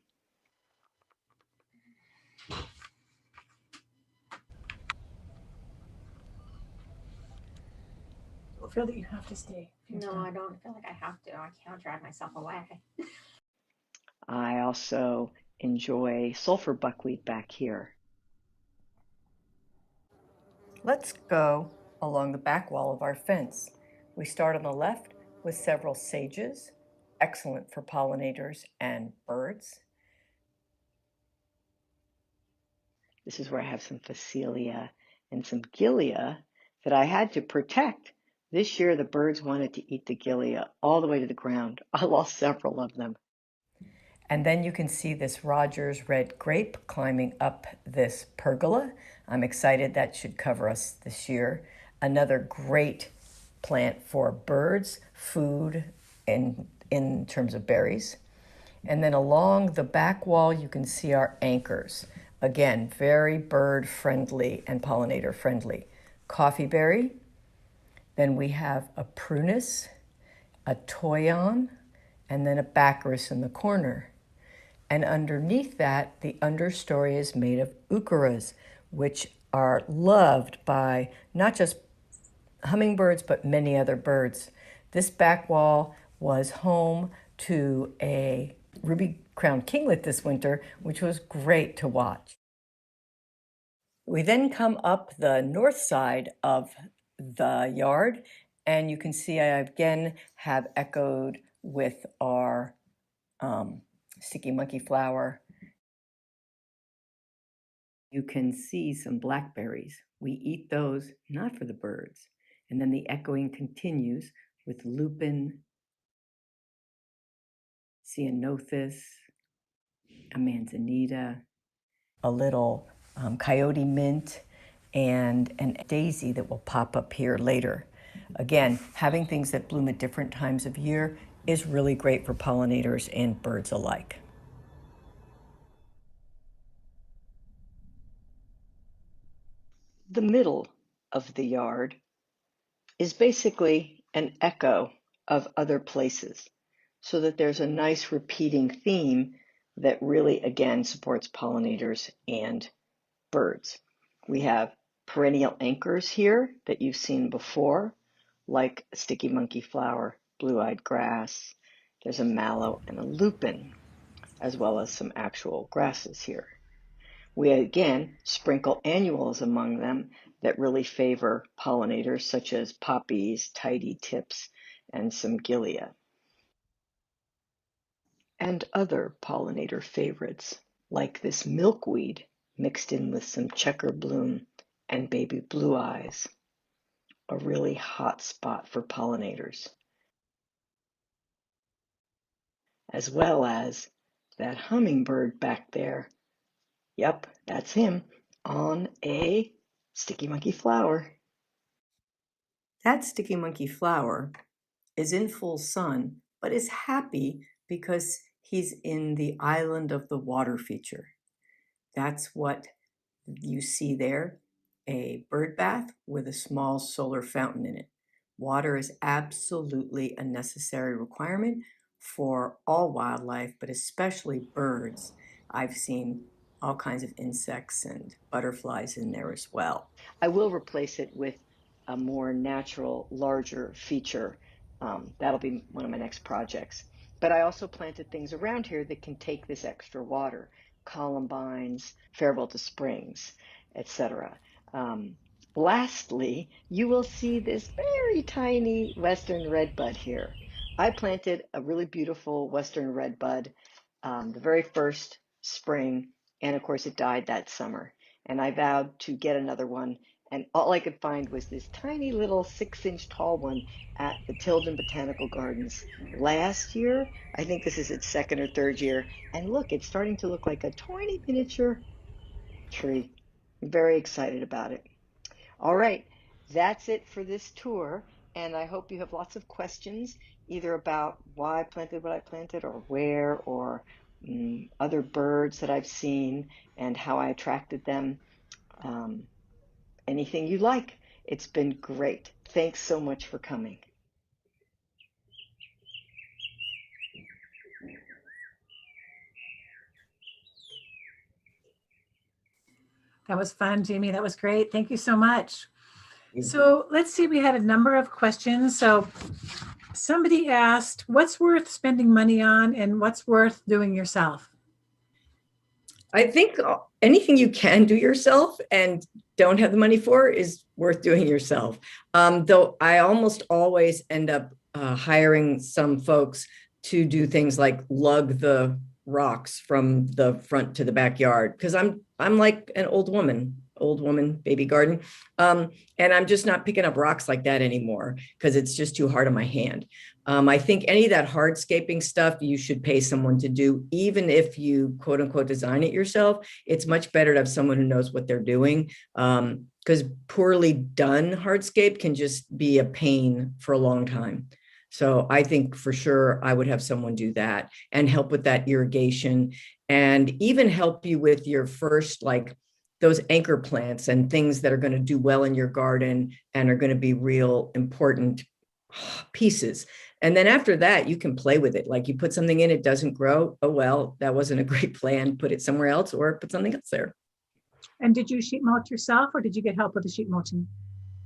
I feel that you have to stay. No, I don't feel like I have to. I can't drive myself away. I also enjoy sulfur buckwheat back here. Let's go along the back wall of our fence. We start on the left with several sages, excellent for pollinators and birds. This is where I have some Phacelia and some Gilia that I had to protect. This year, the birds wanted to eat the Gilia all the way to the ground. I lost several of them. And then you can see this Rogers red grape climbing up this pergola. I'm excited that should cover us this year. Another great plant for birds, food, and in terms of berries. And then along the back wall, you can see our anchors. Again, very bird friendly and pollinator friendly. Coffeeberry. Then we have a prunus, a toyon, and then a baccharis in the corner. And underneath that, the understory is made of eucharas, which are loved by not just hummingbirds, but many other birds. This back wall was home to a ruby-crowned kinglet this winter, which was great to watch. We then come up the north side of the yard, and you can see I again have echoed with our sticky monkey flower. You can see some blackberries. We eat those not for the birds. And then the echoing continues with lupin, ceanothus, a manzanita, a little coyote mint, and a daisy that will pop up here later. Again, having things that bloom at different times of year is really great for pollinators and birds alike. The middle of the yard is basically an echo of other places, so that there's a nice repeating theme that really, again, supports pollinators and birds. We have perennial anchors here that you've seen before, like sticky monkey flower, blue-eyed grass. There's a mallow and a lupin, as well as some actual grasses here. We again sprinkle annuals among them that really favor pollinators, such as poppies, tidy tips, and some gilia. And other pollinator favorites, like this milkweed mixed in with some checker bloom and baby blue eyes, a really hot spot for pollinators. As well as that hummingbird back there. Yep, that's him on a sticky monkey flower. That sticky monkey flower is in full sun, but is happy because he's in the island of the water feature. That's what you see there, a bird bath with a small solar fountain in it. Water is absolutely a necessary requirement for all wildlife, but especially birds. I've seen all kinds of insects and butterflies in there as well. I will replace it with a more natural, larger feature. That'll be one of my next projects. But I also planted things around here that can take this extra water, columbines, Faribault Springs, etc. Lastly, you will see this very tiny western redbud here. I planted a really beautiful western redbud the very first spring, and of course it died that summer. And I vowed to get another one, and all I could find was this tiny little 6-inch tall one at the Tilden Botanical Gardens last year. I think this is its second or third year, and look, it's starting to look like a tiny miniature tree. I'm very excited about it. All right, that's it for this tour, and I hope you have lots of questions, either about why I planted what I planted, or where, or other birds that I've seen and how I attracted them. Anything you like. It's been great. Thanks so much for coming. That was fun, Jamie. That was great. Thank you so much. So let's see, we had a number of questions. So somebody asked, what's worth spending money on and what's worth doing yourself? I think anything you can do yourself and don't have the money for is worth doing yourself. Though I almost always end up hiring some folks to do things like lug the rocks from the front to the backyard, because I'm like an old woman, baby garden. And I'm just not picking up rocks like that anymore because it's just too hard on my hand. I think any of that hardscaping stuff you should pay someone to do, even if you quote unquote design it yourself. It's much better to have someone who knows what they're doing, because poorly done hardscape can just be a pain for a long time. So I think for sure I would have someone do that and help with that irrigation, and even help you with your first, like those anchor plants and things that are going to do well in your garden and are going to be real important pieces. And then after that, you can play with it. Like you put something in, it doesn't grow. Oh, well, that wasn't a great plan. Put it somewhere else or put something else there. And did you sheet mulch yourself, or did you get help with the sheet mulching?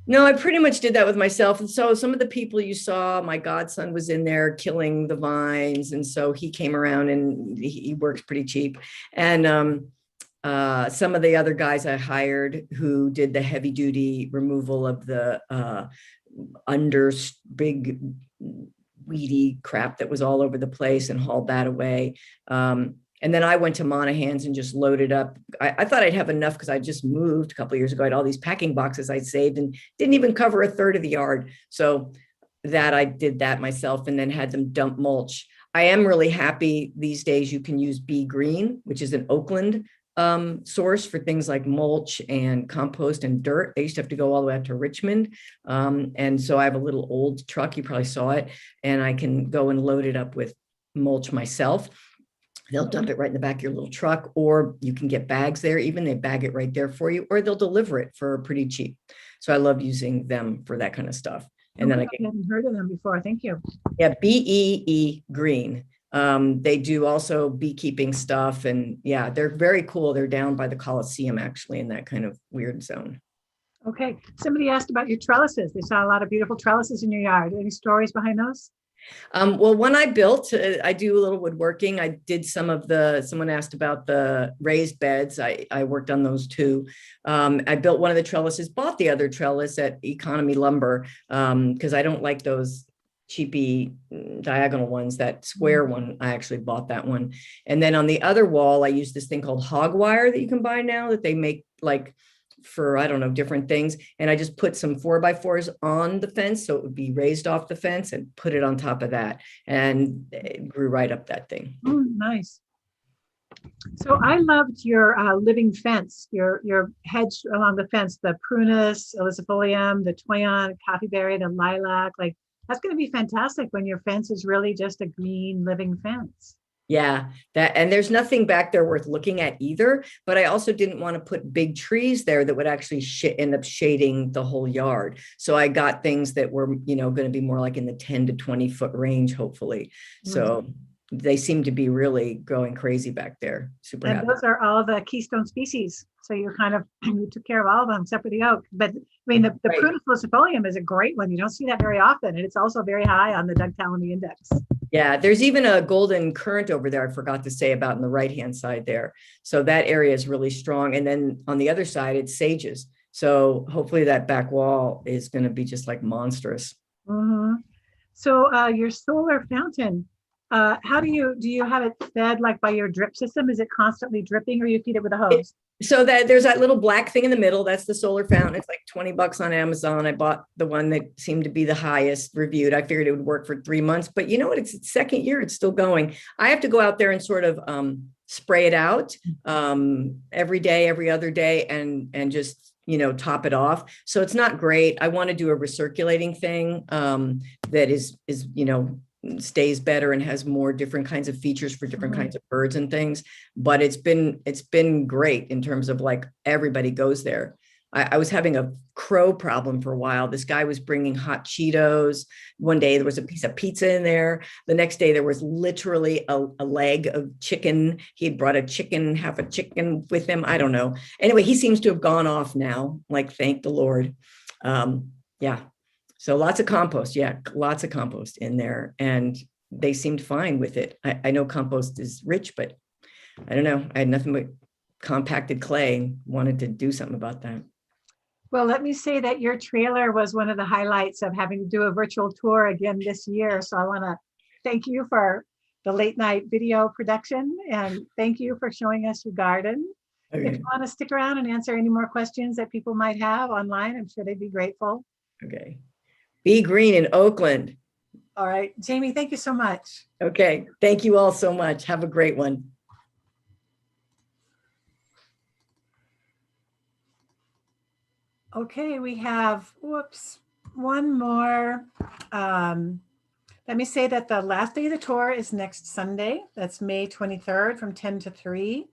No, I pretty much did that with myself. And so some of the people you saw, my godson was in there killing the vines. And so he came around, and he works pretty cheap. And some of the other guys I hired who did the heavy duty removal of the big weedy crap that was all over the place and hauled that away. And then I went to Monahan's and just loaded up. I thought I'd have enough because I just moved a couple of years ago. I had all these packing boxes I saved and didn't even cover a third of the yard. So that I did that myself and then had them dump mulch. I am really happy these days you can use Be Green, which is an Oakland source for things like mulch and compost and dirt. They used to have to go all the way out to Richmond. And so I have a little old truck, you probably saw it, and I can go and load it up with mulch myself. They'll dump it right in the back of your little truck, or you can get bags there. Even they bag it right there for you, or they'll deliver it for pretty cheap. So I love using them for that kind of stuff. And then I hadn't heard of them before. Thank you. Yeah, BEE Green. They do also beekeeping stuff, and yeah, they're very cool. They're down by the Coliseum, actually, in that kind of weird zone. Okay. Somebody asked about your trellises. They saw a lot of beautiful trellises in your yard. Any stories behind those? Well, when I built, I do a little woodworking. I did someone asked about the raised beds. I worked on those too. I built one of the trellises, bought the other trellis at Economy Lumber, because I don't like those cheapy diagonal ones. That square one, I actually bought that one. And then on the other wall, I used this thing called hog wire that you can buy now that they make like for, I don't know, different things. And I just put some 4x4s on the fence so it would be raised off the fence and put it on top of that. And it grew right up that thing. Nice. So I loved your living fence, your hedge along the fence, the prunus, elizabolium, the toyon, coffeeberry, the lilac. Like that's going to be fantastic when your fence is really just a green living fence. Yeah, and there's nothing back there worth looking at either, but I also didn't want to put big trees there that would actually end up shading the whole yard. So I got things that were, going to be more like in the 10 to 20 foot range, hopefully. So they seem to be really going crazy back there. Super happy. Those are all the keystone species. So you took care of all of them except for the oak. But I mean, the Prunus lucifolium is a great one. You don't see that very often. And it's also very high on the Doug Tallamy Index. Yeah, there's even a golden currant over there I forgot to say about on the right-hand side there. So that area is really strong. And then on the other side, it's sages. So hopefully that back wall is going to be just like monstrous. Mm-hmm. So your solar fountain, how do you have it fed like by your drip system? Is it constantly dripping or you feed it with a hose? So that there's that little black thing in the middle. That's the solar fountain. It's like $20 on Amazon. I bought the one that seemed to be the highest reviewed. I figured it would work for 3 months, but you know what? It's its second year. It's still going. I have to go out there and sort of spray it out every day, every other day, and just top it off. So it's not great. I want to do a recirculating thing that is stays better and has more different kinds of features for different kinds of birds and things. But it's been great in terms of like everybody goes there. I was having a crow problem for a while. This guy was bringing hot Cheetos. One day there was a piece of pizza in there. The next day there was literally a leg of chicken. He had brought half a chicken with him. I don't know. Anyway, he seems to have gone off now. Like, thank the Lord. Yeah. So lots of compost. Yeah, lots of compost in there. And they seemed fine with it. I know compost is rich, but I don't know. I had nothing but compacted clay and wanted to do something about that. Well, let me say that your trailer was one of the highlights of having to do a virtual tour again this year. So I want to thank you for the late night video production, and thank you for showing us your garden. If Okay. you want to stick around and answer any more questions that people might have online, I'm sure they'd be grateful. Okay. Be Green in Oakland. All right, Jamie, thank you so much. Okay. Thank you all so much. Have a great one. Okay, we have, one more. Let me say that the last day of the tour is next Sunday. That's May 23rd from 10 to 3.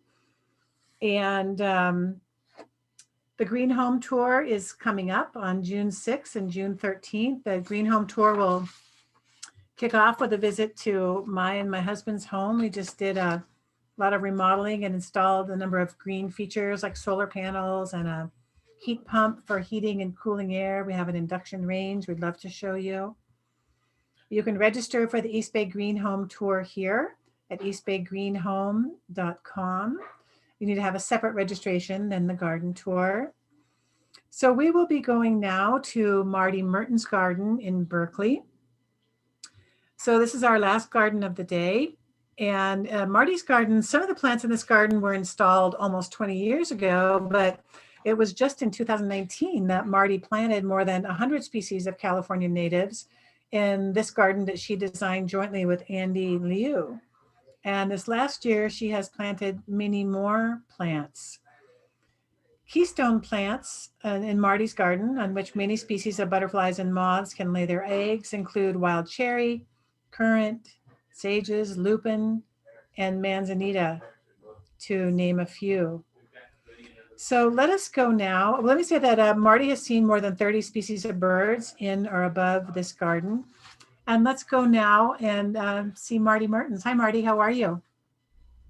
And the Green Home Tour is coming up on June 6th and June 13th. The Green Home Tour will kick off with a visit to my and my husband's home. We just did a lot of remodeling and installed a number of green features like solar panels and a heat pump for heating and cooling air. We have an induction range we'd love to show you. You can register for the East Bay Green Home Tour here at eastbaygreenhome.com. You need to have a separate registration than the garden tour. So we will be going now to Marty Mertens' garden in Berkeley. So this is our last garden of the day. And Marty's garden, some of the plants in this garden were installed almost 20 years ago, but it was just in 2019 that Marty planted more than 100 species of California natives in this garden that she designed jointly with Andy Liu. And this last year, she has planted many more plants. Keystone plants in Marty's garden, on which many species of butterflies and moths can lay their eggs, include wild cherry, currant, sages, lupin, and manzanita, to name a few. So let us go now. Let me say that Marty has seen more than 30 species of birds in or above this garden. And let's go now and see Marty Mertens. Hi, Marty. How are you?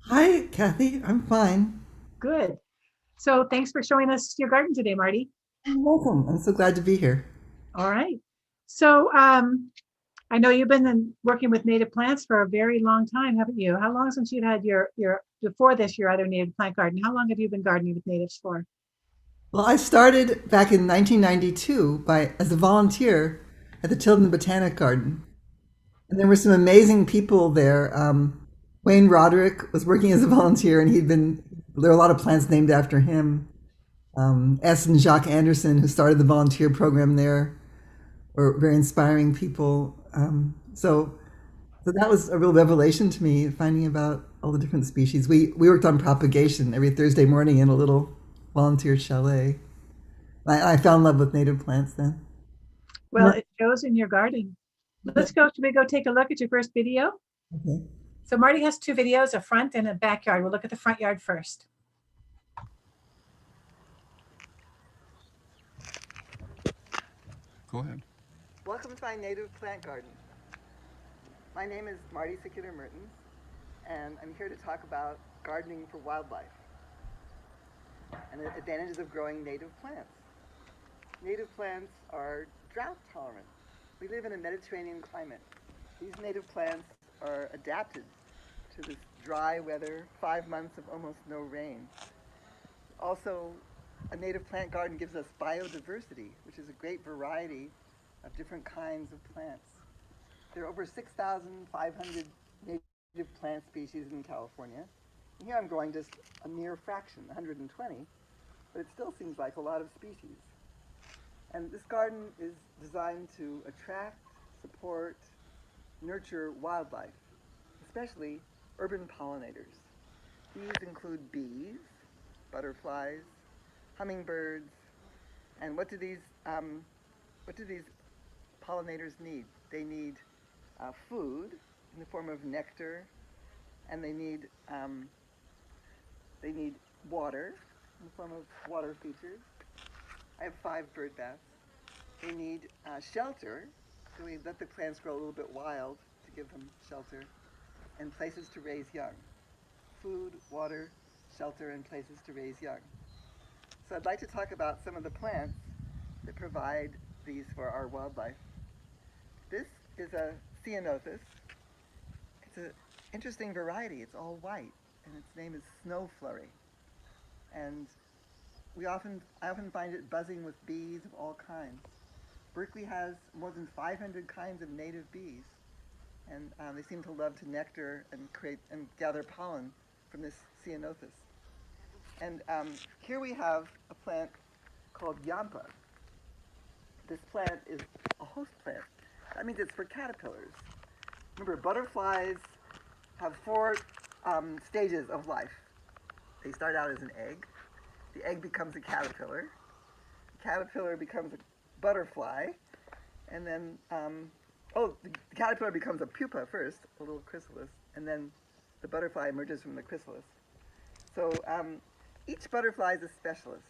Hi, Kathy. I'm fine. Good. So thanks for showing us your garden today, Marty. You're welcome. I'm so glad to be here. All right. So I know you've been working with native plants for a very long time, haven't you? How long since you've had your before this, your other native plant garden? How long have you been gardening with natives for? Well, I started back in 1992 as a volunteer at the Tilden Botanic Garden. And there were some amazing people there. Wayne Roderick was working as a volunteer, and there were a lot of plants named after him. S. and Jacques Anderson, who started the volunteer program there, were very inspiring people. So that was a real revelation to me, finding about all the different species. We worked on propagation every Thursday morning in a little volunteer chalet. I fell in love with native plants then. Well, it shows in your garden. Should we go take a look at your first video? Okay. So Marty has two videos, a front and a backyard. We'll look at the front yard first. Go ahead. Welcome to my native plant garden. My name is Marty Mertens, and I'm here to talk about gardening for wildlife and the advantages of growing native plants. Native plants are drought tolerant. We live in a Mediterranean climate. These native plants are adapted to this dry weather, 5 months of almost no rain. Also, a native plant garden gives us biodiversity, which is a great variety of different kinds of plants. There are over 6,500 native plant species in California. And here I'm growing just a mere fraction, 120, but it still seems like a lot of species. And this garden is designed to attract, support, nurture wildlife, especially urban pollinators. These include bees, butterflies, hummingbirds, and what do these pollinators need? They need food in the form of nectar, and they need water in the form of water features. I have 5 bird baths. They need shelter, so we let the plants grow a little bit wild to give them shelter, and places to raise young. Food, water, shelter, and places to raise young. So I'd like to talk about some of the plants that provide these for our wildlife. This is a ceanothus. It's an interesting variety. It's all white, and its name is snow flurry. And I often find it buzzing with bees of all kinds. Berkeley has more than 500 kinds of native bees, and they seem to love to nectar and gather pollen from this ceanothus. And here we have a plant called yampa. This plant is a host plant. That means it's for caterpillars. Remember, butterflies have four stages of life. They start out as an egg. The egg becomes a caterpillar. The caterpillar becomes a butterfly. And then, the caterpillar becomes a pupa first, a little chrysalis. And then the butterfly emerges from the chrysalis. So each butterfly is a specialist.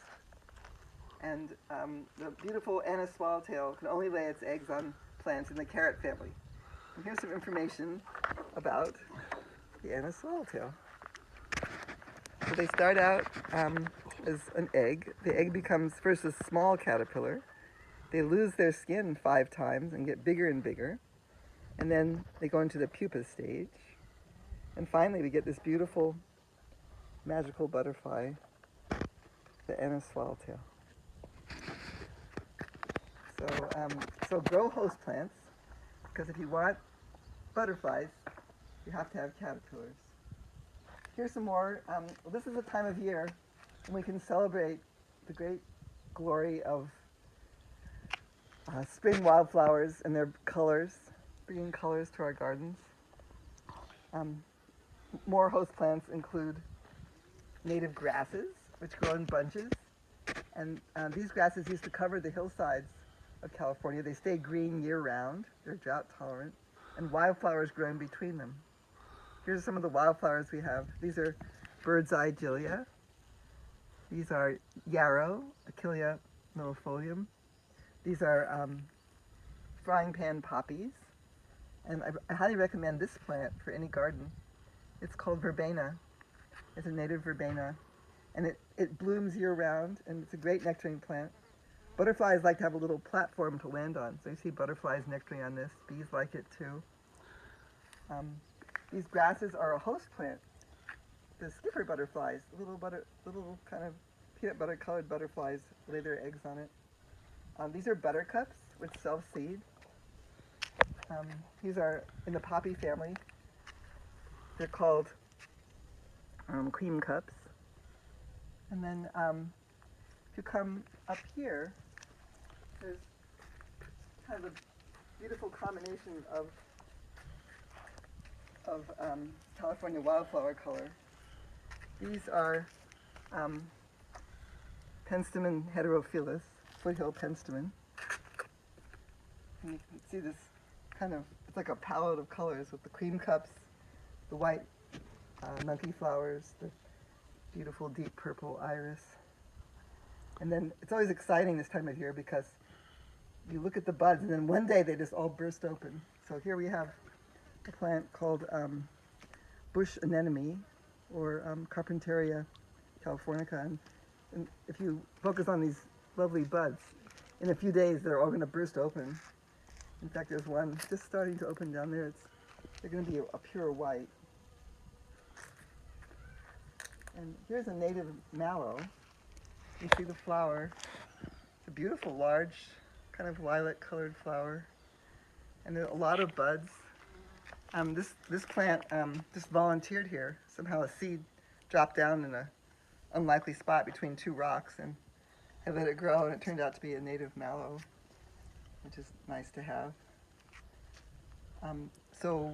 And the beautiful Anna swallowtail can only lay its eggs on plants in the carrot family. And here's some information about the Anna swallowtail. So they start out as an egg. The egg becomes first a small caterpillar. They lose their skin 5 times and get bigger and bigger. And then they go into the pupa stage. And finally we get this beautiful magical butterfly, the Anna swallowtail. So grow host plants, because if you want butterflies, you have to have caterpillars. Here's some more. This is a time of year when we can celebrate the great glory of spring wildflowers and their colors, bringing colors to our gardens. More host plants include native grasses, which grow in bunches. And these grasses used to cover the hillsides of California. They stay green year-round. They're drought tolerant. And wildflowers grow in between them. Here's some of the wildflowers we have. These are bird's eye gilia. These are yarrow, Achillea millefolium. These are frying pan poppies. And I highly recommend this plant for any garden. It's called verbena. It's a native verbena. And it blooms year-round, and it's a great nectaring plant. Butterflies like to have a little platform to land on. So you see butterflies nectaring on this. Bees like it too. These grasses are a host plant. The skipper butterflies, little kind of peanut butter colored butterflies, lay their eggs on it. These are buttercups, which self-seed. These are in the poppy family. They're called cream cups. And then if you come up here, there's kind of a beautiful combination of California wildflower color. These are Penstemon heterophyllus, foothill penstemon. And you can see this kind of, it's like a palette of colors with the cream cups, the white monkey flowers, the beautiful deep purple iris. And then it's always exciting this time of year because you look at the buds and then one day they just all burst open. So here we have a plant called bush anemone, or Carpentaria californica. And if you focus on these lovely buds, in a few days they're all going to burst open. In fact, there's one just starting to open down there. They're going to be a pure white. And here's a native mallow. You see the flower. It's a beautiful, large, kind of lilac-colored flower. And there are a lot of buds. This plant just volunteered here. Somehow a seed dropped down in an unlikely spot between 2 rocks, and I let it grow, and it turned out to be a native mallow, which is nice to have. So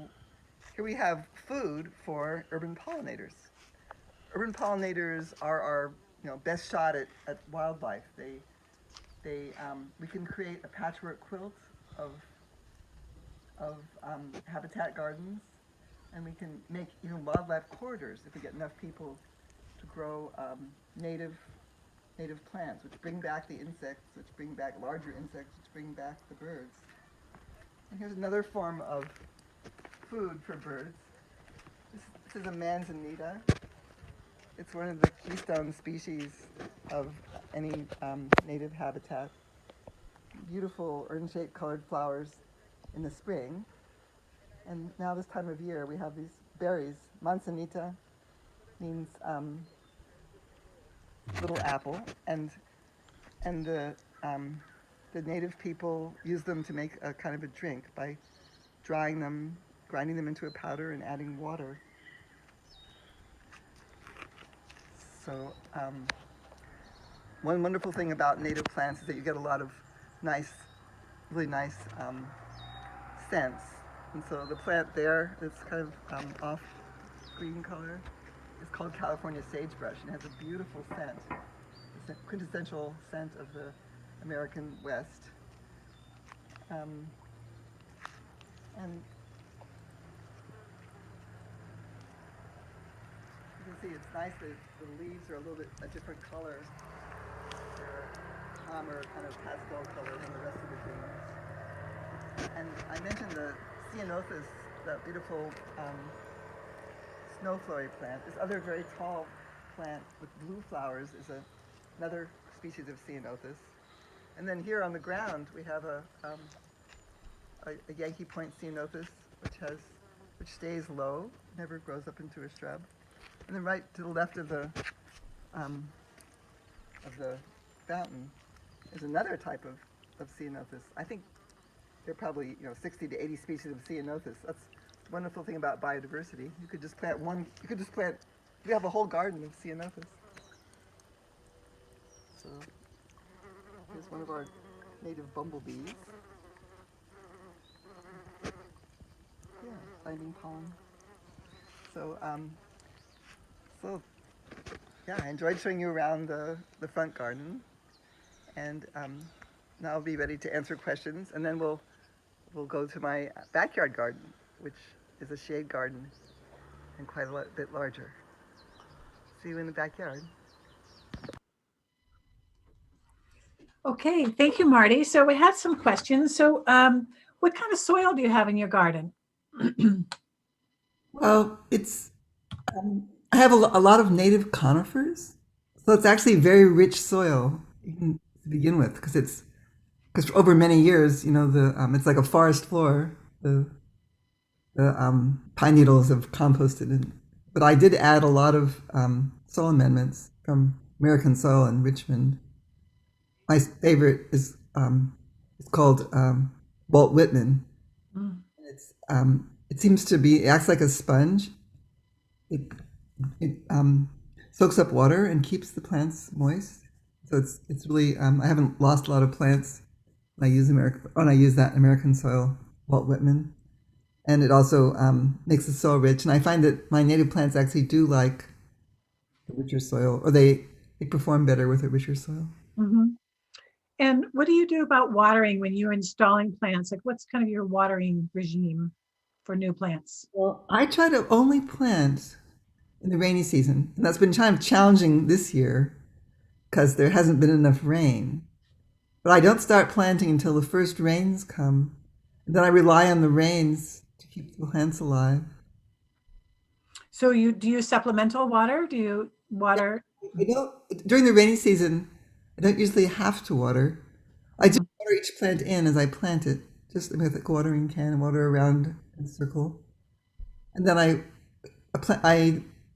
here we have food for urban pollinators. Urban pollinators are our best shot at wildlife. We can create a patchwork quilt of habitat gardens, and we can make even wildlife corridors if we get enough people to grow native plants, which bring back the insects, which bring back larger insects, which bring back the birds. And here's another form of food for birds. This is a manzanita. It's one of the keystone species of any native habitat. Beautiful urn-shaped colored flowers in the spring. And now this time of year we have these berries. Manzanita means little apple, and the native people use them to make a kind of a drink by drying them, grinding them into a powder, and adding water. So one wonderful thing about native plants is that you get a lot of nice, really nice scents. And so the plant there, it's kind of off green color, is called California sagebrush, and has a beautiful scent. It's a quintessential scent of the American West. And you can see it's nice that the leaves are a little bit a different color. They're calmer, kind of pastel color than the rest of the greens. And I mentioned the ceanothus, that beautiful snow flurry plant. This other very tall plant with blue flowers is another species of ceanothus. And then here on the ground we have a Yankee Point ceanothus, which stays low, never grows up into a shrub. And then right to the left of the fountain is another type of ceanothus. I think there are probably 60 to 80 species of ceanothus. That's the wonderful thing about biodiversity. You could just plant one. You have a whole garden of ceanothus. So here's one of our native bumblebees. Yeah, finding pollen. So yeah, I enjoyed showing you around the front garden, and now I'll be ready to answer questions, and then we'll go to my backyard garden, which is a shade garden and quite a bit larger. See you in the backyard. Okay, thank you, Marty. So we had some questions. So what kind of soil do you have in your garden? Well, it's I have a lot of native conifers, so it's actually very rich soil to begin with, because over many years, it's like a forest floor. The pine needles have composted it, but I did add a lot of soil amendments from American Soil in Richmond. My favorite is it's called Walt Whitman. Mm. It seems to be, it acts like a sponge. It soaks up water and keeps the plants moist. So it's really, I haven't lost a lot of plants when I use that American Soil, Walt Whitman. And it also makes the soil rich. And I find that my native plants actually do like the richer soil, or they perform better with a richer soil. Mm-hmm. And what do you do about watering when you're installing plants? Like, what's kind of your watering regime for new plants? Well, I try to only plant in the rainy season, and that's been kind of challenging this year because there hasn't been enough rain. But I don't start planting until the first rains come, and then I rely on the rains to keep the plants alive. So do you supplemental water? Do you water? During the rainy season, I don't usually have to water. I just water each plant in as I plant it, just with a watering can and water around in a circle. And then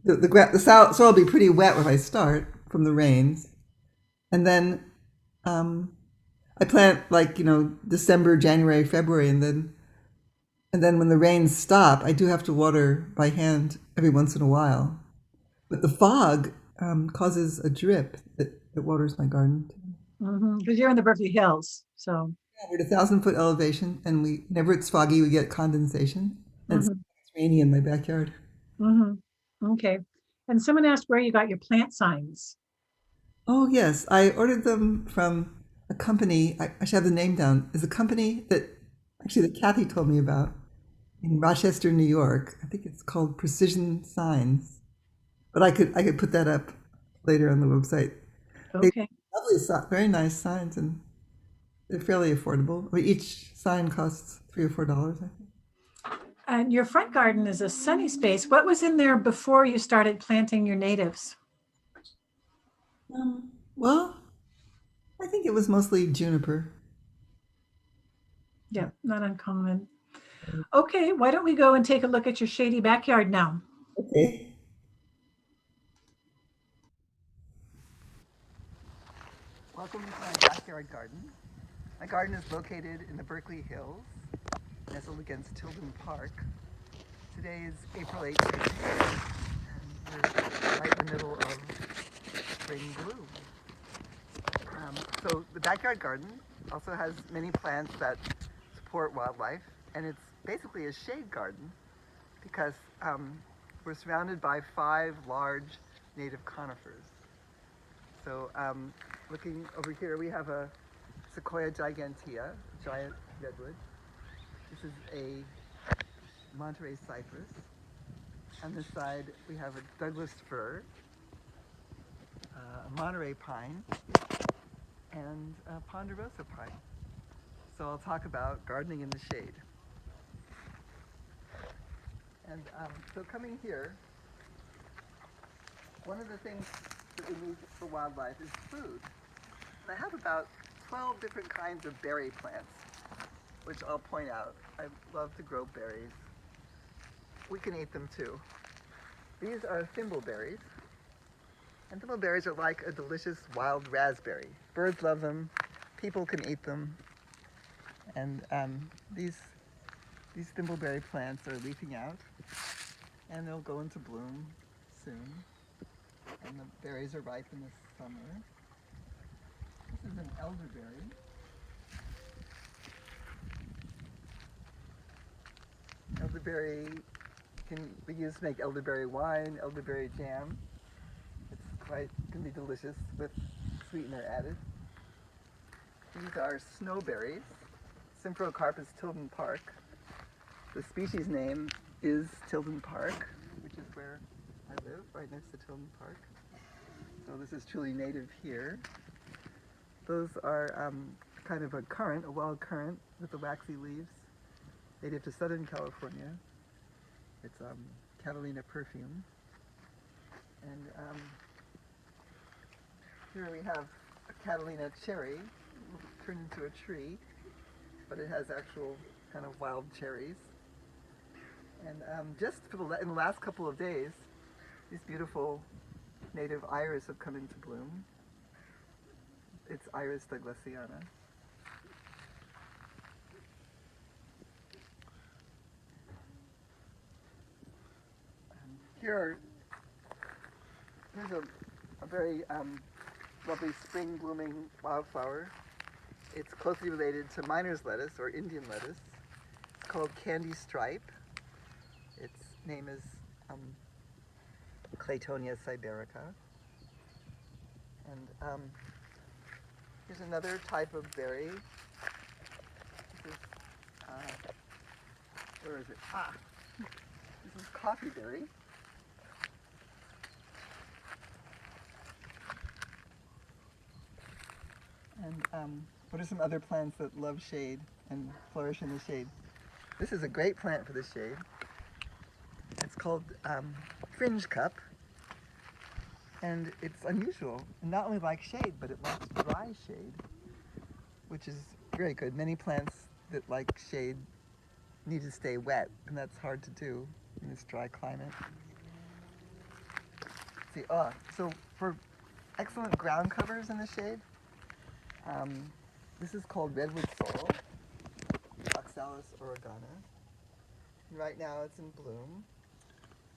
the soil will be pretty wet when I start from the rains. And then I plant December, January, February, and then when the rains stop, I do have to water by hand every once in a while. But the fog causes a drip that waters my garden. Because you're in the Berkeley Hills, so. Yeah, we're at 1,000-foot elevation, and whenever it's foggy, we get condensation. And it's rainy in my backyard. Okay. And someone asked where you got your plant signs. Oh, yes. I ordered them from a company. I should have the name down. It's a company that Kathy told me about in Rochester, New York. I think it's called Precision Signs. But I could put that up later on the website. Okay. Lovely, very nice signs, and they're fairly affordable. Each sign costs $3 or $4, I think. And your front garden is a sunny space. What was in there before you started planting your natives? Well, I think it was mostly juniper. Yeah, not uncommon. Okay, why don't we go and take a look at your shady backyard now? Okay. Welcome to my backyard garden. My garden is located in the Berkeley Hills, nestled against Tilden Park. Today is April 18th, and we're right in the middle of spring bloom. So the backyard garden also has many plants that support wildlife, and it's basically a shade garden because we're surrounded by 5 large native conifers. So looking over here, we have a Sequoia gigantea, giant redwood. This is a Monterey cypress. On this side, we have a Douglas fir, a Monterey pine, and a ponderosa pine. So I'll talk about gardening in the shade. And so coming here, one of the things that we need for wildlife is food. And I have about 12 different kinds of berry plants, which I'll point out. I love to grow berries. We can eat them too. These are thimbleberries. And thimbleberries are like a delicious wild raspberry. Birds love them, people can eat them. And these thimbleberry plants are leafing out, and they'll go into bloom soon. And the berries are ripe in the summer. This is an elderberry. Elderberry can be used to make elderberry wine, elderberry jam. Can be delicious with sweetener added. These are snowberries, Symphocarpus Tilden Park. The species name is Tilden Park, which is where I live, right next to Tilden Park. So this is truly native here. Those are kind of a currant, a wild currant with the waxy leaves, native to Southern California. It's Catalina perfume. And here we have a Catalina cherry turned into a tree, but it has actual kind of wild cherries. And just in the last couple of days, these beautiful native iris have come into bloom. It's Iris Douglasiana. Here's a very lovely spring blooming wildflower. It's closely related to miner's lettuce or Indian lettuce. It's called candy stripe. Its name is Claytonia siberica. And here's another type of berry. This is, where is it? This is coffee berry. And what are some other plants that love shade and flourish in the shade? This is a great plant for the shade. It's called fringe cup, and it's unusual. It not only likes shade, but it likes dry shade, which is very good. Many plants that like shade need to stay wet, and that's hard to do in this dry climate. See, so for excellent ground covers in the shade, this is called redwood sorrel, Oxalis oregana. And right now it's in bloom.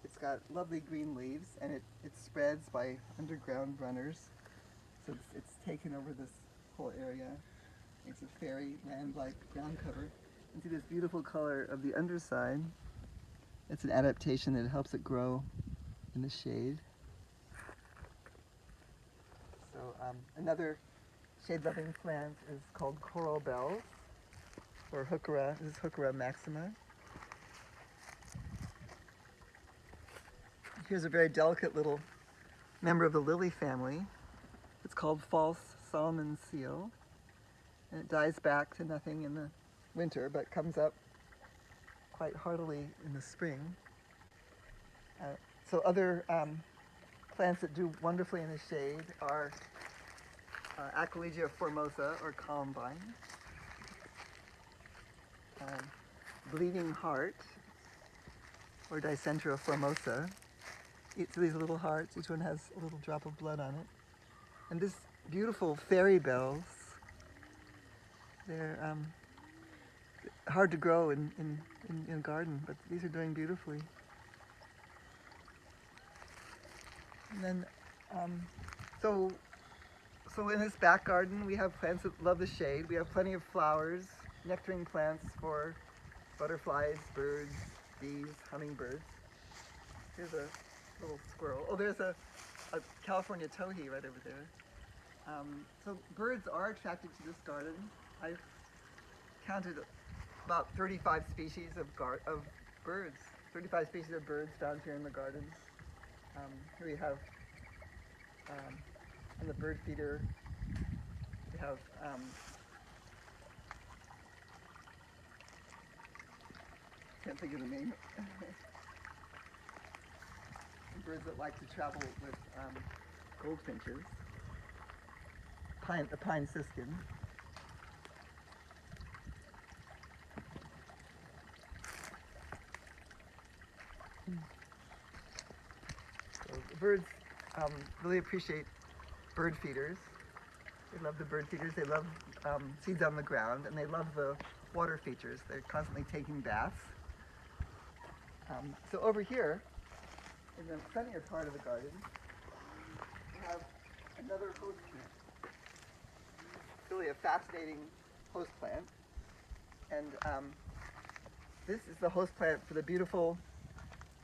It's got lovely green leaves, and it spreads by underground runners. So it's taken over this whole area. It's a fairy land-like ground cover. And see this beautiful color of the underside. It's an adaptation that helps it grow in the shade. So another shade-loving plant is called coral bells, or Heuchera. This is Heuchera maxima. Here's a very delicate little member of the lily family. It's called false Solomon seal, and it dies back to nothing in the winter, but comes up quite heartily in the spring. So other plants that do wonderfully in the shade are Aquilegia formosa, or columbine, bleeding heart, or Dicentra formosa. So these little hearts, each one has a little drop of blood on it. And this beautiful fairy bells. They're hard to grow in a garden, but these are doing beautifully. And then, so in this back garden, we have plants that love the shade. We have plenty of flowers, nectaring plants for butterflies, birds, bees, hummingbirds. Here's a little squirrel. Oh, there's a California towhee right over there. So birds are attracted to this garden. I've counted about 35 species of birds. 35 species of birds found here in the garden. Here we have, on the bird feeder, we have can't think of the name. Birds that like to travel with goldfinches. The pine siskin. So the birds really appreciate bird feeders. They love the bird feeders. They love seeds on the ground, and they love the water features. They're constantly taking baths. So over here, in the sunnier part of the garden, we have another host plant. It's really a fascinating host plant. And this is the host plant for the beautiful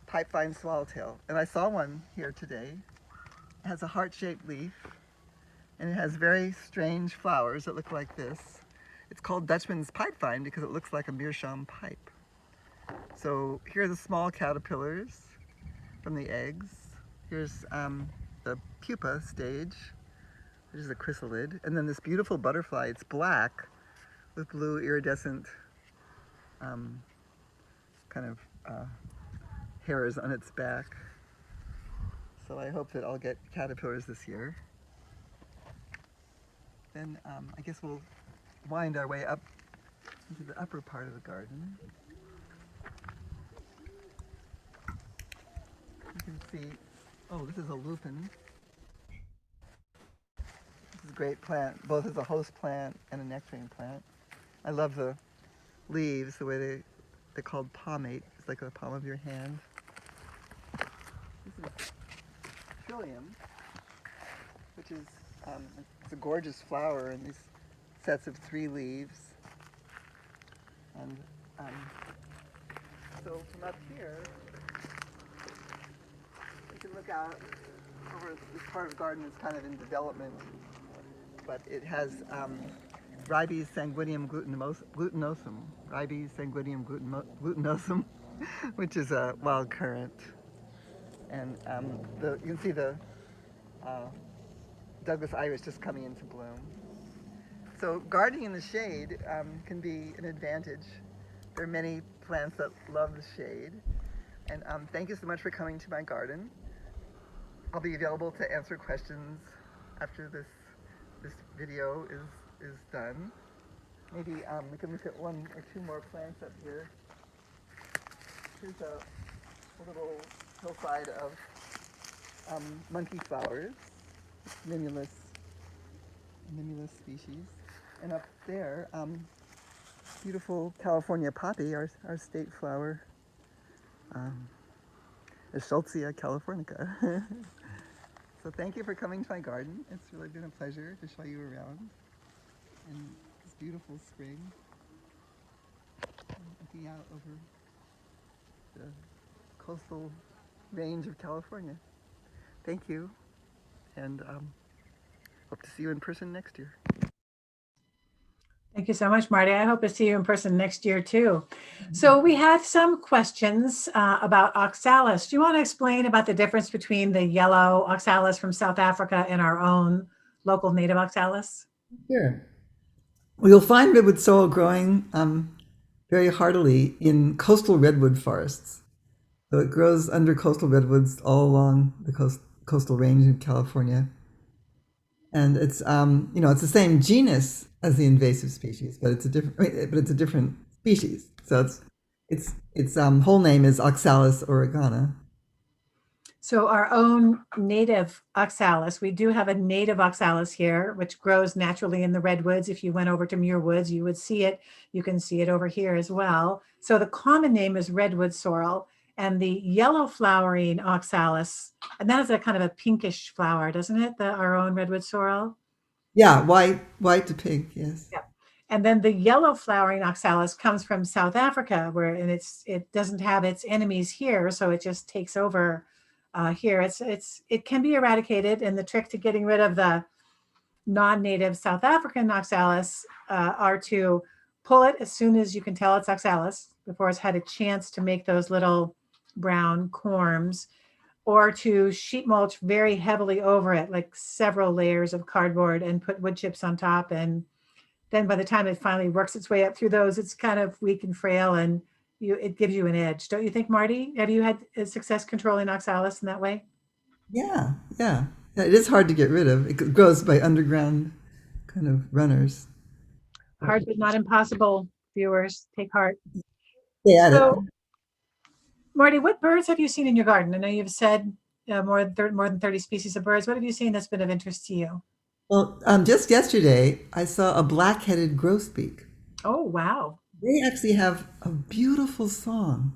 pipevine swallowtail. And I saw one here today. It has a heart-shaped leaf, and it has very strange flowers that look like this. It's called Dutchman's pipevine because it looks like a meerschaum pipe. So here are the small caterpillars from the eggs. Here's the pupa stage, which is a chrysalid. And then this beautiful butterfly, it's black with blue iridescent kind of hairs on its back. So I hope that I'll get caterpillars this year. Then I guess we'll wind our way up into the upper part of the garden. You can see, oh, this is a lupin. This is a great plant, both as a host plant and a nectaring plant. I love the leaves, the way they're called palmate. It's like the palm of your hand. This is trillium, which is it's a gorgeous flower in these sets of 3 leaves. And so from up here, you can look out over this part of the garden is kind of in development, but it has Ribes sanguineum glutinosum, Ribes sanguineum glutinosum, which is a wild currant. And you can see the Douglas iris just coming into bloom. So gardening in the shade can be an advantage. There are many plants that love the shade. And thank you so much for coming to my garden. I'll be available to answer questions after this video is done. Maybe we can look at 1 or 2 more plants up here. Here's a little hillside of monkey flowers, mimulus species. And up there, beautiful California poppy, our state flower, Schultzia californica. So thank you for coming to my garden. It's really been a pleasure to show you around in this beautiful spring. Looking out over the coastal range of California. Thank you, and hope to see you in person next year. Thank you so much, Marty. I hope to see you in person next year too. So we had some questions about oxalis. Do you want to explain about the difference between the yellow oxalis from South Africa and our own local native oxalis? Sure. Well, you'll find redwood sorrel growing very heartily in coastal redwood forests. So it grows under coastal redwoods all along the coastal range in California. And it's it's the same genus as the invasive species, but it's a different species. So its whole name is Oxalis oregana. So our own native oxalis, we do have a native oxalis here, which grows naturally in the redwoods. If you went over to Muir Woods, you would see it. You can see it over here as well. So the common name is redwood sorrel, and the yellow flowering oxalis, and that is a kind of a pinkish flower, doesn't it? Our own redwood sorrel. Yeah, white to pink, yes. Yeah. And then the yellow flowering oxalis comes from South Africa, where it doesn't have its enemies here, so it just takes over here. It can be eradicated, and the trick to getting rid of the non-native South African oxalis are to pull it as soon as you can tell it's oxalis, before it's had a chance to make those little brown corms, or to sheet mulch very heavily over it, like several layers of cardboard, and put wood chips on top. And then by the time it finally works its way up through those, it's kind of weak and frail, and it gives you an edge. Don't you think, Marty? Have you had success controlling oxalis in that way? Yeah. It is hard to get rid of. It grows by underground kind of runners. Hard but not impossible, viewers. Take heart. Yeah. So, Marty, what birds have you seen in your garden? I know you've said more than 30 species of birds. What have you seen that's been of interest to you? Well, just yesterday, I saw a black-headed grosbeak. Oh, wow. They actually have a beautiful song.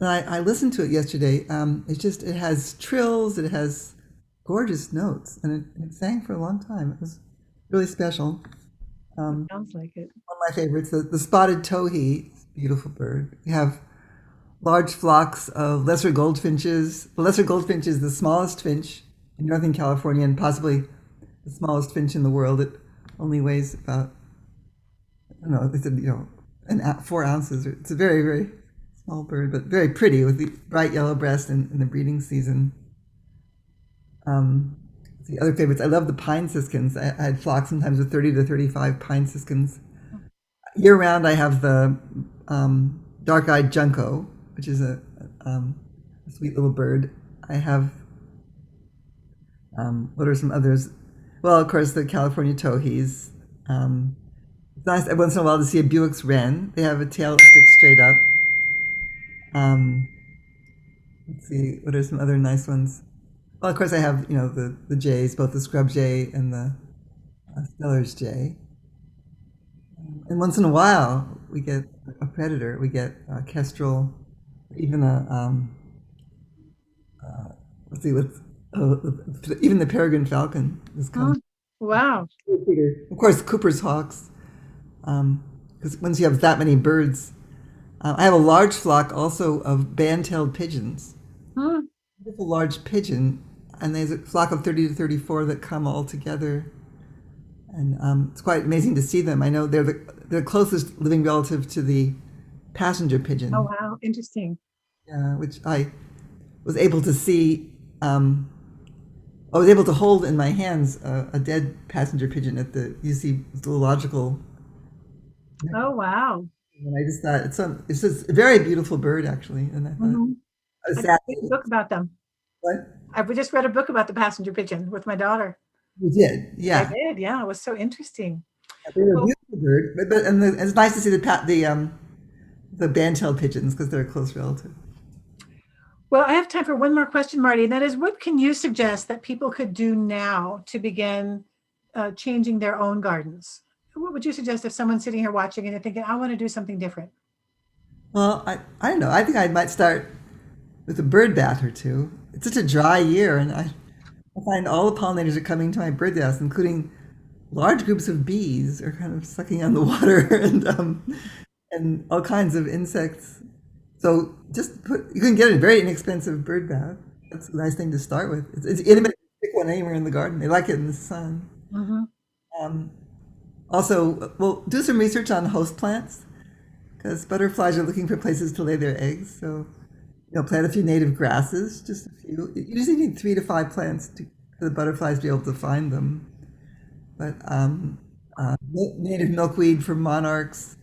And I listened to it yesterday. It has trills, it has gorgeous notes, and it sang for a long time. It was really special. Sounds like it. One of my favorites, the spotted towhee, beautiful bird. We have large flocks of lesser goldfinches. The lesser goldfinch is the smallest finch in Northern California, and possibly the smallest finch in the world. It only weighs about, I don't know, they said, 4 ounces. It's a very, very small bird, but very pretty with the bright yellow breast in the breeding season. The other favorites, I love the pine siskins. I had flocks sometimes with 30 to 35 pine siskins. Year round, I have the dark-eyed junco, which is a sweet little bird. I have, what are some others? Well, of course, the California towhees. It's nice every once in a while to see a Buick's wren. They have a tail that sticks straight up. Let's see, what are some other nice ones? Well, of course, I have, the jays, both the scrub jay and the Steller's jay. And once in a while, we get a predator. We get a kestrel, even even the peregrine falcon has come. Wow. Of course, Cooper's hawks, because once you have that many birds, I have a large flock also of band-tailed pigeons. Beautiful large pigeon, and there's a flock of 30 to 34 that come all together, and it's quite amazing to see them. I know they're the closest living relative to the passenger pigeon. Oh, wow. Interesting. Yeah, which I was able to see. I was able to hold in my hands a dead passenger pigeon at the UC Zoological. Oh, wow. And I just thought it's just a very beautiful bird, actually. And I thought I was sad. I read a book about them. What? I just read a book about the passenger pigeon with my daughter. You did, yeah. I did, yeah. It was so interesting. They're a beautiful bird, but it's nice to see the band-tailed pigeons because they're a close relative. Well, I have time for one more question, Marty, and that is, what can you suggest that people could do now to begin changing their own gardens? What would you suggest if someone's sitting here watching and they're thinking, I want to do something different? Well, I don't know. I think I might start with a bird bath or two. It's such a dry year, and I find all the pollinators are coming to my bird baths, including large groups of bees are kind of sucking on the water, and all kinds of insects. So you can get a very inexpensive bird bath. That's a nice thing to start with. It's intimate. Pick one anywhere in the garden. They like it in the sun. Also, we'll do some research on host plants, because butterflies are looking for places to lay their eggs. So, plant a few native grasses, just a few. You usually need 3 to 5 plants for the butterflies to be able to find them. But native milkweed for monarchs,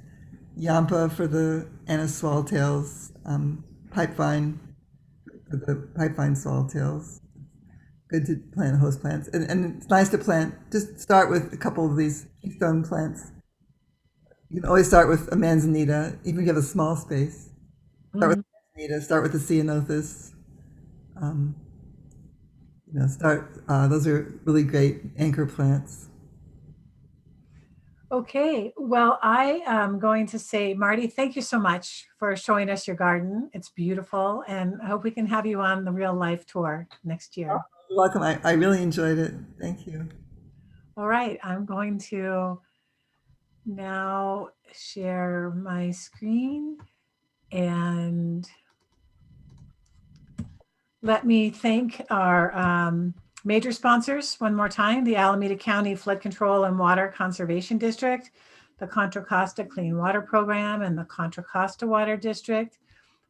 yampa for the anise swallowtails, pipevine for the pipevine swallowtails. Good to plant host plants, and it's nice to just start with a couple of these keystone plants. You can always start with a manzanita, even if you have a small space. Start with manzanita, start with the ceanothus. start. Those are really great anchor plants. Okay, well, I am going to say, Marty, thank you so much for showing us your garden. It's beautiful, and I hope we can have you on the real life tour next year. You're welcome. I really enjoyed it. Thank you. All right, I'm going to now share my screen and let me thank our major sponsors one more time: the Alameda County Flood Control and Water Conservation District, the Contra Costa Clean Water Program, and the Contra Costa Water District.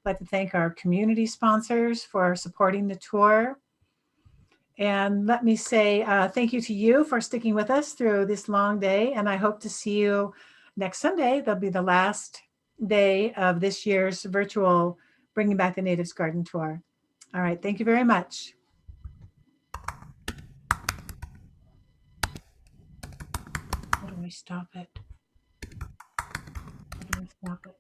I'd like to thank our community sponsors for supporting the tour. And let me say thank you to you for sticking with us through this long day. And I hope to see you next Sunday. That'll be the last day of this year's virtual Bringing Back the Natives Garden Tour. All right, thank you very much. How do I stop it? How do I stop it?